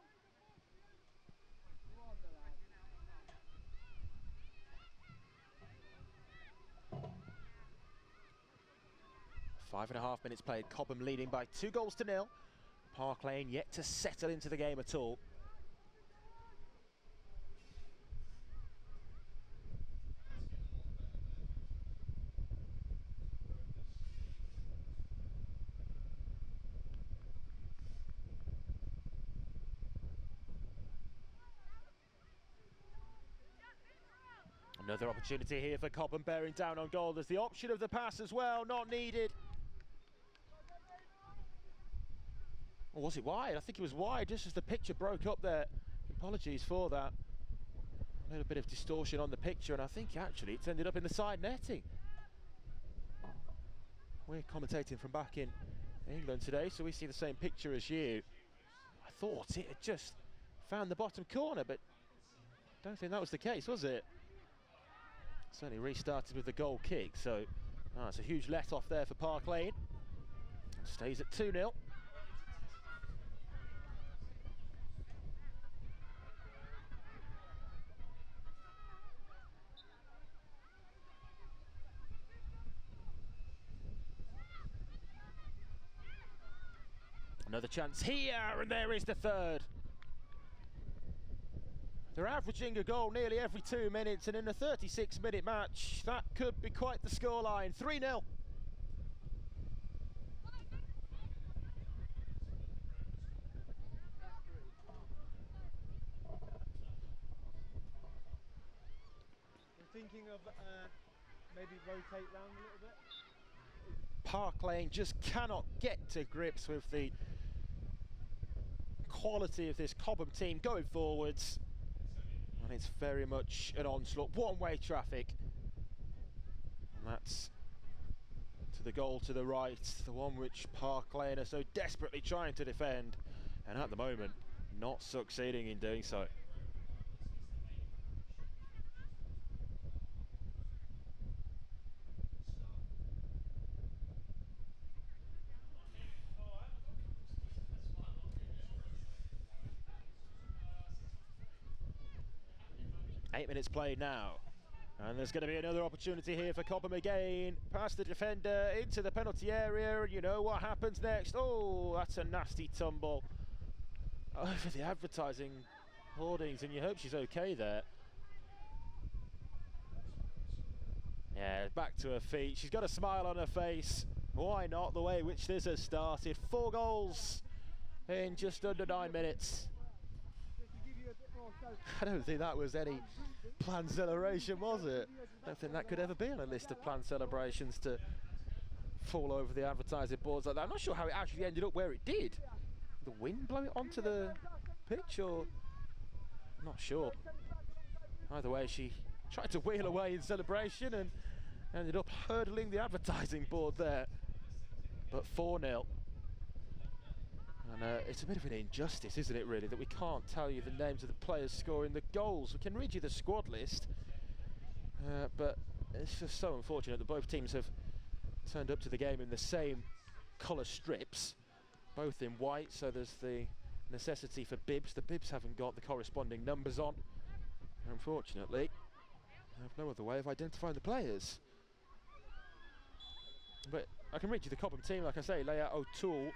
Come on, the lad. 5.5 minutes played, Cobham leading by 2-0. Park Lane yet to settle into the game at all. Another opportunity here for Cobham, bearing down on goal. There's the option of the pass as well, not needed. Or was it wide? I think it was wide, just as the picture broke up there. Apologies for that. A little bit of distortion on the picture, and I think actually it's ended up in the side netting. We're commentating from back in England today, so we see the same picture as you. I thought it had just found the bottom corner, but don't think that was the case, was it? Certainly restarted with the goal kick, so it's a huge let-off there for Park Lane. Stays at 2-0. Another chance here, and there is the third. They're averaging a goal nearly every 2 minutes, and in a 36-minute match, that could be quite the scoreline. 3-0. We're thinking of maybe rotate round a little bit. Park Lane just cannot get to grips with the quality of this Cobham team going forwards. And it's very much an onslaught, one-way traffic. And that's to the goal to the right, the one which Park Lane are so desperately trying to defend. And at the moment, not succeeding in doing so. Eight minutes played now, and there's going to be another opportunity here for Cobham again. Past the defender into the penalty area, and you know what happens next. Oh, that's a nasty tumble over the advertising hoardings, and you hope she's okay there. Yeah, back to her feet. She's got a smile on her face. Why not? The way in which this has started. 4 goals in just under 9 minutes. I don't think that was any planned celebration, was it? I don't think that could ever be on a list of planned celebrations to fall over the advertising boards like that. I'm not sure how it actually ended up where it did. The wind blow it onto the pitch, or I'm not sure. Either way, she tried to wheel away in celebration and ended up hurdling the advertising board there. But 4-0. And it's a bit of an injustice, isn't it, really, that we can't tell you the names of the players scoring the goals. We can read you the squad list, but it's just so unfortunate that both teams have turned up to the game in the same colour strips, both in white, so there's the necessity for bibs. The bibs haven't got the corresponding numbers on. Unfortunately, I have no other way of identifying the players. But I can read you the Cobham team, like I say: Leia O'Toole,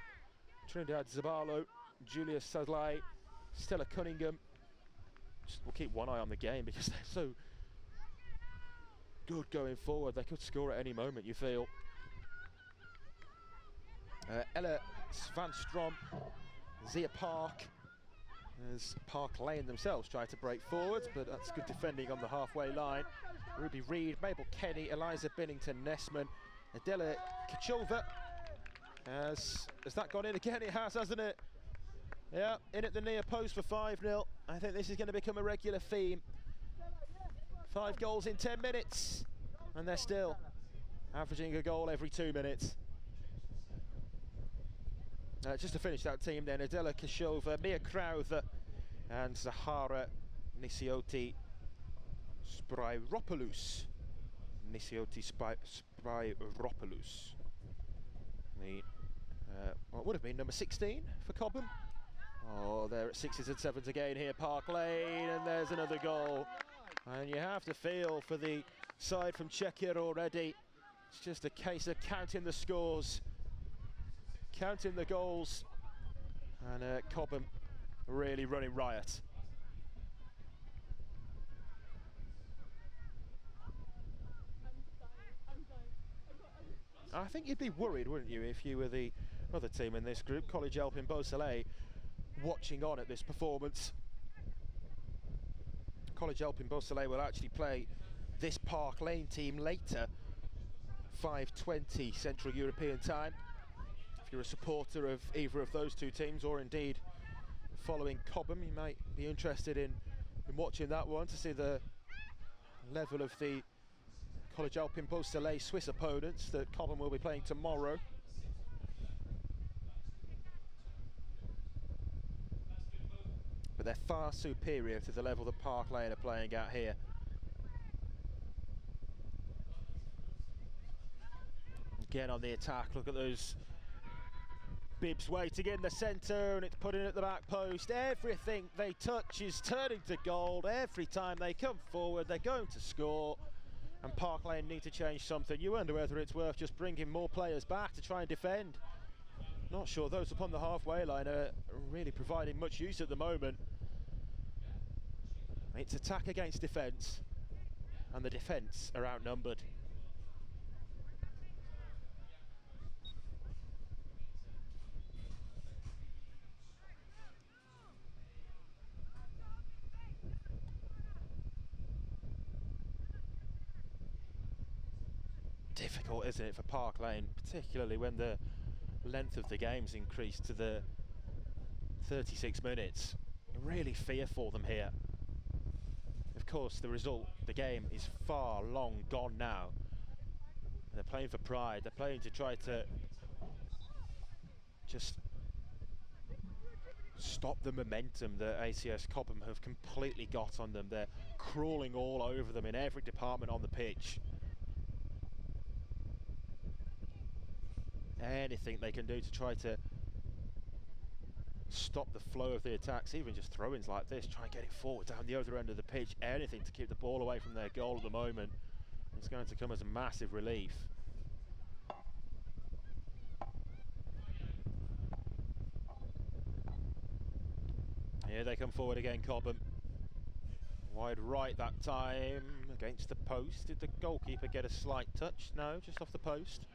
Trinidad Zabalo, Julia Sadlai, Stella Cunningham. We'll keep one eye on the game because they're so good going forward. They could score at any moment, you feel. Ella Svanstrom, Zia Park, as Park Lane themselves try to break forwards, but that's good defending on the halfway line. Ruby Reid, Mabel Kenny, Eliza Billington Nessman, Adela Kachova. Has that gone in again? It has, hasn't it? Yeah, in at the near post for 5-0. I think this is going to become a regular theme. 5 goals in 10 minutes, and they're still averaging a goal every 2 minutes. Just to finish that team then: Adela Kashova, Mia Crowther and Zahara Nisioti Spryropoulos. Spryropoulos. The what would have been number 16 for Cobham. Oh, they're at 6s and 7s again here, Park Lane, and there's another goal. And you have to feel for the side from Czechia already. It's just a case of counting the scores, counting the goals, and Cobham really running riot. I think you'd be worried, wouldn't you, if you were the other team in this group, College Alpin Beausoleil, watching on at this performance. College Alpin Beausoleil will actually play this Park Lane team later, 5:20 Central European time. If you're a supporter of either of those two teams, or indeed following Cobham, you might be interested in watching that one to see the level of the College Alpin Beausoleil Swiss opponents that Cobham will be playing tomorrow. But they're far superior to the level that Park Lane are playing at here. Again on the attack, look at those bibs waiting in the centre, and it's put in at the back post. Everything they touch is turning to gold. Every time they come forward, they're going to score. And Park Lane need to change something. You wonder whether it's worth just bringing more players back to try and defend. Not sure those upon the halfway line are really providing much use at the moment. It's attack against defence, and the defence are outnumbered. Difficult, isn't it, for Park Lane, particularly when the length of the game's increased to the 36 minutes. You really fear for them here. Of course, the result, the game, is far long gone now. They're playing for pride. They're playing to try to just stop the momentum that ACS Cobham have completely got on them. They're crawling all over them in every department on the pitch. Anything they can do to try to stop the flow of the attacks, even just throw-ins like this, try and get it forward down the other end of the pitch, anything to keep the ball away from their goal at the moment. It's going to come as a massive relief. Here they come forward again, Cobham. Wide right that time. against the post. Did the goalkeeper get a slight touch? No, just off the post.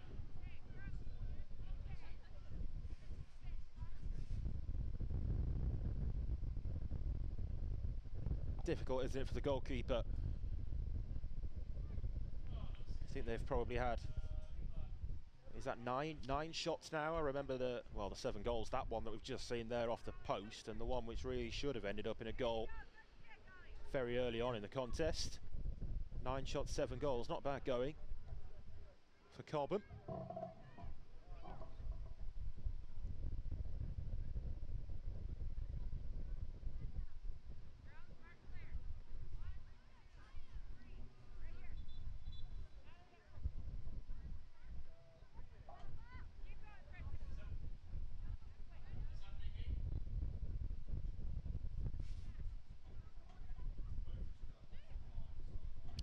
Difficult, isn't it, for the goalkeeper? I think they've probably had, is that nine shots now? I remember the 7 goals, that one that we've just seen there off the post, and the one which really should have ended up in a goal very early on in the contest. 9 shots, 7 goals, not bad going for Cobham.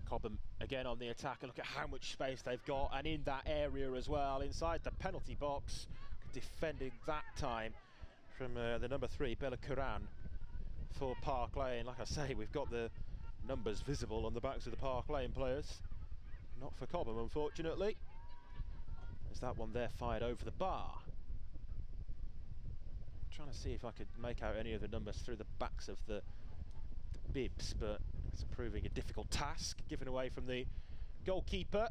Cobham again on the attack, and look at how much space they've got, and in that area as well, inside the penalty box, defending that time from the number 3, Bella Curran for Park Lane. Like I say, we've got the numbers visible on the backs of the Park Lane players. Not for Cobham, unfortunately. There's that one there fired over the bar. I'm trying to see if I could make out any of the numbers through the backs of the bibs, but it's proving a difficult task, given away from the goalkeeper.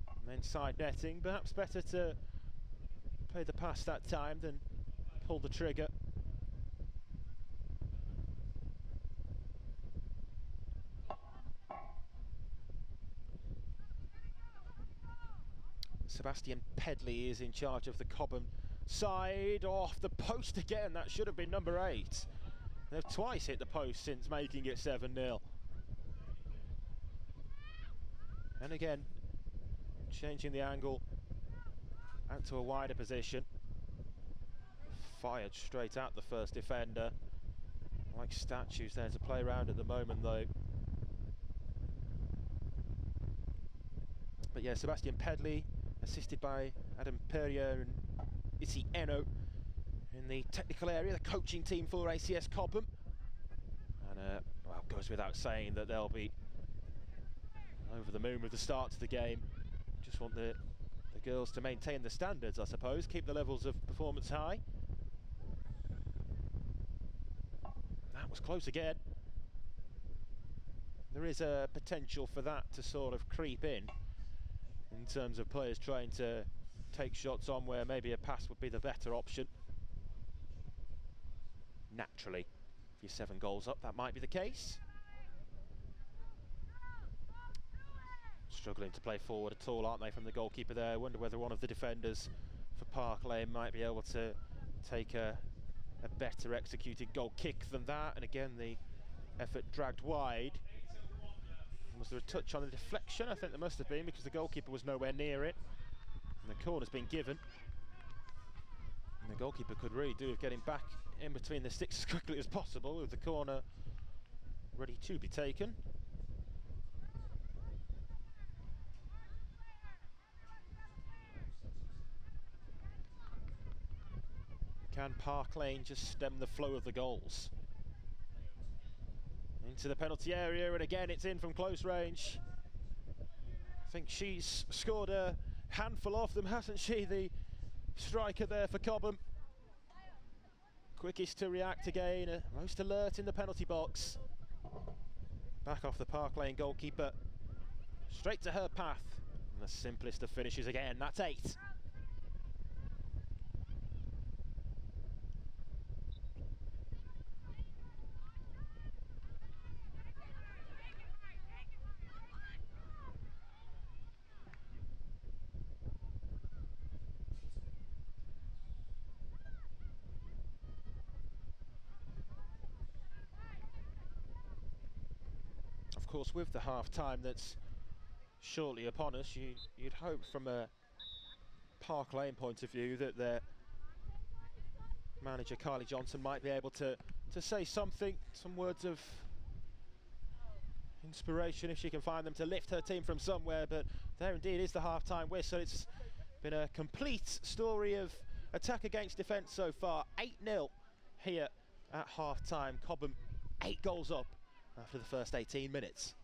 And then side netting, perhaps better to play the pass that time than pull the trigger. Sebastian Pedley is in charge of the Cobham side. Off the post again, that should have been number 8. They've twice hit the post since making it 7-0. And again, changing the angle out to a wider position. Fired straight at the first defender. Like statues there to play around at the moment though. But yeah, Sebastian Pedley, assisted by Adam Perrier and Issy Eno in the technical area, the coaching team for ACS Cobham. And well, it goes without saying that they'll be over the moon with the start to the game. Just want the girls to maintain the standards, I suppose, keep the levels of performance high. That was close again. There is a potential for that to sort of creep in terms of players trying to take shots on where maybe a pass would be the better option. Naturally, if you're 7 goals up, that might be the case. Struggling to play forward at all, aren't they, from the goalkeeper there? I wonder whether one of the defenders for Park Lane might be able to take a better executed goal kick than that. And again, the effort dragged wide. Was there a touch on the deflection? I think there must have been, because the goalkeeper was nowhere near it. And the corner's been given. And the goalkeeper could really do with getting back in between the sticks as quickly as possible, with the corner ready to be taken. Can Park Lane just stem the flow of the goals? Into the penalty area, and again it's in from close range. I think she's scored a handful of them, hasn't she, the striker there for Cobham? Quickest to react again, most alert in the penalty box. Back off the Park Lane goalkeeper, straight to her path, and the simplest of finishes again. That's 8. Of course, with the half-time that's shortly upon us, you'd hope from a Park Lane point of view that their manager Kylie Johnson might be able to say something, some words of inspiration if she can find them, to lift her team from somewhere. But there indeed is the half-time whistle. It's been a complete story of attack against defence so far. 8-0 here at half-time. Cobham 8 goals up after the first 18 minutes.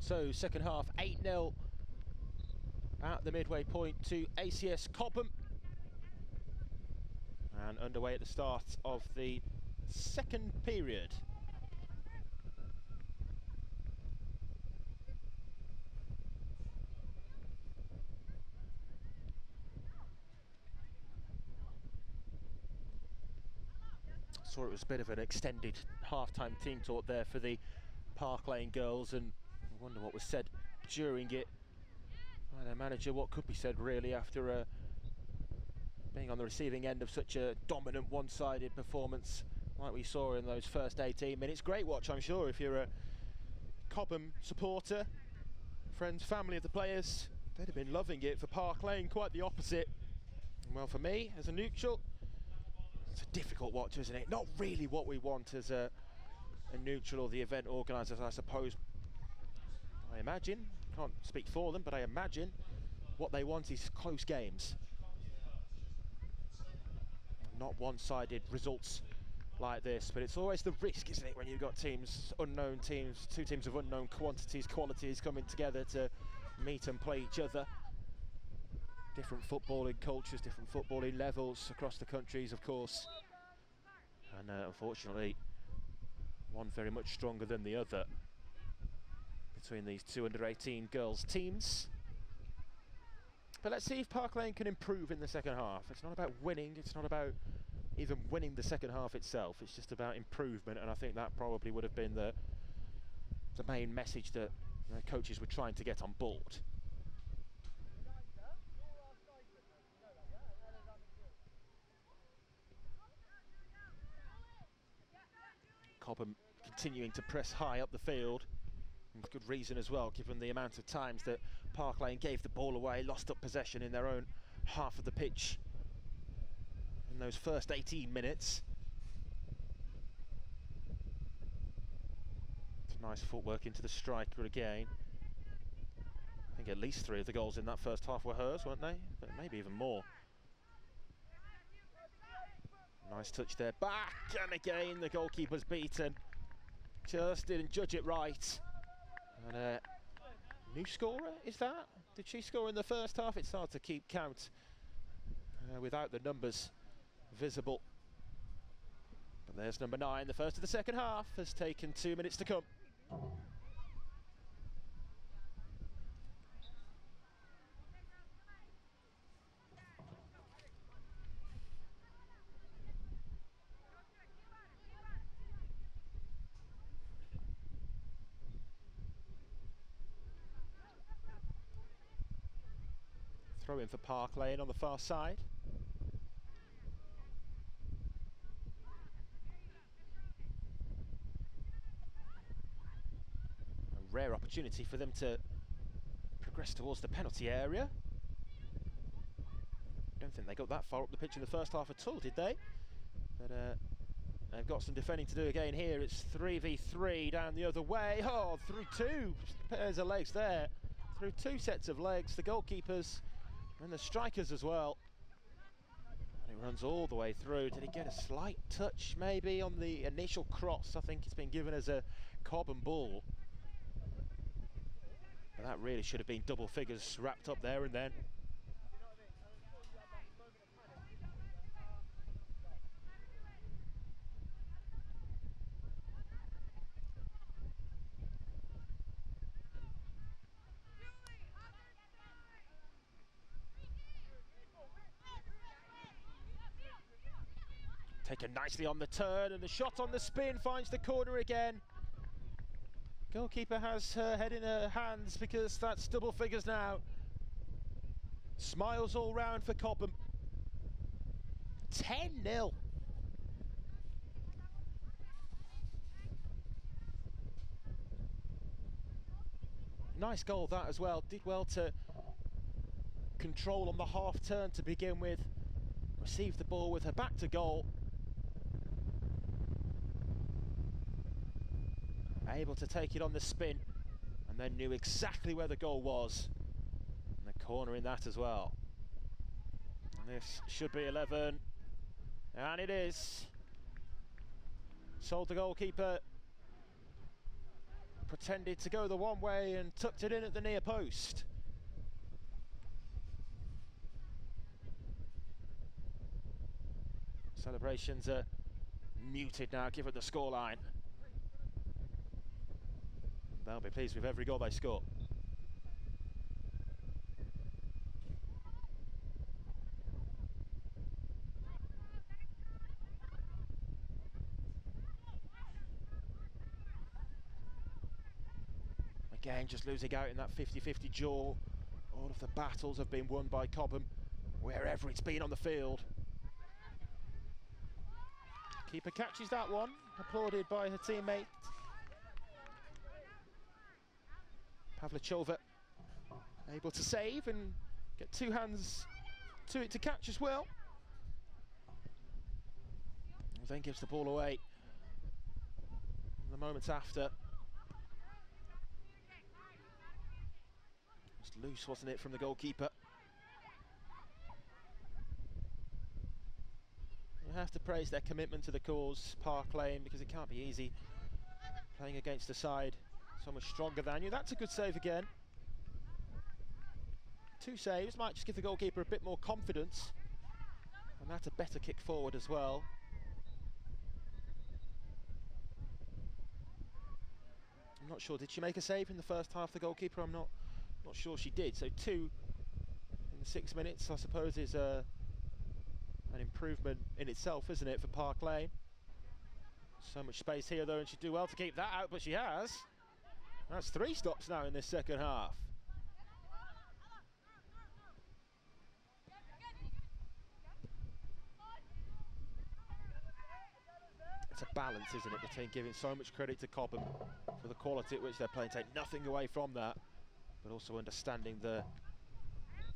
So second half 8-0 at the midway point to ACS Cobham. And underway at the start of the second period. Saw it was a bit of an extended half-time team talk there for the Park Lane girls, and I wonder what was said during it by their manager. What could be said really after being on the receiving end of such a dominant one-sided performance like we saw in those first 18 minutes. Great watch, I'm sure, if you're a Cobham supporter, friends, family of the players. They'd have been loving it. For Park Lane, quite the opposite. Well, for me, as a neutral, it's a difficult watch, isn't it? Not really what we want as a neutral or the event organisers, I suppose. I imagine, can't speak for them, but I imagine what they want is close games. Not one-sided results like this, but it's always the risk, isn't it, when you've got teams, unknown teams, two teams of unknown quantities, qualities coming together to meet and play each other. Different footballing cultures, different footballing levels across the countries, of course. And unfortunately, one very much stronger than the other between these two under-18 girls teams. But let's see if Park Lane can improve in the second half. It's not about winning, it's not about even winning the second half itself, it's just about improvement, and I think that probably would have been the main message that coaches were trying to get on board. Cobham continuing to press high up the field, and with good reason as well, given the amount of times that Park Lane gave the ball away, lost up possession in their own half of the pitch in those first 18 minutes. It's nice footwork into the striker again. I think at least 3 of the goals in that first half were hers, weren't they? But maybe even more. Nice touch there, back, and again the goalkeeper's beaten. Just didn't judge it right. And new scorer, is that? Did she score in the first half? It's hard to keep count without the numbers visible. But there's number 9, the first of the second half, has taken 2 minutes to come. Throw in for Park Lane on the far side. A rare opportunity for them to progress towards the penalty area. Don't think they got that far up the pitch in the first half at all, did they? But they've got some defending to do again here. It's 3v3 down the other way. Oh, through 2 pairs of legs there. Through 2 sets of legs, the goalkeepers and the strikers as well. And it runs all the way through. Did he get a slight touch maybe on the initial cross? I think it's been given as a Cobham ball. But that really should have been double figures wrapped up there and then. Taken nicely on the turn, and the shot on the spin finds the corner again. Goalkeeper has her head in her hands because that's double figures now. Smiles all round for Cobham. 10-0. Nice goal that as well. Did well to control on the half turn to begin with. Received the ball with her back to goal. Able to take it on the spin, and then knew exactly where the goal was. And the corner in that as well. And this should be 11. And it is. Sold the goalkeeper. pretended to go the one way and tucked it in at the near post. Celebrations are muted now, given the scoreline. They'll be pleased with every goal they score. Again, just losing out in that 50-50 duel. All of the battles have been won by Cobham, wherever it's been on the field. Keeper catches that one, applauded by her teammate. Pavlichova able to save and get two hands to it to catch as well. And then gives the ball away the moments after. It was loose, wasn't it, from the goalkeeper? You have to praise their commitment to the cause, Park Lane, because it can't be easy playing against a side so much stronger than you. That's a good save again. Two saves might just give the goalkeeper a bit more confidence, and that's a better kick forward as well. I'm not sure, did she make a save in the first half, the goalkeeper? I'm not sure she did. So 2 in the 6 minutes, I suppose, is an improvement in itself, isn't it, for Park Lane? So much space here though, and she'd do well to keep that out, but she has. That's 3 stops now in this second half. It's a balance, isn't it, between giving so much credit to Cobham for the quality at which they're playing, take nothing away from that, but also understanding the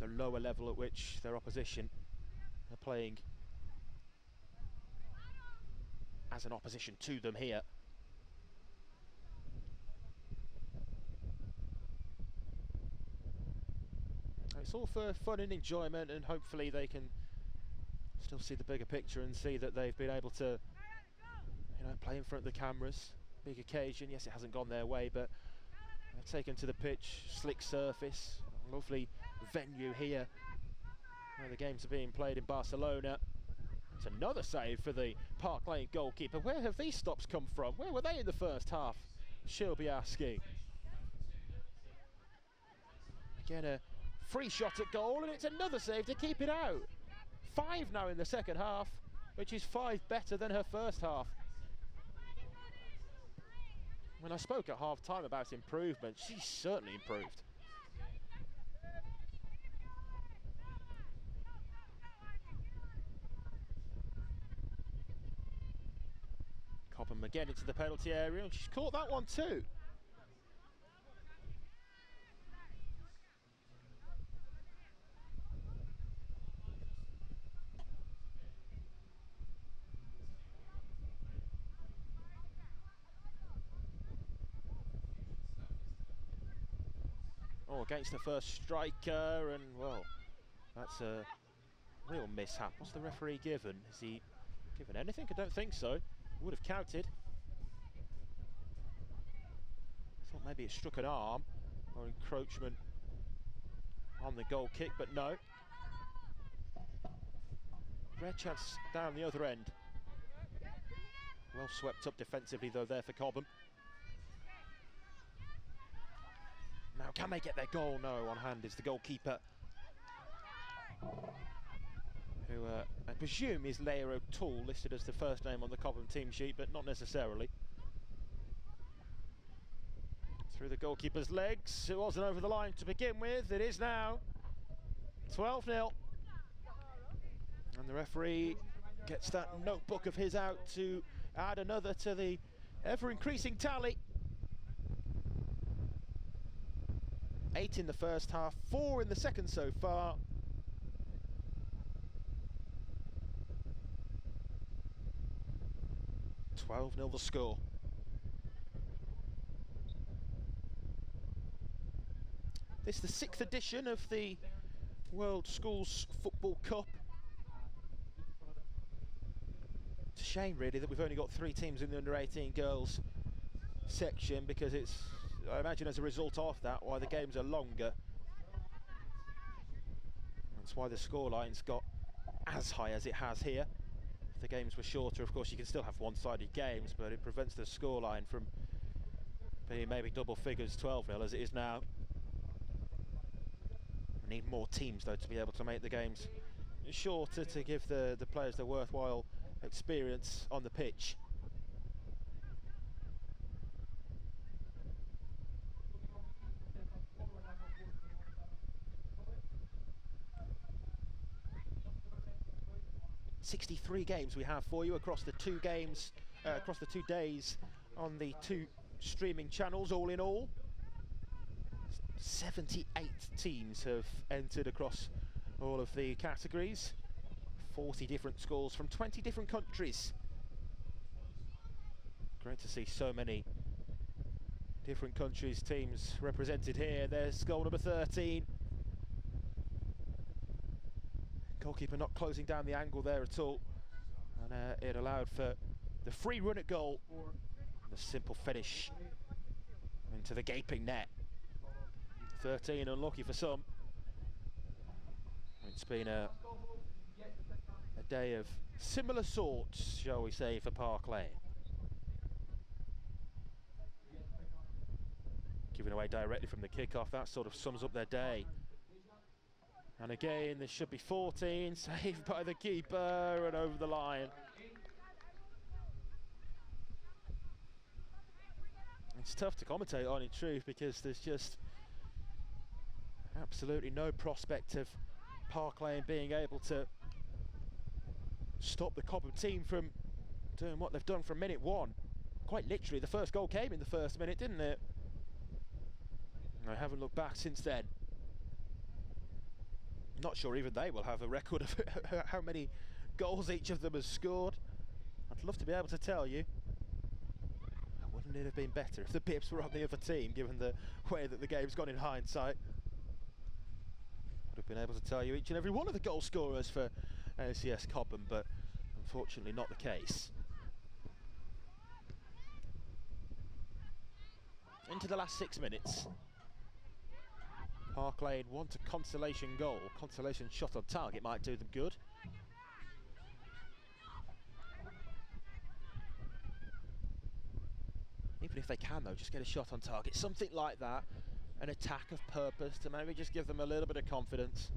lower level at which their opposition are playing as an opposition to them here. It's all for fun and enjoyment, and hopefully they can still see the bigger picture and see that they've been able to, you know, play in front of the cameras. Big occasion. Yes, it hasn't gone their way, but they've taken to the pitch, slick surface, lovely venue here where the games are being played in Barcelona. It's another save for the Park Lane goalkeeper. Where have these stops come from? Where were they in the first half? She'll be asking. Again, a free shot at goal, and it's another save to keep it out. 5 now in the second half, which is 5 better than her first half. When I spoke at half time about improvement, she's certainly improved. Cobham again into the penalty area, and she's caught that one too. Oh, against the first striker, and well, that's a real mishap. What's the referee given? Has he given anything? I don't think so. Would have counted. Thought maybe it struck an arm or encroachment on the goal kick, but no. Rare chance down the other end. Well swept up defensively though there for Cobham. Now can they get their goal? No, on hand is the goalkeeper, who I presume is Leia O'Toole, listed as the first name on the Cobham team sheet, but not necessarily. Through the goalkeeper's legs. It wasn't over the line to begin with. It is now 12-0. And the referee gets that notebook of his out to add another to the ever-increasing tally. 8 in the first half, 4 in the second so far. $12-0 the score. This is the 6th edition of the World Schools Football Cup. It's a shame really that we've only got 3 teams in the under-18 girls section, because it's I imagine as a result of that, why the games are longer. That's why the scoreline's got as high as it has here. If the games were shorter, of course, you can still have one-sided games, but it prevents the scoreline from being maybe double figures 12-0 as it is now. We need more teams, though, to be able to make the games shorter to give the players the worthwhile experience on the pitch. "63 games we have for you across the two games, across the 2 days on the 2 streaming channels. All in all, 78 teams have entered across all of the categories. 40 different schools from 20 different countries. Great to see so many different countries' teams represented here. There's goal number 13. Goalkeeper not closing down the angle there at all, and it allowed for the free run at goal, the simple finish into the gaping net. 13 unlucky for some. It's been a day of similar sorts, shall we say, for Park Lane. Given away directly from the kickoff, that sort of sums up their day. And again, this should be 14, saved by the keeper and over the line. It's tough to commentate on, in truth, because there's just absolutely no prospect of Park Lane being able to stop the Cobham team from doing what they've done from minute 1. Quite literally, the first goal came in the first minute, didn't it? And I haven't looked back since then. Not sure even they will have a record of how many goals each of them has scored. I'd love to be able to tell you. Wouldn't it have been better if the Pips were on the other team, given the way that the game's gone in hindsight? Would have been able to tell you each and every one of the goal scorers for ACS Cobham, but unfortunately not the case. Into the last 6 minutes. Park Lane want a consolation goal. Consolation shot on target might do them good. Even if they can, though, just get a shot on target. Something like that. An attack of purpose to maybe just give them a little bit of confidence.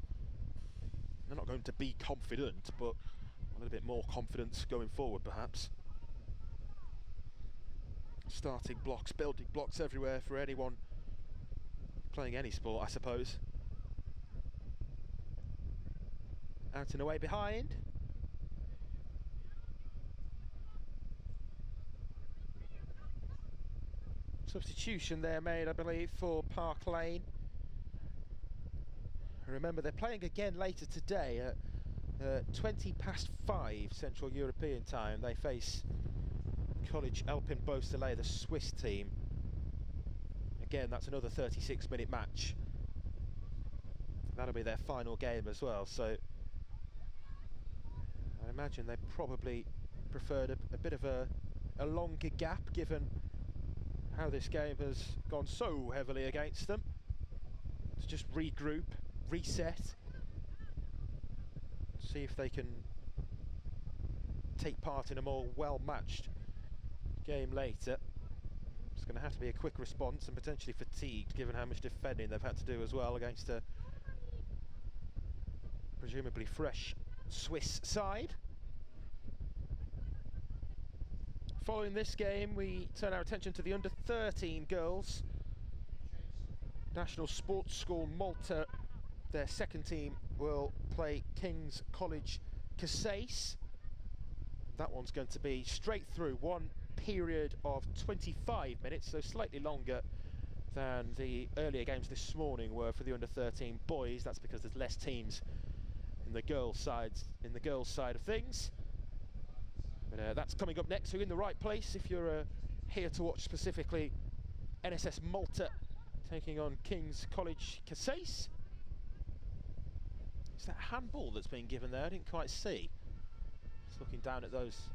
They're not going to be confident, but a little bit more confidence going forward, perhaps. Starting blocks, building blocks everywhere for anyone playing any sport, I suppose. Out and away behind. Substitution there made, I believe, for Park Lane. Remember, they're playing again later today at 5:20 Central European time. They face College Alpin Beausoleil, the Swiss team. Again, that's another 36-minute match. That'll be their final game as well, so I imagine they probably preferred a bit of a longer gap, given how this game has gone so heavily against them. To just regroup, reset, see if they can take part in a more well-matched game later. It's going to have to be a quick response and potentially fatigued, given how much defending they've had to do as well against a presumably fresh Swiss side. Following this game, we turn our attention to the under-13 girls. National Sports School Malta, their second team, will play King's College Cassis. That one's going to be straight through, one period of 25 minutes, so slightly longer than the earlier games this morning were for the under-13 boys. That's because there's less teams in the girls' side of things. But that's coming up next. So you're in the right place if you're here to watch specifically NSS Malta taking on King's College Cassis. Is that handball that's been given there? I didn't quite see. Just looking down at those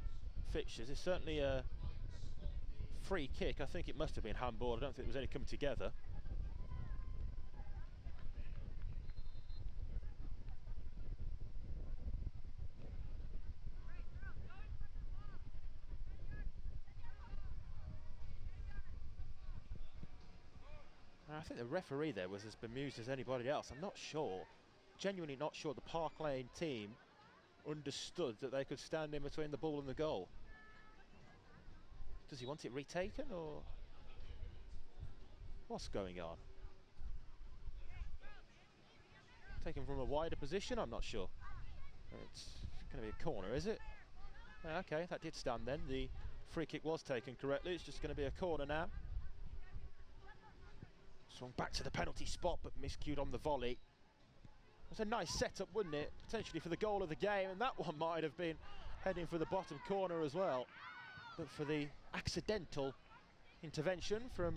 fixtures, it's certainly a free kick. I think it must have been handball. I don't think there was any coming together. I think the referee there was as bemused as anybody else. I'm not sure, genuinely not sure the Park Lane team understood that they could stand in between the ball and the goal. Does he want it retaken, or what's going on? Taken from a wider position? I'm not sure. It's going to be a corner, is it? Okay, that did stand then. The free kick was taken correctly. It's just going to be a corner now. Swung back to the penalty spot, but miscued on the volley. It was a nice setup, wouldn't it? Potentially for the goal of the game, and that one might have been heading for the bottom corner as well. But for the accidental intervention from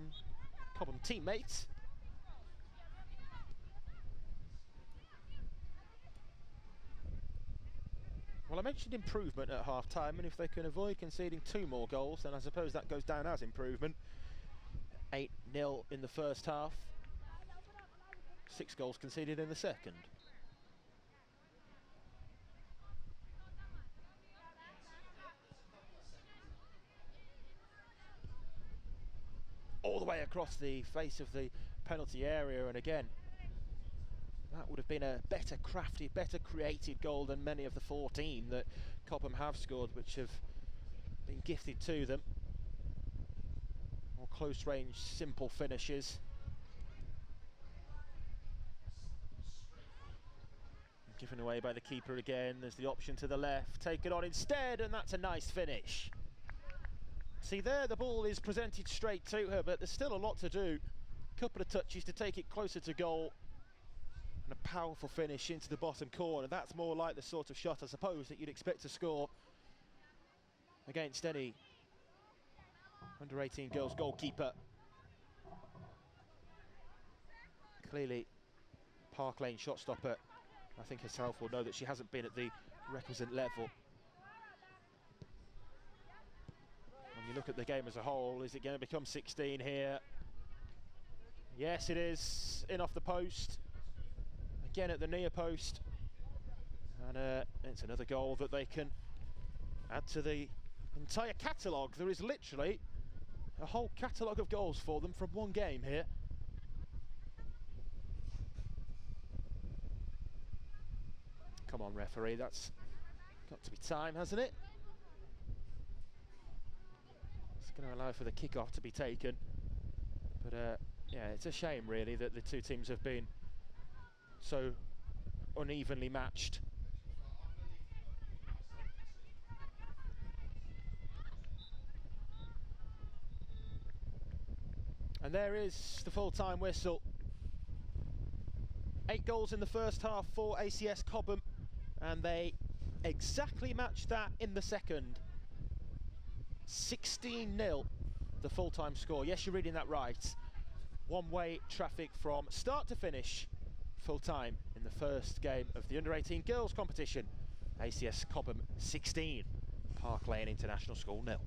Cobham teammates. Well, I mentioned improvement at half-time, and if they can avoid conceding 2 more goals, then I suppose that goes down as improvement. 8-0 in the first half. 6 goals conceded in the second. All the way across the face of the penalty area, and again, that would have been a better crafted, better created goal than many of the 14 that Cobham have scored, which have been gifted to them. More close range, simple finishes. Given away by the keeper again. There's the option to the left, take it on instead, and that's a nice finish. See there, the ball is presented straight to her, but there's still a lot to do. Couple of touches to take it closer to goal, and a powerful finish into the bottom corner. That's more like the sort of shot, I suppose, that you'd expect to score against any under-18 girls goalkeeper. Clearly, Park Lane shot stopper, I think herself will know that she hasn't been at the requisite level. When you look at the game as a whole, is it going to become 16 here? Yes, it is. In off the post. Again at the near post. And it's another goal that they can add to the entire catalogue. There is literally a whole catalogue of goals for them from one game here. Come on, referee, that's got to be time, hasn't it? It's going to allow for the kick-off to be taken. But yeah, it's a shame really that the two teams have been so unevenly matched. And there is the full-time whistle. 8 goals in the first half for ACS Cobham, and they exactly matched that in the second. 16-0, the full-time score. Yes, you're reading that right. One-way traffic from start to finish, full-time in the first game of the under-18 girls competition. ACS Cobham 16, Park Lane International School 0.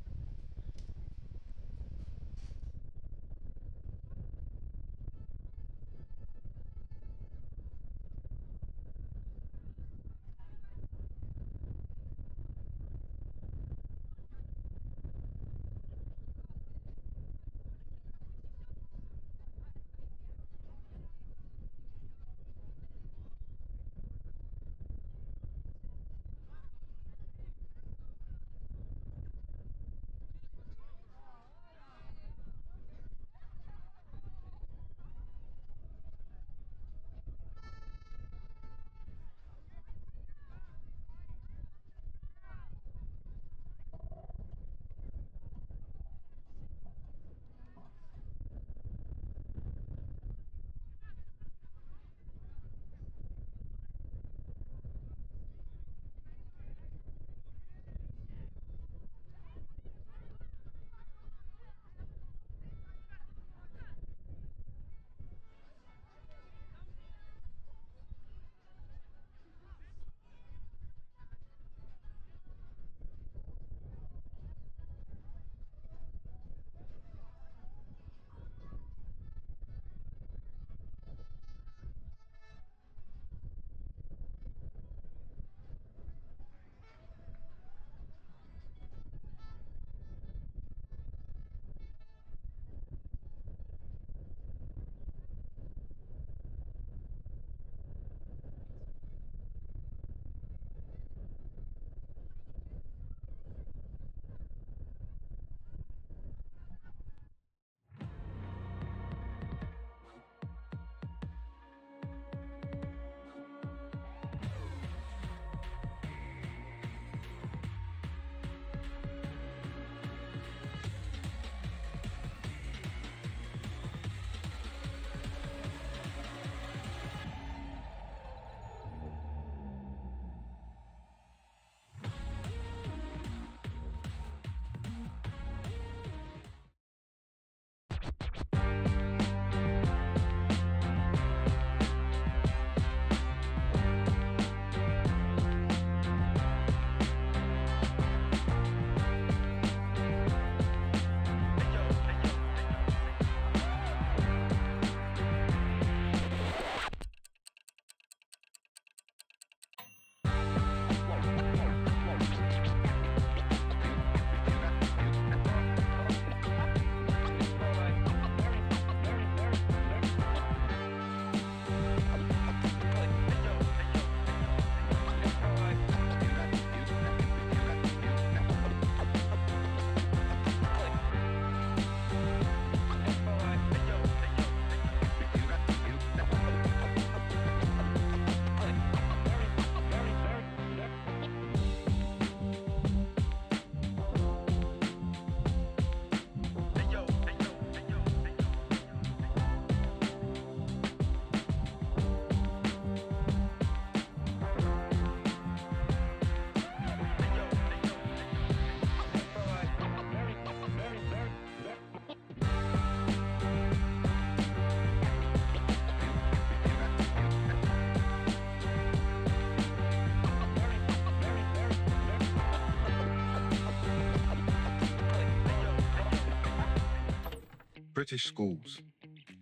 British schools.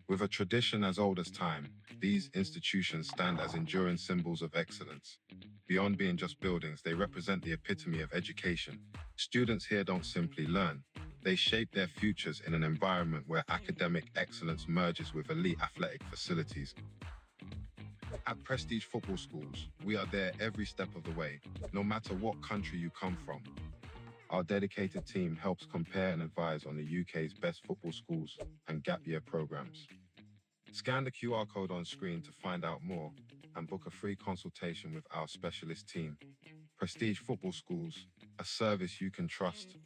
With a tradition as old as time, these institutions stand as enduring symbols of excellence. Beyond being just buildings, they represent the epitome of education. Students here don't simply learn, they shape their futures in an environment where academic excellence merges with elite athletic facilities. At Prestige Football Schools, we are there every step of the way, no matter what country you come from. Our dedicated team helps compare and advise on the UK's best football schools and gap year programs. Scan the QR code on screen to find out more and book a free consultation with our specialist team. Prestige Football Schools, a service you can trust.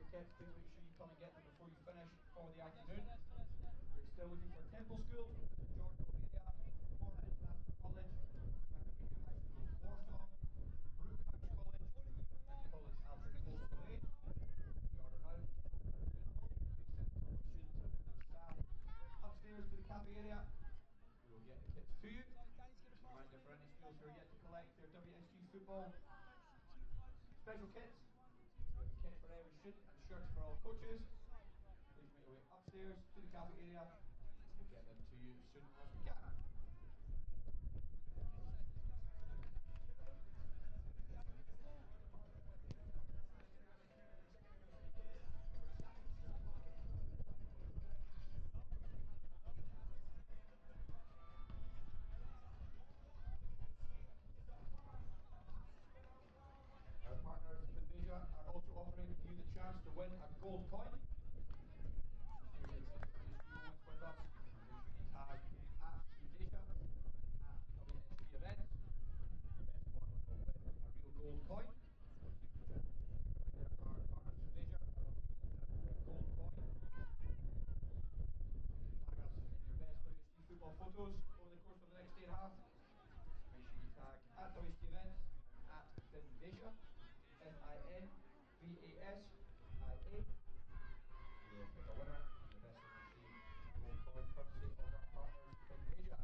kits, please make sure you come and get them before you finish for the afternoon. We're still looking for Temple School, Jordan area, Warren International College, Macadamia High School, Warsaw, Brookhouse College, and College Alfred Postal 8. The order now. Available. Please send a couple of students and members of staff upstairs to the cafe area. We will get the kits to you. Just a reminder for any schools who are yet to collect their WSG Football special kits. We have a kit for every student and shirts for all coaches. Please make your way upstairs to the cafe area. We'll get them to you as soon as we can. Our partners Finvesia are also offering you the chance to win a gold coin. If you'd like to put your few moments with us, make sure you tag @Finvesia and @WSG Events. The best one will win a real gold coin. Our partners Finvesia are offering you a gold coin. You can tag us in your best WSG football photos over the course of the next day and a half. Make sure you tag @WSG Events and @Finvesia. FINVASIA. We will pick a winner, and the best will receive a gold coin courtesy of our partners Finvesia.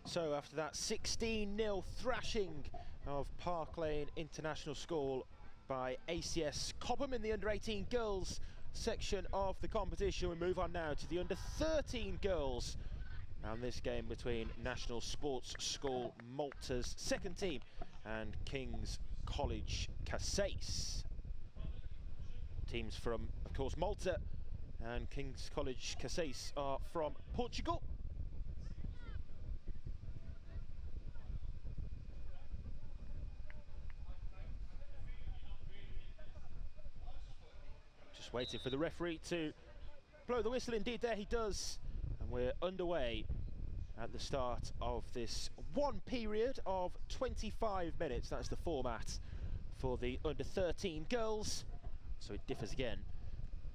So after that 16-0 thrashing of Park Lane International School by ACS Cobham in the under-18 girls section of the competition, we move on now to the under-13 girls, and this game between National Sports School Malta's second team and King's College Casais. Teams from, of course, Malta and King's College Casais are from Portugal. Just waiting for the referee to blow the whistle. Indeed, there he does. And we're underway at the start of this one period of 25 minutes. That's the format for the under-13 girls. So it differs again.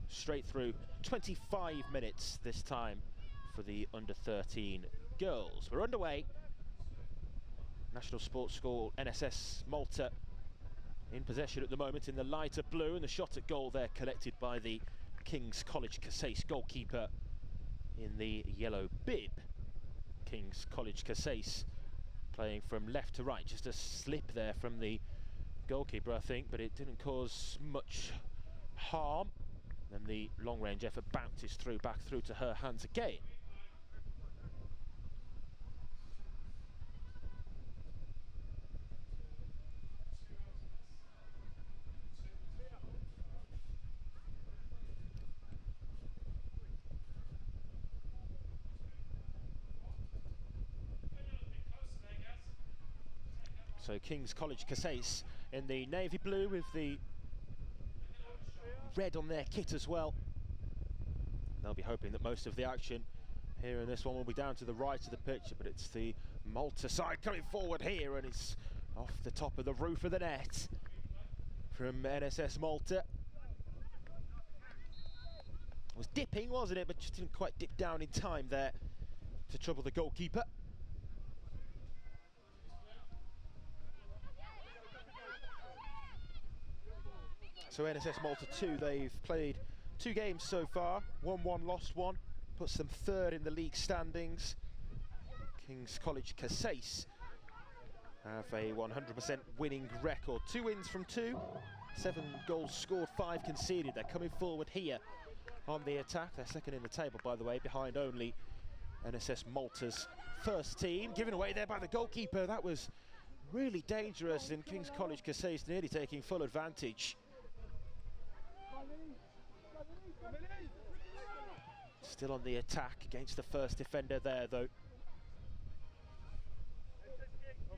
Straight through 25 minutes this time for the under-13 girls. We're underway. National Sports School NSS Malta in possession at the moment in the lighter blue, and the shot at goal there collected by the King's College Casais goalkeeper in the yellow bib. King's College Casais playing from left to right, just a slip there from the goalkeeper, I think, but it didn't cause much harm. Then the long range effort bounces through, back through to her hands again. So King's College Casais in the navy blue with the red on their kit as well. They'll be hoping that most of the action here in this one will be down to the right of the pitch, but it's the Malta side coming forward here, and it's off the top of the roof of the net from NSS Malta. It was dipping, wasn't it, but just didn't quite dip down in time there to trouble the goalkeeper. So NSS Malta 2, they've played 2 games so far, won 1, lost 1. puts them third in the league standings. King's College Cassis have a 100% winning record. 2 wins from 2, 7 goals scored, 5 conceded. They're coming forward here on the attack. They're second in the table, by the way, behind only NSS Malta's first team. Given away there by the goalkeeper. That was really dangerous, and King's College Cassis nearly taking full advantage. Still on the attack against the first defender there, though.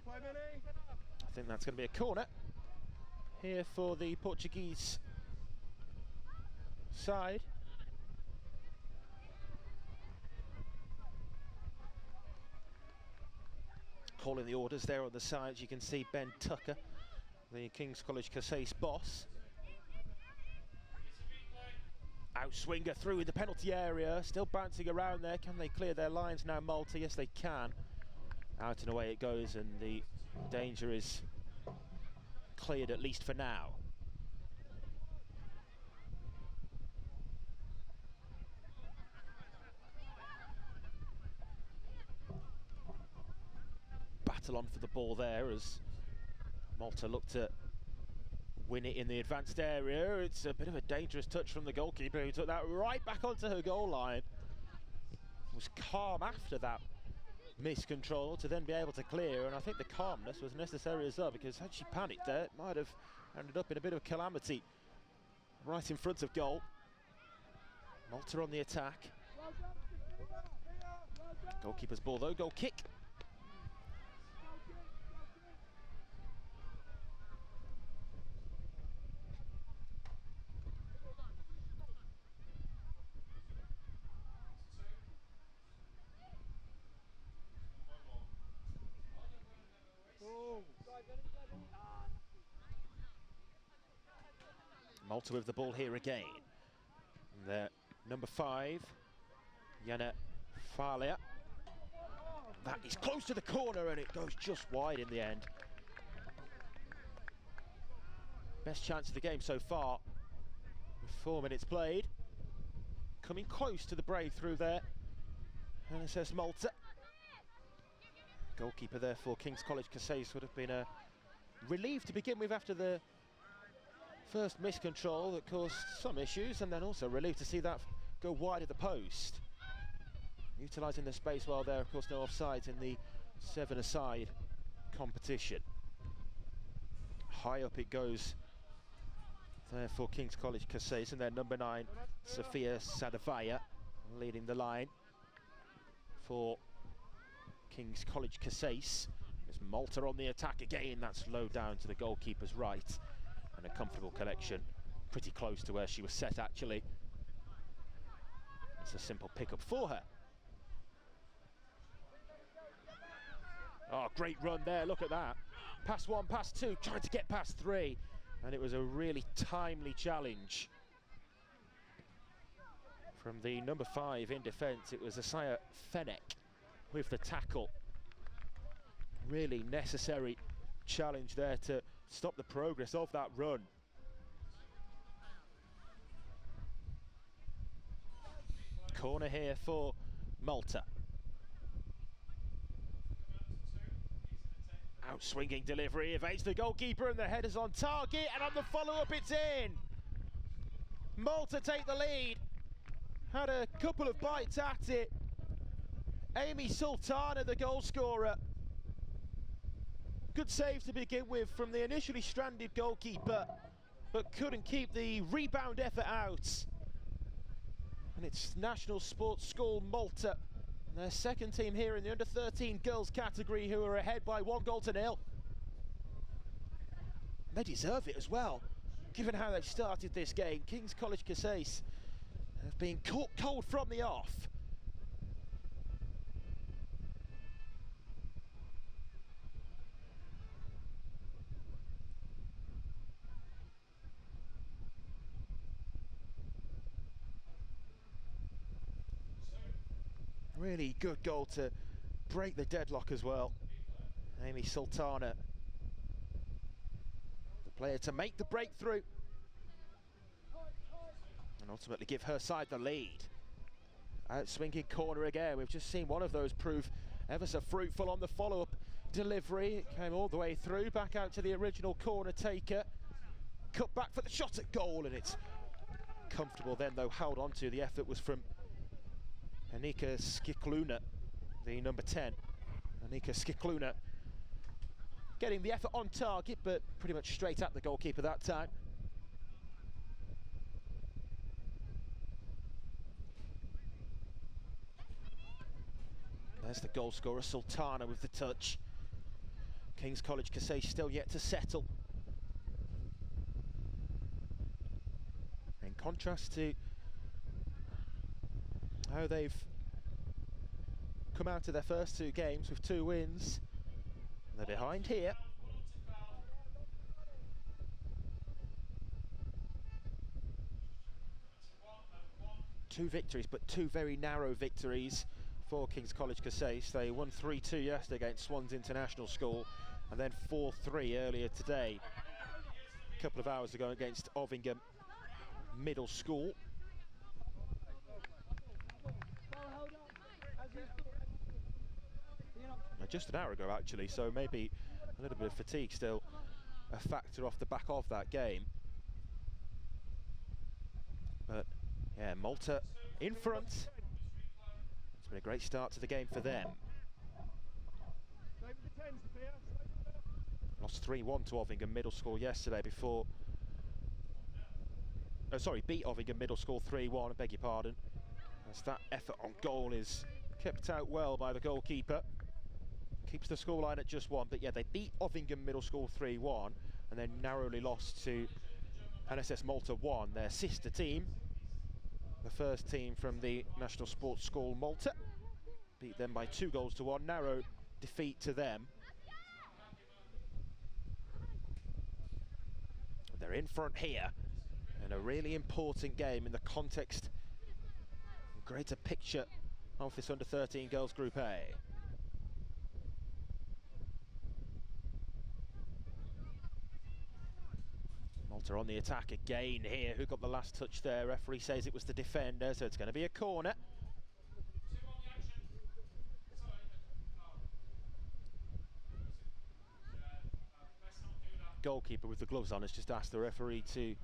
I think that's going to be a corner here for the Portuguese side. Calling the orders there on the sides, you can see Ben Tucker, the King's College Cassis boss. Outswinger through in the penalty area, still bouncing around there. Can they clear their lines now, Malta? Yes, they can. Out and away it goes, and the danger is cleared, at least for now. Battle on for the ball there as Malta look to win it in the advanced area. It's a bit of a dangerous touch from the goalkeeper, who took that right back onto her goal line. Was calm after that miscontrol to then be able to clear, and I think the calmness was necessary as well, because had she panicked there, it might have ended up in a bit of calamity right in front of goal. Malta on the attack. Goalkeeper's ball though, goal kick. Malta with the ball here again. The number 5, Yana Falia. That is close to the corner, and it goes just wide in the end. Best chance of the game so far, with 4 minutes played. Coming close to the breakthrough there. NSS Malta. Goalkeeper there for King's College Cassis would have been relieved to begin with after the first miscontrol that caused some issues, and then also relieved to see that go wide of the post. Utilising the space well there, of course no offsides in the 7-a-side competition. High up it goes there for King's College Cassis, and their number 9, Sofia Sadavaya, leading the line for King's College Cassis. There's Malta on the attack again. That's low down to the goalkeeper's right, and a comfortable collection, pretty close to where she was set actually. It's a simple pick-up for her. Oh, great run there, look at that. Pass 1, pass 2, trying to get past 3, and it was a really timely challenge from the number 5 in defence. It was Asaya Fennec with the tackle. Really necessary challenge there to stop the progress of that run. Corner here for Malta. Out-swinging delivery, evades the goalkeeper, and the header's on target, and on the follow-up it's in. Malta take the lead. Had a couple of bites at it. Amy Sultana, the goal scorer. Good save to begin with from the initially stranded goalkeeper, but couldn't keep the rebound effort out. And it's National Sports School Malta, their second team here in the under-13 girls category, who are ahead by 1-0. They deserve it as well, given how they've started this game. King's College Cassis have been caught cold from the off. Really good goal to break the deadlock as well. Amy Sultana, the player to make the breakthrough and ultimately give her side the lead. Out-swinging corner again. We've just seen one of those prove ever so fruitful on the follow-up delivery. It came all the way through, back out to the original corner taker. Cut back for the shot at goal, and it's comfortable then, though, held on to. The effort was from Annika Skikluna, the number 10. Annika Skikluna getting the effort on target, but pretty much straight at the goalkeeper that time. There's the goal scorer, Sultana, with the touch. King's College Kasey still yet to settle. In contrast to how they've come out of their first 2 games with 2 wins, they're behind here. Two victories, but 2 very narrow victories for King's College Kasey. They won 3-2 yesterday against Swans International School, and then 4-3 earlier today, a couple of hours ago, against Ovingham Middle School. Just an hour ago, actually, so maybe a little bit of fatigue still a factor off the back of that game. But yeah, Malta in front. It's been a great start to the game for them. Lost 3-1 to Ovingham Middle School yesterday before... Oh, sorry, beat Ovingham Middle School 3-1, I beg your pardon. As that effort on goal is kept out well by the goalkeeper. Keeps the scoreline at just 1, but yeah, they beat Ovingham Middle School 3-1 and then narrowly lost to NSS Malta 1, their sister team. The first team from the National Sports School Malta. Beat them by 2-1, narrow defeat to them. They're in front here, and a really important game in the context, greater picture of this under-13 girls Group A. Malta on the attack again here. Who got the last touch there? Referee says it was the defender, so it's going to be a corner. Goalkeeper with the gloves on has just asked the referee to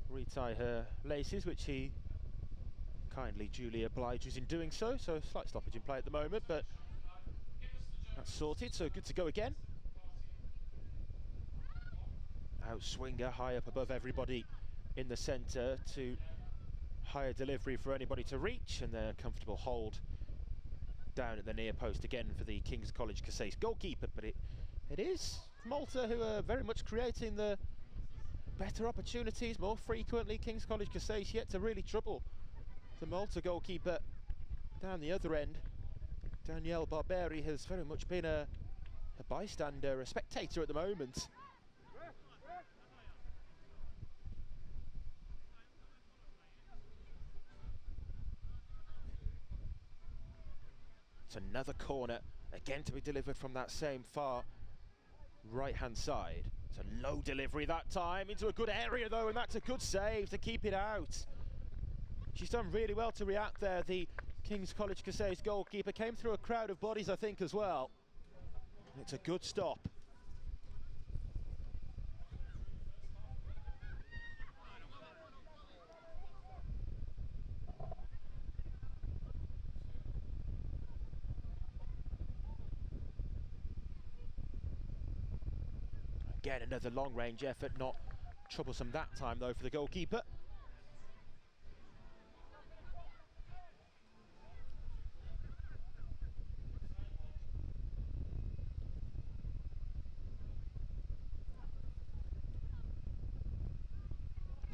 retie her laces, which he kindly duly obliges in doing so. So slight stoppage in play at the moment, but that's sorted, so good to go again. Outswinger high up above everybody in the centre to higher delivery for anybody to reach, and then a comfortable hold down at the near post again for the King's College Kasey's goalkeeper. But it is Malta who are very much creating the better opportunities more frequently. King's College Kasey's yet to really trouble the Malta goalkeeper down the other end. Danielle Barberi has very much been a bystander, a spectator at the moment. It's another corner, again to be delivered from that same far right-hand side. It's a low delivery that time, into a good area though, and that's a good save to keep it out. She's done really well to react there. The King's College Kasey's goalkeeper came through a crowd of bodies, I think, as well. It's a good stop. Again, another long-range effort, not troublesome that time, though, for the goalkeeper.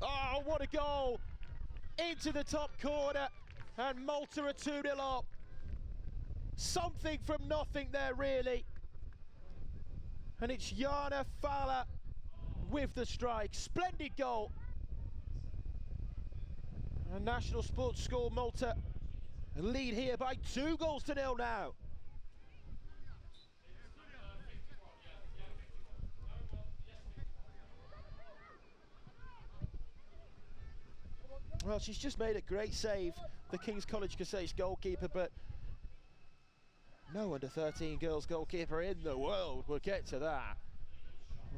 Oh, what a goal! Into the top corner, and Malta are 2-0 up. Something from nothing there, really. And it's Jana Fala with the strike. Splendid goal. And National Sports School Malta lead here by 2-0 now. Well, she's just made a great save, the King's College Cassace goalkeeper, but no under-13 girls goalkeeper in the world will get to that.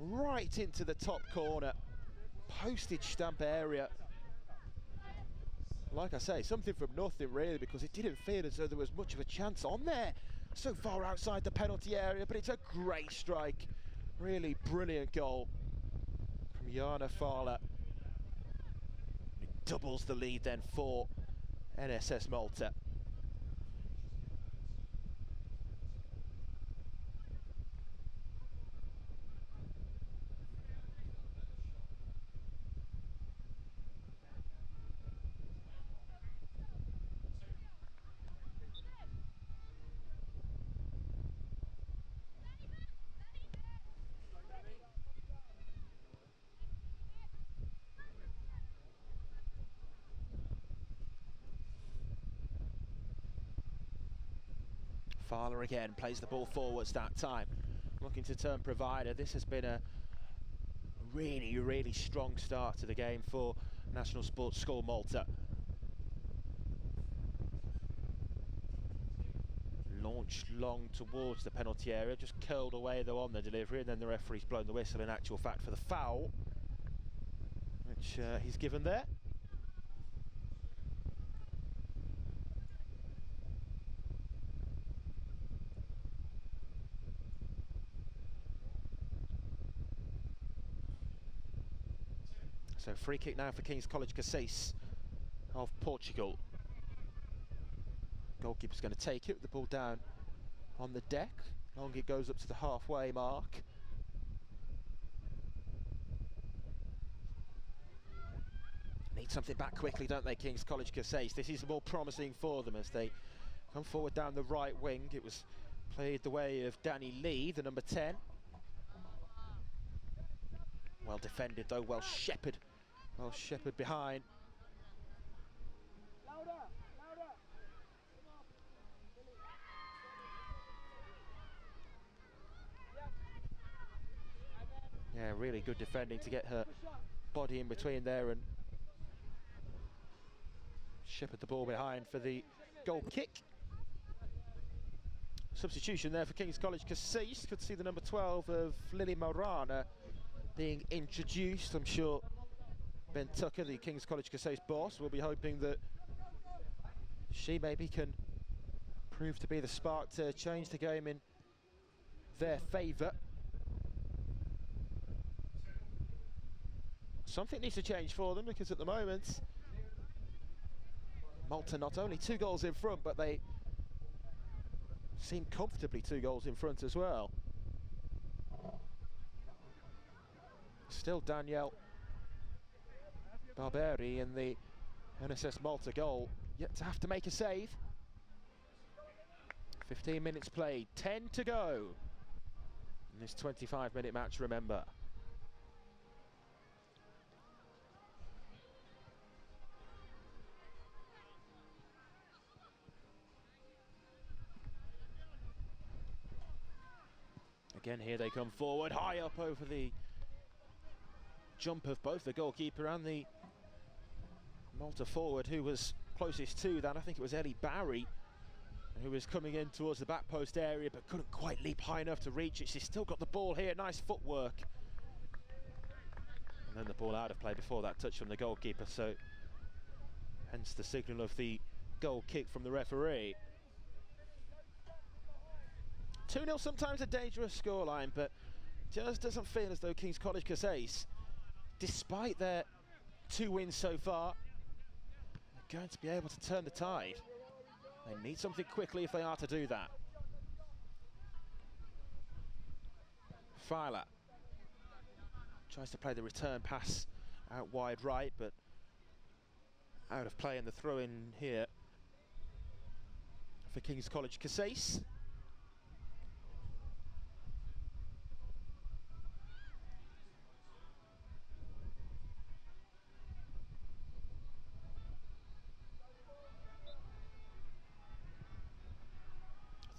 Right into the top corner, postage stamp area. Like I say, something from nothing really, because it didn't feel as though there was much of a chance on there. So far outside the penalty area, but it's a great strike. Really brilliant goal from Jana Fahler. It doubles the lead then for NSS Malta. Fahler again plays the ball forwards that time, looking to turn provider. This has been a really strong start to the game for National Sports School Malta. Launched long towards the penalty area, just curled away though on the delivery, and then the referee's blown the whistle in actual fact for the foul, which he's given there. So free kick now for King's College Cassace of Portugal. Goalkeeper's going to take it, the ball down on the deck. Long it goes up to the halfway mark. Need something back quickly, don't they, King's College Cassace? This is more promising for them as they come forward down the right wing. It was played the way of Danny Lee, the number 10. Well defended though, well shepherded behind. Yeah, really good defending to get her body in between there and shepherd the ball behind for the goal kick. Substitution there for King's College Cassace. Could see the number 12 of Lily Morana being introduced. I'm sure Ben Tucker, the King's College Cassace boss, will be hoping that she maybe can prove to be the spark to change the game in their favour. Something needs to change for them, because at the moment Malta not only 2 goals in front, but they seem comfortably 2 goals in front as well. Still Danielle Barberi in the NSS Malta goal, yet to have to make a save. 15 minutes played, 10 to go in this 25-minute match, remember. Again, here they come forward, high up over the jump of both the goalkeeper and the Malta forward, who was closest to that. I think it was Ellie Barry, who was coming in towards the back post area but couldn't quite leap high enough to reach it. She's still got the ball here, nice footwork. And then the ball out of play before that touch from the goalkeeper, so hence the signal of the goal kick from the referee. 2-0, sometimes a dangerous scoreline, but just doesn't feel as though King's College Cassace, despite their 2 wins so far, are going to be able to turn the tide. They need something quickly if they are to do that. Fahler tries to play the return pass out wide right, but out of play in the throw-in here for King's College Cassace.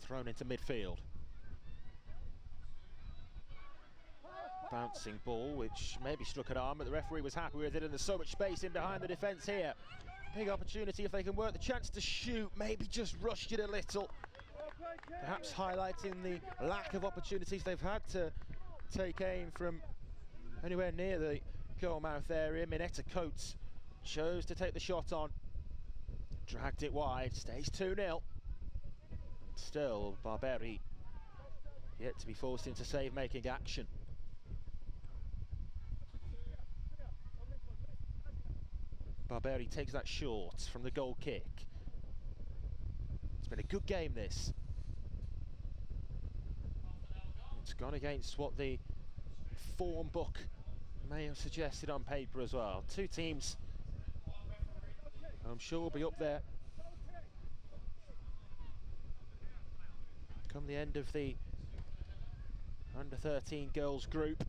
Thrown into midfield. Bouncing ball, which maybe struck an arm, but the referee was happy with it, and there's so much space in behind the defence here. Big opportunity if they can work the chance to shoot, maybe just rushed it a little. Perhaps highlighting the lack of opportunities they've had to take aim from anywhere near the goal mouth area. Minetta Coates chose to take the shot on, dragged it wide, stays 2-0. Still, Barberi yet to be forced into save-making action. Barberi takes that short from the goal kick. It's been a good game, this. It's gone against what the form book may have suggested on paper as well. Two teams I'm sure will be up there come the end of the under-13 girls group.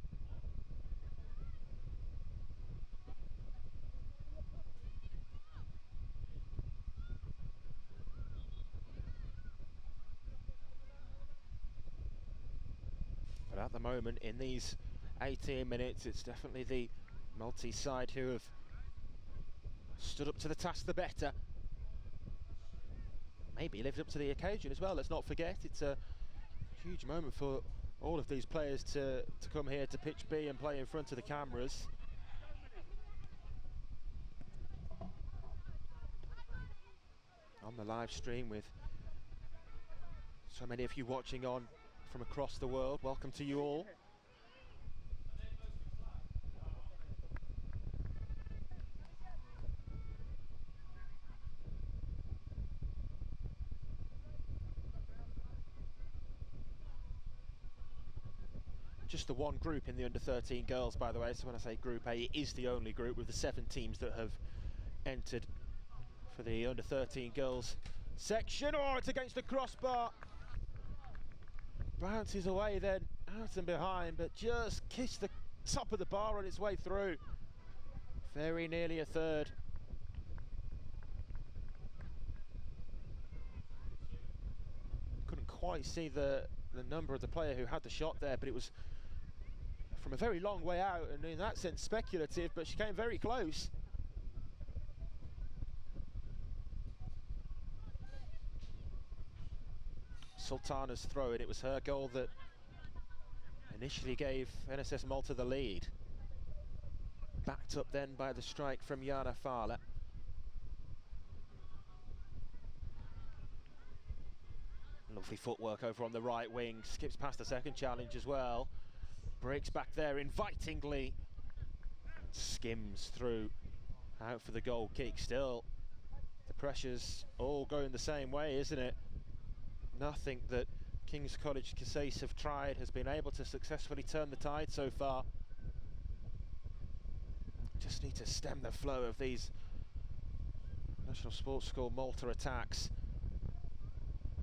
But at the moment, in these 18 minutes, it's definitely the Maltese side who have stood up to the task the better. Maybe lived up to the occasion as well, let's not forget. It's a huge moment for all of these players to come here to pitch B and play in front of the cameras. On the live stream with so many of you watching on from across the world, welcome to you all. Just the one group in the under-13 girls, by the way, so when I say Group A, it is the only group with the 7 teams that have entered for the under-13 girls section. Oh, it's against the crossbar. Bounces away then, out and behind, but just kissed the top of the bar on its way through. Very nearly a third. Couldn't quite see the number of the player who had the shot there, but it was from a very long way out, and in that sense speculative, but she came very close. Sultana's throw, and it was her goal that initially gave NSS Malta the lead. Backed up then by the strike from Jana Fahler. Lovely footwork over on the right wing, skips past the second challenge as well. Breaks back there invitingly. Skims through, out for the goal kick. Still, the pressure's all going the same way, isn't it? Nothing that King's College Cassis have tried has been able to successfully turn the tide so far. Just need to stem the flow of these National Sports School Malta attacks.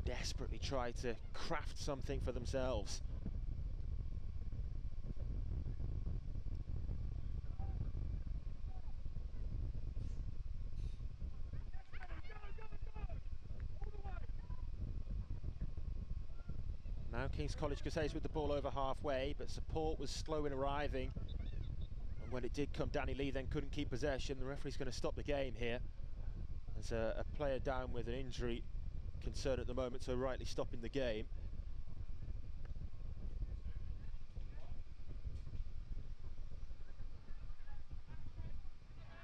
Desperately try to craft something for themselves. Now King's College Cassis with the ball over halfway, but support was slow in arriving. And when it did come, Danny Lee then couldn't keep possession. The referee's going to stop the game here. There's a player down with an injury concern at the moment, so rightly stopping the game.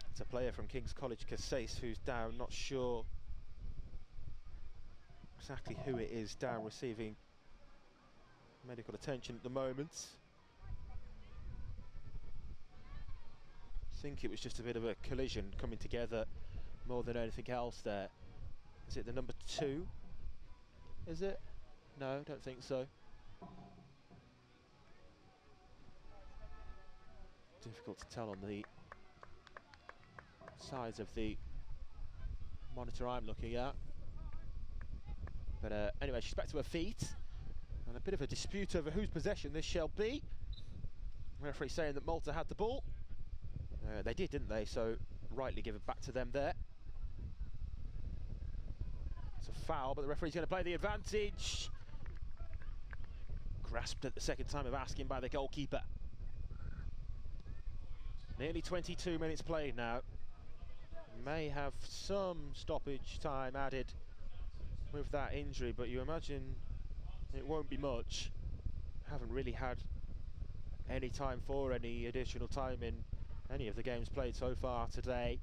It's a player from King's College Cassis who's down, not sure exactly who it is, down receiving medical attention at the moment. I think it was just a bit of a collision coming together more than anything else there. Is it the number 2? Is it? No, don't think so. Difficult to tell on the size of the monitor I'm looking at. But anyway, she's back to her feet. And a bit of a dispute over whose possession this shall be. The referee saying that Malta had the ball. They did, didn't they? So rightly give it back to them there. It's a foul, but the referee's going to play the advantage. Grasped at the second time of asking by the goalkeeper. Nearly 22 minutes played now. May have some stoppage time added with that injury, but you imagine it won't be much. Haven't really had any time for any additional time in any of the games played so far today.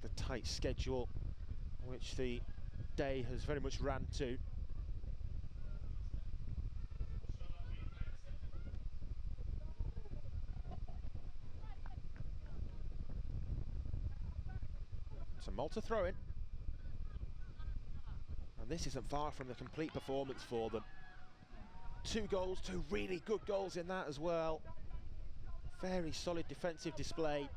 The tight schedule which the day has very much ran to. So Malta throw-in. And this isn't far from the complete performance for them. 2 goals, 2 really good goals in that as well. Very solid defensive display. And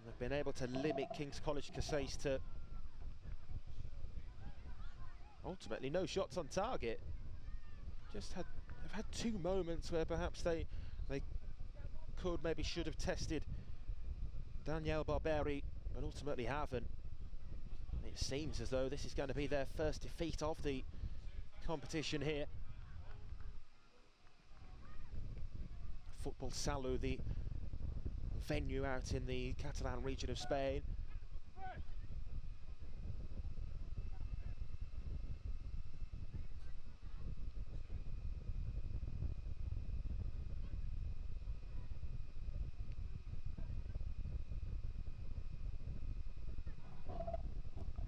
they've been able to limit King's College Casais to ultimately no shots on target. They've had 2 moments where perhaps they could, maybe should have tested Daniel Barberi, but ultimately haven't. It seems as though this is going to be their first defeat of the competition here. Football Salou, the venue out in the Catalan region of Spain.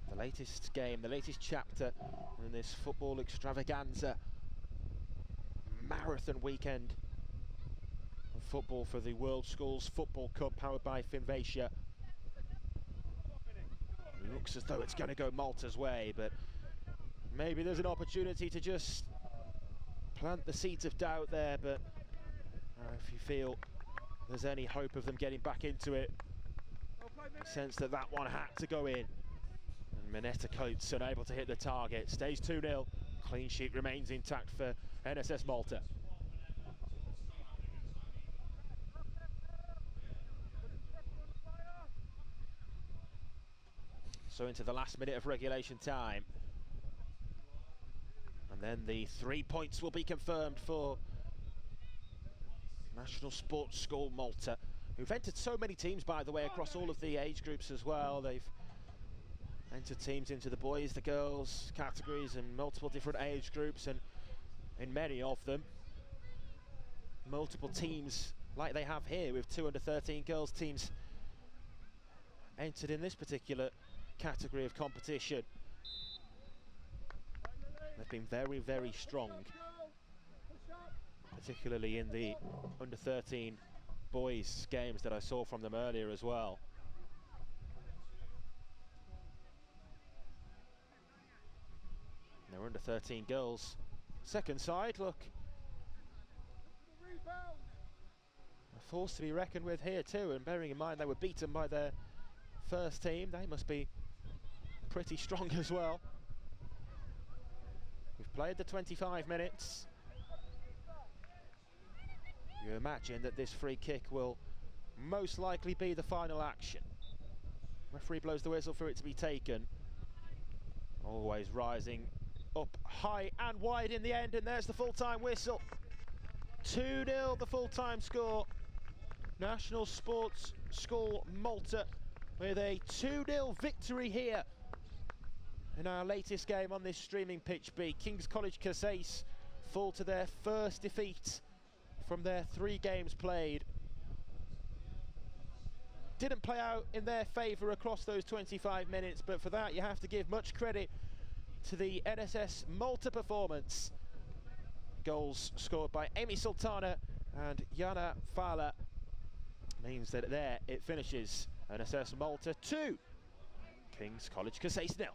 The latest game, the latest chapter in this football extravaganza. Marathon weekend of football for the World Schools Football Cup powered by Finvacia. Looks as though it's going to go Malta's way, but maybe there's an opportunity to just plant the seeds of doubt there. But if you feel there's any hope of them getting back into it, sense that one had to go in. And Mineta Coates unable to hit the target. Stays 2-0. Clean sheet remains intact for NSS Malta. So into the last minute of regulation time. And then the 3 points will be confirmed for National Sports School Malta, who've entered so many teams, by the way, across all of the age groups as well. They've entered teams into the boys, the girls categories and multiple different age groups, and in many of them, multiple teams like they have here with 2 under 13 girls teams entered in this particular category of competition. They've been very, very strong, particularly in the under 13 boys games that I saw from them earlier as well. They're under 13 girls. Second side, look. A force to be reckoned with here too, and bearing in mind they were beaten by their first team, they must be pretty strong as well. We've played the 25 minutes. You imagine that this free kick will most likely be the final action. Referee blows the whistle for it to be taken. Always rising up high and wide in the end, and there's the full-time whistle. 2-0 the full-time score. National Sports School Malta with a 2-0 victory here in our latest game on this streaming pitch B. King's College Casais fall to their first defeat from their 3 games played. Didn't play out in their favour across those 25 minutes, but for that you have to give much credit to the NSS Malta performance. Goals scored by Amy Sultana and Yana Fala means that there it finishes. NSS Malta 2, King's College Casais 0.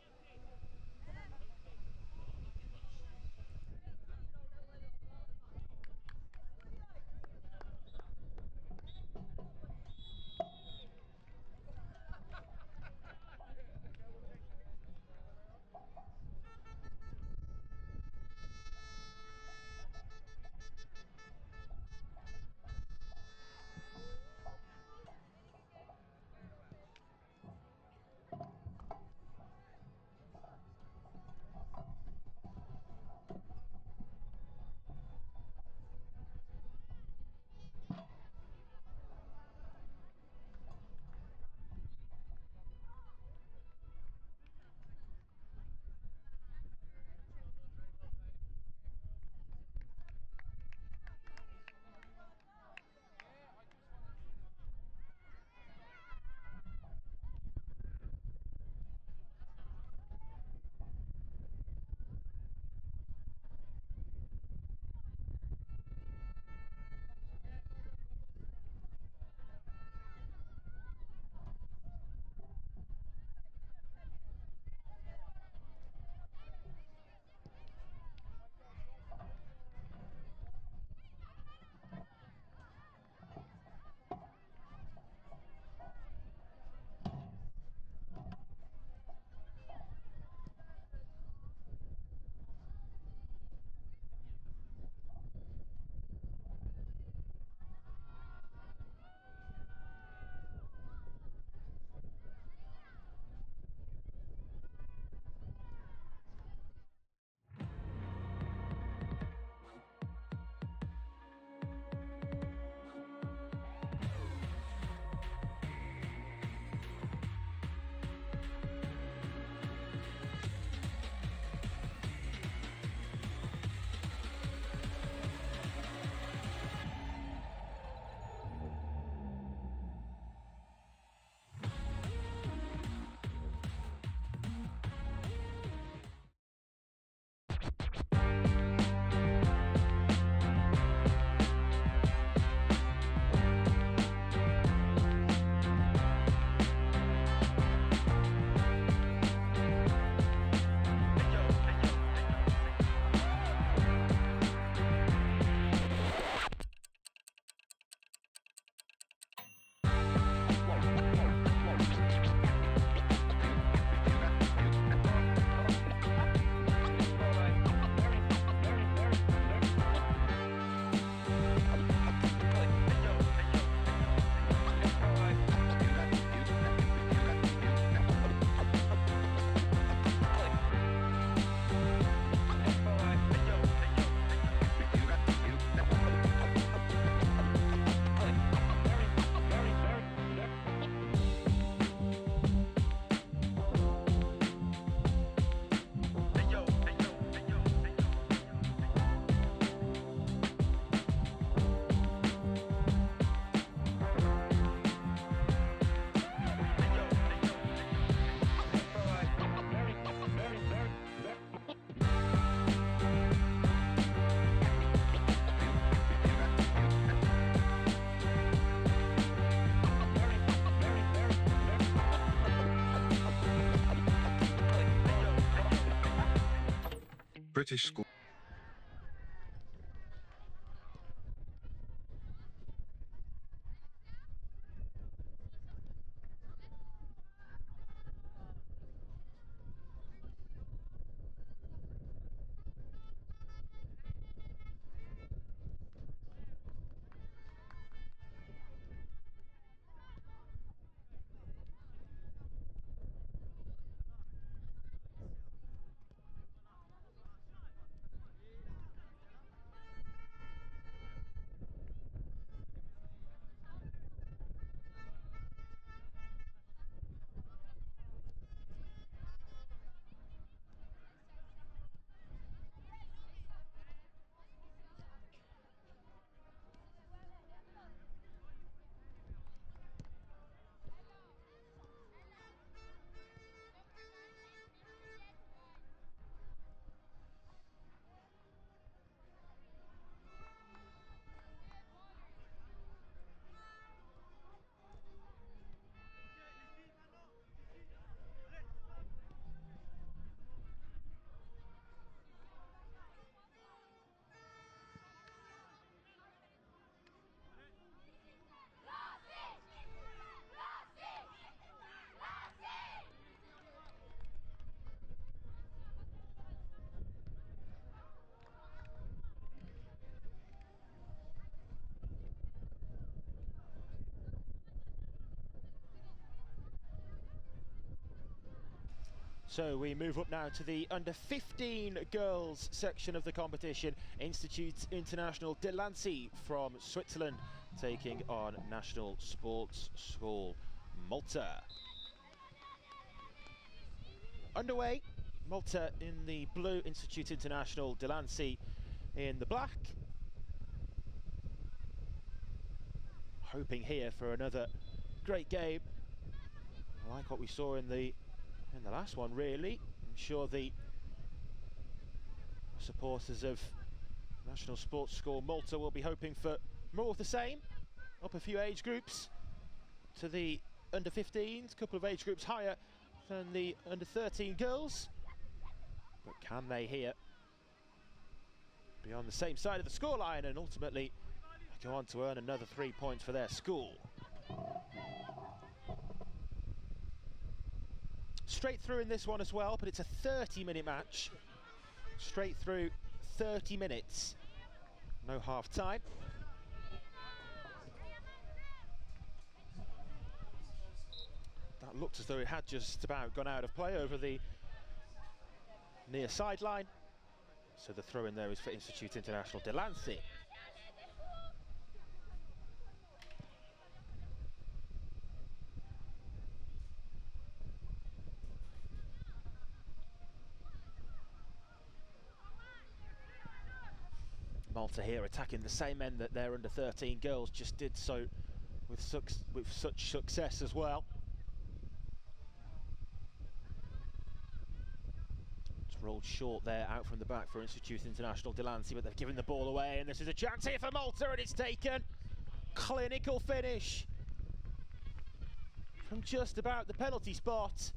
British school. So we move up now to the under 15 girls section of the competition. Institut International de Lancy from Switzerland taking on National Sports School Malta. Underway, Malta in the blue, Institut International de Lancy in the black. Hoping here for another great game. I like what we saw in the last one, really. I'm sure the supporters of National Sports School Malta will be hoping for more of the same. Up a few age groups to the under 15s, a couple of age groups higher than the under 13 girls. But can they here be on the same side of the scoreline and ultimately go on to earn another 3 points for their school? Straight through in this one as well, but it's a 30-minute match. Straight through 30 minutes. No half time. That looked as though it had just about gone out of play over the near sideline. So the throw in there is for Institut International de Lancy. Malta here attacking the same end that their under 13 girls just did so with such success as well. It's rolled short there out from the back for Institut International de Lancy, but they've given the ball away, and this is a chance here for Malta, and it's taken. Clinical finish from just about the penalty spot,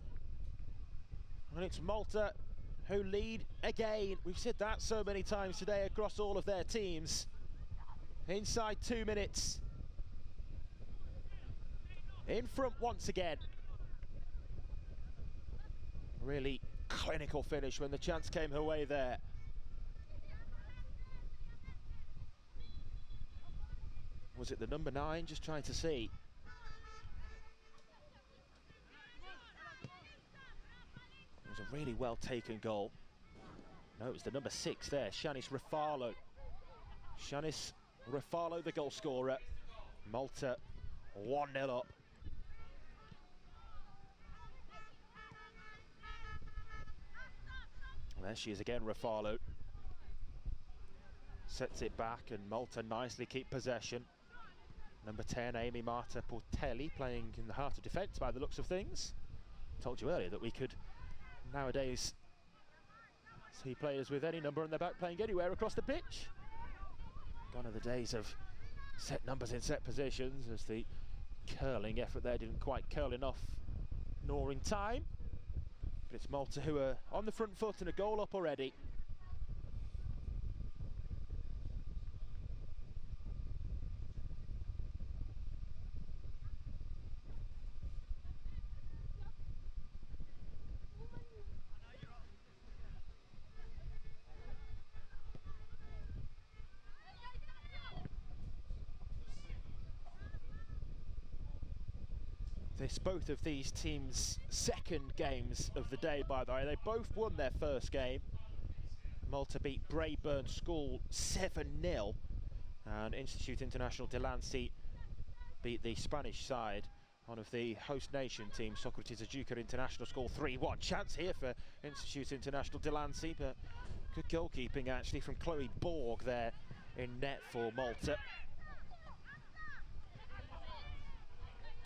and it's Malta who lead again. We've said that so many times today across all of their teams. Inside 2 minutes. In front once again. Really clinical finish when the chance came her way there. Was it the number 9? Just trying to see. It was a really well taken goal. No, it was the number 6 there, Shanice Rafalo. Shanice Rafalo, the goal scorer. Malta 1-0 up. And there she is again, Rafalo. Sets it back, and Malta nicely keep possession. Number 10, Amy Marta Portelli, playing in the heart of defence by the looks of things. Told you earlier that we could nowadays see players with any number on their back playing anywhere across the pitch. Gone are the days of set numbers in set positions, as the curling effort there didn't quite curl enough, nor in time. But it's Malta who are on the front foot and a goal up already. This both of these teams' second games of the day, by the way. They both won their first game. Malta beat Brayburn School 7-0, and Institute International Delancey beat the Spanish side, one of the host nation teams, Socrates Ajuka International School 3-1. Chance here for Institute International Delancey, but good goalkeeping actually from Chloe Borg there in net for Malta.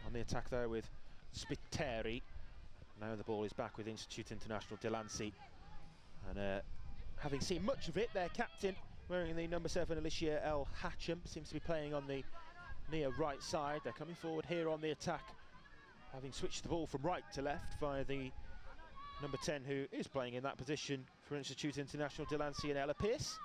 On the attack there with Spiteri. Now the ball is back with Institute International Delancey. And having seen much of it, their captain, wearing the number 7, Alicia El Hatcham, seems to be playing on the near right side. They're coming forward here on the attack, having switched the ball from right to left via the number 10, who is playing in that position for Institute International Delancey, and Ella Pearce.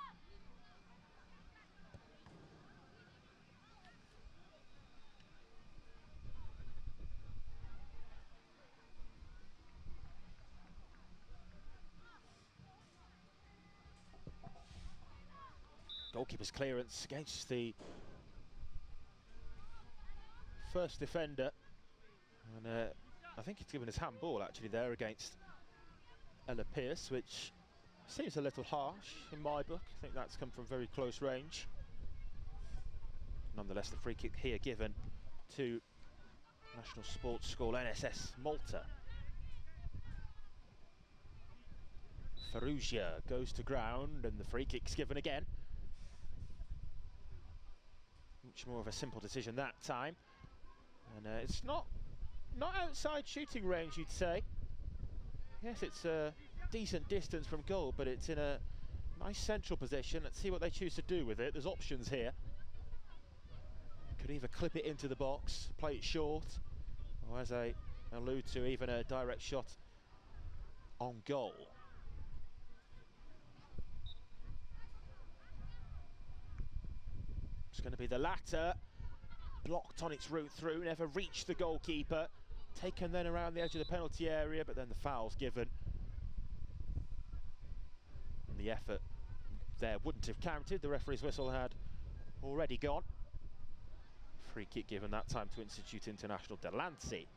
Goalkeeper's clearance against the first defender, and I think it's given his handball actually there against Ella Pearce, which seems a little harsh in my book. I think that's come from very close range. Nonetheless, the free kick here given to National Sports School NSS Malta. Ferrugia goes to ground, and the free kick's given again. Much more of a simple decision that time, and it's not outside shooting range, you'd say. Yes, it's a decent distance from goal, but it's in a nice central position. Let's see what they choose to do with it. There's options here. Could either clip it into the box, play it short, or, as I allude to, even a direct shot on goal. It's going to be the latter. Blocked on its route through, never reached the goalkeeper. Taken then around the edge of the penalty area, but then the foul's given. And the effort there wouldn't have counted. The referee's whistle had already gone. Free kick given that time to Institute International Delancey.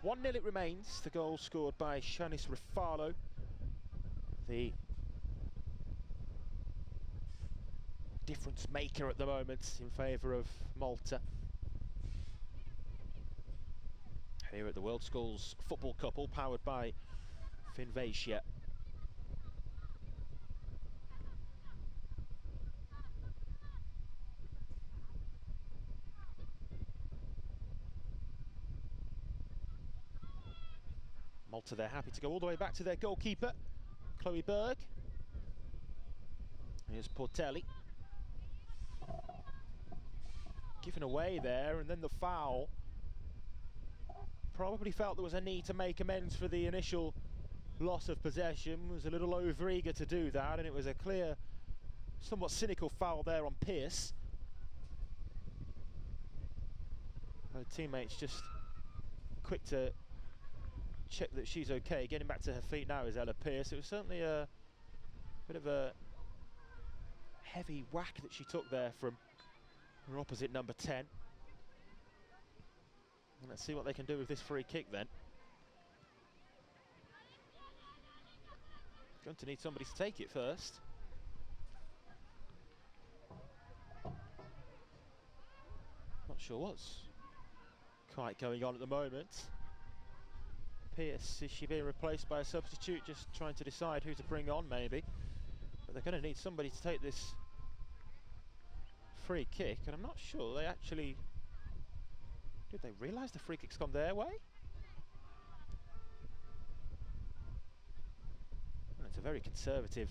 1-0 it remains. The goal scored by Shanice Rifalo, the difference maker at the moment in favour of Malta. Here at the World Schools Football Couple, powered by Finvasia. Malta, they're happy to go all the way back to their goalkeeper, Chloe Berg. Here's Portelli. Given away there, and then the foul. Probably felt there was a need to make amends for the initial loss of possession. Was a little over-eager to do that, and it was a clear, somewhat cynical foul there on Pearce. Her teammates just quick to check that she's okay. Getting back to her feet now is Ella Pearce. It was certainly a bit of a heavy whack that she took there from her opposite number 10. And let's see what they can do with this free kick then. Going to need somebody to take it first. Not sure what's quite going on at the moment. Pearce, is she being replaced by a substitute? Just trying to decide who to bring on maybe. But they're going to need somebody to take this free kick, and I'm not sure they actually... Did they realise the free kick's gone their way? And it's a very conservative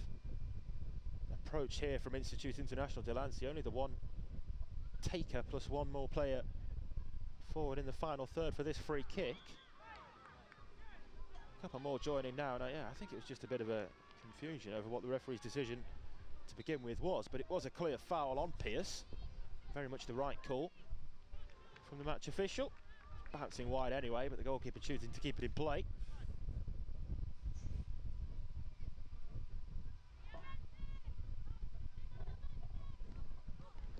approach here from Institute International Delancey. Only the one taker plus one more player forward in the final third for this free kick. A couple more joining now, and yeah, I think it was just a bit of a confusion over what the referee's decision to begin with was, but it was a clear foul on Pearce. Very much the right call from the match official. Bouncing wide anyway, but the goalkeeper choosing to keep it in play.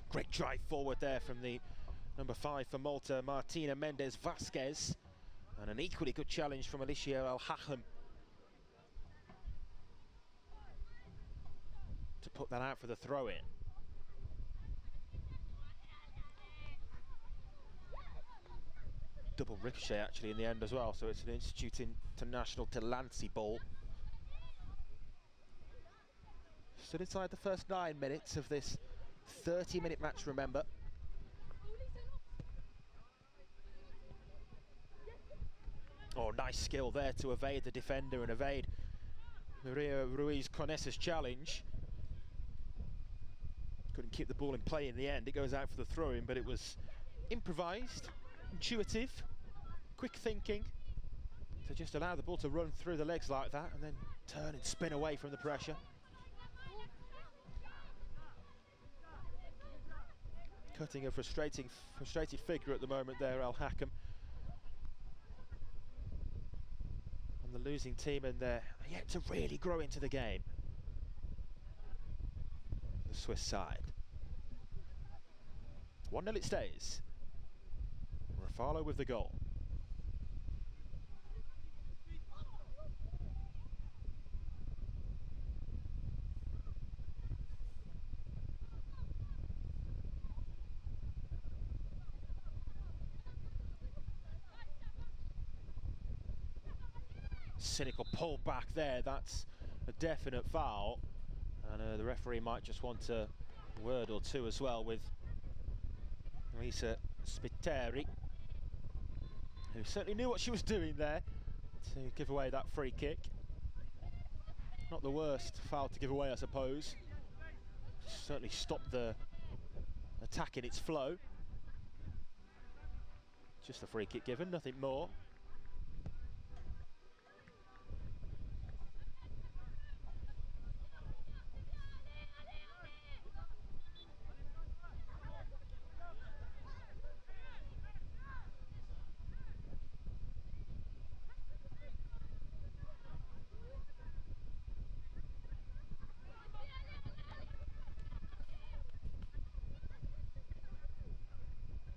Great drive forward there from the Number 5 for Malta, Martina Mendes Vasquez. And an equally good challenge from Alicia El-Hakam to put that out for the throw-in. Double ricochet actually in the end as well, so it's an Institute International Delancey ball. Stood inside the first 9 minutes of this 30-minute match, remember. Oh, nice skill there to evade the defender and evade Maria Ruiz Conessa's challenge. Couldn't keep the ball in play in the end. It goes out for the throw-in, but it was improvised, intuitive, quick thinking to just allow the ball to run through the legs like that and then turn and spin away from the pressure. Cutting a frustrated figure at the moment there, El-Hakam. On the losing team, and they're yet to really grow into the game. The Swiss side. 1-0 it stays. Rafalo with the goal. Cynical pull back there, that's a definite foul, and the referee might just want a word or two as well with Luisa Spiteri, who certainly knew what she was doing there to give away that free kick. Not the worst foul to give away, I suppose. Certainly stopped the attack in its flow. Just a free kick given, nothing more.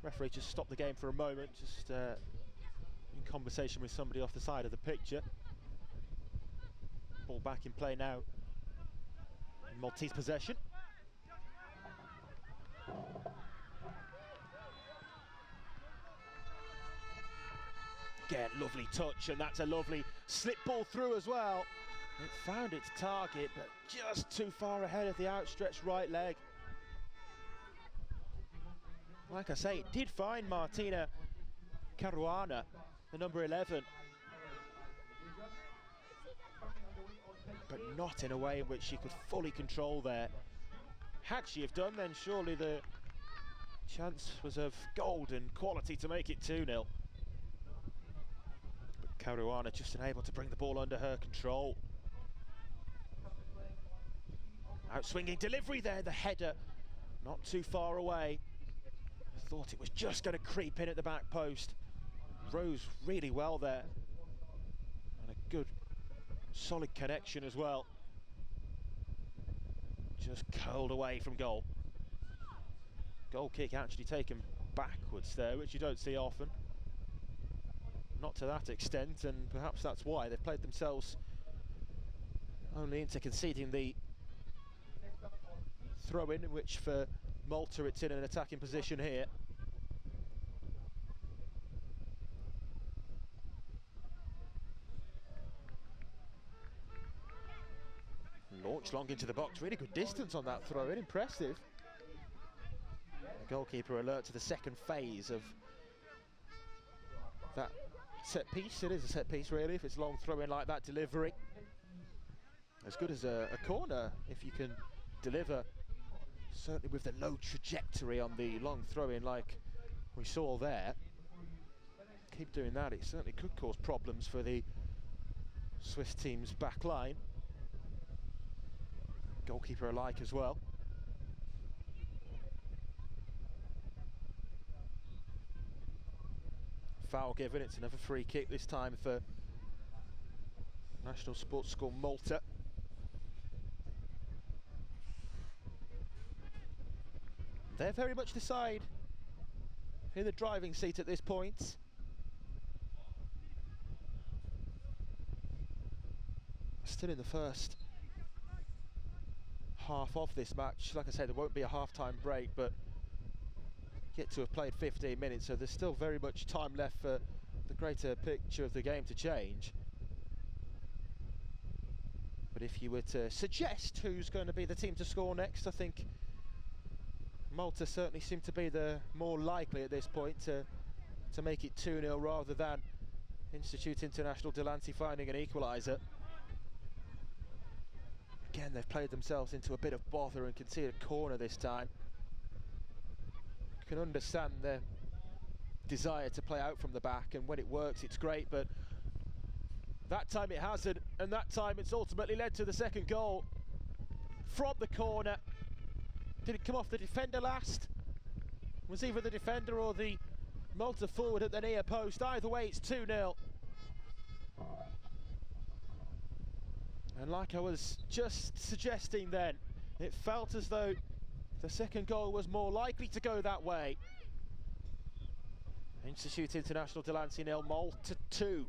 Referee just stopped the game for a moment, just in conversation with somebody off the side of the picture. Ball back in play now. In Maltese possession. Again, lovely touch, and that's a lovely slip ball through as well. It found its target, but just too far ahead of the outstretched right leg. Like I say, it did find Martina Caruana, the number 11, but not in a way in which she could fully control there. Had she have done, then surely the chance was of golden quality to make it 2-0. But Caruana just unable to bring the ball under her control. Out-swinging delivery there, the header, not too far away. Thought it was just going to creep in at the back post. Rose really well there. And a good, solid connection as well. Just curled away from goal. Goal kick actually taken backwards there, which you don't see often. Not to that extent, and perhaps that's why they've played themselves only into conceding the throw-in, which for Malta it's in an attacking position here. Launch long into the box, really good distance on that throw-in, impressive. The goalkeeper alert to the second phase of that set piece. It is a set piece really, if it's long throw-in like that, delivery. As good as a corner if you can deliver, certainly with the low trajectory on the long throw-in like we saw there. Keep doing that, it certainly could cause problems for the Swiss team's back line. Goalkeeper alike as well. Foul given, it's another free kick, this time for National Sports School Malta. They're very much the side in the driving seat at this point. Still in the first half of this match. Like I said, there won't be a half-time break, but get to have played 15 minutes, so there's still very much time left for the greater picture of the game to change. But if you were to suggest who's going to be the team to score next, I think Malta certainly seem to be the more likely at this point to make it 2-0 rather than Institute International Delancey finding an equaliser. Again, they've played themselves into a bit of bother and conceded a corner this time. You can understand their desire to play out from the back, and when it works it's great, but that time it hasn't, and that time it's ultimately led to the second goal from the corner. Did it come off the defender last? Was either the defender or the Malta forward at the near post? Either way, it's 2-0. And like I was just suggesting then, it felt as though the second goal was more likely to go that way. Institute International Delancey 0, Malta 2.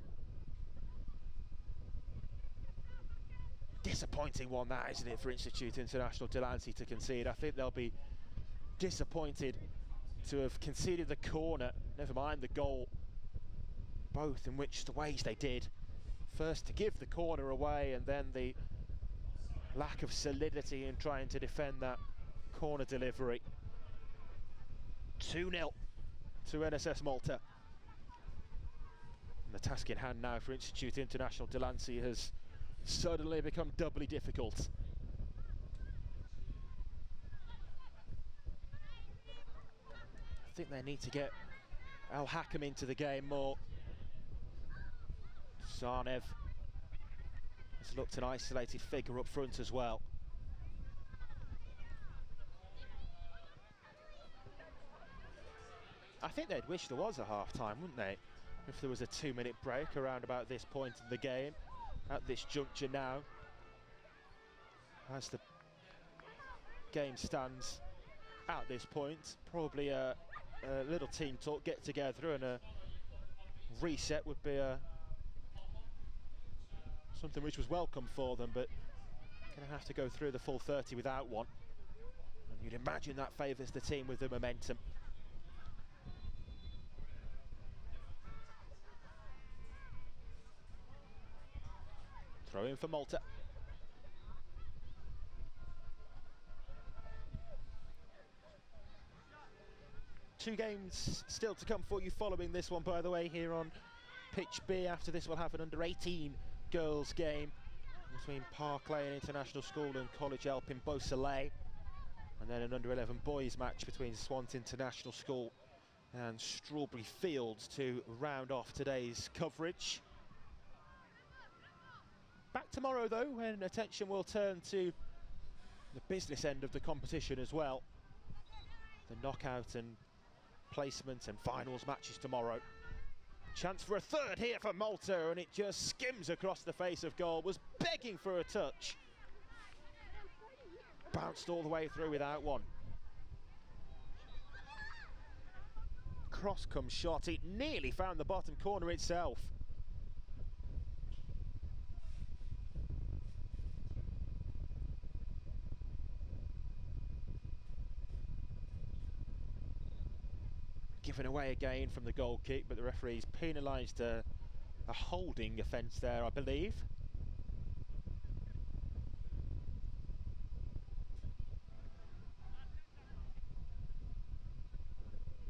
Disappointing one that, isn't it, for Institute International Delancey to concede. I think they'll be disappointed to have conceded the corner, never mind the goal, both in which the ways they did. First to give the corner away, and then the lack of solidity in trying to defend that corner delivery. 2-0 to NSS Malta. And the task in hand now for Institute International Delancey has suddenly become doubly difficult. I think they need to get Al Hakam into the game more. Sarnev has looked an isolated figure up front as well. I think they'd wish there was a half-time, wouldn't they? If there was a 2-minute break around about this point in the game, at this juncture now. As the game stands at this point, probably a little team talk, get together, and a reset would be something which was welcome for them, but going to have to go through the full 30 without one. And you'd imagine that favours the team with the momentum. Throw in for Malta. Two games still to come for you following this one, by the way, here on Pitch B. After this, we'll have an under-18 girls game between Park Lane International School and College Elp in Beausoleil, and then an under-11 boys match between Swant International School and Strawberry Fields to round off today's coverage. Back tomorrow though, when attention will turn to the business end of the competition as well. The knockout and placement and finals matches tomorrow. Chance for a third here for Malta, and it just skims across the face of goal. Was begging for a touch. Bounced all the way through without one. Cross comes shot. It nearly found the bottom corner itself. Given away again from the goal kick, but the referee's penalised a holding offence there, I believe.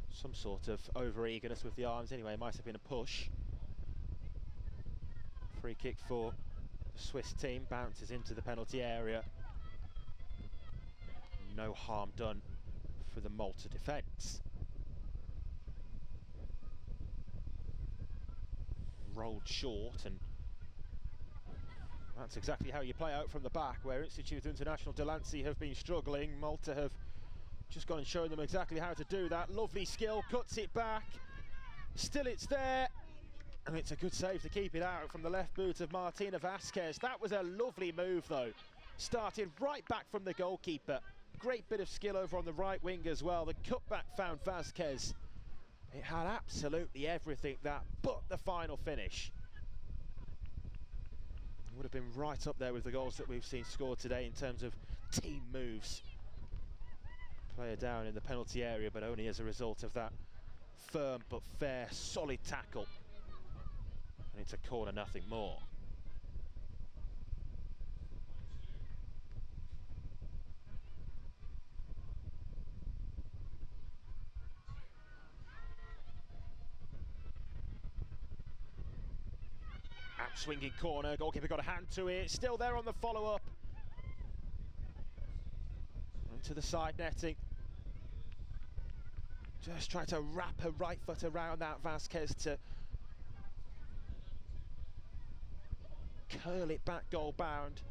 Some sort of over-eagerness with the arms anyway, might have been a push. Free kick for the Swiss team, bounces into the penalty area. No harm done for the Malta defence. Rolled short, and that's exactly how you play out from the back, where Institute International Delancey have been struggling. Malta have just gone and shown them exactly how to do that. Lovely skill, cuts it back, still it's there, and it's a good save to keep it out from the left boot of Martina Vasquez. That was a lovely move though, started right back from the goalkeeper. Great bit of skill over on the right wing as well. The cutback found Vasquez, It had absolutely everything, that, but the final finish. It would have been right up there with the goals that we've seen scored today in terms of team moves. Player down in the penalty area, but only as a result of that firm but fair, solid tackle. And it's a corner, nothing more. Swinging corner, goalkeeper got a hand to it, still there on the follow-up. Into the side netting. Just trying to wrap her right foot around that Vasquez to curl it back goal bound.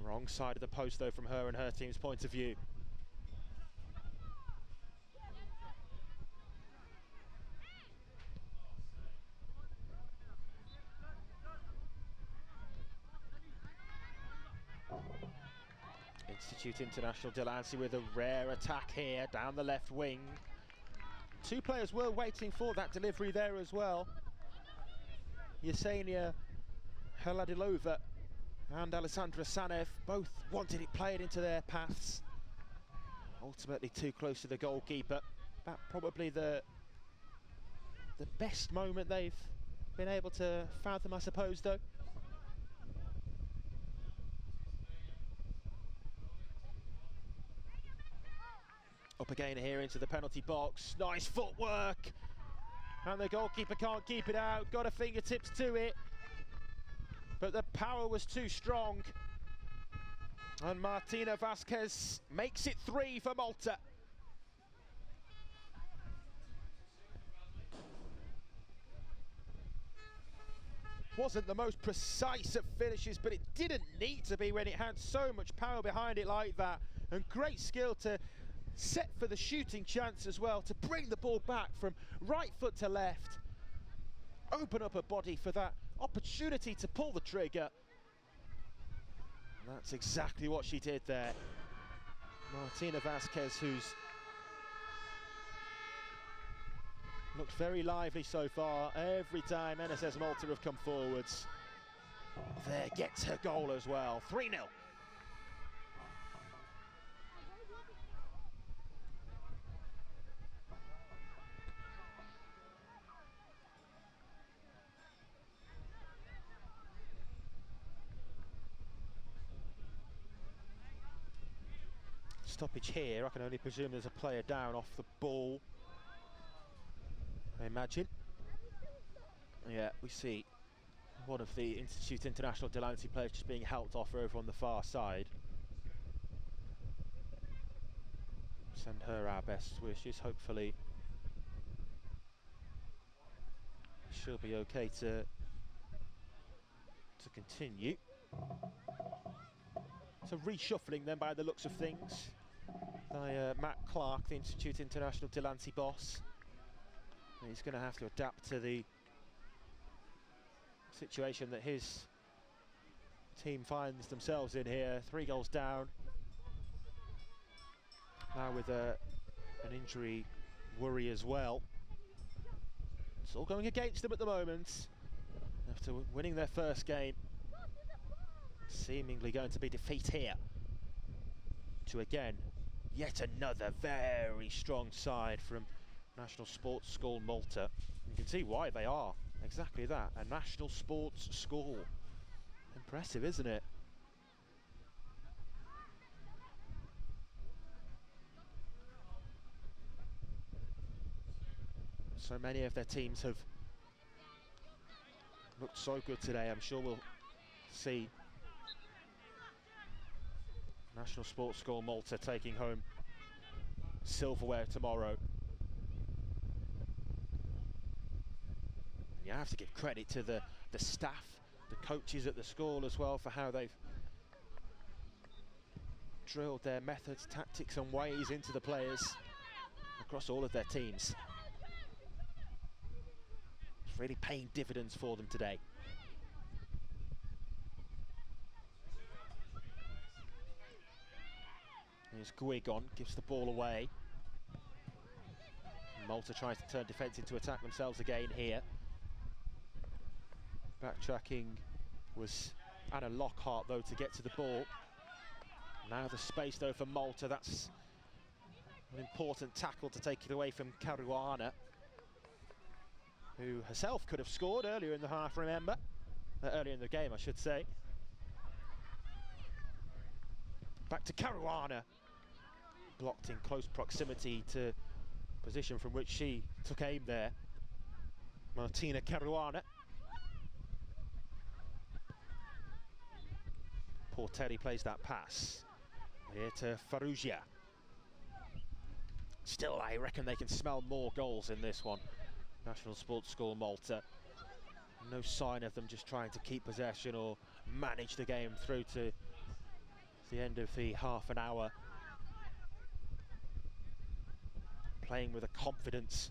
Wrong side of the post though from her and her team's point of view. Institute International Delancey with a rare attack here down the left wing. Two players were waiting for that delivery there as well. Yesenia Heladilova and Alessandra Sanev both wanted it played into their paths. Ultimately too close to the goalkeeper. That probably the best moment they've been able to fathom, I suppose, though. Up again here into the penalty box. Nice footwork. And the goalkeeper can't keep it out. Got her fingertips to it. But the power was too strong. And Martina Vasquez makes it 3 for Malta. Wasn't the most precise of finishes, but it didn't need to be when it had so much power behind it like that. And great skill to set for the shooting chance as well, to bring the ball back from right foot to left. Open up her body for that opportunity to pull the trigger. And that's exactly what she did there. Martina Vasquez, who's looked very lively so far. Every time NSS Malta have come forwards, there gets her goal as well. 3-0. Stoppage here. I can only presume there's a player down off the ball, I imagine. Yeah, we see one of the Institute International Delancey players just being helped off over on the far side. Send her our best wishes. Hopefully she'll be okay to continue. So reshuffling then by the looks of things by Matt Clark, the Institute International Delancey boss. And he's going to have to adapt to the situation that his team finds themselves in here. 3 goals down. Now with an injury worry as well. It's all going against them at the moment. After winning their first game, seemingly going to be defeat here. To again, yet another very strong side from National Sports School Malta. You can see why they are. Exactly that, a national sports school. Impressive, isn't it? So many of their teams have looked so good today. I'm sure we'll see National Sports School Malta taking home silverware tomorrow. You have to give credit to the staff, the coaches at the school as well, for how they've drilled their methods, tactics and ways into the players across all of their teams. It's really paying dividends for them today. Here's Guigon, gives the ball away. Malta tries to turn defence into attack themselves again here. Backtracking was Anna Lockhart though to get to the ball. Now the space though for Malta, that's an important tackle to take it away from Caruana, who herself could have scored earlier in the half, remember? Earlier in the game, I should say. Back to Caruana. Blocked in close proximity to position from which she took aim there. Martina Caruana. Portelli plays that pass. Here to Farrugia. Still, I reckon they can smell more goals in this one. National Sports School Malta. No sign of them just trying to keep possession or manage the game through to the end of the half an hour. Playing with a confidence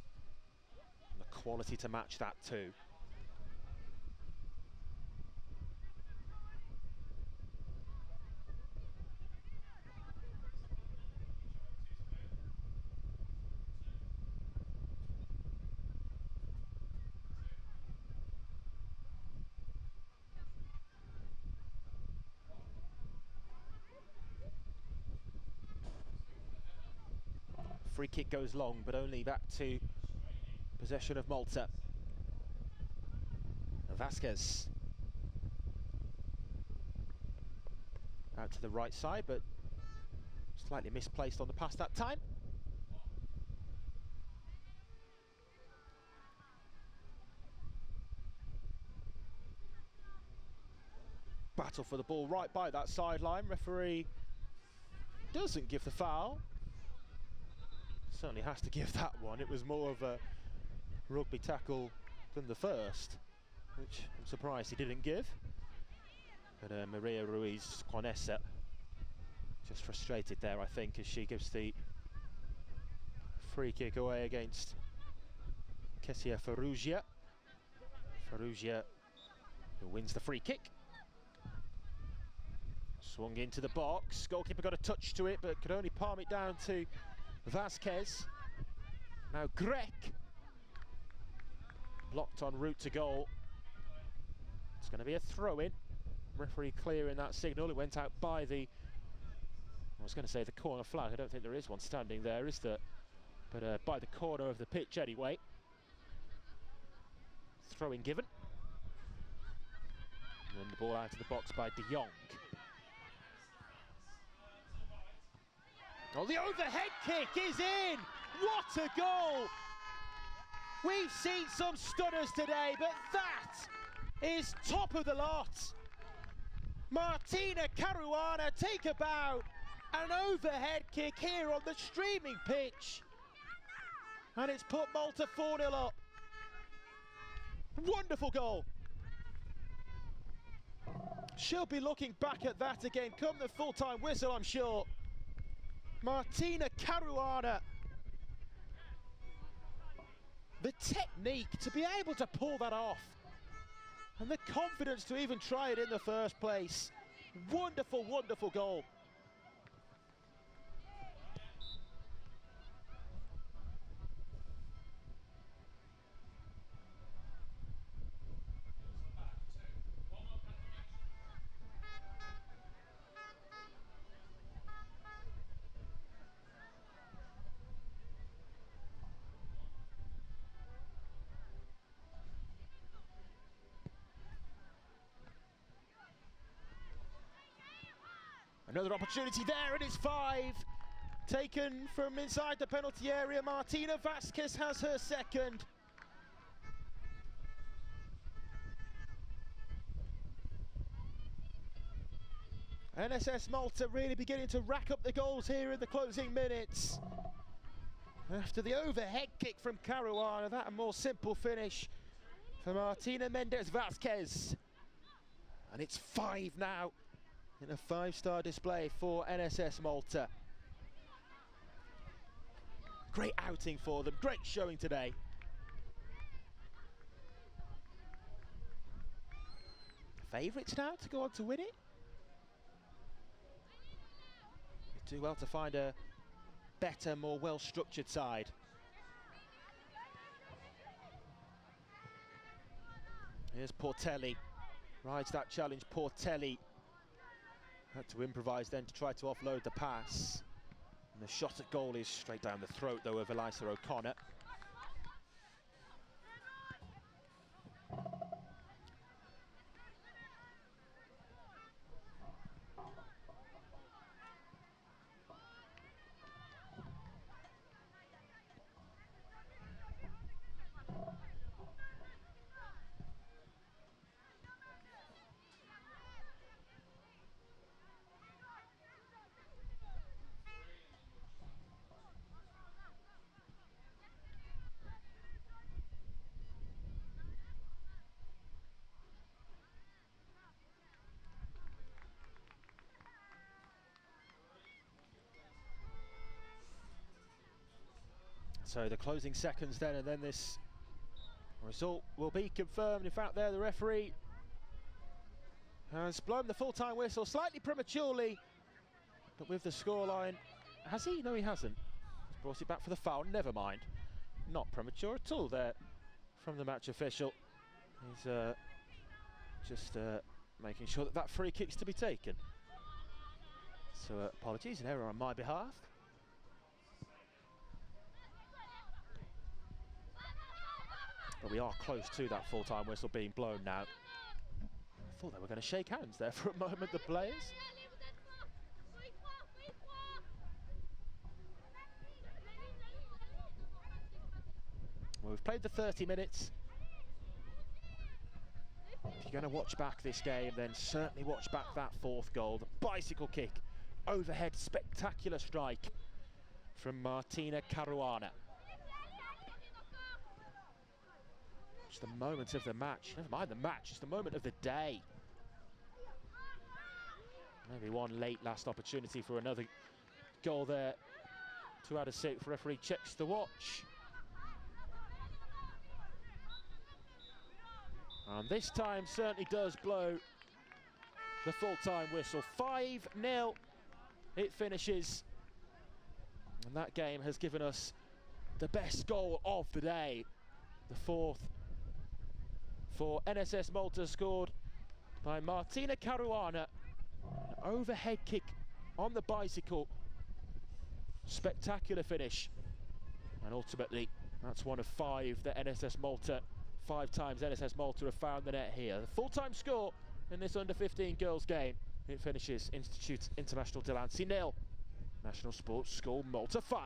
and the quality to match that too. Free kick goes long, but only back to possession of Malta. Vasquez out to the right side, but slightly misplaced on the pass that time. Battle for the ball right by that sideline. Referee doesn't give the foul. Certainly has to give that one. It was more of a rugby tackle than the first, which I'm surprised he didn't give. But Maria Ruiz Quanessa just frustrated there, I think, as she gives the free kick away against Kessia Farrugia. Farrugia, who wins the free kick. Swung into the box. Goalkeeper got a touch to it, but could only palm it down to Vasquez. Now Grek. Blocked en route to goal. It's going to be a throw-in. Referee clearing that signal. It went out by the, I was going to say the corner flag. I don't think there is one standing there, is there? But by the corner of the pitch anyway. Throw-in given. And then the ball out of the box by De Jong. Oh, the overhead kick is in! What a goal! We've seen some stunners today, but that is top of the lot. Martina Caruana take a bow. An overhead kick here on the streaming pitch. And it's put Malta 4-0 up. Wonderful goal. She'll be looking back at that again come the full-time whistle, I'm sure. Martina Caruana. The technique to be able to pull that off. And the confidence to even try it in the first place. Wonderful, wonderful goal. Another opportunity there, and it's 5. Taken from inside the penalty area. Martina Vasquez has her second. NSS Malta really beginning to rack up the goals here in the closing minutes. After the overhead kick from Caruana, that a more simple finish for Martina Mendes Vasquez. And it's 5 now. In a 5-star display for NSS Malta. Great outing for them, great showing today. Favourites now to go on to win it. They do well to find a better, more well-structured side. Here's Portelli, rides that challenge. Portelli had to improvise then to try to offload the pass. And the shot at goal is straight down the throat though of Elisa O'Connor. So the closing seconds then, and then this result will be confirmed. In fact, there the referee has blown the full-time whistle slightly prematurely, but with the scoreline, has he? No, he hasn't. He's brought it back for the foul, never mind. Not premature at all there from the match official. He's just making sure that that free kick's to be taken. So apologies, an error on my behalf. But we are close to that full-time whistle being blown now. I thought they were going to shake hands there for a moment, the players. Well, we've played the 30 minutes. If you're going to watch back this game, then certainly watch back that fourth goal. The bicycle kick, overhead, spectacular strike from Martina Caruana. It's the moment of the match. Never mind the match, it's the moment of the day. Maybe one late last opportunity for another goal there. 2 out of 6. Referee checks the watch. And this time certainly does blow the full-time whistle. 5-0 it finishes. And that game has given us the best goal of the day. The fourth for NSS Malta, scored by Martina Caruana. An overhead kick on the bicycle. Spectacular finish. And ultimately, that's one of 5 that NSS Malta, 5 times NSS Malta have found the net here. The full-time score in this under-15 girls game. It finishes Institute International Delancey 0, National Sports School Malta 5.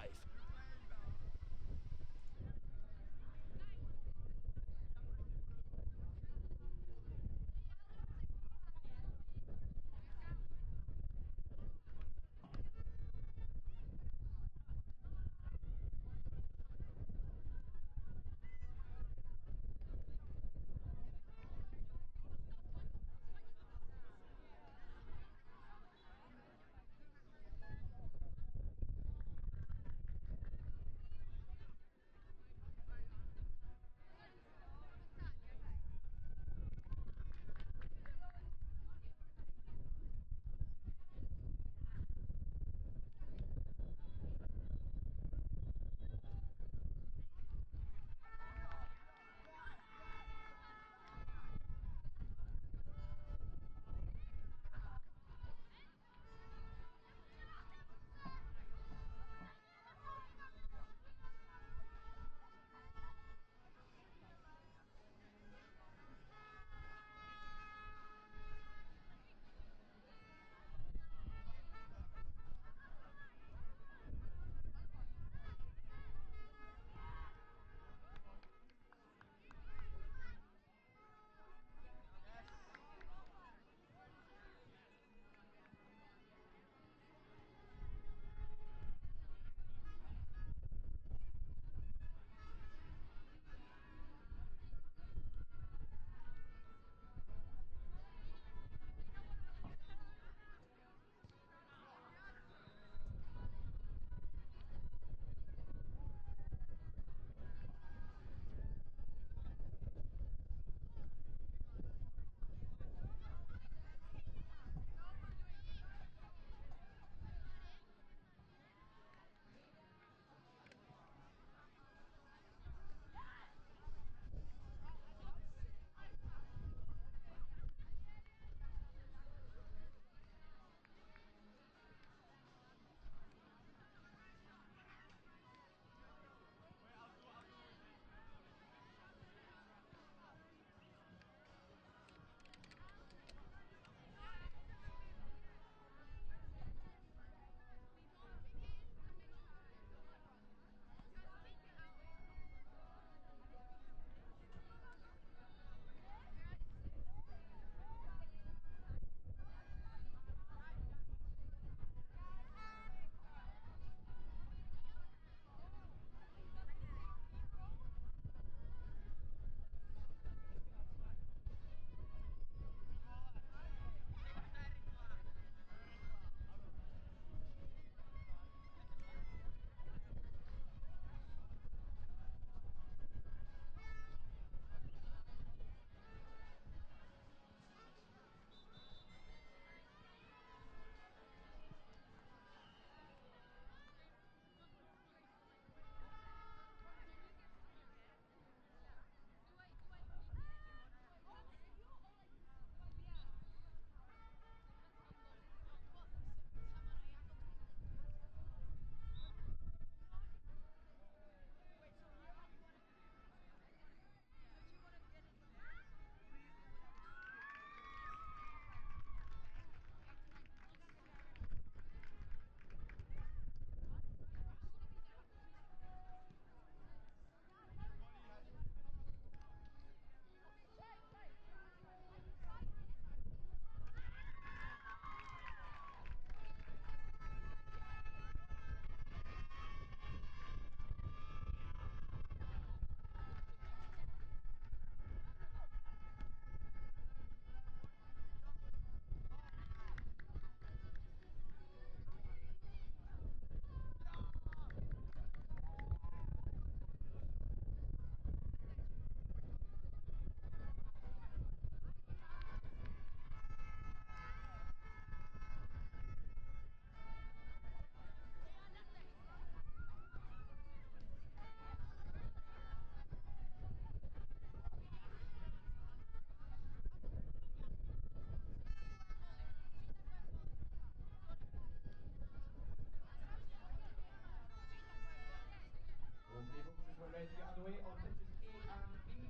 underway on pitches A and B.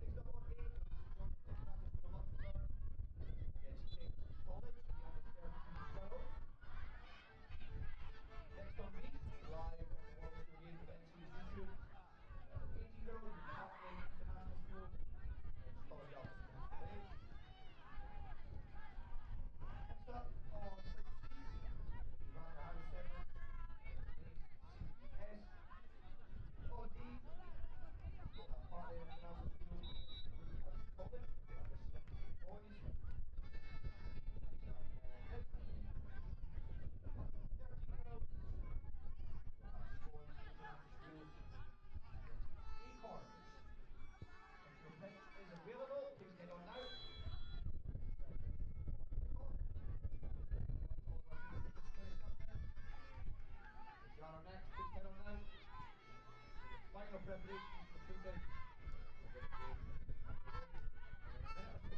Next up on A, we see John International School of Luxembourg against King's College, the under-13 girls. Next on B, live on the World School Games of NC's YouTube, the under-18 girls will be Park Lane International School against College Alpha Ballet. Next up on Site C, the Ranga House Sevens against Mace CBS. On D, we'll have Park Lane International School against Blue House College, the under-17 boys. Next up on F, the under-13 girls, we'll have Swans International School against Acorns. Central pitch is available, please get on now. If you are on next, please get on now. Final preparations completed. We'll get the game underway in a minute or so.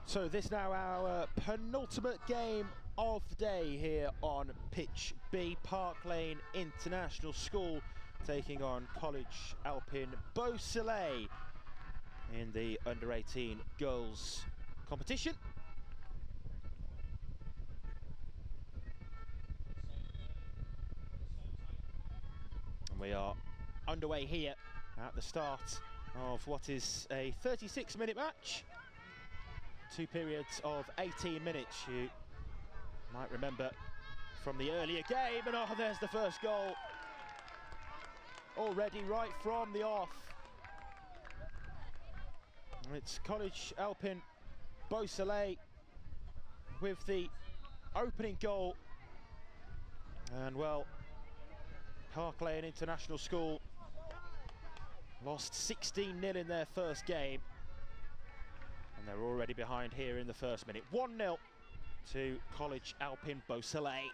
So this now our penultimate game of the day here on pitch B. Park Lane International School taking on College Alpin Beausoleil. in the under-18 girls competition. And we are underway here at the start of what is a 36-minute match. 2 periods of 18 minutes. You might remember from the earlier game, and oh, there's the first goal. Already right from the off. And it's College Alpin Beausoleil with the opening goal. And well, Park Lane International School lost 16-0 in their first game. And they're already behind here in the first minute. 1-0 to College Alpin Beausoleil.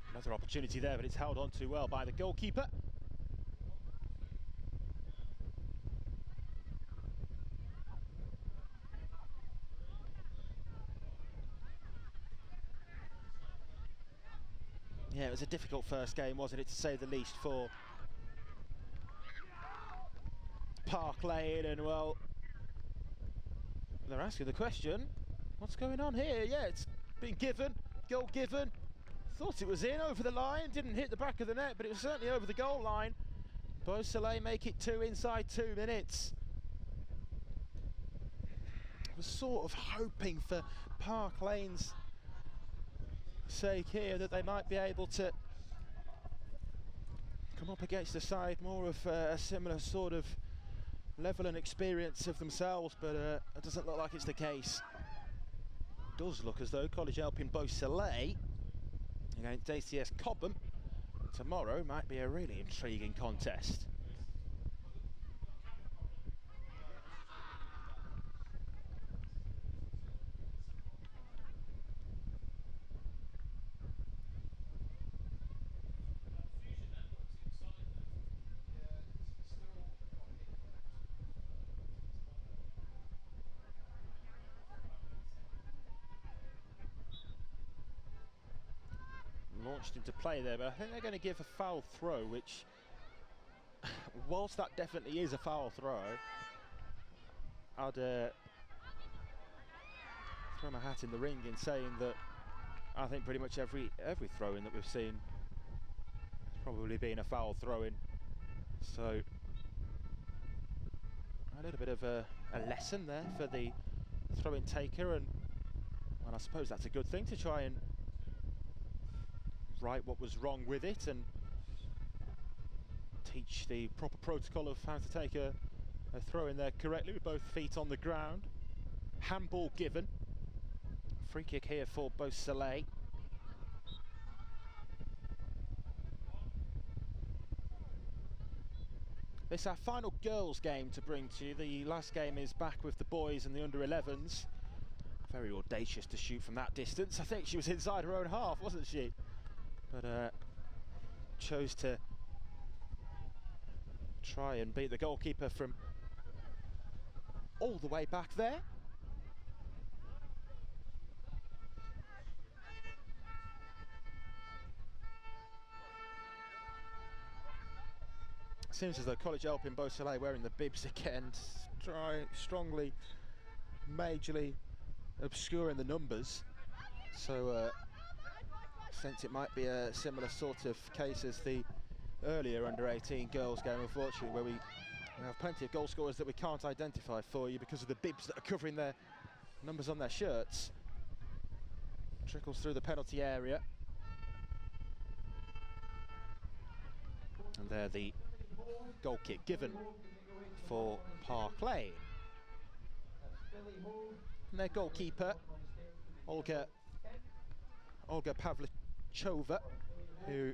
Another opportunity there, but it's held on too well by the goalkeeper. Yeah, it was a difficult first game, wasn't it, to say the least, for Park Lane, and well, they're asking the question, what's going on here? Yeah, it's been given, goal given. Thought it was in, over the line, didn't hit the back of the net, but it was certainly over the goal line. Beausoleil make it 2 inside 2 minutes. I was sort of hoping for Park Lane's sake here that they might be able to come up against a side more of a similar sort of level and experience of themselves, but it doesn't look like it's the case. It does look as though College Alpin Beausoleil against ACS Cobham tomorrow might be a really intriguing contest. Launched into play there, but I think they're going to give a foul throw, which, whilst that definitely is a foul throw, I'd throw my hat in the ring in saying that I think pretty much every throw-in that we've seen has probably been a foul throw-in. So a little bit of a lesson there for the throw-in taker, and I suppose that's a good thing, to try and right what was wrong with it and teach the proper protocol of how to take a throw in there correctly with both feet on the ground. Handball given. Free kick here for Beausoleil. This is our final girls game to bring to you. The last game is back with the boys and the under-11s. Very audacious to shoot from that distance. I think she was inside her own half, wasn't she? But chose to try and beat the goalkeeper from all the way back there. Seems as though College Alpin Beausoleil wearing the bibs again, strongly, majorly obscuring the numbers. So since it might be a similar sort of case as the earlier under-18 girls game, unfortunately, where we have plenty of goal scorers that we can't identify for you because of the bibs that are covering their numbers on their shirts. Trickles through the penalty area. And there the goal kick given for Park Lane. And their goalkeeper, Olga Olga Pavlichova, who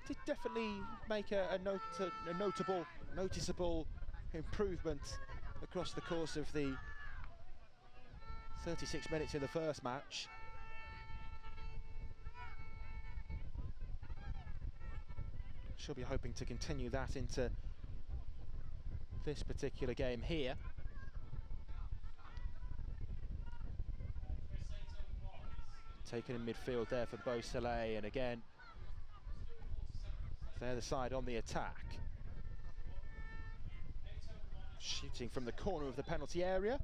did definitely make a noticeable improvement across the course of the 36 minutes in the first match. She'll be hoping to continue that into this particular game here. Taken in midfield there for Beausoleil, and again, they're the side on the attack. Shooting from the corner of the penalty area.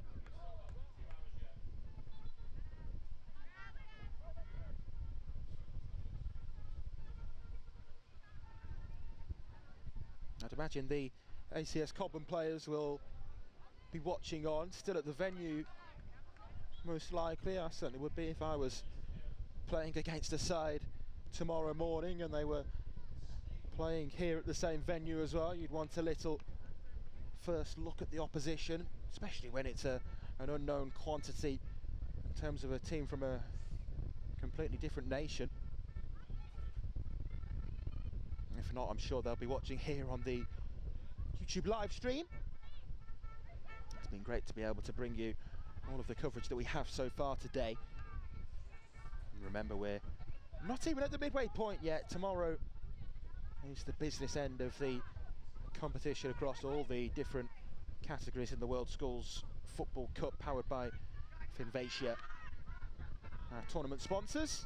I'd imagine the ACS Cobham players will be watching on, still at the venue most likely. I certainly would be if I was playing against a side tomorrow morning and they were playing here at the same venue as well. You'd want a little first look at the opposition, especially when it's an unknown quantity in terms of a team from a completely different nation. If not, I'm sure they'll be watching here on the YouTube live stream. It's been great to be able to bring you all of the coverage that we have so far today. And remember, we're not even at the midway point yet. Tomorrow is the business end of the competition across all the different categories in the World Schools Football Cup, powered by Finvacia, our tournament sponsors.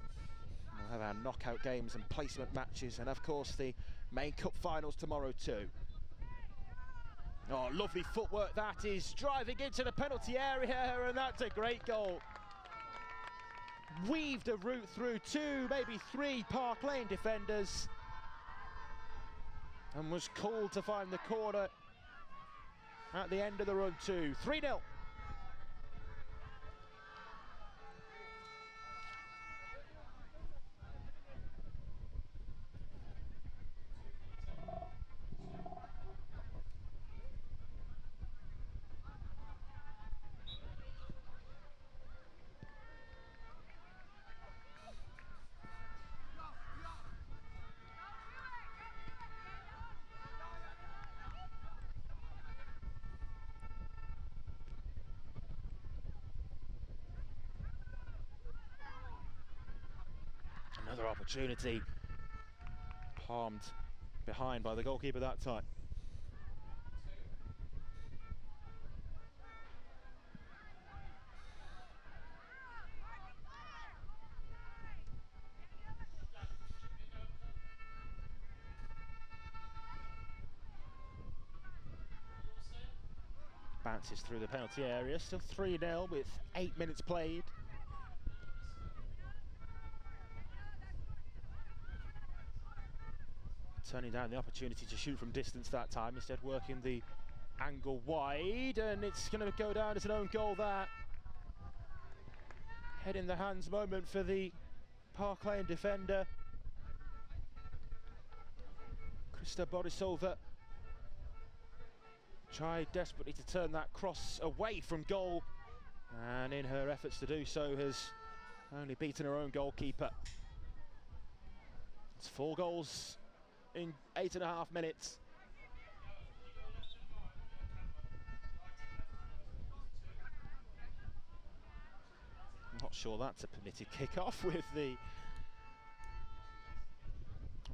We'll have our knockout games and placement matches, and of course the main cup finals tomorrow too. Oh, lovely footwork that is, driving into the penalty area, and that's a great goal. Weaved a route through two, maybe three Park Lane defenders, and was called to find the corner at the end of the run too. 3-0. Another opportunity palmed behind by the goalkeeper that time. Bounces through the penalty area, still 3-0 with 8 minutes played. Turning down the opportunity to shoot from distance that time, instead working the angle wide, and it's going to go down as an own goal there. Head in the hands moment for the Park Lane defender. Krista Borisova tried desperately to turn that cross away from goal, and in her efforts to do so has only beaten her own goalkeeper. It's 4 goals in 8.5 minutes. I'm not sure that's a permitted kick-off with the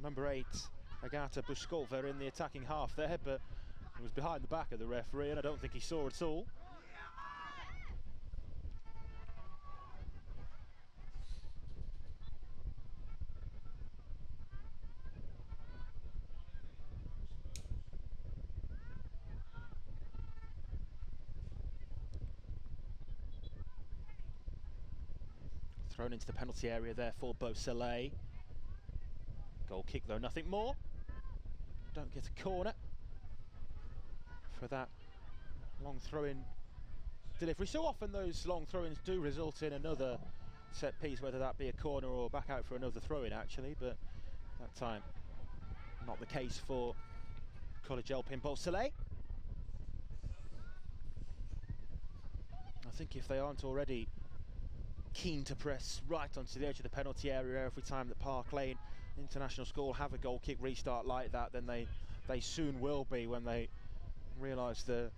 number 8 Agata Bushkova in the attacking half there, but it was behind the back of the referee and I don't think he saw it at all. Thrown into the penalty area there for Beausoleil. Goal kick though, nothing more. Don't get a corner for that long throw-in delivery. So often those long throw-ins do result in another set piece, whether that be a corner or back out for another throw-in actually, but that time not the case for College Alpine Beausoleil. I think if they aren't already keen to press right onto the edge of the penalty area every time that Park Lane International School have a goal kick restart like that, then they soon will be when they realise the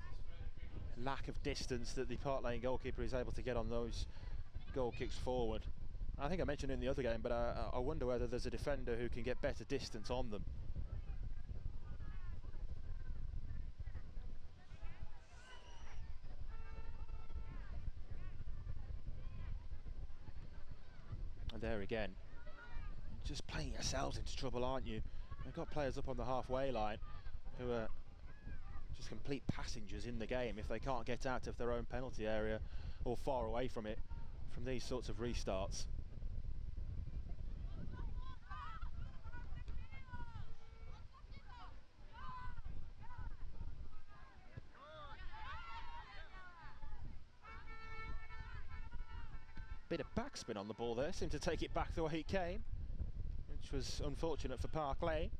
lack of distance that the Park Lane goalkeeper is able to get on those goal kicks forward. I think I mentioned in the other game, but I wonder whether there's a defender who can get better distance on them. And there again, just playing yourselves into trouble, aren't you? They've got players up on the halfway line who are just complete passengers in the game if they can't get out of their own penalty area or far away from it from these sorts of restarts. Bit of backspin on the ball there, seemed to take it back the way it came, which was unfortunate for Park Lane.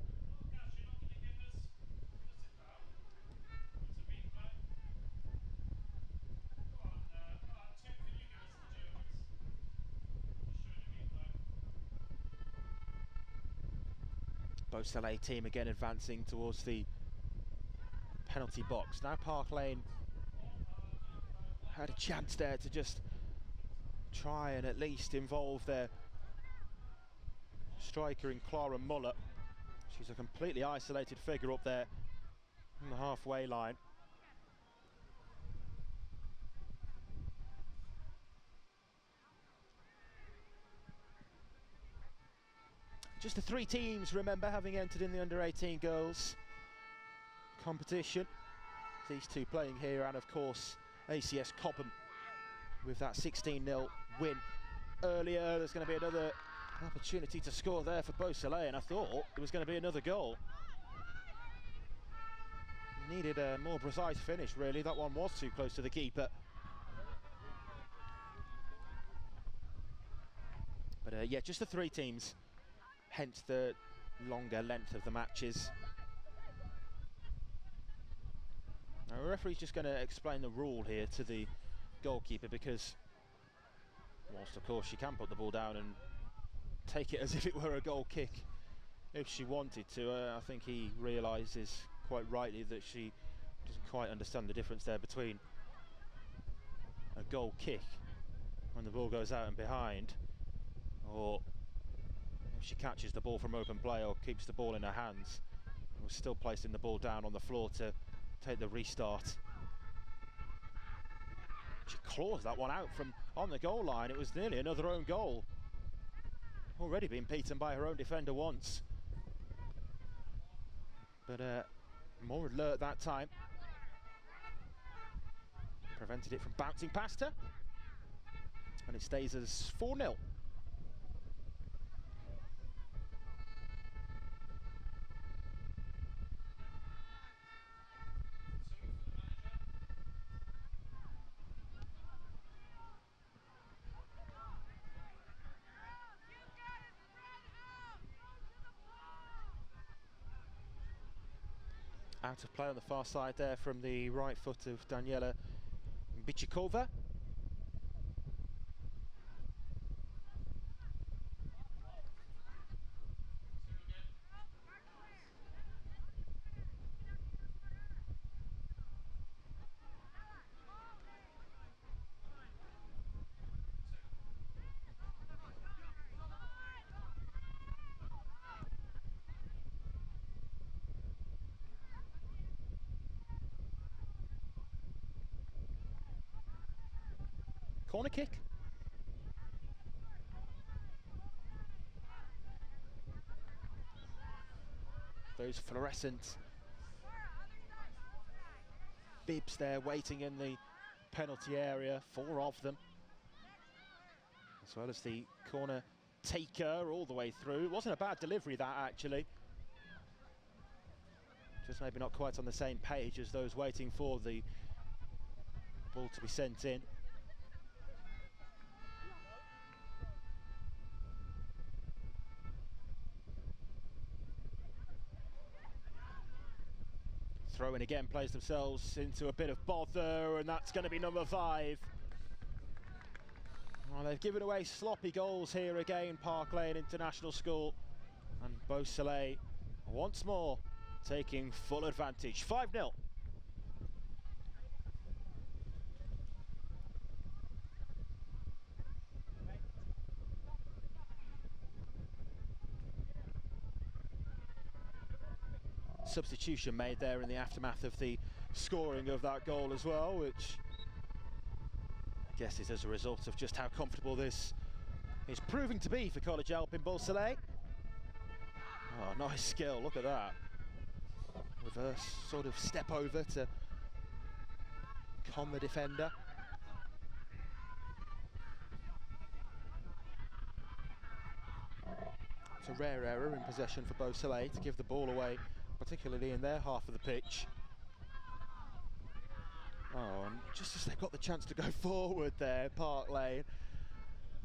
Beausoleil team again advancing towards the penalty box. Now Park Lane had a chance there to just try and at least involve their striker in Clara Muller. She's a completely isolated figure up there on the halfway line. Just the 3 teams, remember, having entered in the under-18 girls competition. These 2 playing here, and of course ACS Cobham with that 16-0 win earlier. There's going to be another opportunity to score there for Beausoleil, and I thought it was going to be another goal. Needed a more precise finish, really. That one was too close to the keeper. But yeah, just the 3 teams, hence the longer length of the matches. Now, the referee's just going to explain the rule here to the goalkeeper, because whilst of course she can put the ball down and take it as if it were a goal kick if she wanted to, I think he realises quite rightly that she doesn't quite understand the difference there between a goal kick when the ball goes out and behind, or if she catches the ball from open play or keeps the ball in her hands. We're still placing the ball down on the floor to take the restart. She claws that one out from on the goal line. It was nearly another own goal. Already been beaten by her own defender once, but more alert that time. Prevented it from bouncing past her, and it stays as 4-0. Out of play on the far side there from the right foot of Daniela Bichikova. Corner kick. Those fluorescent bibs there waiting in the penalty area, 4 of them, as well as the corner taker all the way through. It wasn't a bad delivery, that, actually. Just maybe not quite on the same page as those waiting for the ball to be sent in. Throw-in again, plays themselves into a bit of bother, and that's going to be number 5. Well, they've given away sloppy goals here again, Park Lane International School. And Beausoleil once more taking full advantage. 5-0. Substitution made there in the aftermath of the scoring of that goal as well, which I guess is as a result of just how comfortable this is proving to be for College Alpine Beausoleil. Oh, nice skill, look at that. Reverse sort of step over to con the defender. It's a rare error in possession for Beausoleil to give the ball away, particularly in their half of the pitch. Oh, and just as they've got the chance to go forward there, Park Lane,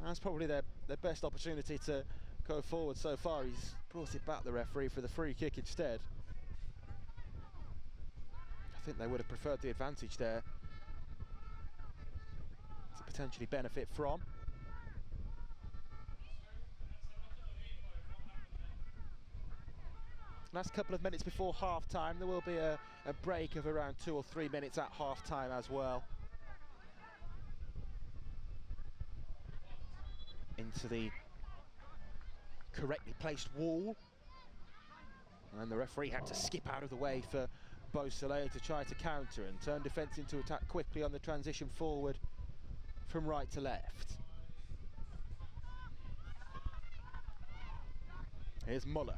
that's probably their best opportunity to go forward so far. He's brought it back, the referee, for the free kick instead. I think they would have preferred the advantage there to potentially benefit from. Last couple of minutes before half-time, there will be a break of around 2 or 3 minutes at half-time as well. Into the correctly placed wall. And the referee had to skip out of the way for Beausoleil to try to counter and turn defence into attack quickly on the transition forward from right to left. Here's Muller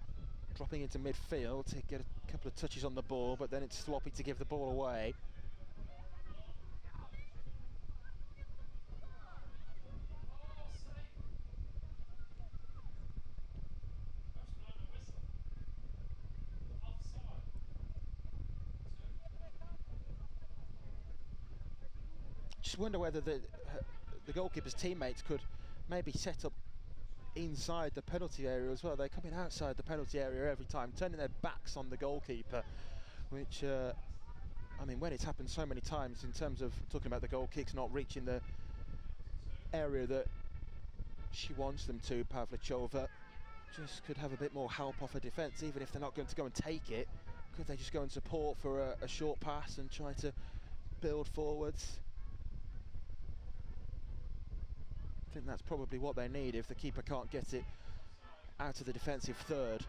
dropping into midfield to get a couple of touches on the ball, but then it's sloppy to give the ball away. Just wonder whether the goalkeeper's teammates could maybe set up inside the penalty area as well. They're coming outside the penalty area every time, turning their backs on the goalkeeper, which, I mean, when it's happened so many times in terms of talking about the goal kicks not reaching the area that she wants them to, Pavlichova just could have a bit more help off her defence, even if they're not going to go and take it. Could they just go and support for a short pass and try to build forwards? I think that's probably what they need if the keeper can't get it out of the defensive third.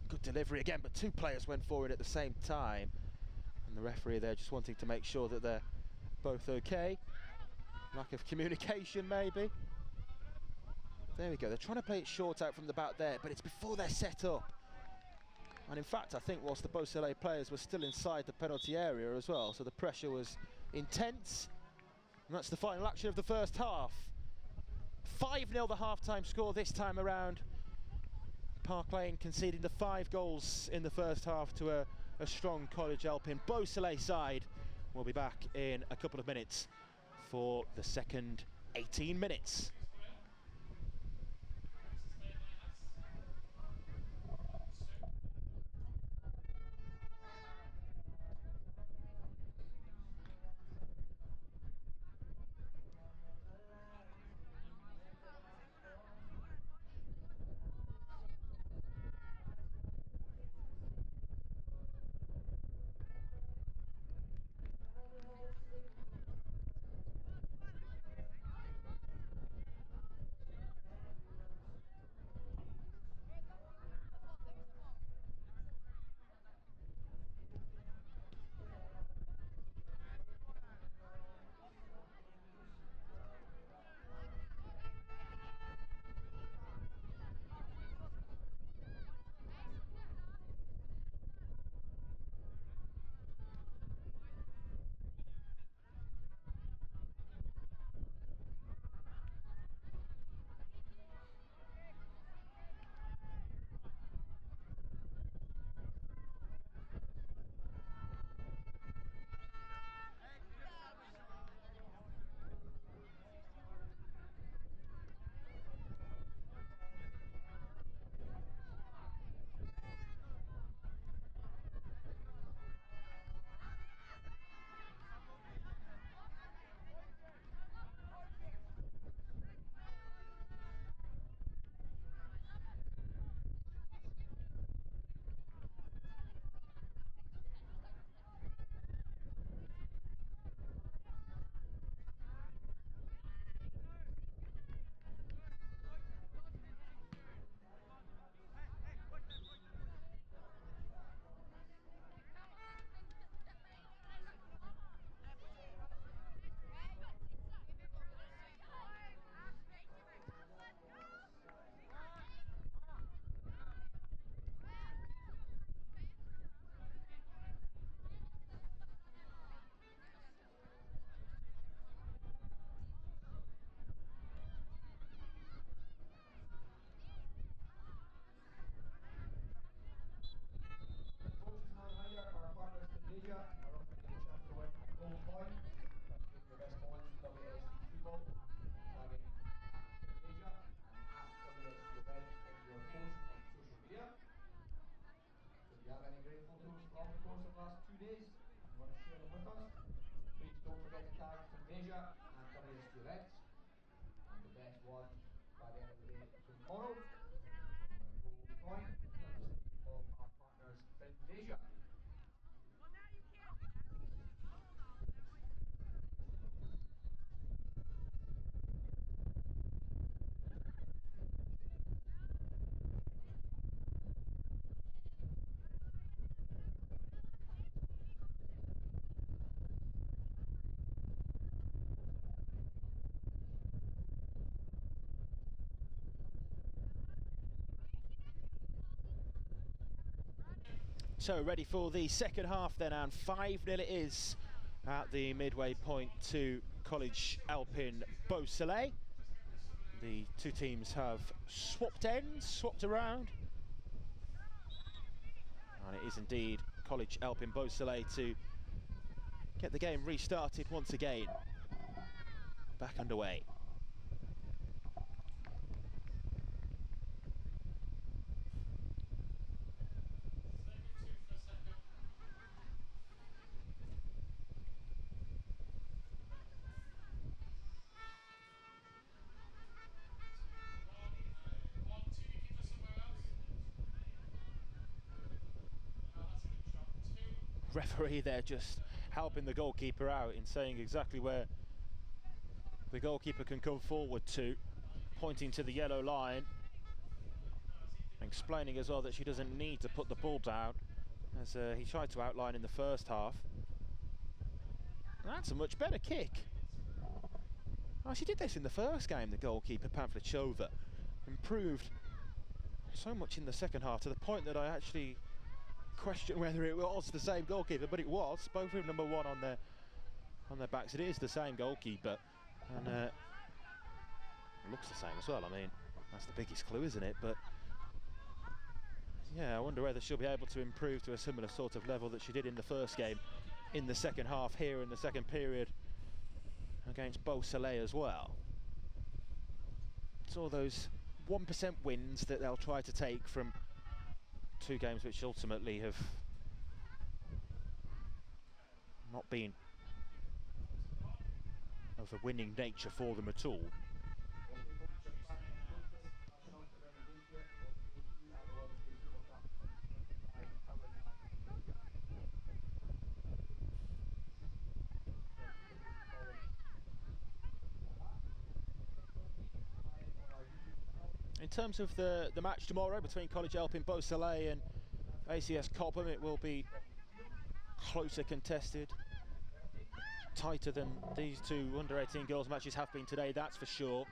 Good delivery again, but two players went forward at the same time. And the referee there just wanting to make sure that they're both okay. Lack of communication, maybe. There we go. They're trying to play it short out from the back there, but it's before they're set up. And in fact, I think whilst the Beausoleil players were still inside the penalty area as well, so the pressure was intense. And that's the final action of the first half. 5-0 the half-time score this time around. Park Lane conceding the 5 goals in the first half to a strong College Alpine Beausoleil side. We'll be back in a couple of minutes for the second 18 minutes. the last 2 days. If you want to share them with us, please don't forget to tag Measure and WSG Events. And the best one by the end of the day tomorrow will win a gold coin courtesy of our partners Measure. So ready for the second half then, and 5-0 it is at the midway point to College Alpin Beausoleil. The two teams have swapped ends, swapped around. And it is indeed College Alpin Beausoleil to get the game restarted once again. Back underway. Referee there just helping the goalkeeper out in saying exactly where the goalkeeper can come forward to, pointing to the yellow line, explaining as well that she doesn't need to put the ball down, as he tried to outline in the first half. That's a much better kick. Oh, she did this in the first game, the goalkeeper Pavlichova. Improved so much in the second half, to the point that I actually questioned whether it was the same goalkeeper, but it was. Both of them number one on their backs. It is the same goalkeeper, and it looks the same as well. I mean, that's the biggest clue, isn't it? But yeah, I wonder whether she'll be able to improve to a similar sort of level that she did in the first game, in the second half here in the second period against Beausoleil as well. It's all those 1% wins that they'll try to take from two games which ultimately have not been of a winning nature for them at all. In terms of the match tomorrow between College Alpin Beausoleil and ACS Cobham, it will be closer contested, tighter than these two under-18 girls matches have been today, that's for sure.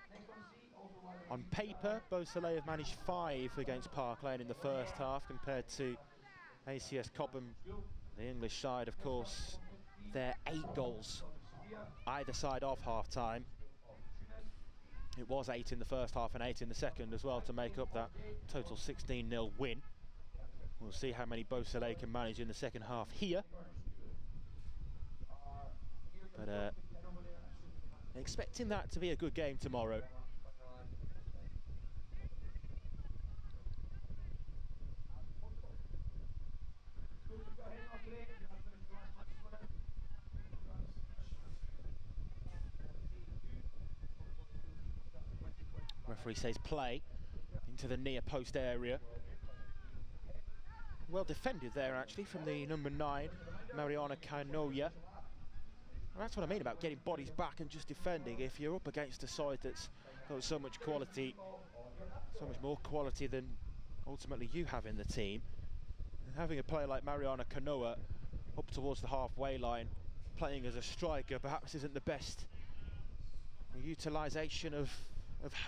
On paper, Beausoleil have managed 5 against Park Lane in the first half compared to ACS Cobham, the English side, of course. They're 8 goals either side of half-time. It was 8 in the first half and 8 in the second as well to make up that total 16-0 win. We'll see how many Beausoleil can manage in the second half here. But expecting that to be a good game tomorrow. Referee says play into the near post area. Well defended there actually from the number 9, Mariana Canoia. And that's what I mean about getting bodies back and just defending. If you're up against a side that's got so much quality, so much more quality than ultimately you have in the team, and having a player like Mariana Canoia up towards the halfway line, playing as a striker, perhaps isn't the best utilisation of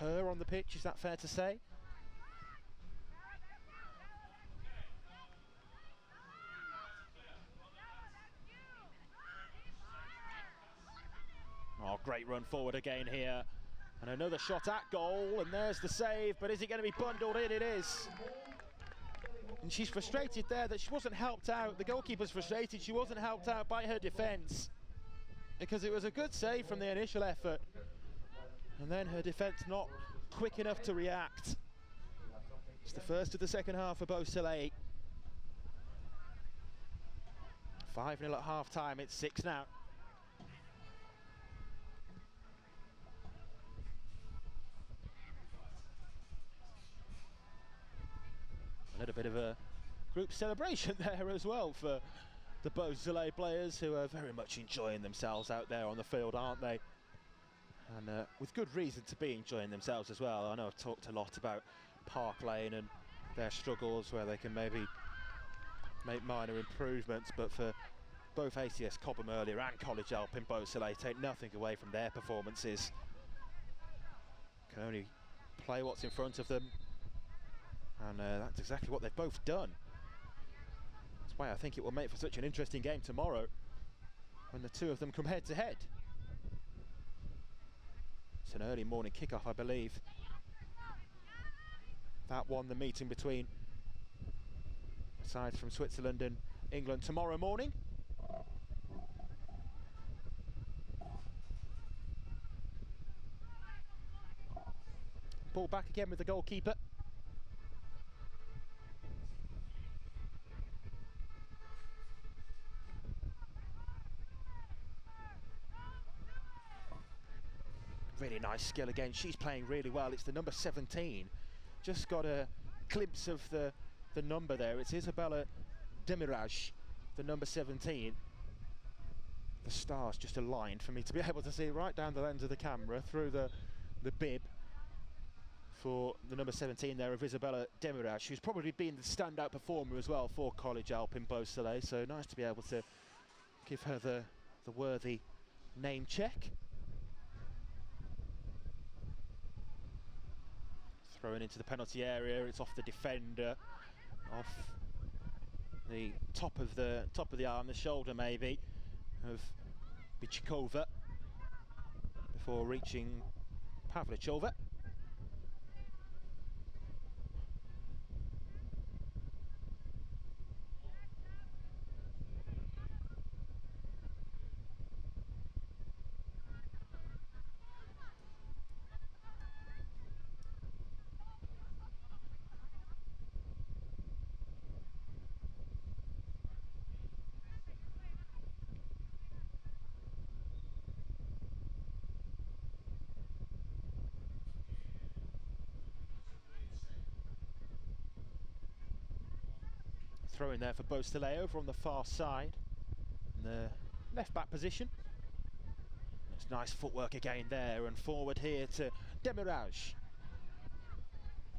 her on the pitch. Is that fair to say? Oh, great run forward again here. And another shot at goal, and there's the save, but is it going to be bundled in? It is. And she's frustrated there that she wasn't helped out. The goalkeeper's frustrated she wasn't helped out by her defence, because it was a good save from the initial effort. And then her defence not quick enough to react. It's the first of the second half for Beausoleil. 5-0 at half time, it's 6 now. A little bit of a group celebration there as well for the Beausoleil players, who are very much enjoying themselves out there on the field, aren't they? And with good reason to be enjoying themselves as well. I know I've talked a lot about Park Lane and their struggles where they can maybe make minor improvements, but for both ACS Cobham earlier and College Alpine Beausoleil, take nothing away from their performances. Can only play what's in front of them, and that's exactly what they've both done. That's why I think it will make for such an interesting game tomorrow when the two of them come head to head. It's an early morning kickoff, I believe. That won the meeting between sides from Switzerland and England tomorrow morning. Ball back again with the goalkeeper. Really nice skill again. She's playing really well. It's the number 17. Just got a glimpse of the number there. It's Isabella Demiraj, the number 17. The stars just aligned for me to be able to see right down the lens of the camera through the bib for the number 17 there of Isabella Demiraj, who's probably been the standout performer as well for College Alpine Beausoleil. So nice to be able to give her the worthy name check. Thrown into the penalty area, it's off the defender, off the top of the arm, the shoulder maybe, of Bichikova, before reaching Pavlichova. Throw in there for Beausoleil over on the far side, in the left back position. It's nice footwork again there, and forward here to Demiraj.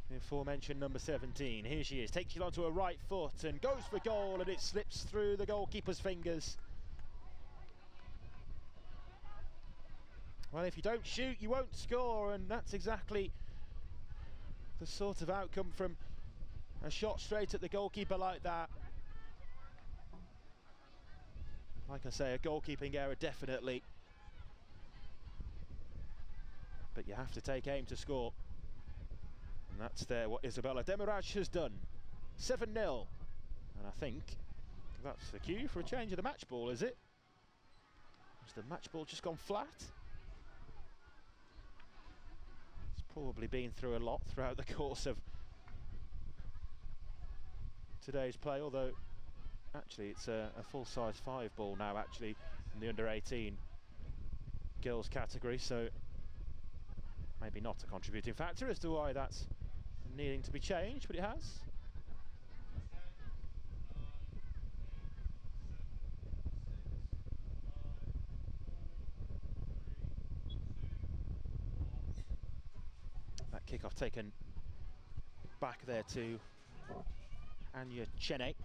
The aforementioned number 17. Here she is, takes it onto her right foot and goes for goal, and it slips through the goalkeeper's fingers. Well, if you don't shoot, you won't score, and that's exactly the sort of outcome from a shot straight at the goalkeeper like that. Like I say, a goalkeeping error definitely, but you have to take aim to score, and that's there what Isabella Demiraj has done. 7-0, and I think that's the cue for a change of the match ball, is it? Has the match ball just gone flat? It's probably been through a lot throughout the course of today's play, although actually it's a full-size 5 ball now, actually, in the under-18 girls category, so maybe not a contributing factor as to why that's needing to be changed, but it has. That kickoff taken back there to Anya Chene.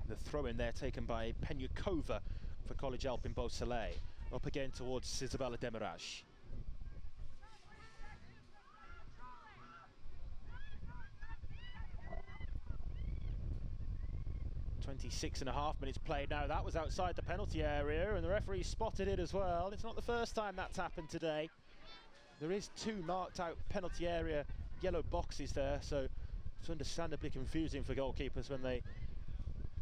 The throw in there taken by Penyukova for College Alpine Beausoleil. Up again towards Isabella Demiraj. .26.5 minutes played now. That was outside the penalty area, and the referee spotted it as well. It's not the first time that's happened today. There is 2 marked out penalty area yellow boxes there, so it's understandably confusing for goalkeepers when they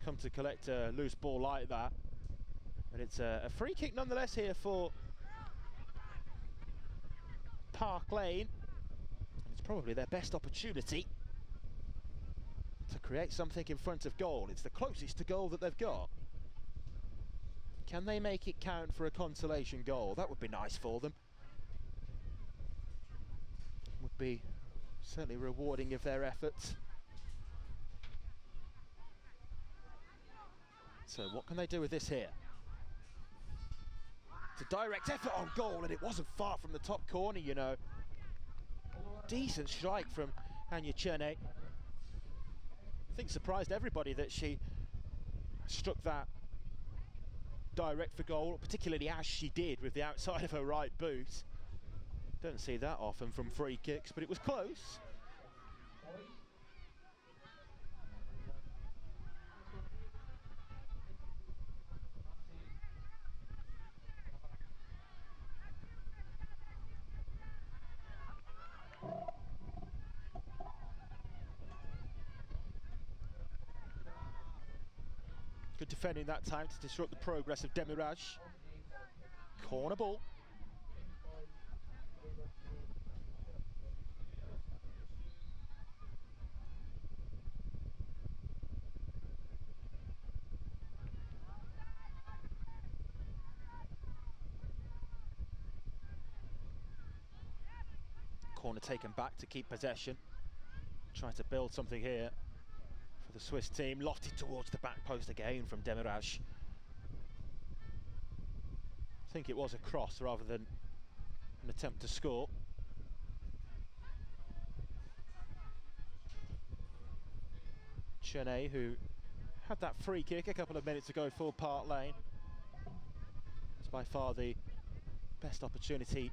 come to collect a loose ball like that. But it's a free kick nonetheless here for Park Lane. probably their best opportunity to create something in front of goal. It's the closest to goal that they've got. Can they make it count for a consolation goal? That would be nice for them. Would be certainly rewarding of their efforts. So what can they do with this here? It's a direct effort on goal, and it wasn't far from the top corner, you know. Decent strike from Anya Chene. I think surprised everybody that she struck that direct for goal, particularly as she did with the outside of her right boot. Don't see that often from free kicks, but it was close. Good defending that time to disrupt the progress of Demiraj. Corner ball. Corner taken back to keep possession. Trying to build something here for the Swiss team. Lofted towards the back post again from Demiraj. I think it was a cross rather than an attempt to score. Chene, who had that free kick a couple of minutes ago for Park Lane. It's by far the best opportunity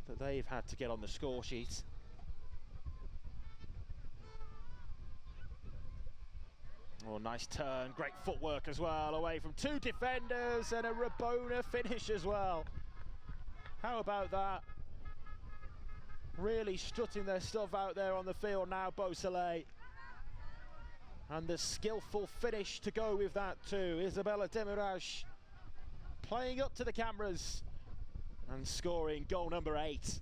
that they've had to get on the score sheet. Oh, nice turn, great footwork as well, away from two defenders, and a Rabona finish as well. How about that? Really strutting their stuff out there on the field now, Beausoleil. And the skillful finish to go with that too. Isabella Demiraj playing up to the cameras and scoring goal number 8.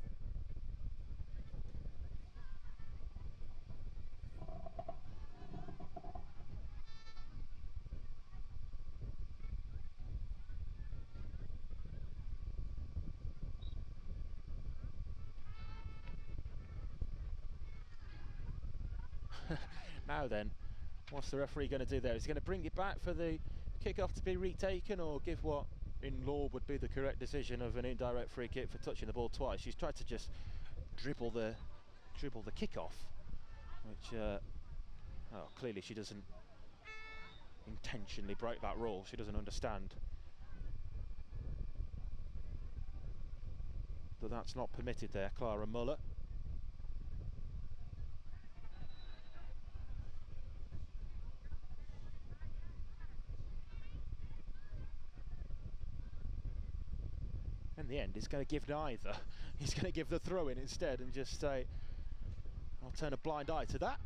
Now then, what's the referee going to do there? Is he going to bring it back for the kick-off to be retaken, or give what in law would be the correct decision of an indirect free kick for touching the ball twice? She's tried to just dribble the kick-off, which clearly she doesn't intentionally break that rule. She doesn't understand that that's not permitted there, Clara Muller. In the end, he's going to give neither. He's going to give the throw-in instead and just say, I'll turn a blind eye to that.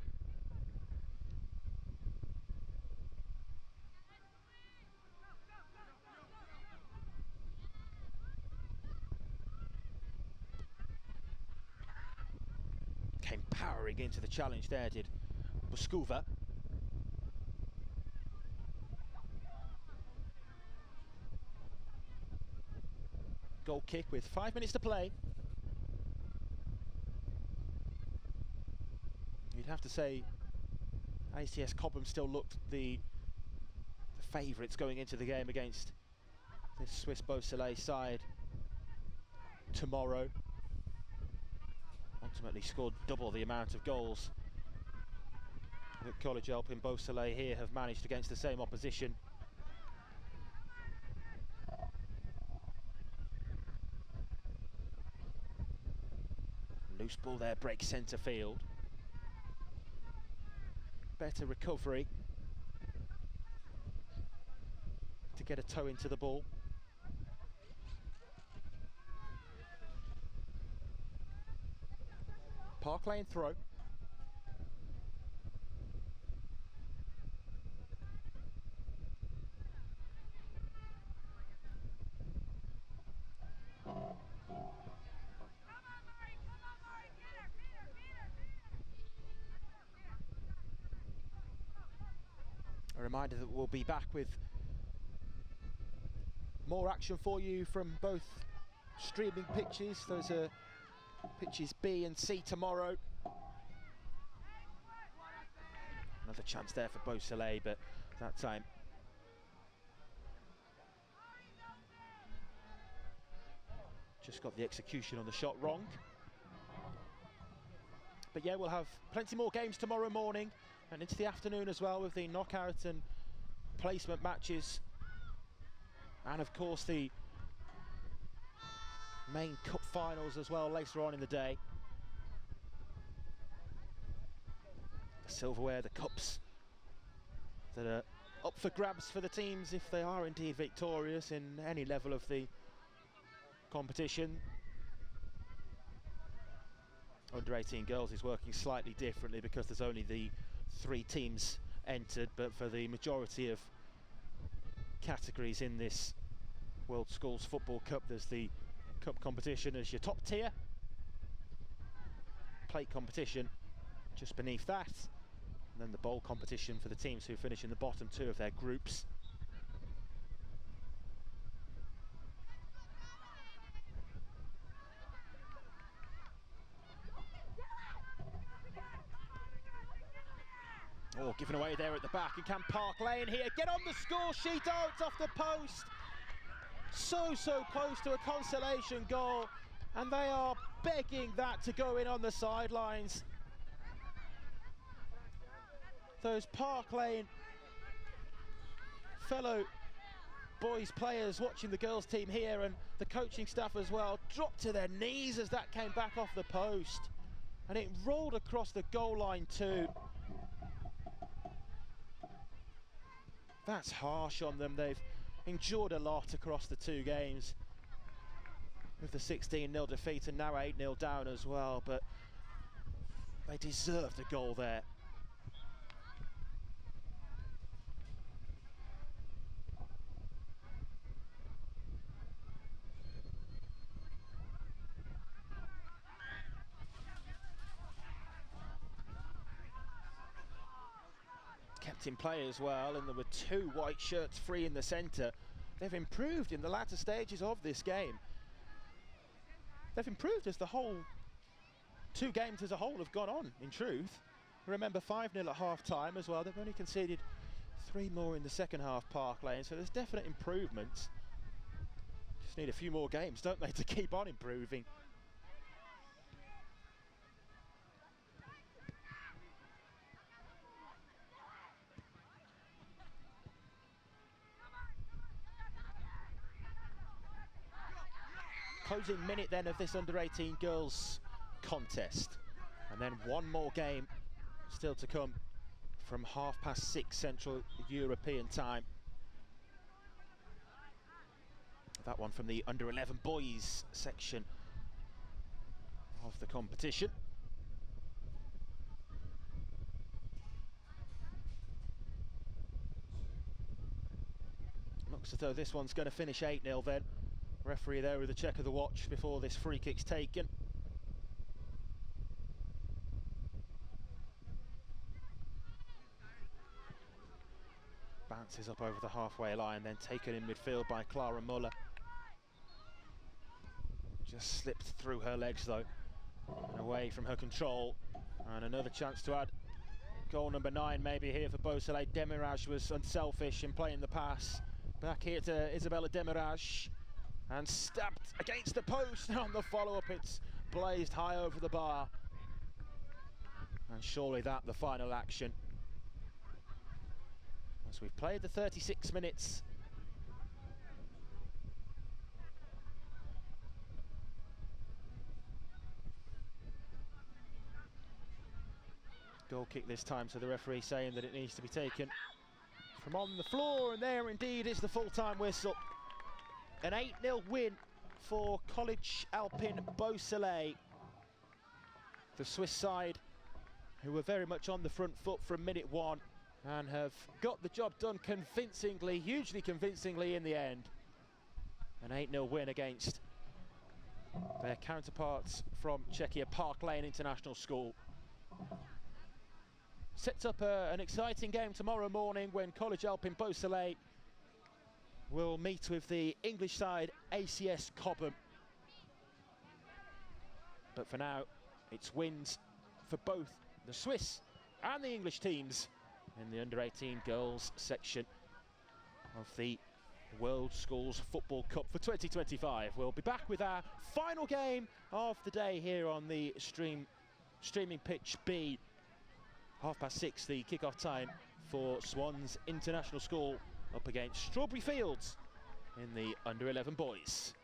Came powering into the challenge there, did Boskova. Goal kick with 5 minutes to play. You'd have to say ACS Cobham still looked the favourites going into the game against this Swiss Beausoleil side tomorrow. Ultimately scored double the amount of goals that College Alp and Beausoleil here have managed against the same opposition. Loose ball there, breaks centre field. Better recovery to get a toe into the ball. Park Lane throw. A reminder that we'll be back with more action for you from both streaming pitches. Those are pitches B and C tomorrow. Another chance there for Beausoleil, but that time just got the execution on the shot wrong. But yeah, we'll have plenty more games tomorrow morning and into the afternoon as well, with the knockout and placement matches, and of course the main cup finals as well later on in the day. The silverware, the cups that are up for grabs for the teams if they are indeed victorious in any level of the competition. Under 18 girls is working slightly differently because there's only the 3 teams entered, but for the majority of categories in this World Schools Football Cup, there's the cup competition as your top tier, plate competition just beneath that, and then the bowl competition for the teams who finish in the bottom 2 of their groups. Oh, given away there at the back, and can Park Lane here get on the score sheet? Oh, it's off the post. So close to a consolation goal, and they are begging that to go in on the sidelines. Those Park Lane fellow boys players watching the girls team here, and the coaching staff as well, dropped to their knees as that came back off the post, and it rolled across the goal line too. That's harsh on them. They've endured a lot across the 2 games with the 16-0 defeat and now 8-0 down as well, but they deserved a goal there. Kept in play as well, and there were 2 white shirts free in the centre. They've improved in the latter stages of this game. They've improved as the whole 2 games as a whole have gone on, in truth. Remember, 5-0 at half-time as well. They've only conceded 3 more in the second half, Park Lane, so there's definite improvements. Just need a few more games, don't they, to keep on improving. Closing minute then of this under-18 girls contest, and then 1 more game still to come from 6:30 Central European time. That one from the under-11 boys section of the competition. Looks as though this one's going to finish 8-0 then. Referee there with a check of the watch before this free kick's taken. Bounces up over the halfway line, then taken in midfield by Clara Muller. Just slipped through her legs though, and away from her control. And another chance to add goal number 9 maybe here for Beausoleil. Demirage was unselfish in playing the pass. Back here to Isabella Demirage. And stabbed against the post. On the follow-up, it's blazed high over the bar. And surely that the final action. As we've played the 36 minutes. Goal kick this time, so the referee saying that it needs to be taken from on the floor, and there indeed is the full-time whistle. An 8-0 win for College Alpine Beausoleil. The Swiss side, who were very much on the front foot from minute 1 and have got the job done convincingly, hugely convincingly in the end. An 8-0 win against their counterparts from Czechia, Park Lane International School. sets up an exciting game tomorrow morning when College Alpine Beausoleil will meet with the English side ACS Cobham. But for now, it's wins for both the Swiss and the English teams in the under-18 girls section of the World Schools Football Cup for 2025. We'll be back with our final game of the day here on the streaming pitch B. 6:30, the kick-off time for Swans International School up against Strawberry Fields in the under-11 boys.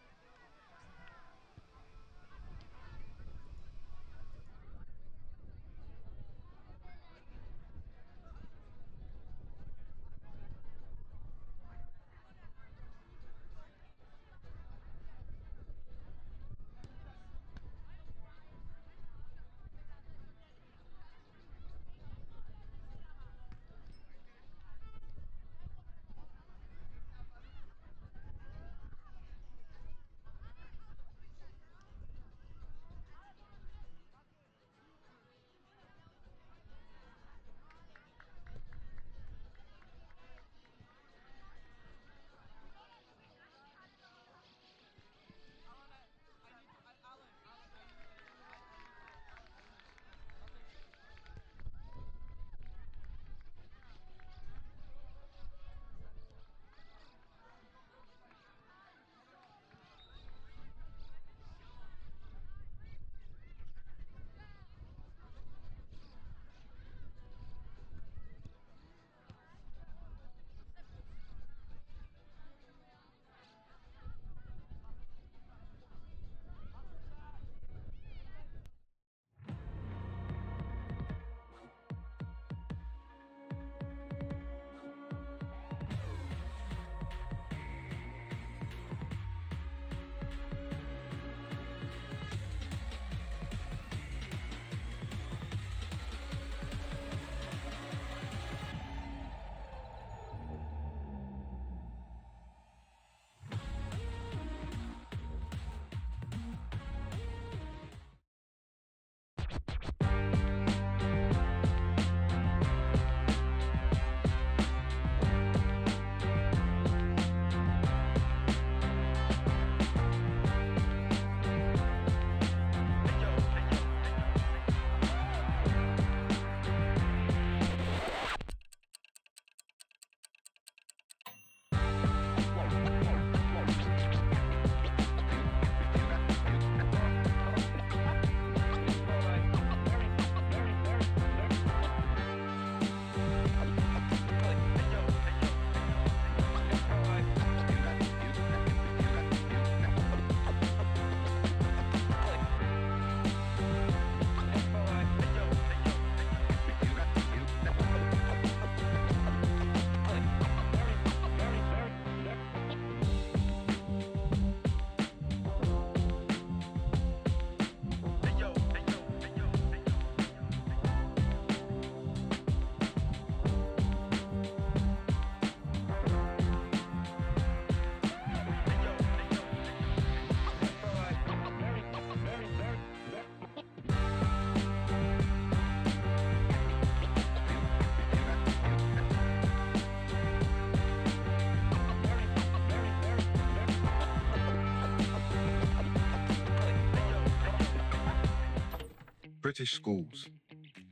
British schools.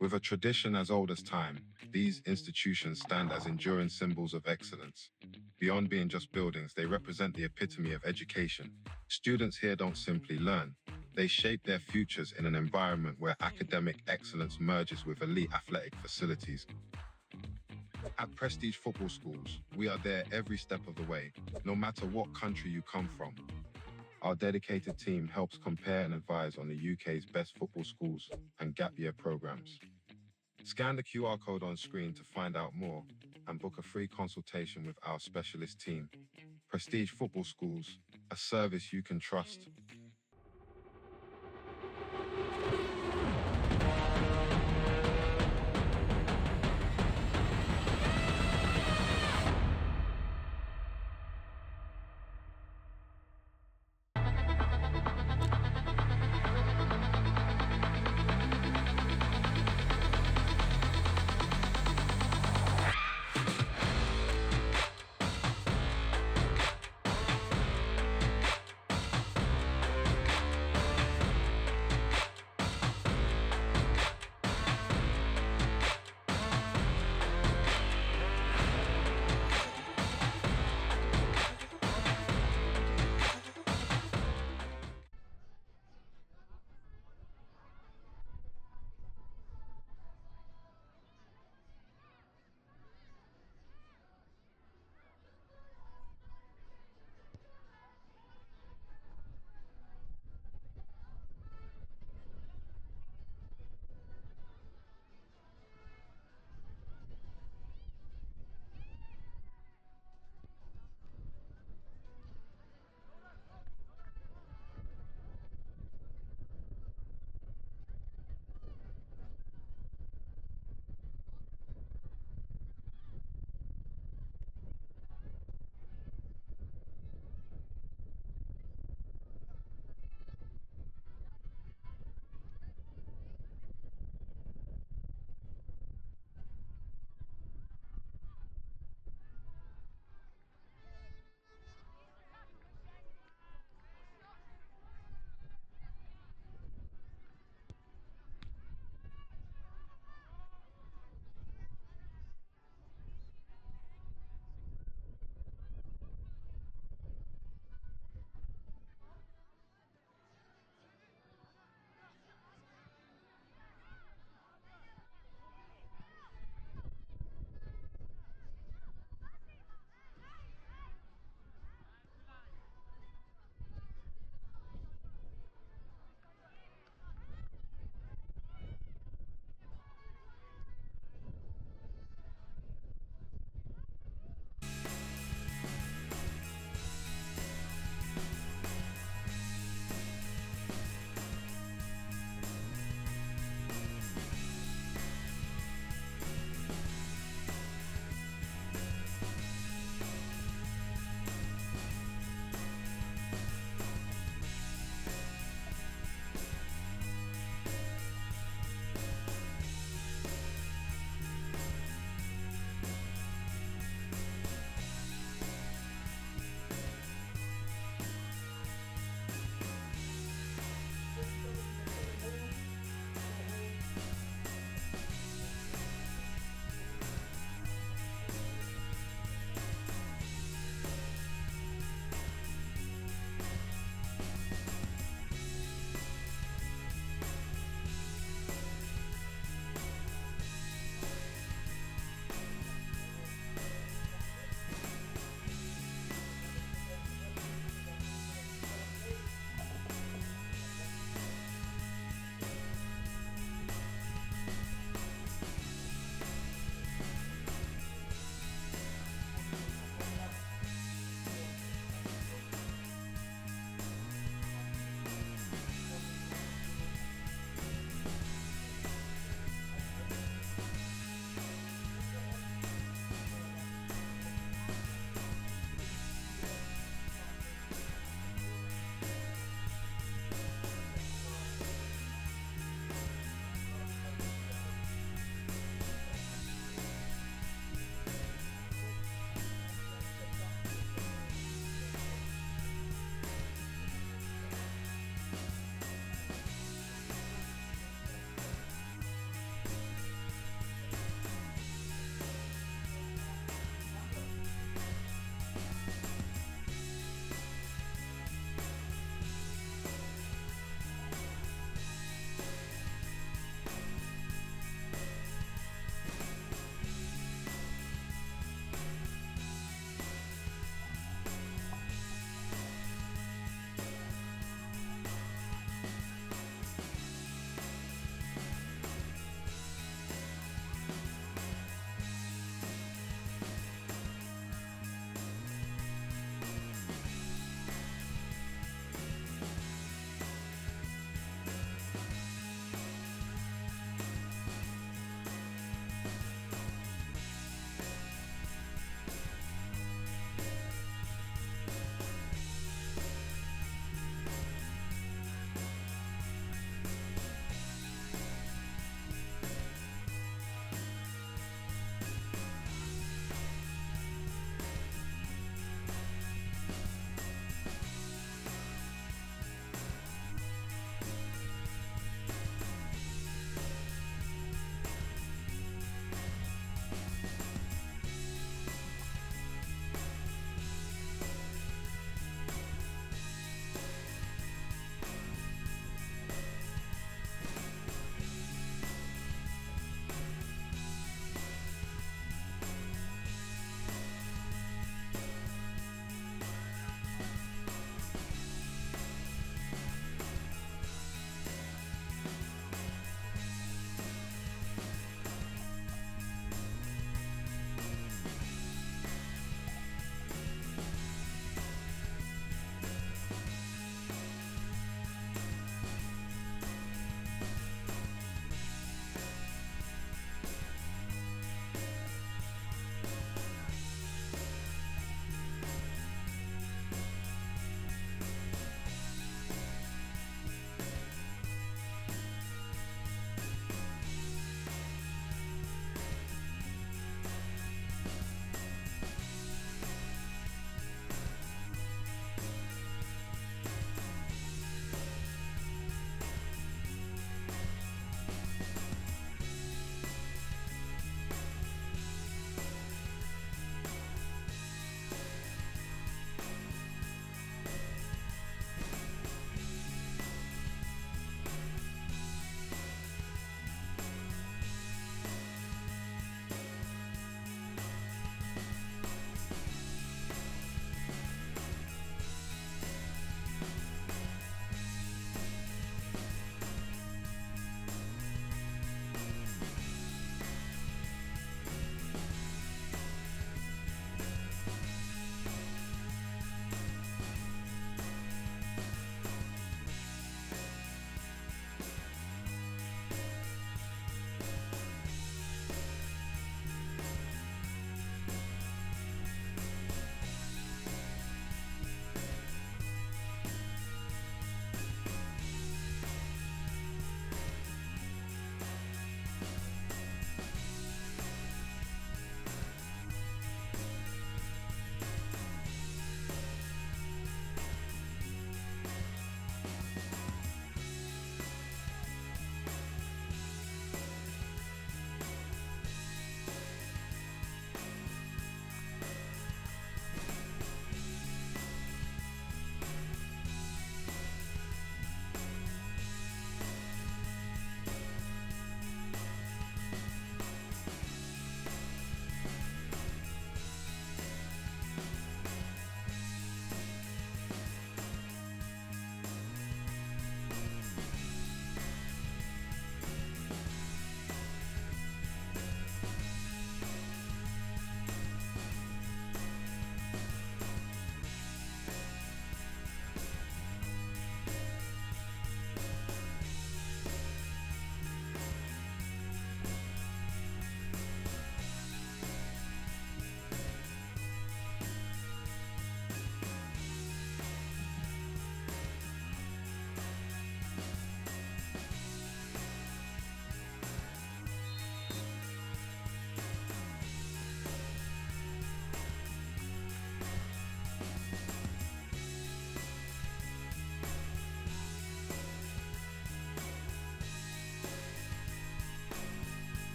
With a tradition as old as time, these institutions stand as enduring symbols of excellence. Beyond being just buildings, they represent the epitome of education. Students here don't simply learn. They shape their futures in an environment where academic excellence merges with elite athletic facilities. At Prestige Football Schools, we are there every step of the way, no matter what country you come from. Our dedicated team helps compare and advise on the UK's best football schools and gap year programs. Scan the QR code on screen to find out more and book a free consultation with our specialist team. Prestige Football Schools, a service you can trust.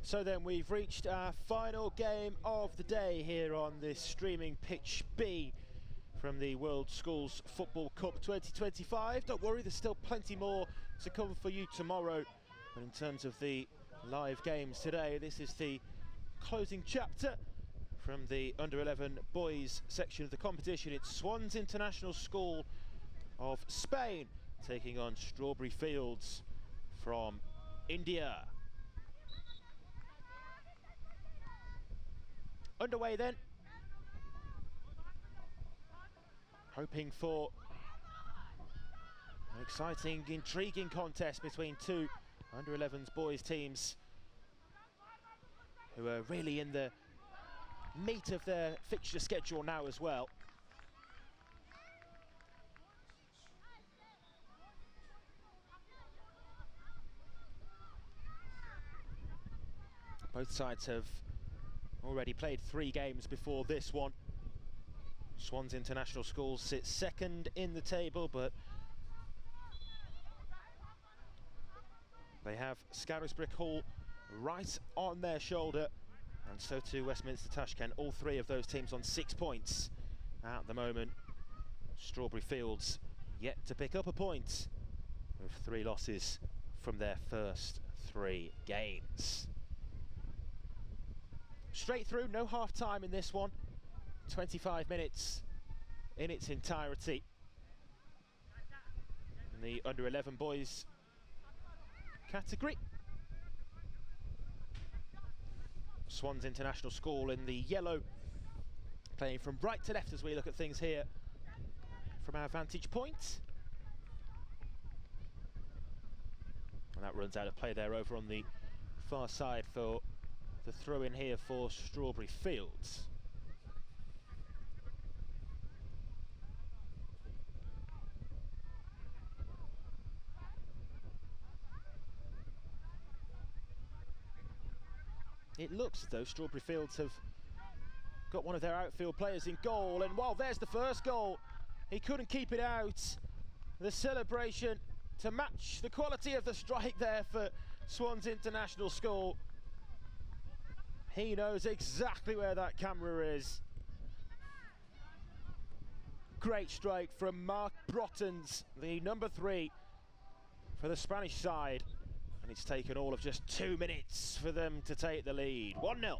So then we've reached our final game of the day here on this streaming pitch B from the World Schools Football Cup 2025. Don't worry, there's still plenty more to come for you tomorrow. But in terms of the live games today, this is the closing chapter from the under-11 boys section of the competition. It's Swans International School of Spain taking on Strawberry Fields from India. Underway then, hoping for an exciting, intriguing contest between two under-11s boys teams who are really in the meat of their fixture schedule now as well. Both sides have already played 3 games before this one. Swans International School sits second in the table, but they have Scarisbrick Hall right on their shoulder, and so too Westminster Tashkent. All 3 of those teams on 6 points at the moment. Strawberry Fields yet to pick up a point with 3 losses from their first 3 games. Straight through, no half time in this one. 25 minutes in its entirety. In the under-11 boys category. Swans International School in the yellow, playing from right to left as we look at things here from our vantage point. And that runs out of play there over on the far side for the throw in here for Strawberry Fields. It looks as though Strawberry Fields have got one of their outfield players in goal, and while there's the first goal, he couldn't keep it out. The celebration to match the quality of the strike there for Swans International School. He knows exactly where that camera is. Great strike from Mark Brottens, the number 3 for the Spanish side. And it's taken all of just 2 minutes for them to take the lead. 1-0.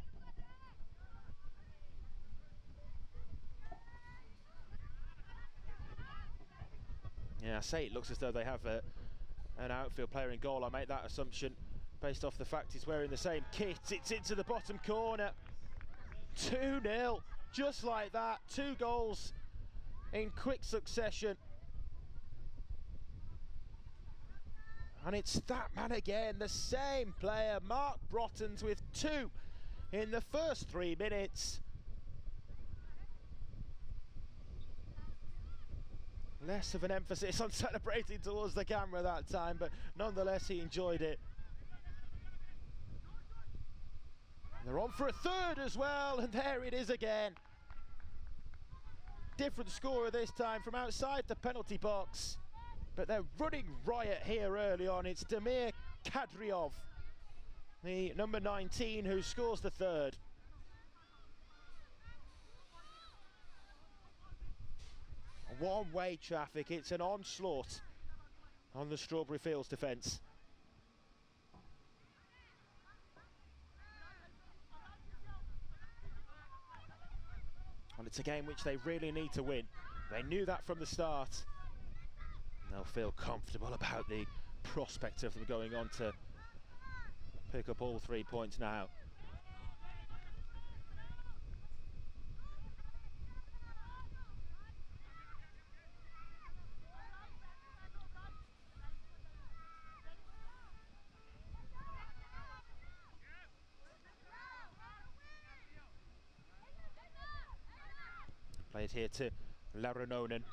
Yeah, I say it looks as though they have an outfield player in goal. I make that assumption based off the fact he's wearing the same kit. It's into the bottom corner. 2-0, just like that. 2 goals in quick succession. And it's that man again, the same player, Mark Brottens, with 2 in the first 3 minutes. Less of an emphasis on celebrating towards the camera that time, but nonetheless he enjoyed it. And they're on for a third as well, and there it is again. Different scorer this time from outside the penalty box. But they're running riot here early on. It's Damir Kadriov, the number 19, who scores the third. One-way traffic. It's an onslaught on the Strawberry Fields defence. And it's a game which they really need to win. They knew that from the start. They'll feel comfortable about the prospect of them going on to pick up all 3 points now. Played here to Larunonen.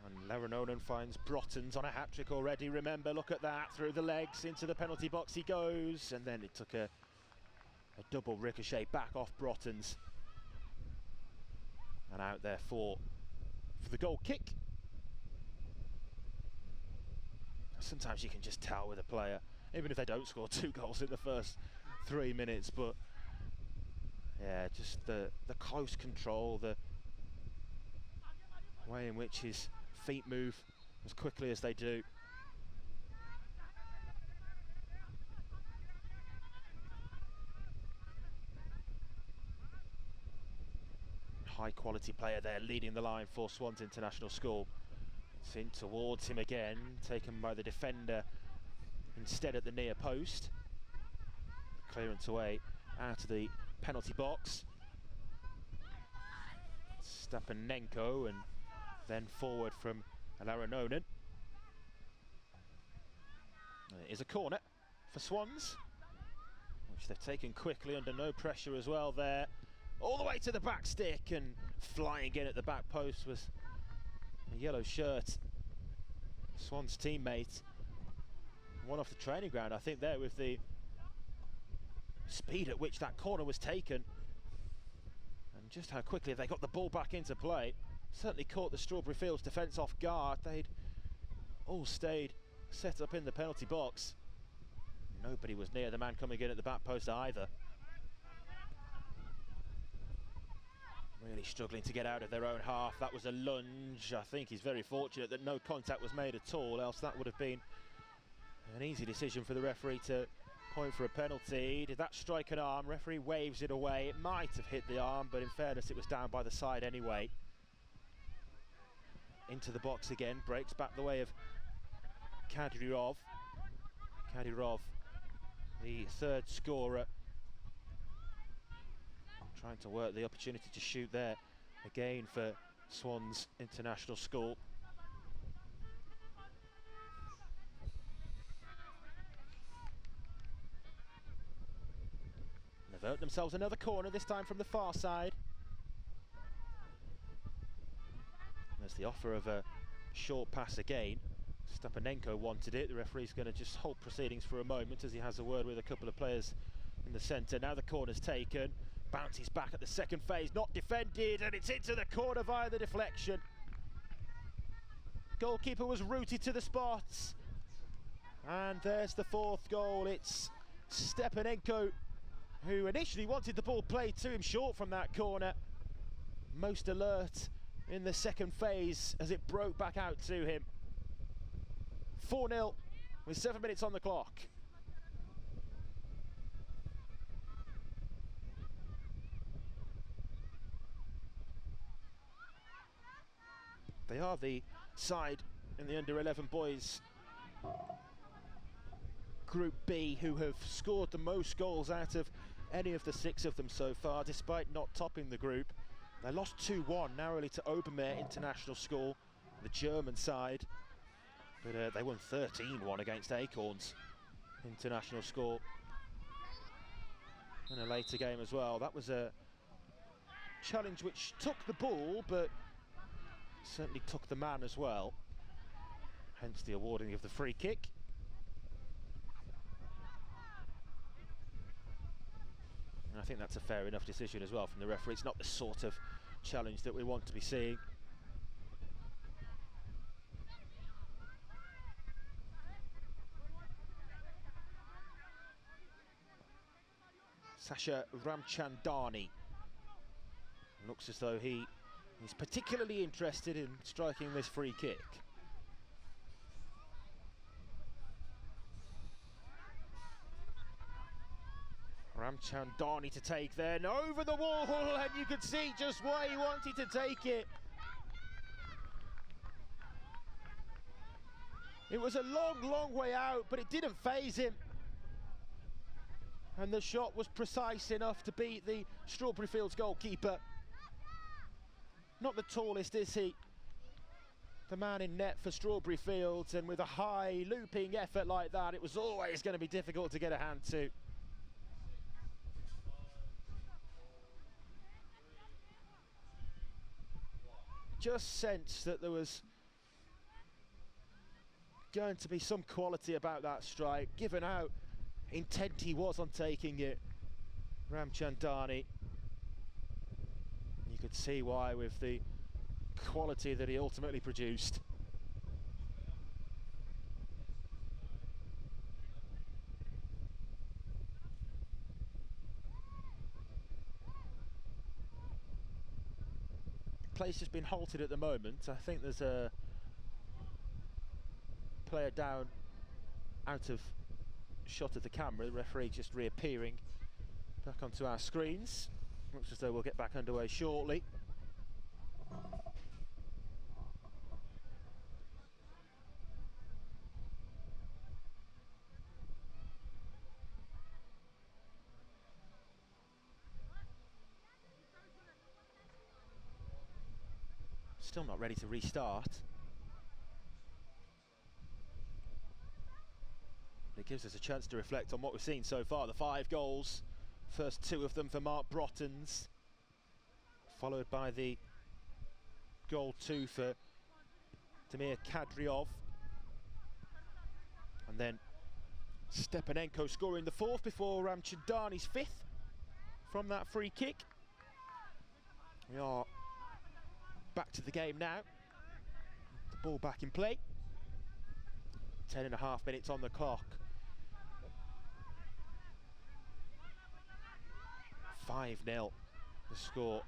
And Larunonen finds Brottens on a hat-trick already. Remember, look at that, through the legs, into the penalty box he goes, and then it took a double ricochet back off Brottens. And out there for the goal kick. Sometimes you can just tell with a player, even if they don't score 2 goals in the first 3 minutes, but yeah, just the close control, the way in which his feet move as quickly as they do. High quality player there leading the line for Swans International School. It's in towards him again, taken by the defender instead at the near post. Clearance away out of the penalty box. Stepanenko, and then forward from Alarononen. It is a corner for Swans, which they've taken quickly under no pressure as well there. All the way to the back stick, and flying in at the back post was a yellow shirt Swans teammate. One off the training ground, I think, there, with the speed at which that corner was taken and just how quickly they got the ball back into play. Certainly caught the Strawberry Fields defence off guard. They'd all stayed set up in the penalty box. Nobody was near the man coming in at the back post either. Really struggling to get out of their own half. That was a lunge. I think he's very fortunate that no contact was made at all, else that would have been an easy decision for the referee to point for a penalty. Did that strike an arm? Referee waves it away. It might have hit the arm, but in fairness, it was down by the side anyway. Into the box again, breaks back the way of Kadyrov. Kadyrov, the third scorer, trying to work the opportunity to shoot there again for Swans International School. They've earned themselves another corner, this time from the far side. There's the offer of a short pass again. Stepanenko wanted it. The referee's going to just hold proceedings for a moment as he has a word with a couple of players in the centre. Now the corner's taken. Bounces back at the second phase, not defended, and it's into the corner via the deflection. Goalkeeper was rooted to the spots. And there's the fourth goal. It's Stepanenko, who initially wanted the ball played to him short from that corner. Most alert in the second phase as it broke back out to him. 4-0 with 7 minutes on the clock. They are the side in the under-11 boys Group B who have scored the most goals out of any of the 6 of them so far, despite not topping the group. They lost 2-1 narrowly to Obermeier International School, the German side, but they won 13-1 against Acorns International School in a later game as well. That was a challenge which took the ball, but certainly took the man as well, hence the awarding of the free kick. And I think that's a fair enough decision as well from the referee. It's not the sort of challenge that we want to be seeing. Sasha Ramchandani looks as though he's particularly interested in striking this free kick. Ramchandani to take then over the wall, and you could see just why he wanted to take it. It was a long way out, but it didn't faze him. And the shot was precise enough to beat the Strawberry Fields goalkeeper. Not the tallest, is he? The man in net for Strawberry Fields, and with a high looping effort like that, it was always going to be difficult to get a hand to. Just sensed that there was going to be some quality about that strike, given how intent he was on taking it. Ramchandani. You could see why with the quality that he ultimately produced. play's just been halted at the moment. I think there's a player down out of shot of the camera. The referee just reappearing back onto our screens. Looks as though we'll get back underway shortly. Still not ready to restart. It gives us a chance to reflect on what we've seen so far. The 5 goals, first 2 of them for Mark Brottens, followed by the goal 2 for Damir Kadriov, and then Stepanenko scoring the 4th before Ramchadani's 5th from that free kick. We are back to the game now. The ball back in play. 10.5 minutes on the clock. 5-0 the score.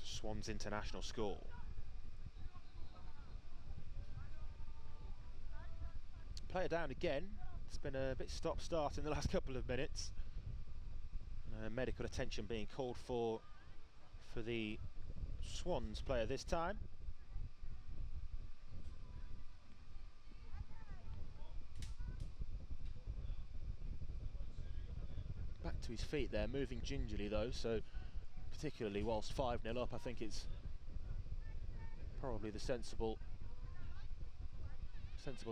Swans international score. Player down again. It's been a bit stop-start in the last couple of minutes. Medical attention being called for the Swans player this time. Back to his feet there, moving gingerly though, so particularly whilst 5-0 up, I think it's probably the sensible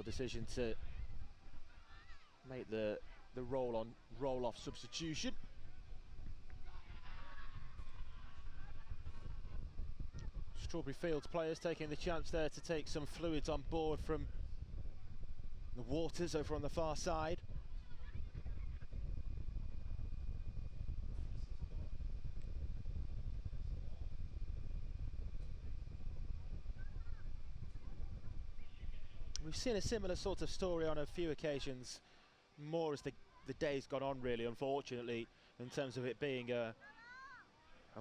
decision to make the roll-off substitution. Strawberry Fields players taking the chance there to take some fluids on board from the waters over on the far side. We've seen a similar sort of story on a few occasions, more as the day's gone on really, unfortunately, in terms of it being a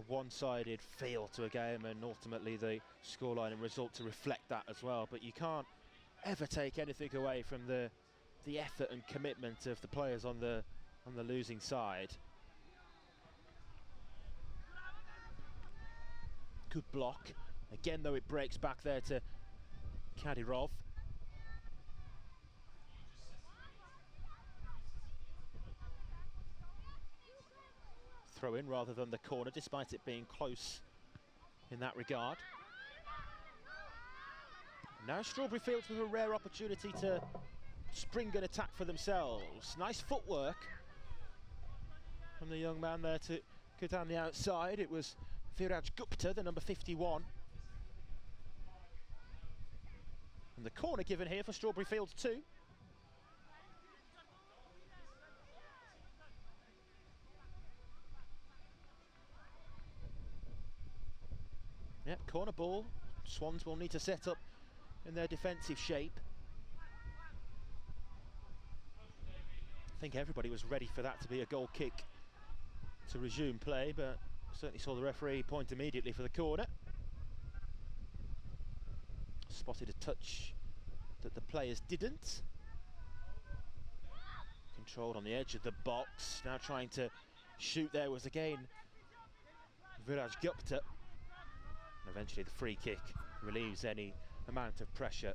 one-sided feel to a game, and ultimately the scoreline and result to reflect that as well. But you can't ever take anything away from the effort and commitment of the players on the losing side. Good block again, though. It breaks back there to Kadyrov. Throw in rather than the corner, despite it being close in that regard. Now Strawberry Fields with a rare opportunity to spring an attack for themselves. Nice footwork from the young man there to go down the outside. It was Viraj Gupta, the number 51. And the corner given here for Strawberry Fields too. Yep, corner ball. Swans will need to set up in their defensive shape. I think everybody was ready for that to be a goal kick to resume play, but certainly saw the referee point immediately for the corner. Spotted a touch that the players didn't. Controlled on the edge of the box. Now trying to shoot there was again Viraj Gupta. And eventually the free kick relieves any amount of pressure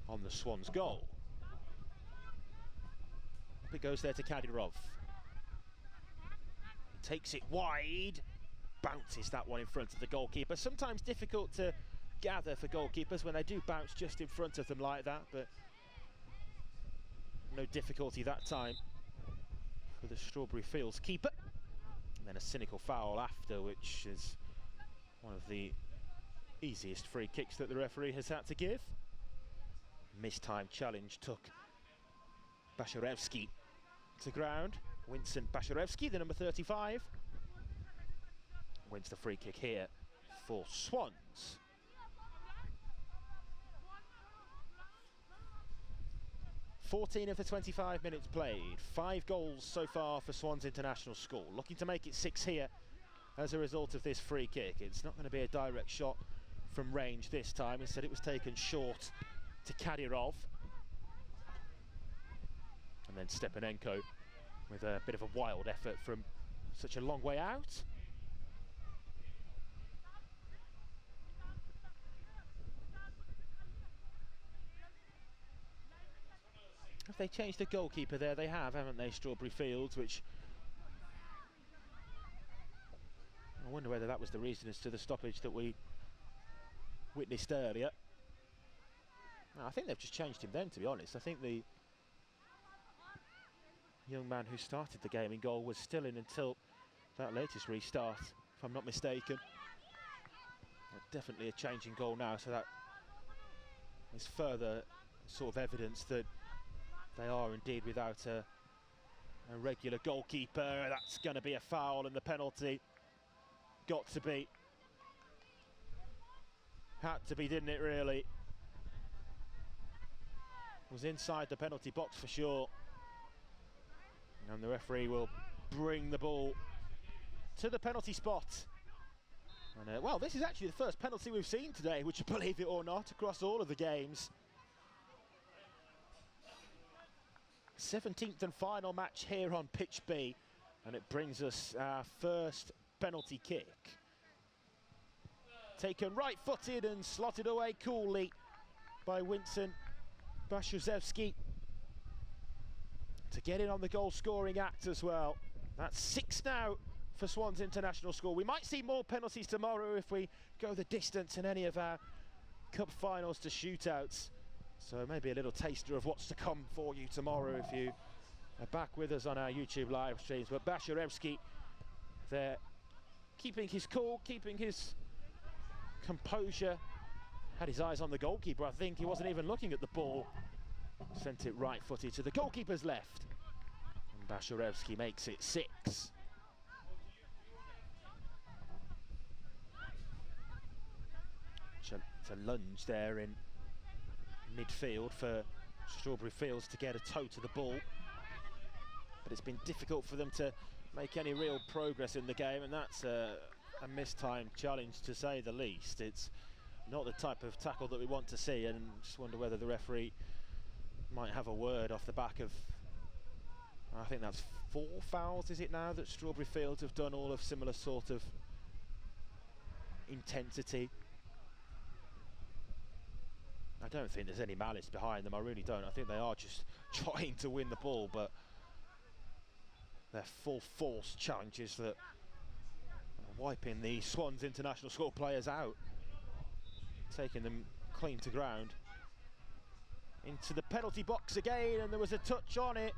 on the Swans' goal. Up it goes there to Kadyrov. Takes it wide, bounces that one in front of the goalkeeper. Sometimes difficult to gather for goalkeepers when they do bounce just in front of them like that, but no difficulty that time for the Strawberry Fields keeper. And then a cynical foul after, which is one of the easiest free kicks that the referee has had to give. Mistimed challenge took Basharevsky to ground. Winston Basharevsky, the number 35, wins the free kick here for Swans. 14 of the 25 minutes played, 5 goals so far for Swans International School. Looking to make it 6 here as a result of this free kick. It's not going to be a direct shot from range this time. Instead, it was taken short to Kadyrov. And then Stepanenko with a bit of a wild effort from such a long way out. Have they changed the goalkeeper there? They have, haven't they, Strawberry Fields, which I wonder whether that was the reason as to the stoppage that we witnessed earlier. No, I think they've just changed him then, to be honest. I think the young man who started the game in goal was still in until that latest restart, if I'm not mistaken. Definitely a change in goal now, so that is further sort of evidence that they are indeed without a regular goalkeeper. That's going to be a foul, and the penalty got to be. Had to be, didn't it, really? Was inside the penalty box for sure. And the referee will bring the ball to the penalty spot. And well, this is actually the first penalty we've seen today, would you believe it or not, across all of the games. 17th and final match here on pitch B, and it brings us our first penalty kick. Taken right-footed and slotted away coolly by Winston Bashuzewski to get in on the goal-scoring act as well. That's 6 now for Swans International School. We might see more penalties tomorrow if we go the distance in any of our cup finals to shootouts. So maybe a little taster of what's to come for you tomorrow if you are back with us on our YouTube live streams. But Bashurevsky there, keeping his cool, keeping his composure. Had his eyes on the goalkeeper, I think. He wasn't even looking at the ball. Sent it right-footed to the goalkeeper's left. And Bashurevsky makes it 6. It's a lunge there in midfield for Strawberry Fields to get a toe to the ball, but it's been difficult for them to make any real progress in the game, and that's a mistimed challenge to say the least. It's not the type of tackle that we want to see, and just wonder whether the referee might have a word off the back of, I think that's 4 fouls, is it now, that Strawberry Fields have done, all of similar sort of intensity. I don't think there's any malice behind them, I really don't. I think they are just trying to win the ball, but they're full force challenges that are wiping the Swans International School players out, taking them clean to ground. Into the penalty box again, and there was a touch on it.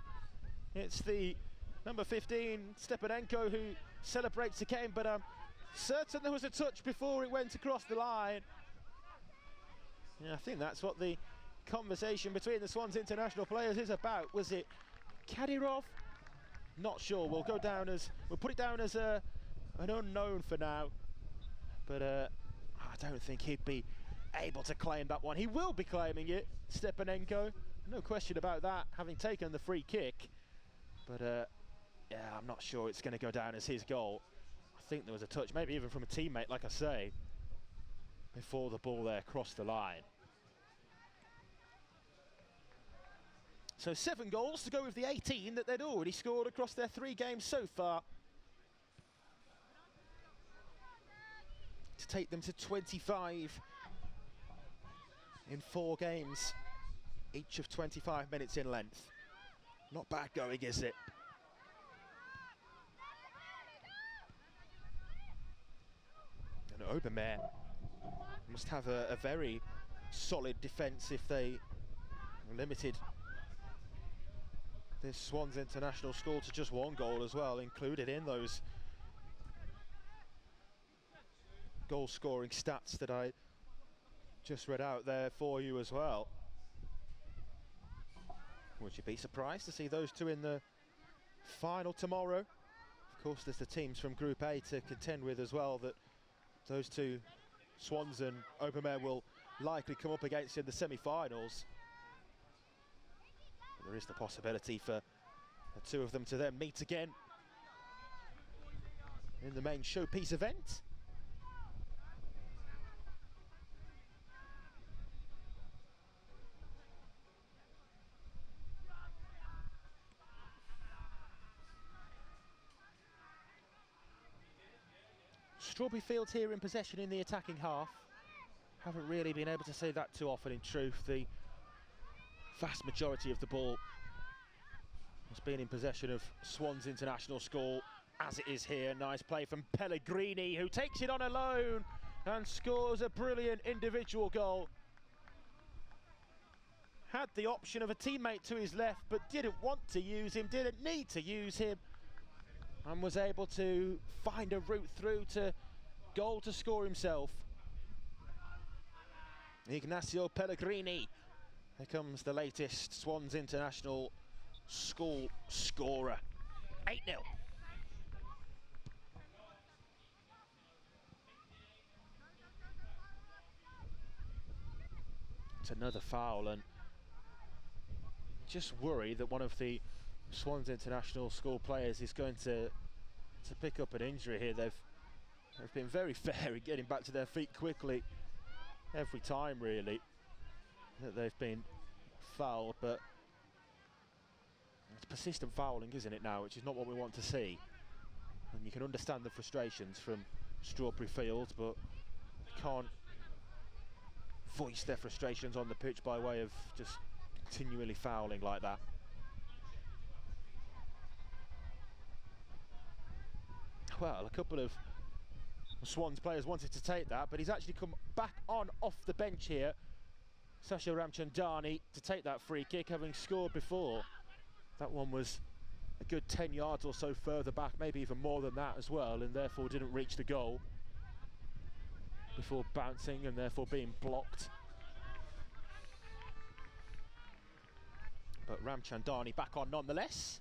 It's the number 15, Stepanenko, who celebrates the game, but I'm certain there was a touch before it went across the line. Yeah, I think that's what the conversation between the Swans International players is about. Was it Kadyrov? Not sure. We'll put it down as an unknown for now. But I don't think he'd be able to claim that one. He will be claiming it, Stepanenko. No question about that, having taken the free kick. But yeah, I'm not sure it's going to go down as his goal. I think there was a touch, maybe even from a teammate, like I say, before the ball there crossed the line. So 7 goals to go with the 18 that they'd already scored across their 3 games so far, to take them to 25 in 4 games, each of 25 minutes in length. Not bad going, is it? And Obermare must have a very solid defence if they limited this Swans International School to just 1 goal as well, included in those goal scoring stats that I just read out there for you as well. Would you be surprised to see those 2 in the final tomorrow? Of course, there's the teams from Group A to contend with as well, that those 2, Swans and Obermare, will likely come up against in the semi-finals. There is the possibility for the two of them to then meet again in the main showpiece event. Strawberry Fields here in possession in the attacking half. Haven't really been able to say that too often in truth. The vast majority of the ball has been in possession of Swans International School, as it is here. Nice play from Pellegrini, who takes it on alone and scores a brilliant individual goal. Had the option of a teammate to his left, but didn't want to use him, didn't need to use him, and was able to find a route through to goal to score himself. Ignacio Pellegrini. Here comes the latest Swans International School scorer. 8-0. It's another foul, and just worry that one of the Swans International School players is going to pick up an injury here. They've been very fair in getting back to their feet quickly every time, really, that they've been fouled, but it's persistent fouling, isn't it now, which is not what we want to see. And you can understand the frustrations from Strawberry Fields, but can't voice their frustrations on the pitch by way of just continually fouling like that. Well, a couple of Swans players wanted to take that, but he's actually come back on off the bench here, Sasha Ramchandani, to take that free kick, having scored before. That one was a good 10 yards or so further back, maybe even more than that as well, and therefore didn't reach the goal before bouncing and therefore being blocked. But Ramchandani back on nonetheless.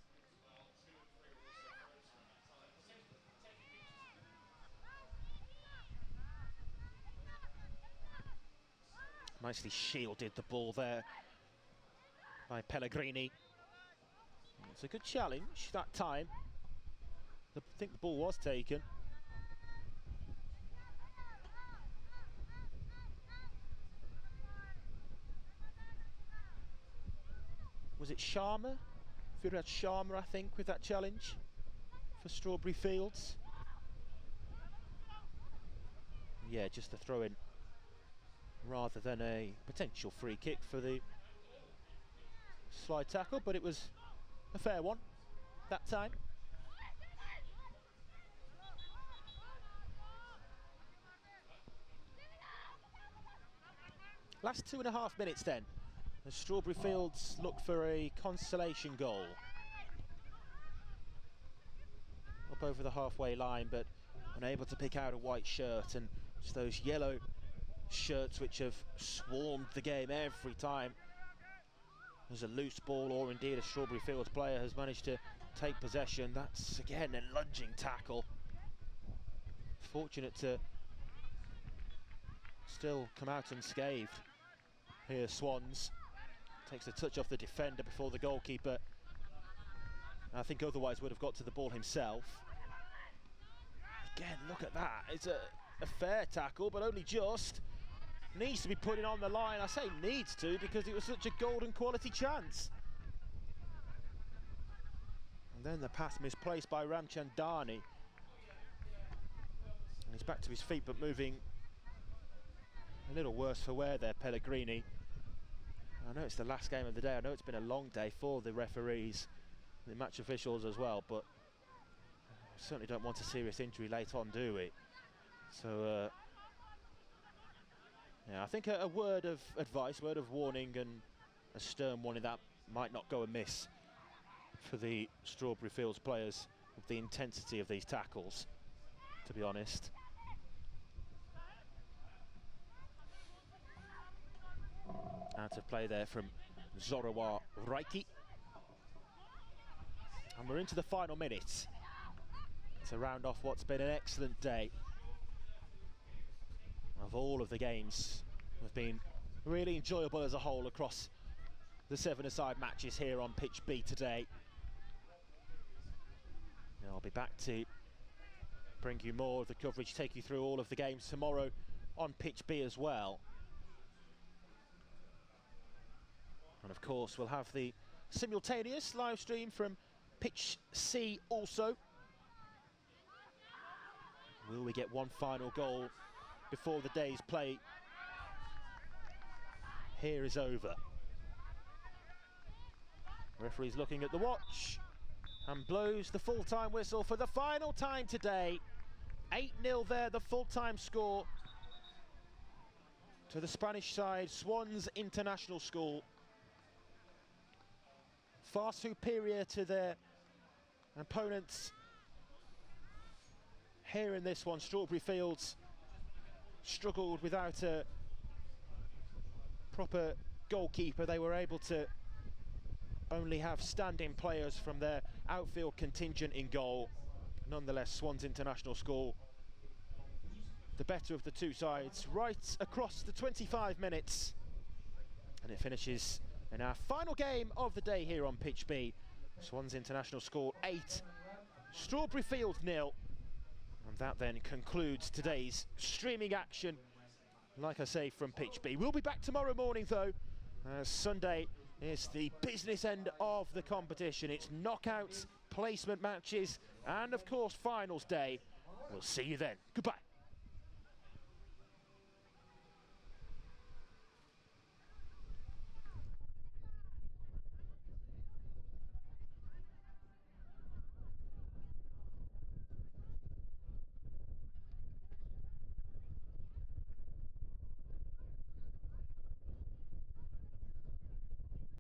Nicely shielded the ball there by Pellegrini. It's a good challenge that time. I think the ball was taken. Was it Sharma? Firat Sharma, I think, with that challenge for Strawberry Fields. Yeah, just a throw-in rather than a potential free kick for the slide tackle, but it was a fair one that time. Last 2.5 minutes then, as Strawberry Fields look for a consolation goal. Up over the halfway line, but unable to pick out a white shirt, and just those yellow shirts which have swarmed the game every time there's a loose ball, or indeed a Strawberry Fields player has managed to take possession. That's again a lunging tackle. Fortunate to still come out unscathed here, Swans. Takes a touch off the defender before the goalkeeper, I think otherwise would have got to the ball himself. Again, look at that. It's a fair tackle, but only just. Needs to be put in on the line. I say needs to because it was such a golden quality chance. And then the pass misplaced by Ramchandani. And he's back to his feet, but moving a little worse for wear there, Pellegrini. I know it's the last game of the day. I know it's been a long day for the referees, the match officials as well, but we certainly don't want a serious injury late on, do we? So, yeah, I think a word of advice, word of warning, and a stern warning that might not go amiss for the Strawberry Fields players with the intensity of these tackles, to be honest. Out of play there from Zorawar Reiki. And we're into the final minutes to round off what's been an excellent day. Of all of the games, have been really enjoyable as a whole across the 7-a-side matches here on Pitch B today. And I'll be back to bring you more of the coverage, take you through all of the games tomorrow on Pitch B as well. And of course we'll have the simultaneous live stream from Pitch C also. Will we get one final goal before the day's play here is over? Referee's looking at the watch and blows the full-time whistle for the final time today. 8-0 there, the full-time score to the Spanish side, Swans International School. Far superior to their opponents here in this one. Strawberry Fields struggled without a proper goalkeeper. They were able to only have standing players from their outfield contingent in goal. Nonetheless, Swans International School the better of the two sides right across the 25 minutes, and it finishes in our final game of the day here on Pitch B. Swans International School 8, Strawberry Fields 0, and that then concludes today's streaming action, like I say, from Pitch B. We'll be back tomorrow morning though, as Sunday is the business end of the competition. It's knockouts, placement matches, and of course finals day. We'll see you then. Goodbye.